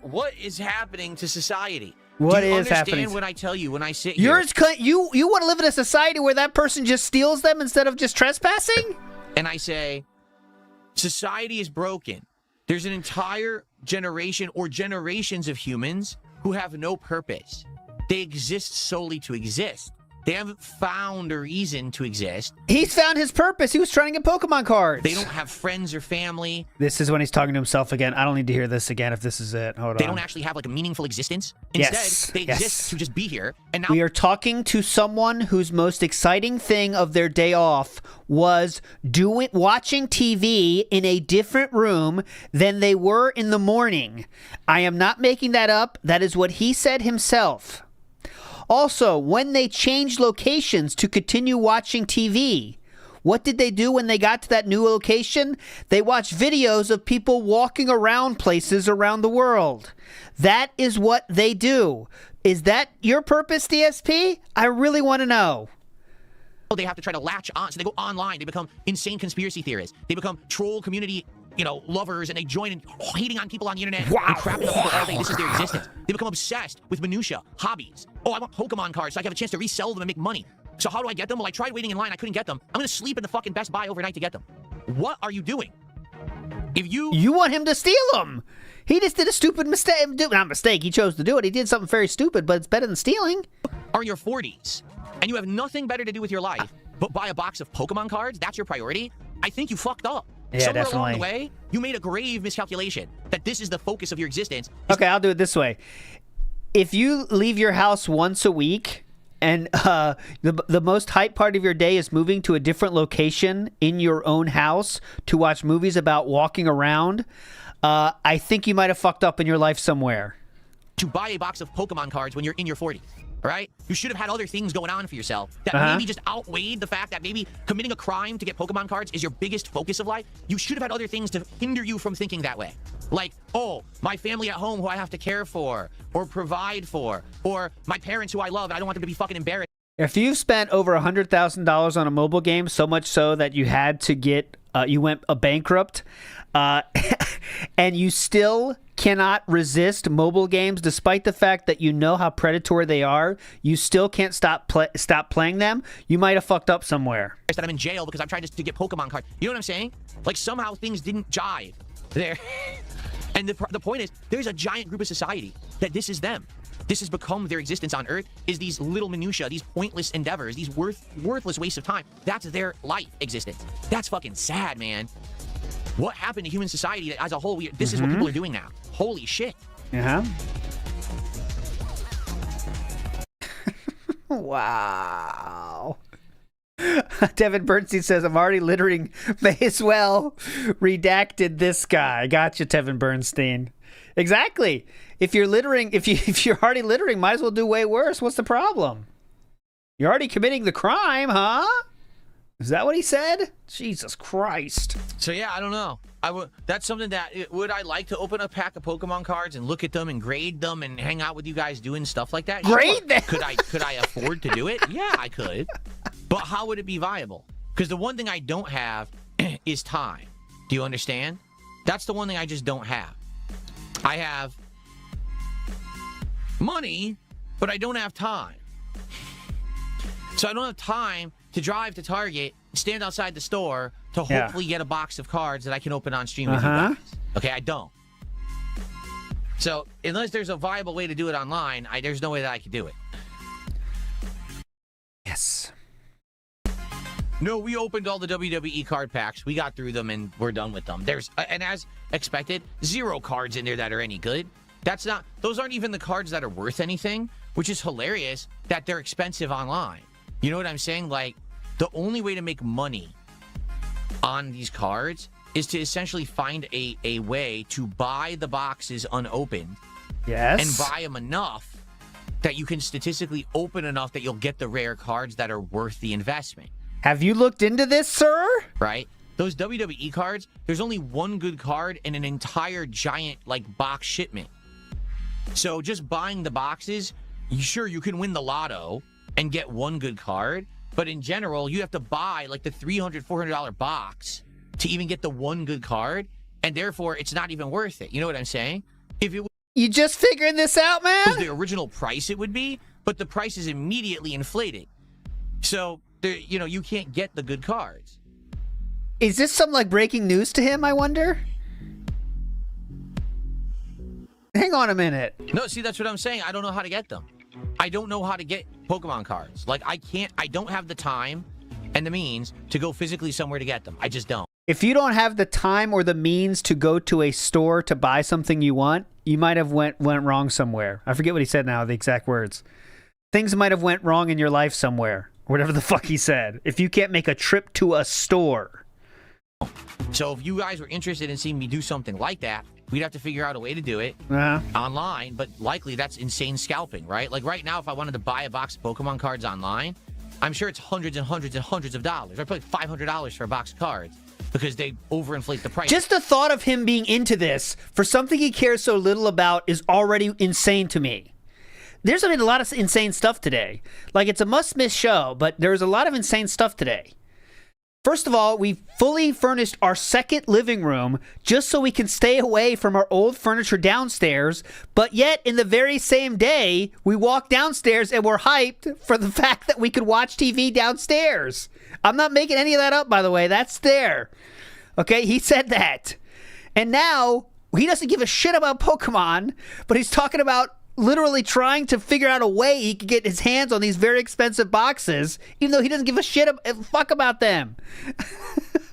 What is happening to society? What Do you is happening? understand when I tell you, when I sit here? You want to live in a society where that person just steals them instead of just trespassing? And I say, society is broken. There's an entire generation or generations of humans who have no purpose. They exist solely to exist. They haven't found a reason to exist. He's found his purpose. He was trying to get Pokemon cards. They don't have friends or family. This is when he's talking to himself again. I don't need to hear this again if this is it. Hold on. They don't actually have like a meaningful existence. Instead, they exist to just be here. And now we are talking to someone whose most exciting thing of their day off was watching TV in a different room than they were in the morning. I am not making that up. That is what he said himself. Also, when they changed locations to continue watching TV, what did they do when they got to that new location? They watched videos of people walking around places around the world. That is what they do. Is that your purpose, DSP? I really want to know. They have to try to latch on. So they go online. They become insane conspiracy theorists. They become troll community, lovers, and they join in hating on people on the internet and crapping on people all day. This is their existence. They become obsessed with minutia, hobbies. Oh, I want Pokemon cards so I can have a chance to resell them and make money. So how do I get them? Well, I tried waiting in line. I couldn't get them. I'm going to sleep in the fucking Best Buy overnight to get them. What are you doing? If you want him to steal them. He just did a stupid mistake. Not mistake. He chose to do it. He did something very stupid, but it's better than stealing. Are in your 40s and you have nothing better to do with your life but buy a box of Pokemon cards, that's your priority, I think you fucked up. Yeah, Somewhere definitely. along the way, you made a grave miscalculation that this is the focus of your existence. Okay, I'll do it this way. If you leave your house once a week and the most hype part of your day is moving to a different location in your own house to watch movies about walking around, I think you might have fucked up in your life somewhere. To buy a box of Pokemon cards when you're in your 40s. Right? You should have had other things going on for yourself that maybe just outweighed the fact that maybe committing a crime to get Pokemon cards is your biggest focus of life. You should have had other things to hinder you from thinking that way. Like, oh, my family at home who I have to care for or provide for, or my parents who I love and I don't want them to be fucking embarrassed. If you've spent over $100,000 on a mobile game, so much so that you had to get, you went bankrupt, and you still cannot resist mobile games, despite the fact that you know how predatory they are, you still can't stop playing them, you might have fucked up somewhere. That I'm in jail because I've tried to get Pokemon cards. You know what I'm saying? Like somehow things didn't jive there. And the point is, there's a giant group of society that this is them. This has become their existence on Earth, is these little minutia, these pointless endeavors, these worthless wastes of time. That's their life existence. That's fucking sad, man. What happened to human society as a whole? This is what people are doing now. Holy shit. Yeah. Wow. Devin Bernstein says, I'm already littering. May as well. Redacted this guy. Gotcha, Devin Bernstein. Exactly. If you're littering, if you're already littering, might as well do way worse. What's the problem? You're already committing the crime, huh? Is that what he said? Jesus Christ. So yeah, I don't know. That's something that would I like to open a pack of Pokemon cards and look at them and grade them and hang out with you guys doing stuff like that? Grade them? Could I afford to do it? Yeah, I could. But how would it be viable? Because the one thing I don't have is time. Do you understand? That's the one thing I just don't have. I have money, but I don't have time. So I don't have time to drive to Target, stand outside the store to hopefully get a box of cards that I can open on stream with you guys. Okay, I don't. So unless there's a viable way to do it online, there's no way that I could do it. Yes. No, we opened all the WWE card packs. We got through them and we're done with them. There's, and as expected, 0 cards in there that are any good. Those aren't even the cards that are worth anything, which is hilarious that they're expensive online. You know what I'm saying? Like, the only way to make money on these cards is to essentially find a way to buy the boxes unopened. Yes. And buy them enough that you can statistically open enough that you'll get the rare cards that are worth the investment. Have you looked into this, sir? Right? Those WWE cards, there's only one good card in an entire giant, box shipment. So just buying the boxes, sure, you can win the lotto and get one good card, but in general, you have to buy the $300, $400 box to even get the one good card, and therefore, it's not even worth it. You know what I'm saying? If it You just figuring this out, man? was the original price it would be, but the price is immediately inflated. So, you can't get the good cards. Is this some breaking news to him, I wonder? Hang on a minute. No, see, that's what I'm saying. I don't know how to get them. I don't know how to get Pokemon cards. Like, I don't have the time and the means to go physically somewhere to get them. I just don't. If you don't have the time or the means to go to a store to buy something you want, you might have went wrong somewhere. I forget what he said now, the exact words. Things might have went wrong in your life somewhere. Whatever the fuck he said. If you can't make a trip to a store. So if you guys were interested in seeing me do something like that, we'd have to figure out a way to do it online, but likely that's insane scalping, right? Like right now, if I wanted to buy a box of Pokemon cards online, I'm sure it's hundreds and hundreds and hundreds of dollars. Or probably $500 for a box of cards because they overinflate the price. Just the thought of him being into this for something he cares so little about is already insane to me. There's been a lot of insane stuff today. Like, it's a must-miss show, but there's a lot of insane stuff today. First of all, we fully furnished our second living room just so we can stay away from our old furniture downstairs, but yet in the very same day, we walked downstairs and we're hyped for the fact that we could watch TV downstairs. I'm not making any of that up, by the way. That's there. Okay, he said that. And now, he doesn't give a shit about Pokemon, but he's talking about literally trying to figure out a way he could get his hands on these very expensive boxes, even though he doesn't give a fuck about them.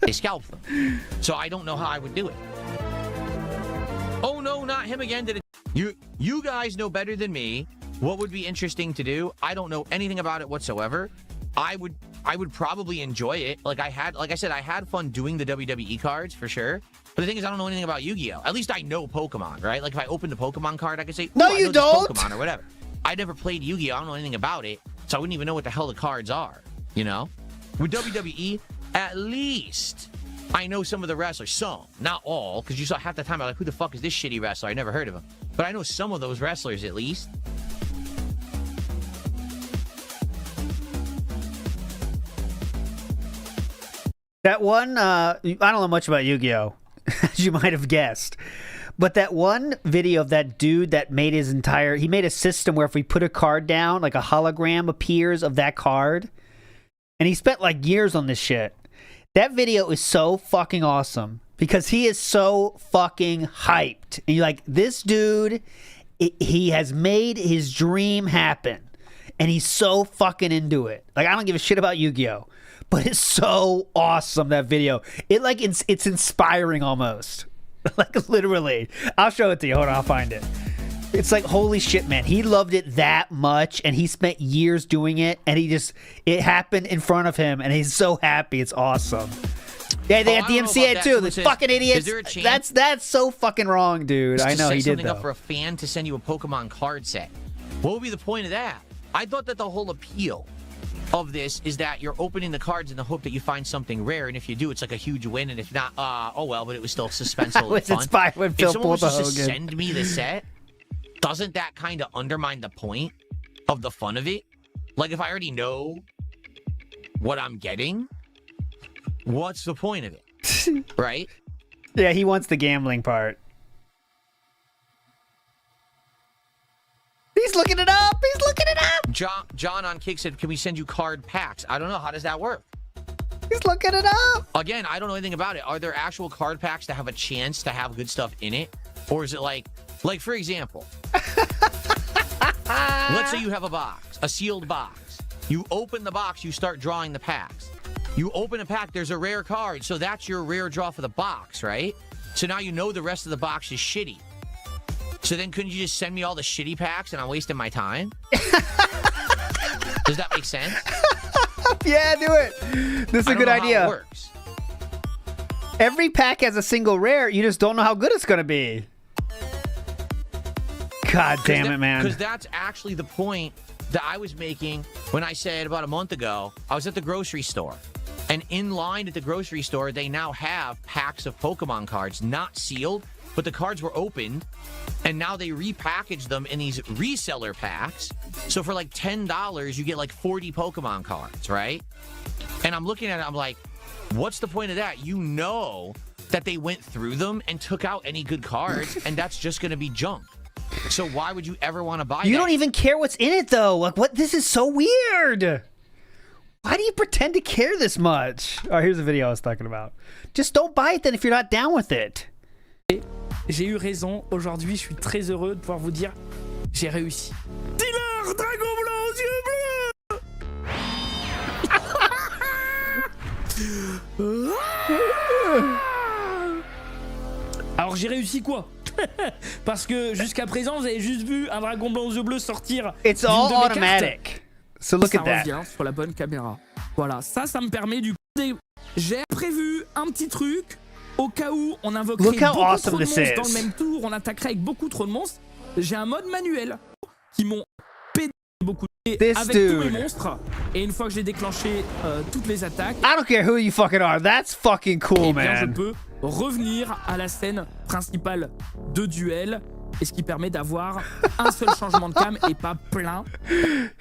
They scalp them. So I don't know how I would do it. Oh no, not him again. You guys know better than me what would be interesting to do. I don't know anything about it whatsoever. I would probably enjoy it. Like I said, I had fun doing the WWE cards for sure. But the thing is, I don't know anything about Yu-Gi-Oh! At least I know Pokemon, right? Like, if I opened a Pokemon card, I could say, no, I you know don't. This Pokemon or whatever. I never played Yu-Gi-Oh! I don't know anything about it, so I wouldn't even know what the hell the cards are, you know? With WWE, at least I know some of the wrestlers. Some, not all, because you saw half the time, I'm like, who the fuck is this shitty wrestler? I never heard of him. But I know some of those wrestlers, at least. That one, I don't know much about Yu-Gi-Oh! As you might have guessed. But that one video of that dude that made he made a system where if we put a card down, like a hologram appears of that card. And he spent like years on this shit. That video is so fucking awesome because he is so fucking hyped. And you're like, this dude, he has made his dream happen. And he's so fucking into it. Like, I don't give a shit about Yu-Gi-Oh! But it's so awesome, that video. It's inspiring almost. Like, literally. I'll show it to you. Hold on, I'll find it. It's like, holy shit, man. He loved it that much, and he spent years doing it, and it happened in front of him, and he's so happy. It's awesome. Yeah, they got DMCA too. This fucking idiots. Is there a chance? That's so fucking wrong, dude. I know he did, something though. up for a fan to send you a Pokemon card set. What would be the point of that? I thought that the whole appeal of this is that you're opening the cards in the hope that you find something rare, and if you do, it's like a huge win, and if not, oh well, but it was still suspenseful and fun. Inspired when Phil if someone was pulled just to Hogan. send me the set, doesn't that kind of undermine the point of the fun of it? Like, if I already know what I'm getting, what's the point of it? Right? Yeah, he wants the gambling part. He's looking it up. He's looking it up. John on Kick said, can we send you card packs? I don't know. How does that work? He's looking it up. Again, I don't know anything about it. Are there actual card packs that have a chance to have good stuff in it? Or is it like for example, let's say you have a box, a sealed box. You open the box, you start drawing the packs. You open a pack, there's a rare card. So that's your rare draw for the box, right? So now you know the rest of the box is shitty. So then couldn't you just send me all the shitty packs and I'm wasting my time? Does that make sense? Yeah, do it. This is a good idea. How it works. Every pack has a single rare. You just don't know how good it's going to be. God damn it, man. Because that's actually the point that I was making when I said about a month ago, I was at the grocery store. And in line at the grocery store, they now have packs of Pokemon cards, not sealed, but the cards were opened. And now they repackage them in these reseller packs. So for like $10, you get like 40 Pokemon cards, right? And I'm looking at it, I'm like, what's the point of that? You know that they went through them and took out any good cards, and that's just going to be junk. So why would you ever want to buy You that? don't even care what's in it, though. Like, what? This is so weird. Why do you pretend to care this much? Oh, here's the video I was talking about. Just don't buy it then if you're not down with it. J'ai eu raison. Aujourd'hui, je suis très heureux de pouvoir vous dire j'ai réussi. Dealers dragon blanc aux yeux bleus. Alors j'ai réussi quoi? Parce que jusqu'à présent, vous avez juste vu un dragon blanc aux yeux bleus sortir. It's all automatic. So look at that. Ça revient sur la bonne caméra. Voilà, ça me permet du coup. J'ai prévu un petit truc au cas où on invoquerait beaucoup trop de monstres dans le même tour, on attaquerait avec beaucoup trop de monstres. J'ai un mode manuel qui m'ont pédé beaucoup avec tous les monstres. Et une fois que j'ai déclenché toutes les attaques, I don't care who you fucking are. That's fucking cool, bien, je man. peux revenir à la scène principale de duel. Et ce qui permet d'avoir un seul changement de cam et pas plein.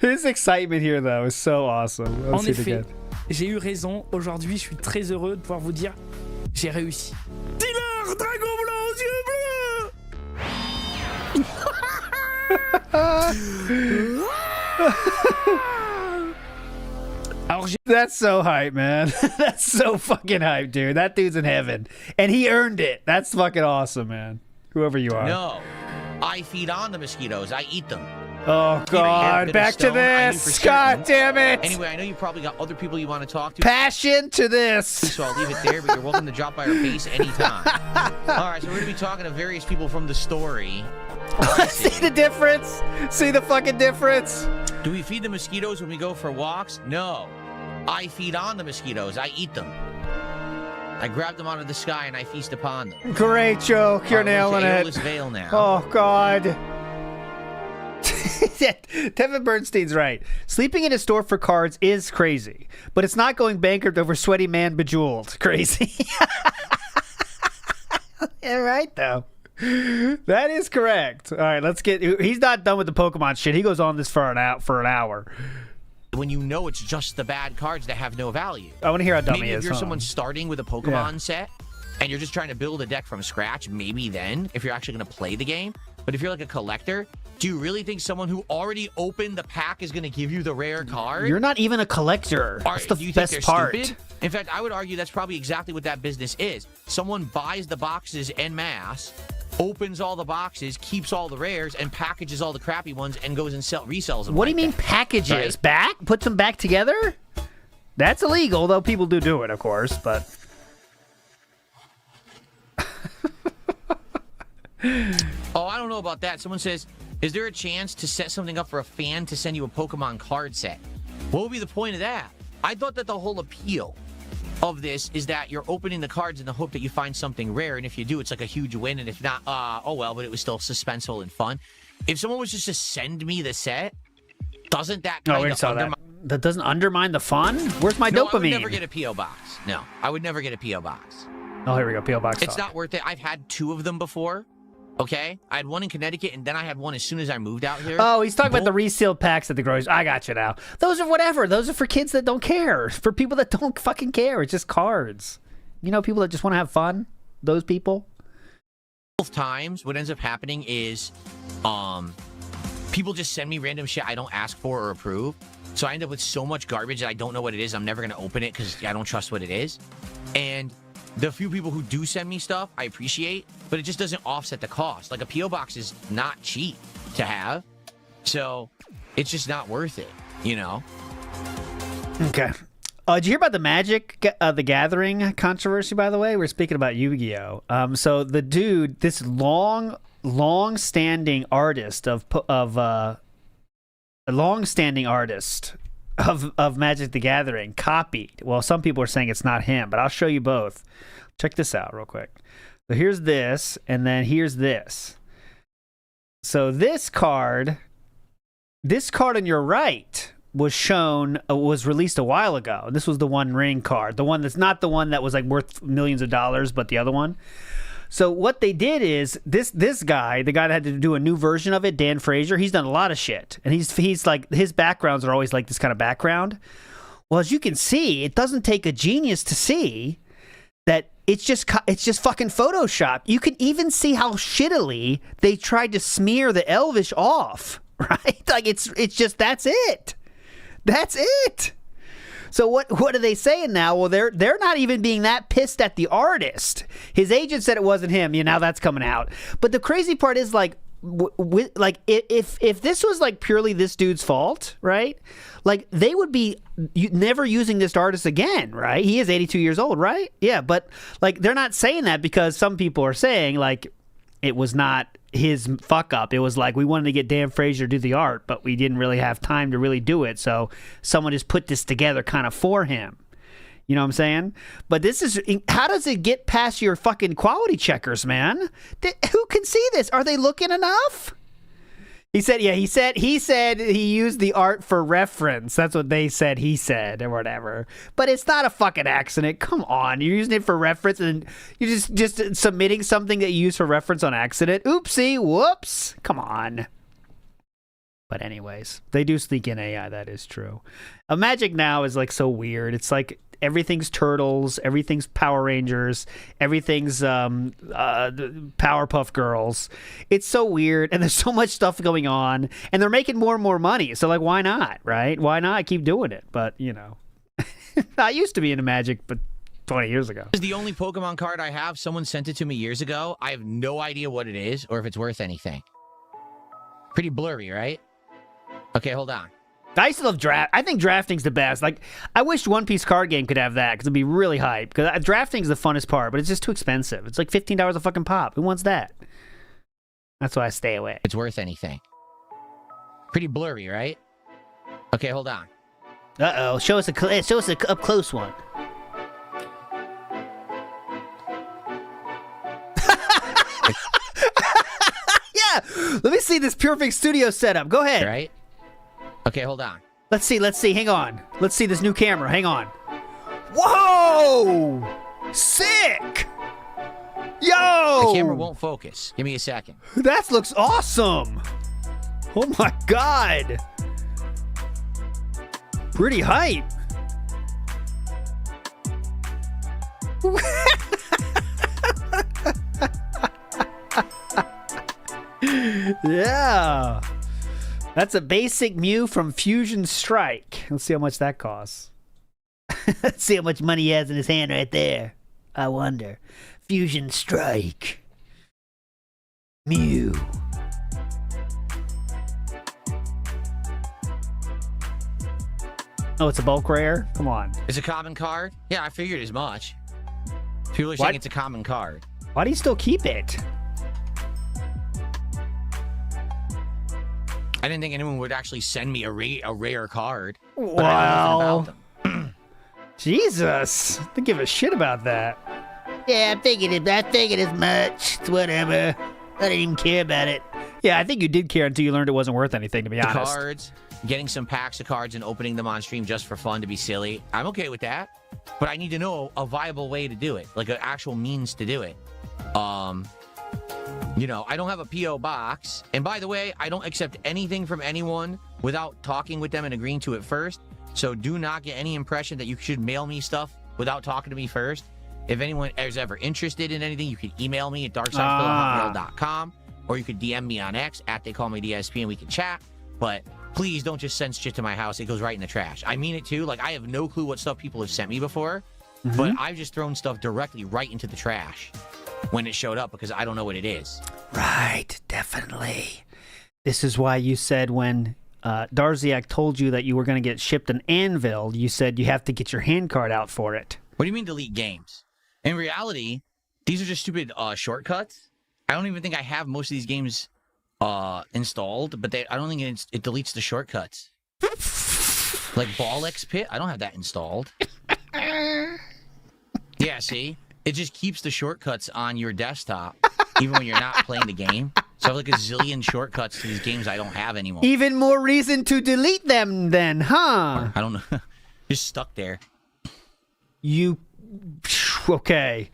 His excitement here, though, is so awesome. En effet, j'ai eu raison. Aujourd'hui, je suis très heureux de pouvoir vous dire j'ai réussi. Dealer, dragon blanc aux yeux bleus. Alors, that's so hype, man. That's so fucking hype, dude. That dude's in heaven. And he earned it. That's fucking awesome, man. Whoever you are. No. I feed on the mosquitoes. I eat them. Oh, God. Back to this. God damn it. Anyway, I know you probably got other people you want to talk to. Passion to this. So I'll leave it there, but you're welcome to drop by our base anytime. All right, so we're going to be talking to various people from the story. See the difference? See the fucking difference? Do we feed the mosquitoes when we go for walks? No. I feed on the mosquitoes. I eat them. I grab them out of the sky and I feast upon them. Great joke. You're nailing it. Veil now. Oh, God. Tevin Bernstein's right. Sleeping in a store for cards is crazy, but it's not going bankrupt over sweaty man bejeweled. Crazy. Yeah, right, though. That is correct. All right, let's get... He's not done with the Pokemon shit. He goes on this for an hour. When you know it's just the bad cards that have no value. I want to hear how dumb he is. Maybe if you're someone starting with a Pokemon set and you're just trying to build a deck from scratch, maybe then, if you're actually going to play the game. But if you're like a collector, do you really think someone who already opened the pack is going to give you the rare card? You're not even a collector. That's the best part. Stupid? In fact, I would argue that's probably exactly what that business is. Someone buys the boxes en masse, opens all the boxes, keeps all the rares, and packages all the crappy ones and goes and resells them. What do you mean packages? Right? Back? Puts them back together? That's illegal, though people do it, of course, but... Oh, I don't know about that. Someone says, is there a chance to set something up for a fan to send you a Pokemon card set? What would be the point of that? I thought that the whole appeal of this is that you're opening the cards in the hope that you find something rare, and if you do, it's like a huge win, and if not, oh well, but it was still suspenseful and fun. If someone was just to send me the set, doesn't that kind of undermine... That doesn't undermine the fun? Where's my No, dopamine? I would never get a P.O. box. No, I would never get a P.O. box. Oh, here we go, P.O. box It's talk. not worth it. I've had 2 of them before. Okay? I had one in Connecticut, and then I had one as soon as I moved out here. Oh, he's talking about the resealed packs at the grocery. I got you now. Those are whatever. Those are for kids that don't care. For people that don't fucking care. It's just cards. You know, people that just want to have fun. Those people. Both times, what ends up happening is people just send me random shit I don't ask for or approve. So I end up with so much garbage that I don't know what it is. I'm never going to open it because I don't trust what it is. And the few people who do send me stuff, I appreciate, but it just doesn't offset the cost. Like, a P.O. box is not cheap to have, so it's just not worth it, you know? Okay. Did you hear about the Magic the Gathering controversy, by the way? We're speaking about Yu-Gi-Oh! So the dude, this long-standing artist of Magic the Gathering copied. Well, some people are saying it's not him, but I'll show you both. Check this out real quick. So here's this, and then here's this. So this card on your right was released a while ago. This was the One Ring card, the one that's not the one that was like worth millions of dollars, but the other one. So what they did is this guy, the guy that had to do a new version of it, Dan Frazier, he's done a lot of shit, and he's like, his backgrounds are always like this kind of background. Well, as you can see, it doesn't take a genius to see that it's just fucking Photoshop. You can even see how shittily they tried to smear the Elvish off, right? Like it's just that's it. So what are they saying now? Well, they're not even being that pissed at the artist. His agent said it wasn't him. Now that's coming out. But the crazy part is, like, like if this was like purely this dude's fault, right? Like they would be never using this artist again, right? He is 82 years old, right? Yeah, but like they're not saying that because some people are saying like it was not his fuck up. It was like we wanted to get Dan Frazier to do the art, but we didn't really have time to really do it. So someone just put this together kind of for him. You know what I'm saying? But this is, how does it get past your fucking quality checkers, man? Who can see this? Are they looking enough? He said he used the art for reference. That's what they said he said or whatever. But it's not a fucking accident. Come on. You're using it for reference and you're just submitting something that you use for reference on accident. Oopsie. Whoops. Come on. But anyways, they do sneak in AI. That is true. Magic now is like so weird. It's like everything's Turtles, everything's Power Rangers, everything's Powerpuff Girls. It's so weird, and there's so much stuff going on, and they're making more and more money. So like, why not, right? Why not keep doing it? But you know, I used to be into Magic, but 20 years ago. This is the only Pokemon card I have. Someone sent it to me years ago. I have no idea what it is or if it's worth anything. Pretty blurry, right? Okay, hold on. I used to love draft. I think drafting's the best. Like, I wish One Piece card game could have that because it'd be really hype. Because drafting's the funnest part, but it's just too expensive. It's like $15 a fucking pop. Who wants that? That's why I stay away. It's worth anything. Pretty blurry, right? Okay, hold on. Uh-oh. Show us a up close one. Yeah. Let me see this perfect studio setup. Go ahead. Right? Okay, hold on. Let's see. Hang on. Let's see this new camera. Hang on. Whoa! Sick! Yo! The camera won't focus. Give me a second. That looks awesome! Oh my god! Pretty hype. Yeah. That's a basic Mew from Fusion Strike. Let's see how much that costs. Let's see how much money he has in his hand right there. I wonder. Fusion Strike. Mew. Oh, it's a bulk rare? Come on. It's a common card? Yeah, I figured as much. People are saying it's a common card. Why do you still keep it? I didn't think anyone would actually send me a rare card. Wow. Jesus. Don't give a shit about that. Yeah, I figured as much. It's whatever. I didn't even care about it. Yeah, I think you did care until you learned it wasn't worth anything, to be honest. Cards, getting some packs of cards and opening them on stream just for fun to be silly. I'm okay with that. But I need to know a viable way to do it. Like an actual means to do it. You know, I don't have a P.O. box. And by the way, I don't accept anything from anyone without talking with them and agreeing to it first. So do not get any impression that you should mail me stuff without talking to me first. If anyone is ever interested in anything, you can email me at darksidespillow@hotmail.com, or you could DM me on X at theycallmeDSP and we can chat. But please don't just send shit to my house. It goes right in the trash. I mean it too. Like, I have no clue what stuff people have sent me before, but I've just thrown stuff directly right into the trash when it showed up because I don't know what it is. Right, definitely. This is why you said when Darziak told you that you were going to get shipped an anvil, you said you have to get your hand card out for it. What do you mean delete games? In reality, these are just stupid shortcuts. I don't even think I have most of these games installed, but I don't think it deletes the shortcuts. Like Ball X Pit, I don't have that installed. Yeah, see? It just keeps the shortcuts on your desktop, even when you're not playing the game. So I have like a zillion shortcuts to these games I don't have anymore. Even more reason to delete them then, huh? I don't know. Just stuck there. Okay.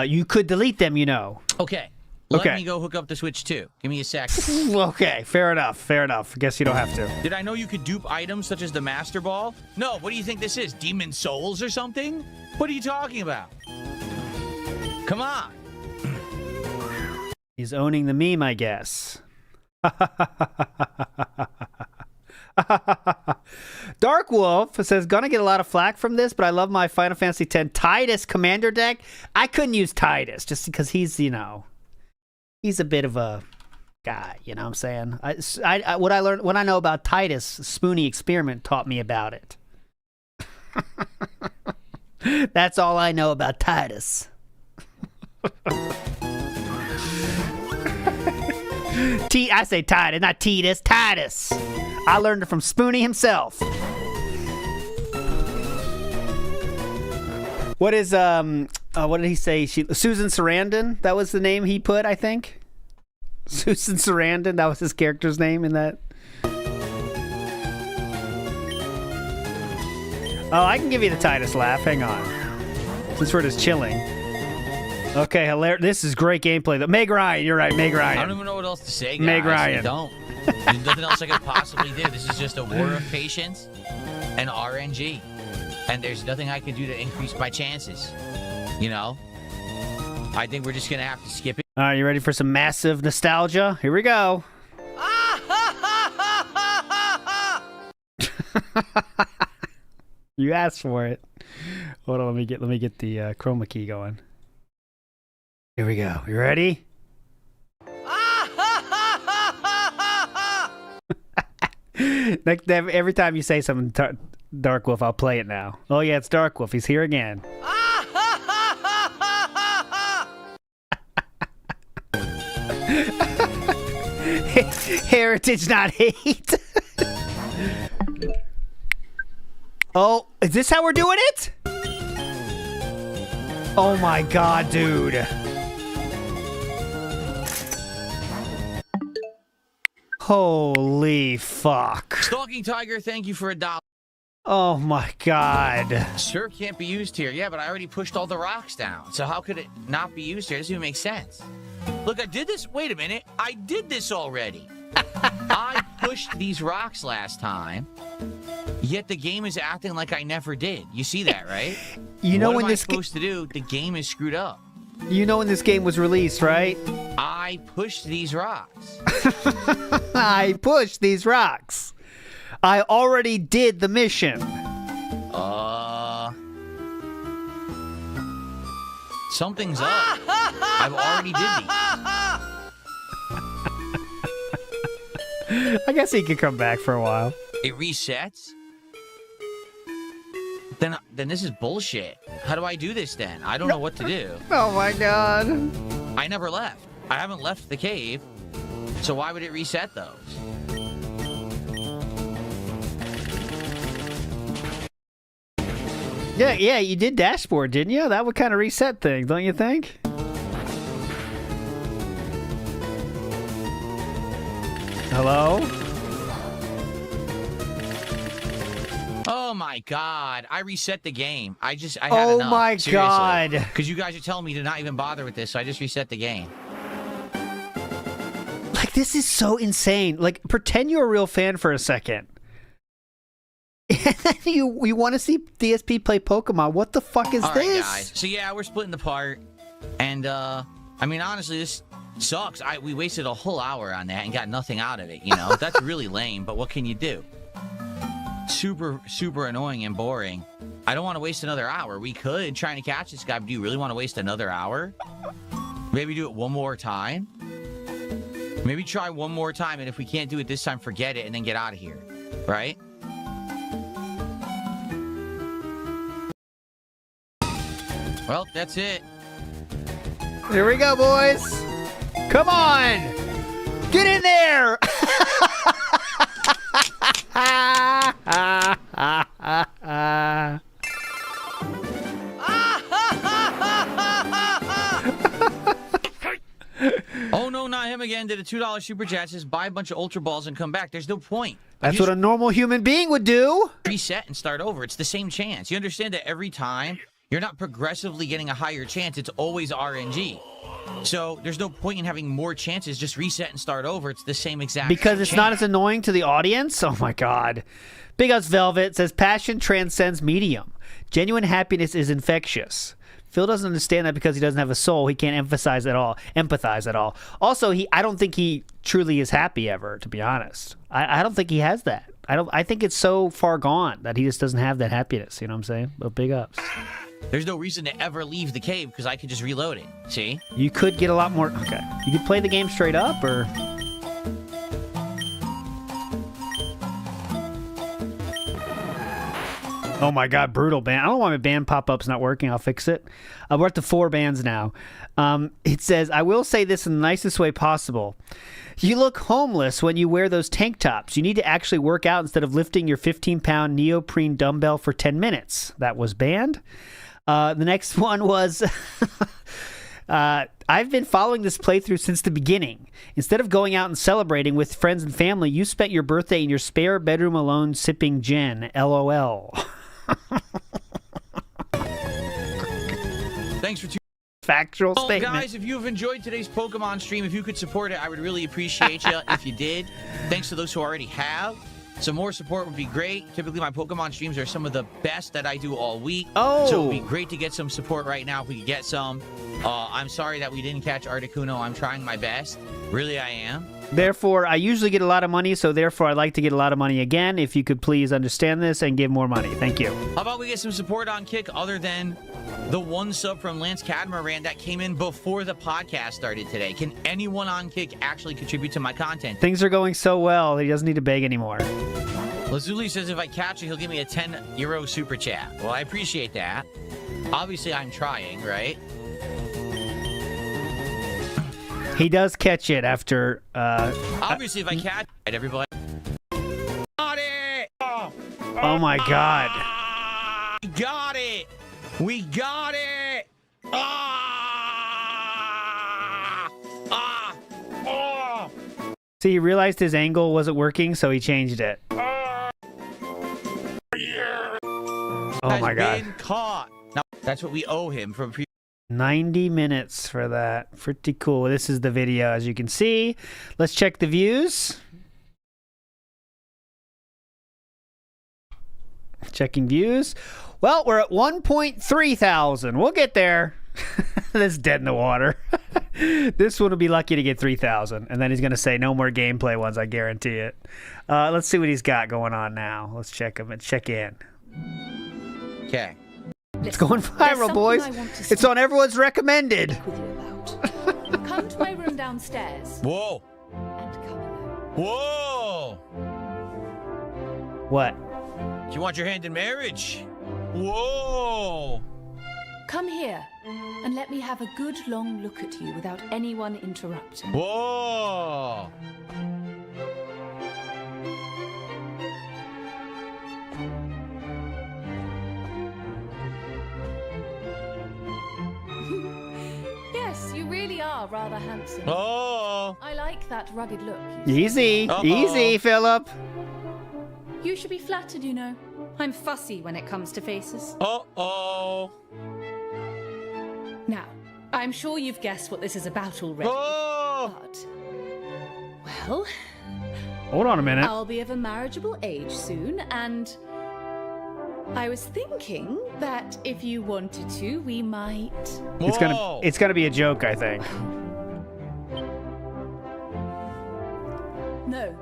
You could delete them, you know. Okay. Let me go hook up the Switch 2. Give me a sec. Okay, fair enough. Guess you don't have to. Did I know you could dupe items such as the Master Ball? No, what do you think this is? Demon Souls or something? What are you talking about? Come on. He's owning the meme, I guess. Dark Wolf says, gonna get a lot of flack from this, but I love my Final Fantasy X Tidus commander deck. I couldn't use Tidus just because he's, you know, he's a bit of a guy. You know what I'm saying? What I learned, what I know about Titus, Spoonie Experiment taught me about it. That's all I know about Titus. I say Titus, not Titus. Titus. I learned it from Spoonie himself. What is what did he say? Susan Sarandon? That was the name he put, I think. Susan Sarandon. That was his character's name in that. Oh, I can give you the Titus laugh. Hang on. Since we're just chilling. Okay, hilarious. This is great gameplay. Meg Ryan, you're right, Meg Ryan. I don't even know what else to say, guys. Meg Ryan. I don't. There's nothing else I could possibly do. This is just a war of patience and RNG. And there's nothing I can do to increase my chances. You know? I think we're just going to have to skip it. All right, you ready for some massive nostalgia? Here we go. You asked for it. Hold on, let me get the chroma key going. Here we go. You ready? Every time you say something, Dark Wolf, I'll play it now. Oh yeah, it's Dark Wolf. He's here again. Heritage, not hate. Oh, is this how we're doing it? Oh my god, dude. Holy fuck. Stalking Tiger, thank you for $1. Oh my god. Sure can't be used here. Yeah, but I already pushed all the rocks down. So how could it not be used here? It doesn't even make sense. Look, I did this. Wait a minute. I did this already. I pushed these rocks last time. Yet the game is acting like I never did. You see that, right? You know what when am this I supposed to do? The game is screwed up. You know when this game was released, right? I pushed these rocks. I pushed these rocks. I already did the mission. Something's up. I've already did these. I guess he could come back for a while. It resets? Then this is bullshit. How do I do this then? I don't know what to do. Oh my god. I never left. I haven't left the cave. So why would it reset those? Yeah, you did dashboard, didn't you? That would kind of reset things, don't you think? Hello? Oh my god. I reset the game. I had oh enough. My god. Because you guys are telling me to not even bother with this, so I just reset the game. Like, this is so insane. Like, pretend you're a real fan for a second. And then you want to see DSP play Pokemon. What the fuck is All this? right, guys. So yeah, we're splitting the part. And I mean, honestly, this sucks. We wasted a whole hour on that and got nothing out of it, you know? That's really lame, but what can you do? Super, super annoying and boring. I don't want to waste another hour. We could trying to catch this guy, but do you really want to waste another hour? Maybe do it one more time? Maybe try one more time, and if we can't do it this time, forget it and then get out of here. Right? Well, that's it. Here we go, boys. Come on. Get in there. Oh, no, not him again. Did a $2 super chat. Says buy a bunch of Ultra Balls and come back. There's no point. That's what a normal human being would do. Reset and start over. It's the same chance. You understand that every time you're not progressively getting a higher chance. It's always RNG. So there's no point in having more chances. Just reset and start over. It's the same exact Because it's chance. not as annoying to the audience? Oh my god. Big Us Velvet says, passion transcends medium. Genuine happiness is infectious. Phil doesn't understand that because he doesn't have a soul. He can't empathize at all. Also, I don't think he truly is happy ever, to be honest. I don't think he has that. I think it's so far gone that he just doesn't have that happiness. You know what I'm saying? But big ups. There's no reason to ever leave the cave because I could just reload it. See? You could get a lot more. Okay. You could play the game straight up, or Oh my God, brutal ban. I don't know why my ban pop-up's not working. I'll fix it. We're up to 4 bans now. It says, I will say this in the nicest way possible. You look homeless when you wear those tank tops. You need to actually work out instead of lifting your 15-pound neoprene dumbbell for 10 minutes. That was banned. The next one was... I've been following this playthrough since the beginning. Instead of going out and celebrating with friends and family, you spent your birthday in your spare bedroom alone sipping gin. LOL. Thanks for tuning. Factual statement. Guys, if you have enjoyed today's Pokemon stream, if you could support it, I would really appreciate you if you did. Thanks to those who already have. Some more support would be great. Typically, my Pokemon streams are some of the best that I do all week. Oh. So it would be great to get some support right now if we could get some. I'm sorry that we didn't catch Articuno. I'm trying my best. Really, I am. Therefore, I usually get a lot of money, so therefore I'd like to get a lot of money again. If you could please understand this and give more money. Thank you. How about we get some support on Kick other than the 1 sub from Lance Cadmaran that came in before the podcast started today? Can anyone on Kick actually contribute to my content? Things are going so well that he doesn't need to beg anymore. Lazuli says if I catch it, he'll give me a €10 super chat. Well, I appreciate that. Obviously, I'm trying, right? He does catch it after... Obviously, if I catch it, everybody... Got it! Oh my God. We got it! We got it! See, he realized his angle wasn't working, so he changed it. Oh my God. Been caught. Now, that's what we owe him from 90 minutes for that. Pretty cool. This is the video, as you can see. Let's check the views. Checking views. Well, we're at 1.3 thousand. We'll get there. That's dead in the water. This one will be lucky to get 3,000. And then he's going to say no more gameplay ones, I guarantee it. Let's see what he's got going on now. Let's check him and check in. Okay. It's going viral, boys. It's on everyone's recommended. Come to my room downstairs. Whoa. And come alone. Whoa. What? Do you want your hand in marriage? Whoa. Come here and let me have a good long look at you without anyone interrupting. Whoa. Yes, you really are rather handsome. Oh. I like that rugged look. Easy. Easy, Philip. You should be flattered, you know. I'm fussy when it comes to faces. Uh-oh. Now, I'm sure you've guessed what this is about already. Oh. But, well... Hold on a minute. I'll be of a marriageable age soon, and... I was thinking that if you wanted to, we might... It's gonna be a joke, I think. No.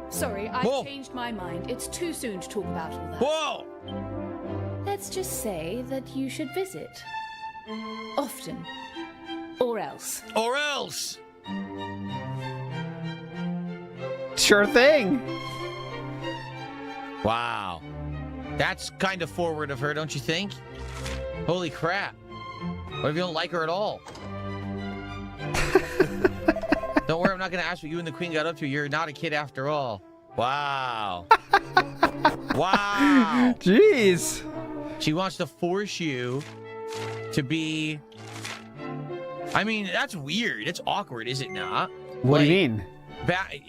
Sorry, I've changed my mind. It's too soon to talk about all that. Whoa! Let's just say that you should visit. Often. Or else. Or else! Sure thing. Wow. That's kind of forward of her, don't you think? Holy crap. What if you don't like her at all? Don't worry, I'm not going to ask what you and the queen got up to. You're not a kid after all. Wow. Wow. Jeez. She wants to force you to be... I mean, that's weird. It's awkward, is it not? What do you mean?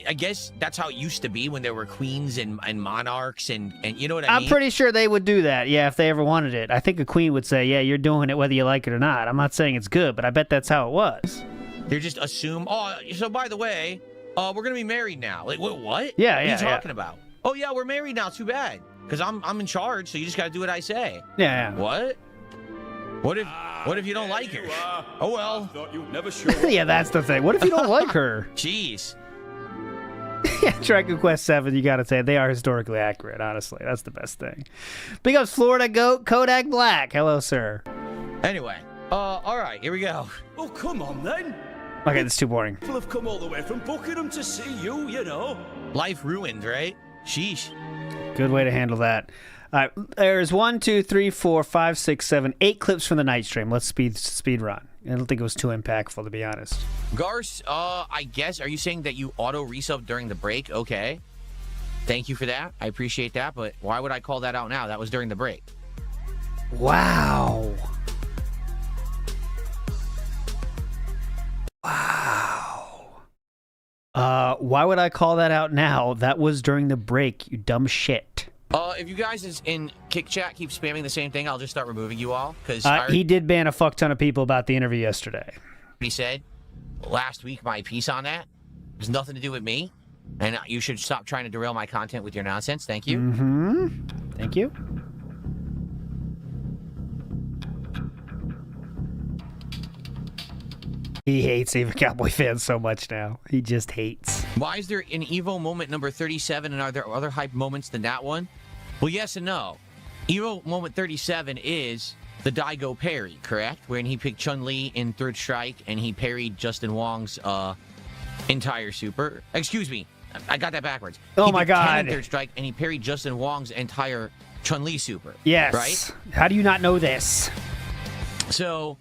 I guess that's how it used to be when there were queens and monarchs and you know what I mean? I'm pretty sure they would do that, yeah, if they ever wanted it. I think a queen would say, yeah, you're doing it whether you like it or not. I'm not saying it's good, but I bet that's how it was. They just assume, oh, so by the way, we're going to be married now. Like, what? Yeah, what are you talking about? Oh, yeah, we're married now. Too bad. Because I'm in charge, so you just got to do what I say. Yeah. What? What if you don't like her? Oh, well. Yeah, that's the thing. What if you don't like her? Jeez. Yeah, Dragon Quest 7, you gotta say, they are historically accurate, honestly. That's the best thing. Big ups, Florida Goat, Kodak Black. Hello, sir. Anyway, all right, here we go. Oh, come on, then. Okay, that's too boring. People have come all the way from Buckingham to see you, you know. Life ruined, right? Sheesh. Good way to handle that. All right, there's 1, 2, 3, 4, 5, 6, 7, 8 clips from the night stream. Let's speed run. I don't think it was too impactful, to be honest. Garce, I guess, are you saying that you auto resub during the break? Okay. Thank you for that. I appreciate that, but why would I call that out now? That was during the break. Wow. Why would I call that out now? That was during the break, you dumb shit. If you guys in Kick Chat keep spamming the same thing, I'll just start removing you all. Because he did ban a fuck ton of people about the interview yesterday. He said last week my piece on that has nothing to do with me, and you should stop trying to derail my content with your nonsense. Thank you. Mm-hmm. Thank you. He hates Eva Cowboy fans so much now. He just hates. Why is there an Evo moment number 37, and are there other hype moments than that one? Well, yes and no. Evo moment 37 is the Daigo parry, correct? When he picked Chun-Li in Third Strike, and he parried Justin Wong's entire super. Excuse me, I got that backwards. Oh my God. Ken in Third Strike, and he parried Justin Wong's entire Chun-Li super. Yes. Right? How do you not know this? So,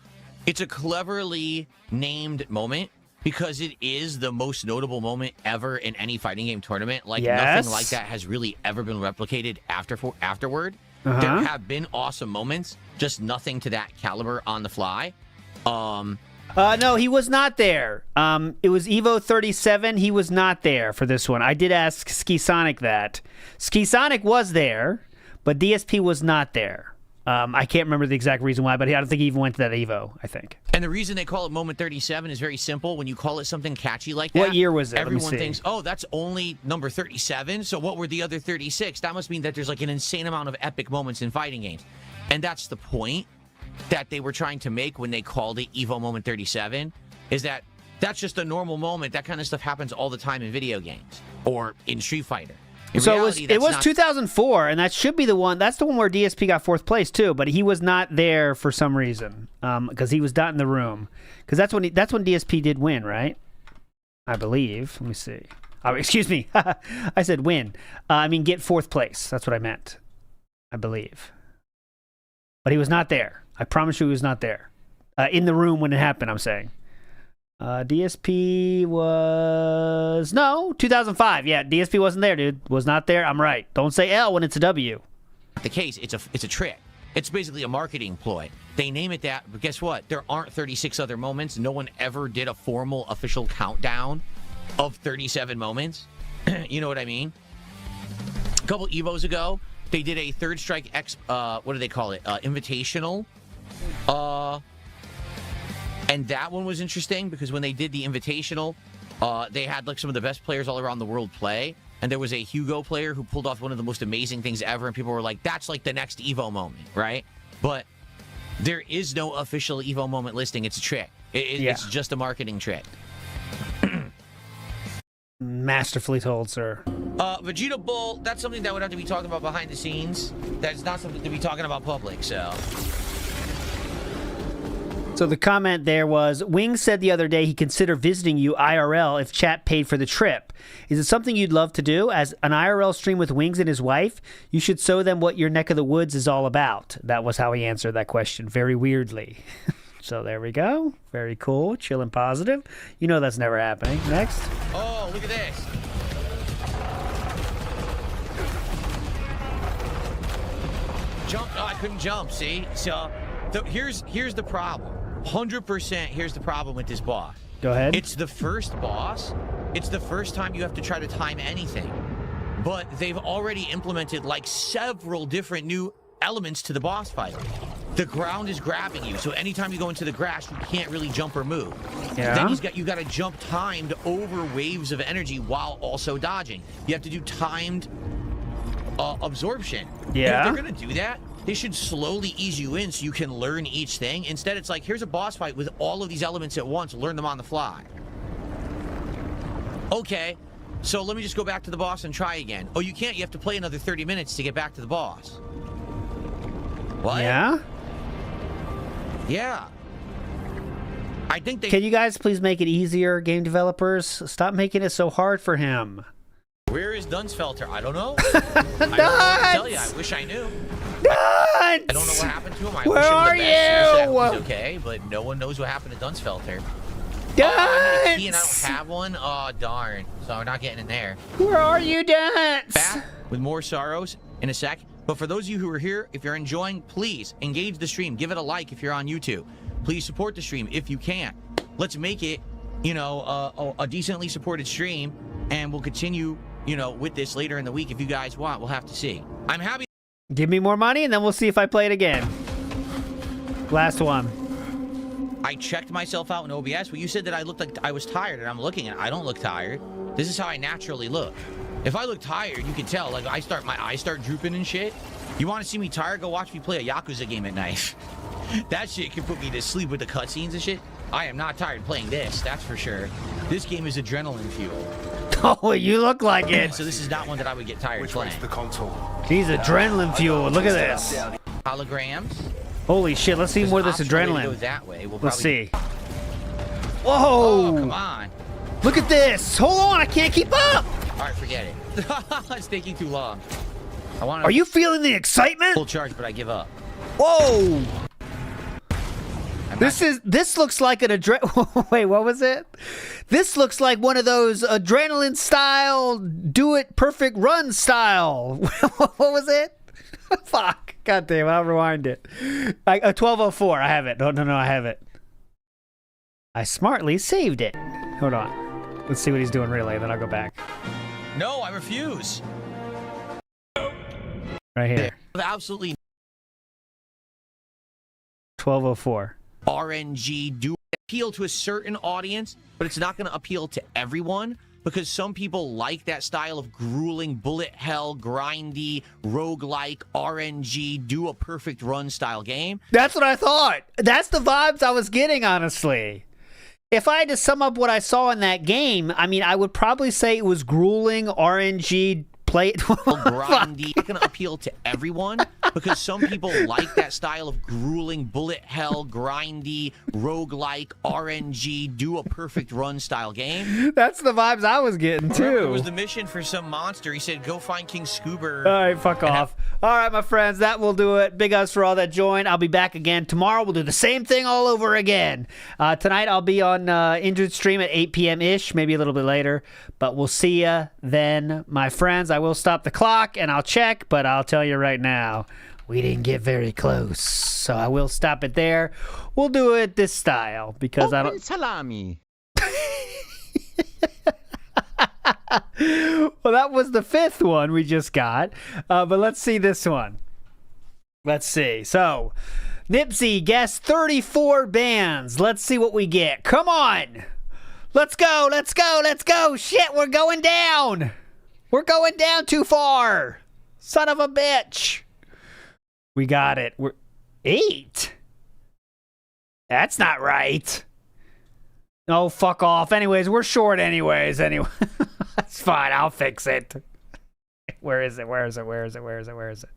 it's a cleverly named moment because it is the most notable moment ever in any fighting game tournament. Like, nothing like that has really ever been replicated afterward. There have been awesome moments, just nothing to that caliber on the fly. No, he was not there. It was Evo 37. He was not there for this one. I did ask Ski Sonic that. Ski Sonic was there, but DSP was not there. I can't remember the exact reason why, but I don't think he even went to that Evo, I think. And the reason they call it Moment 37 is very simple. When you call it something catchy like that, what year was it? Everyone thinks, oh, that's only number 37, so what were the other 36? That must mean that there's like an insane amount of epic moments in fighting games. And that's the point that they were trying to make when they called it Evo Moment 37, is that that's just a normal moment. That kind of stuff happens all the time in video games or in Street Fighter. So it was 2004, and that should be the one. That's the one where DSP got 4th place too, but he was not there for some reason because he was not in the room. Because that's when DSP did win, right? I believe. Let me see. Oh, excuse me. I said win. I mean get 4th place. That's what I meant. I believe. But he was not there. I promise you, he was not there in the room when it happened. I'm saying. DSP was... No, 2005. Yeah, DSP wasn't there, dude. Was not there. I'm right. Don't say L when it's a W. The case, it's a trick. It's basically a marketing ploy. They name it that, but guess what? There aren't 36 other moments. No one ever did a formal official countdown of 37 moments. You know what I mean? A couple Evos ago, they did a Third Strike what do they call it? Invitational. And that one was interesting because when they did the Invitational, they had like some of the best players all around the world play. And there was a Hugo player who pulled off one of the most amazing things ever. And people were like, that's like the next Evo moment, right? But there is no official Evo moment listing. It's a trick. It's just a marketing trick. Masterfully told, sir. Vegeta Bull, that's something that would have to be talked about behind the scenes. That's not something to be talking about public, so... So the comment there was, Wings said the other day he'd consider visiting you IRL if chat paid for the trip. Is it something you'd love to do? As an IRL stream with Wings and his wife, you should show them what your neck of the woods is all about. That was how he answered that question, very weirdly. So there we go. Very cool. Chill and positive. You know that's never happening. Next. Oh, look at this. Jump. Oh, I couldn't jump, see? So here's the problem. 100% here's the problem with this boss. Go ahead. It's the first boss. It's the first time you have to try to time anything. But they've already implemented like several different new elements to the boss fight. The ground is grabbing you, so anytime you go into the grass, you can't really jump or move. Yeah. Then you got to jump timed over waves of energy while also dodging. You have to do timed absorption. Yeah. And if they're gonna do that, they should slowly ease you in so you can learn each thing. Instead, it's like, here's a boss fight with all of these elements at once. Learn them on the fly. Okay, so let me just go back to the boss and try again. Oh, you can't. You have to play another 30 minutes to get back to the boss. What? Yeah? Yeah. I think they... Can you guys please make it easier, game developers? Stop making it so hard for him. Where is Dunsfelter? I don't know. I don't know what to tell you. I wish I knew. I don't know what happened to him. I Where wish him are the best. you? He's okay, but no one knows what happened to Dunsfelter. Dunce! I need a key and I don't have one. Oh, darn. So I'm not getting in there. Where are you, Dunce? Back with more sorrows in a sec. But for those of you who are here, if you're enjoying, please engage the stream. Give it a like if you're on YouTube. Please support the stream if you can. Let's make it, you know, a decently supported stream, and we'll continue, you know, with this later in the week if you guys want. We'll have to see. I'm happy. Give me more money, and then we'll see if I play it again. Last one. I checked myself out in OBS, but you said that I looked like I was tired, and I'm looking, and I don't look tired. This is how I naturally look. If I look tired, you can tell. Like, my eyes start drooping and shit. You want to see me tired? Go watch me play a Yakuza game at night. That shit can put me to sleep with the cutscenes and shit. I am not tired playing this, that's for sure. This game is adrenaline fuel. Oh, you look like it. So this is not one that I would get tired playing. The console. He's adrenaline fuel. Look at this. Holograms. Holy shit, let's see more of this adrenaline. Go that way. Let's see. Whoa! Oh, come on. Look at this. Hold on, I can't keep up. All right, forget it. It's taking too long. Are you feeling the excitement? Full charge, but I give up. Whoa! This looks like an wait, what was it? This looks like one of those adrenaline style, do it perfect run style. What was it? Fuck. God damn, I'll rewind it. 1204, I have it. No, I have it. I smartly saved it. Hold on. Let's see what he's doing really, then I'll go back. No, I refuse. Right here. Absolutely. 1204. RNG do appeal to a certain audience, but it's not going to appeal to everyone because some people like that style of grueling, bullet hell, grindy, roguelike, RNG, do a perfect run style game. That's what I thought. That's the vibes I was getting, honestly. If I had to sum up what I saw in that game, I mean, I would probably say it was grueling, RNG, play grindy. It's going to appeal to everyone because some people like that style of grueling, bullet hell, grindy, roguelike, RNG, do a perfect run style game. That's the vibes I was getting too. It was the mission for some monster. He said, "Go find King Scoober." All right, fuck off. All right, my friends, that will do it. Big ups for all that joined. I'll be back again tomorrow. We'll do the same thing all over again. Tonight I'll be on Injured Stream at 8 p.m. ish, maybe a little bit later. But we'll see ya then, my friends. I will stop the clock and I'll check, but I'll tell you right now, we didn't get very close. So I will stop it there. We'll do it this style because I don't. Salami. Well, that was the 5th one we just got. But let's see this one. Let's see. So, Nipsey guessed 34 bands. Let's see what we get. Come on. Let's go. Let's go. Let's go. Shit, we're going down. We're going down too far. Son of a bitch. We got it. We're 8. That's not right. Oh, fuck off. Anyways, we're short anyways. Anyway. That's fine. I'll fix it. Where is it? Where is it? Where is it? Where is it? Where is it?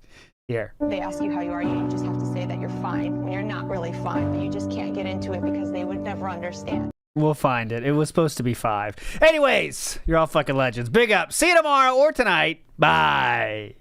Here. They ask you how you are, you just have to say that you're fine when you're not really fine, but you just can't get into it because they would never understand. We'll find it. It was supposed to be 5. Anyways, you're all fucking legends. Big up. See you tomorrow or tonight. Bye.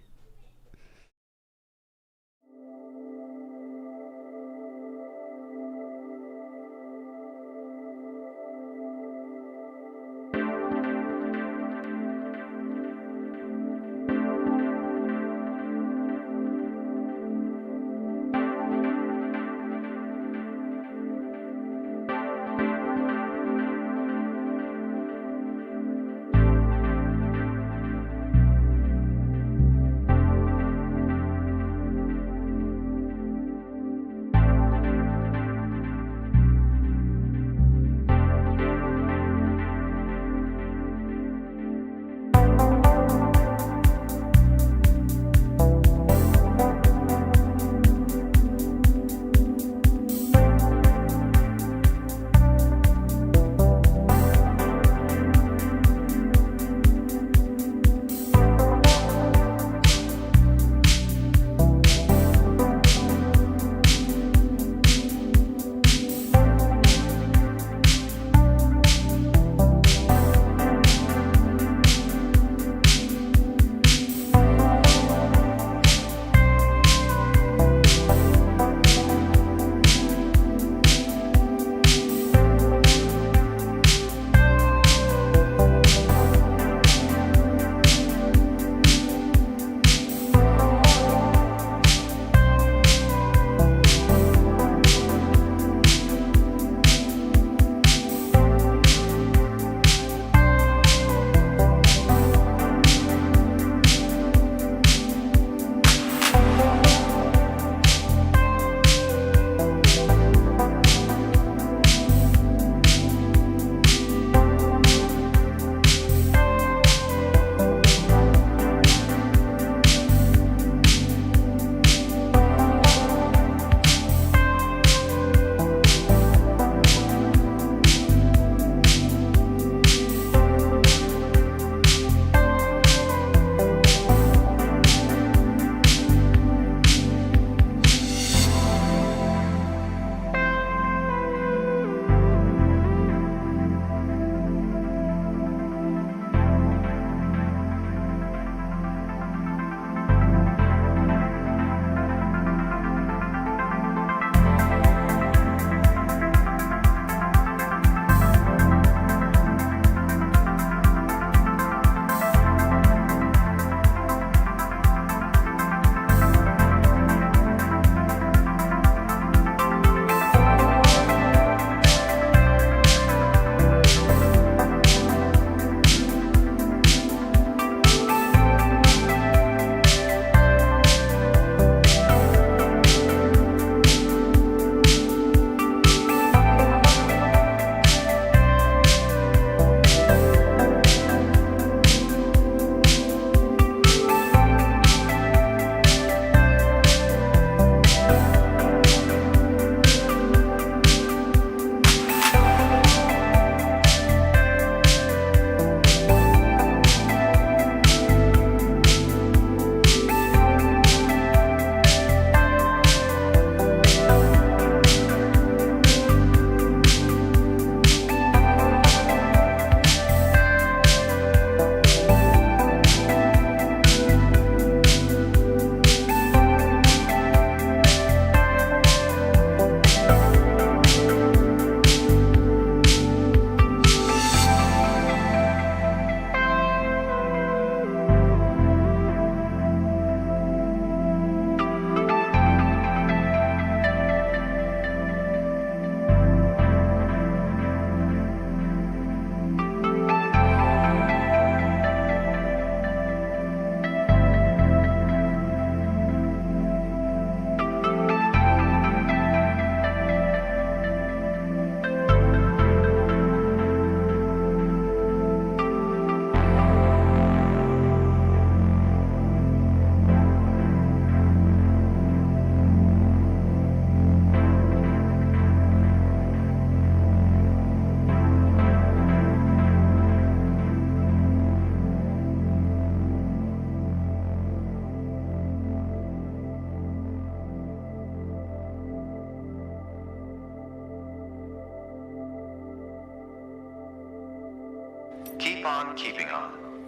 keep on keeping on.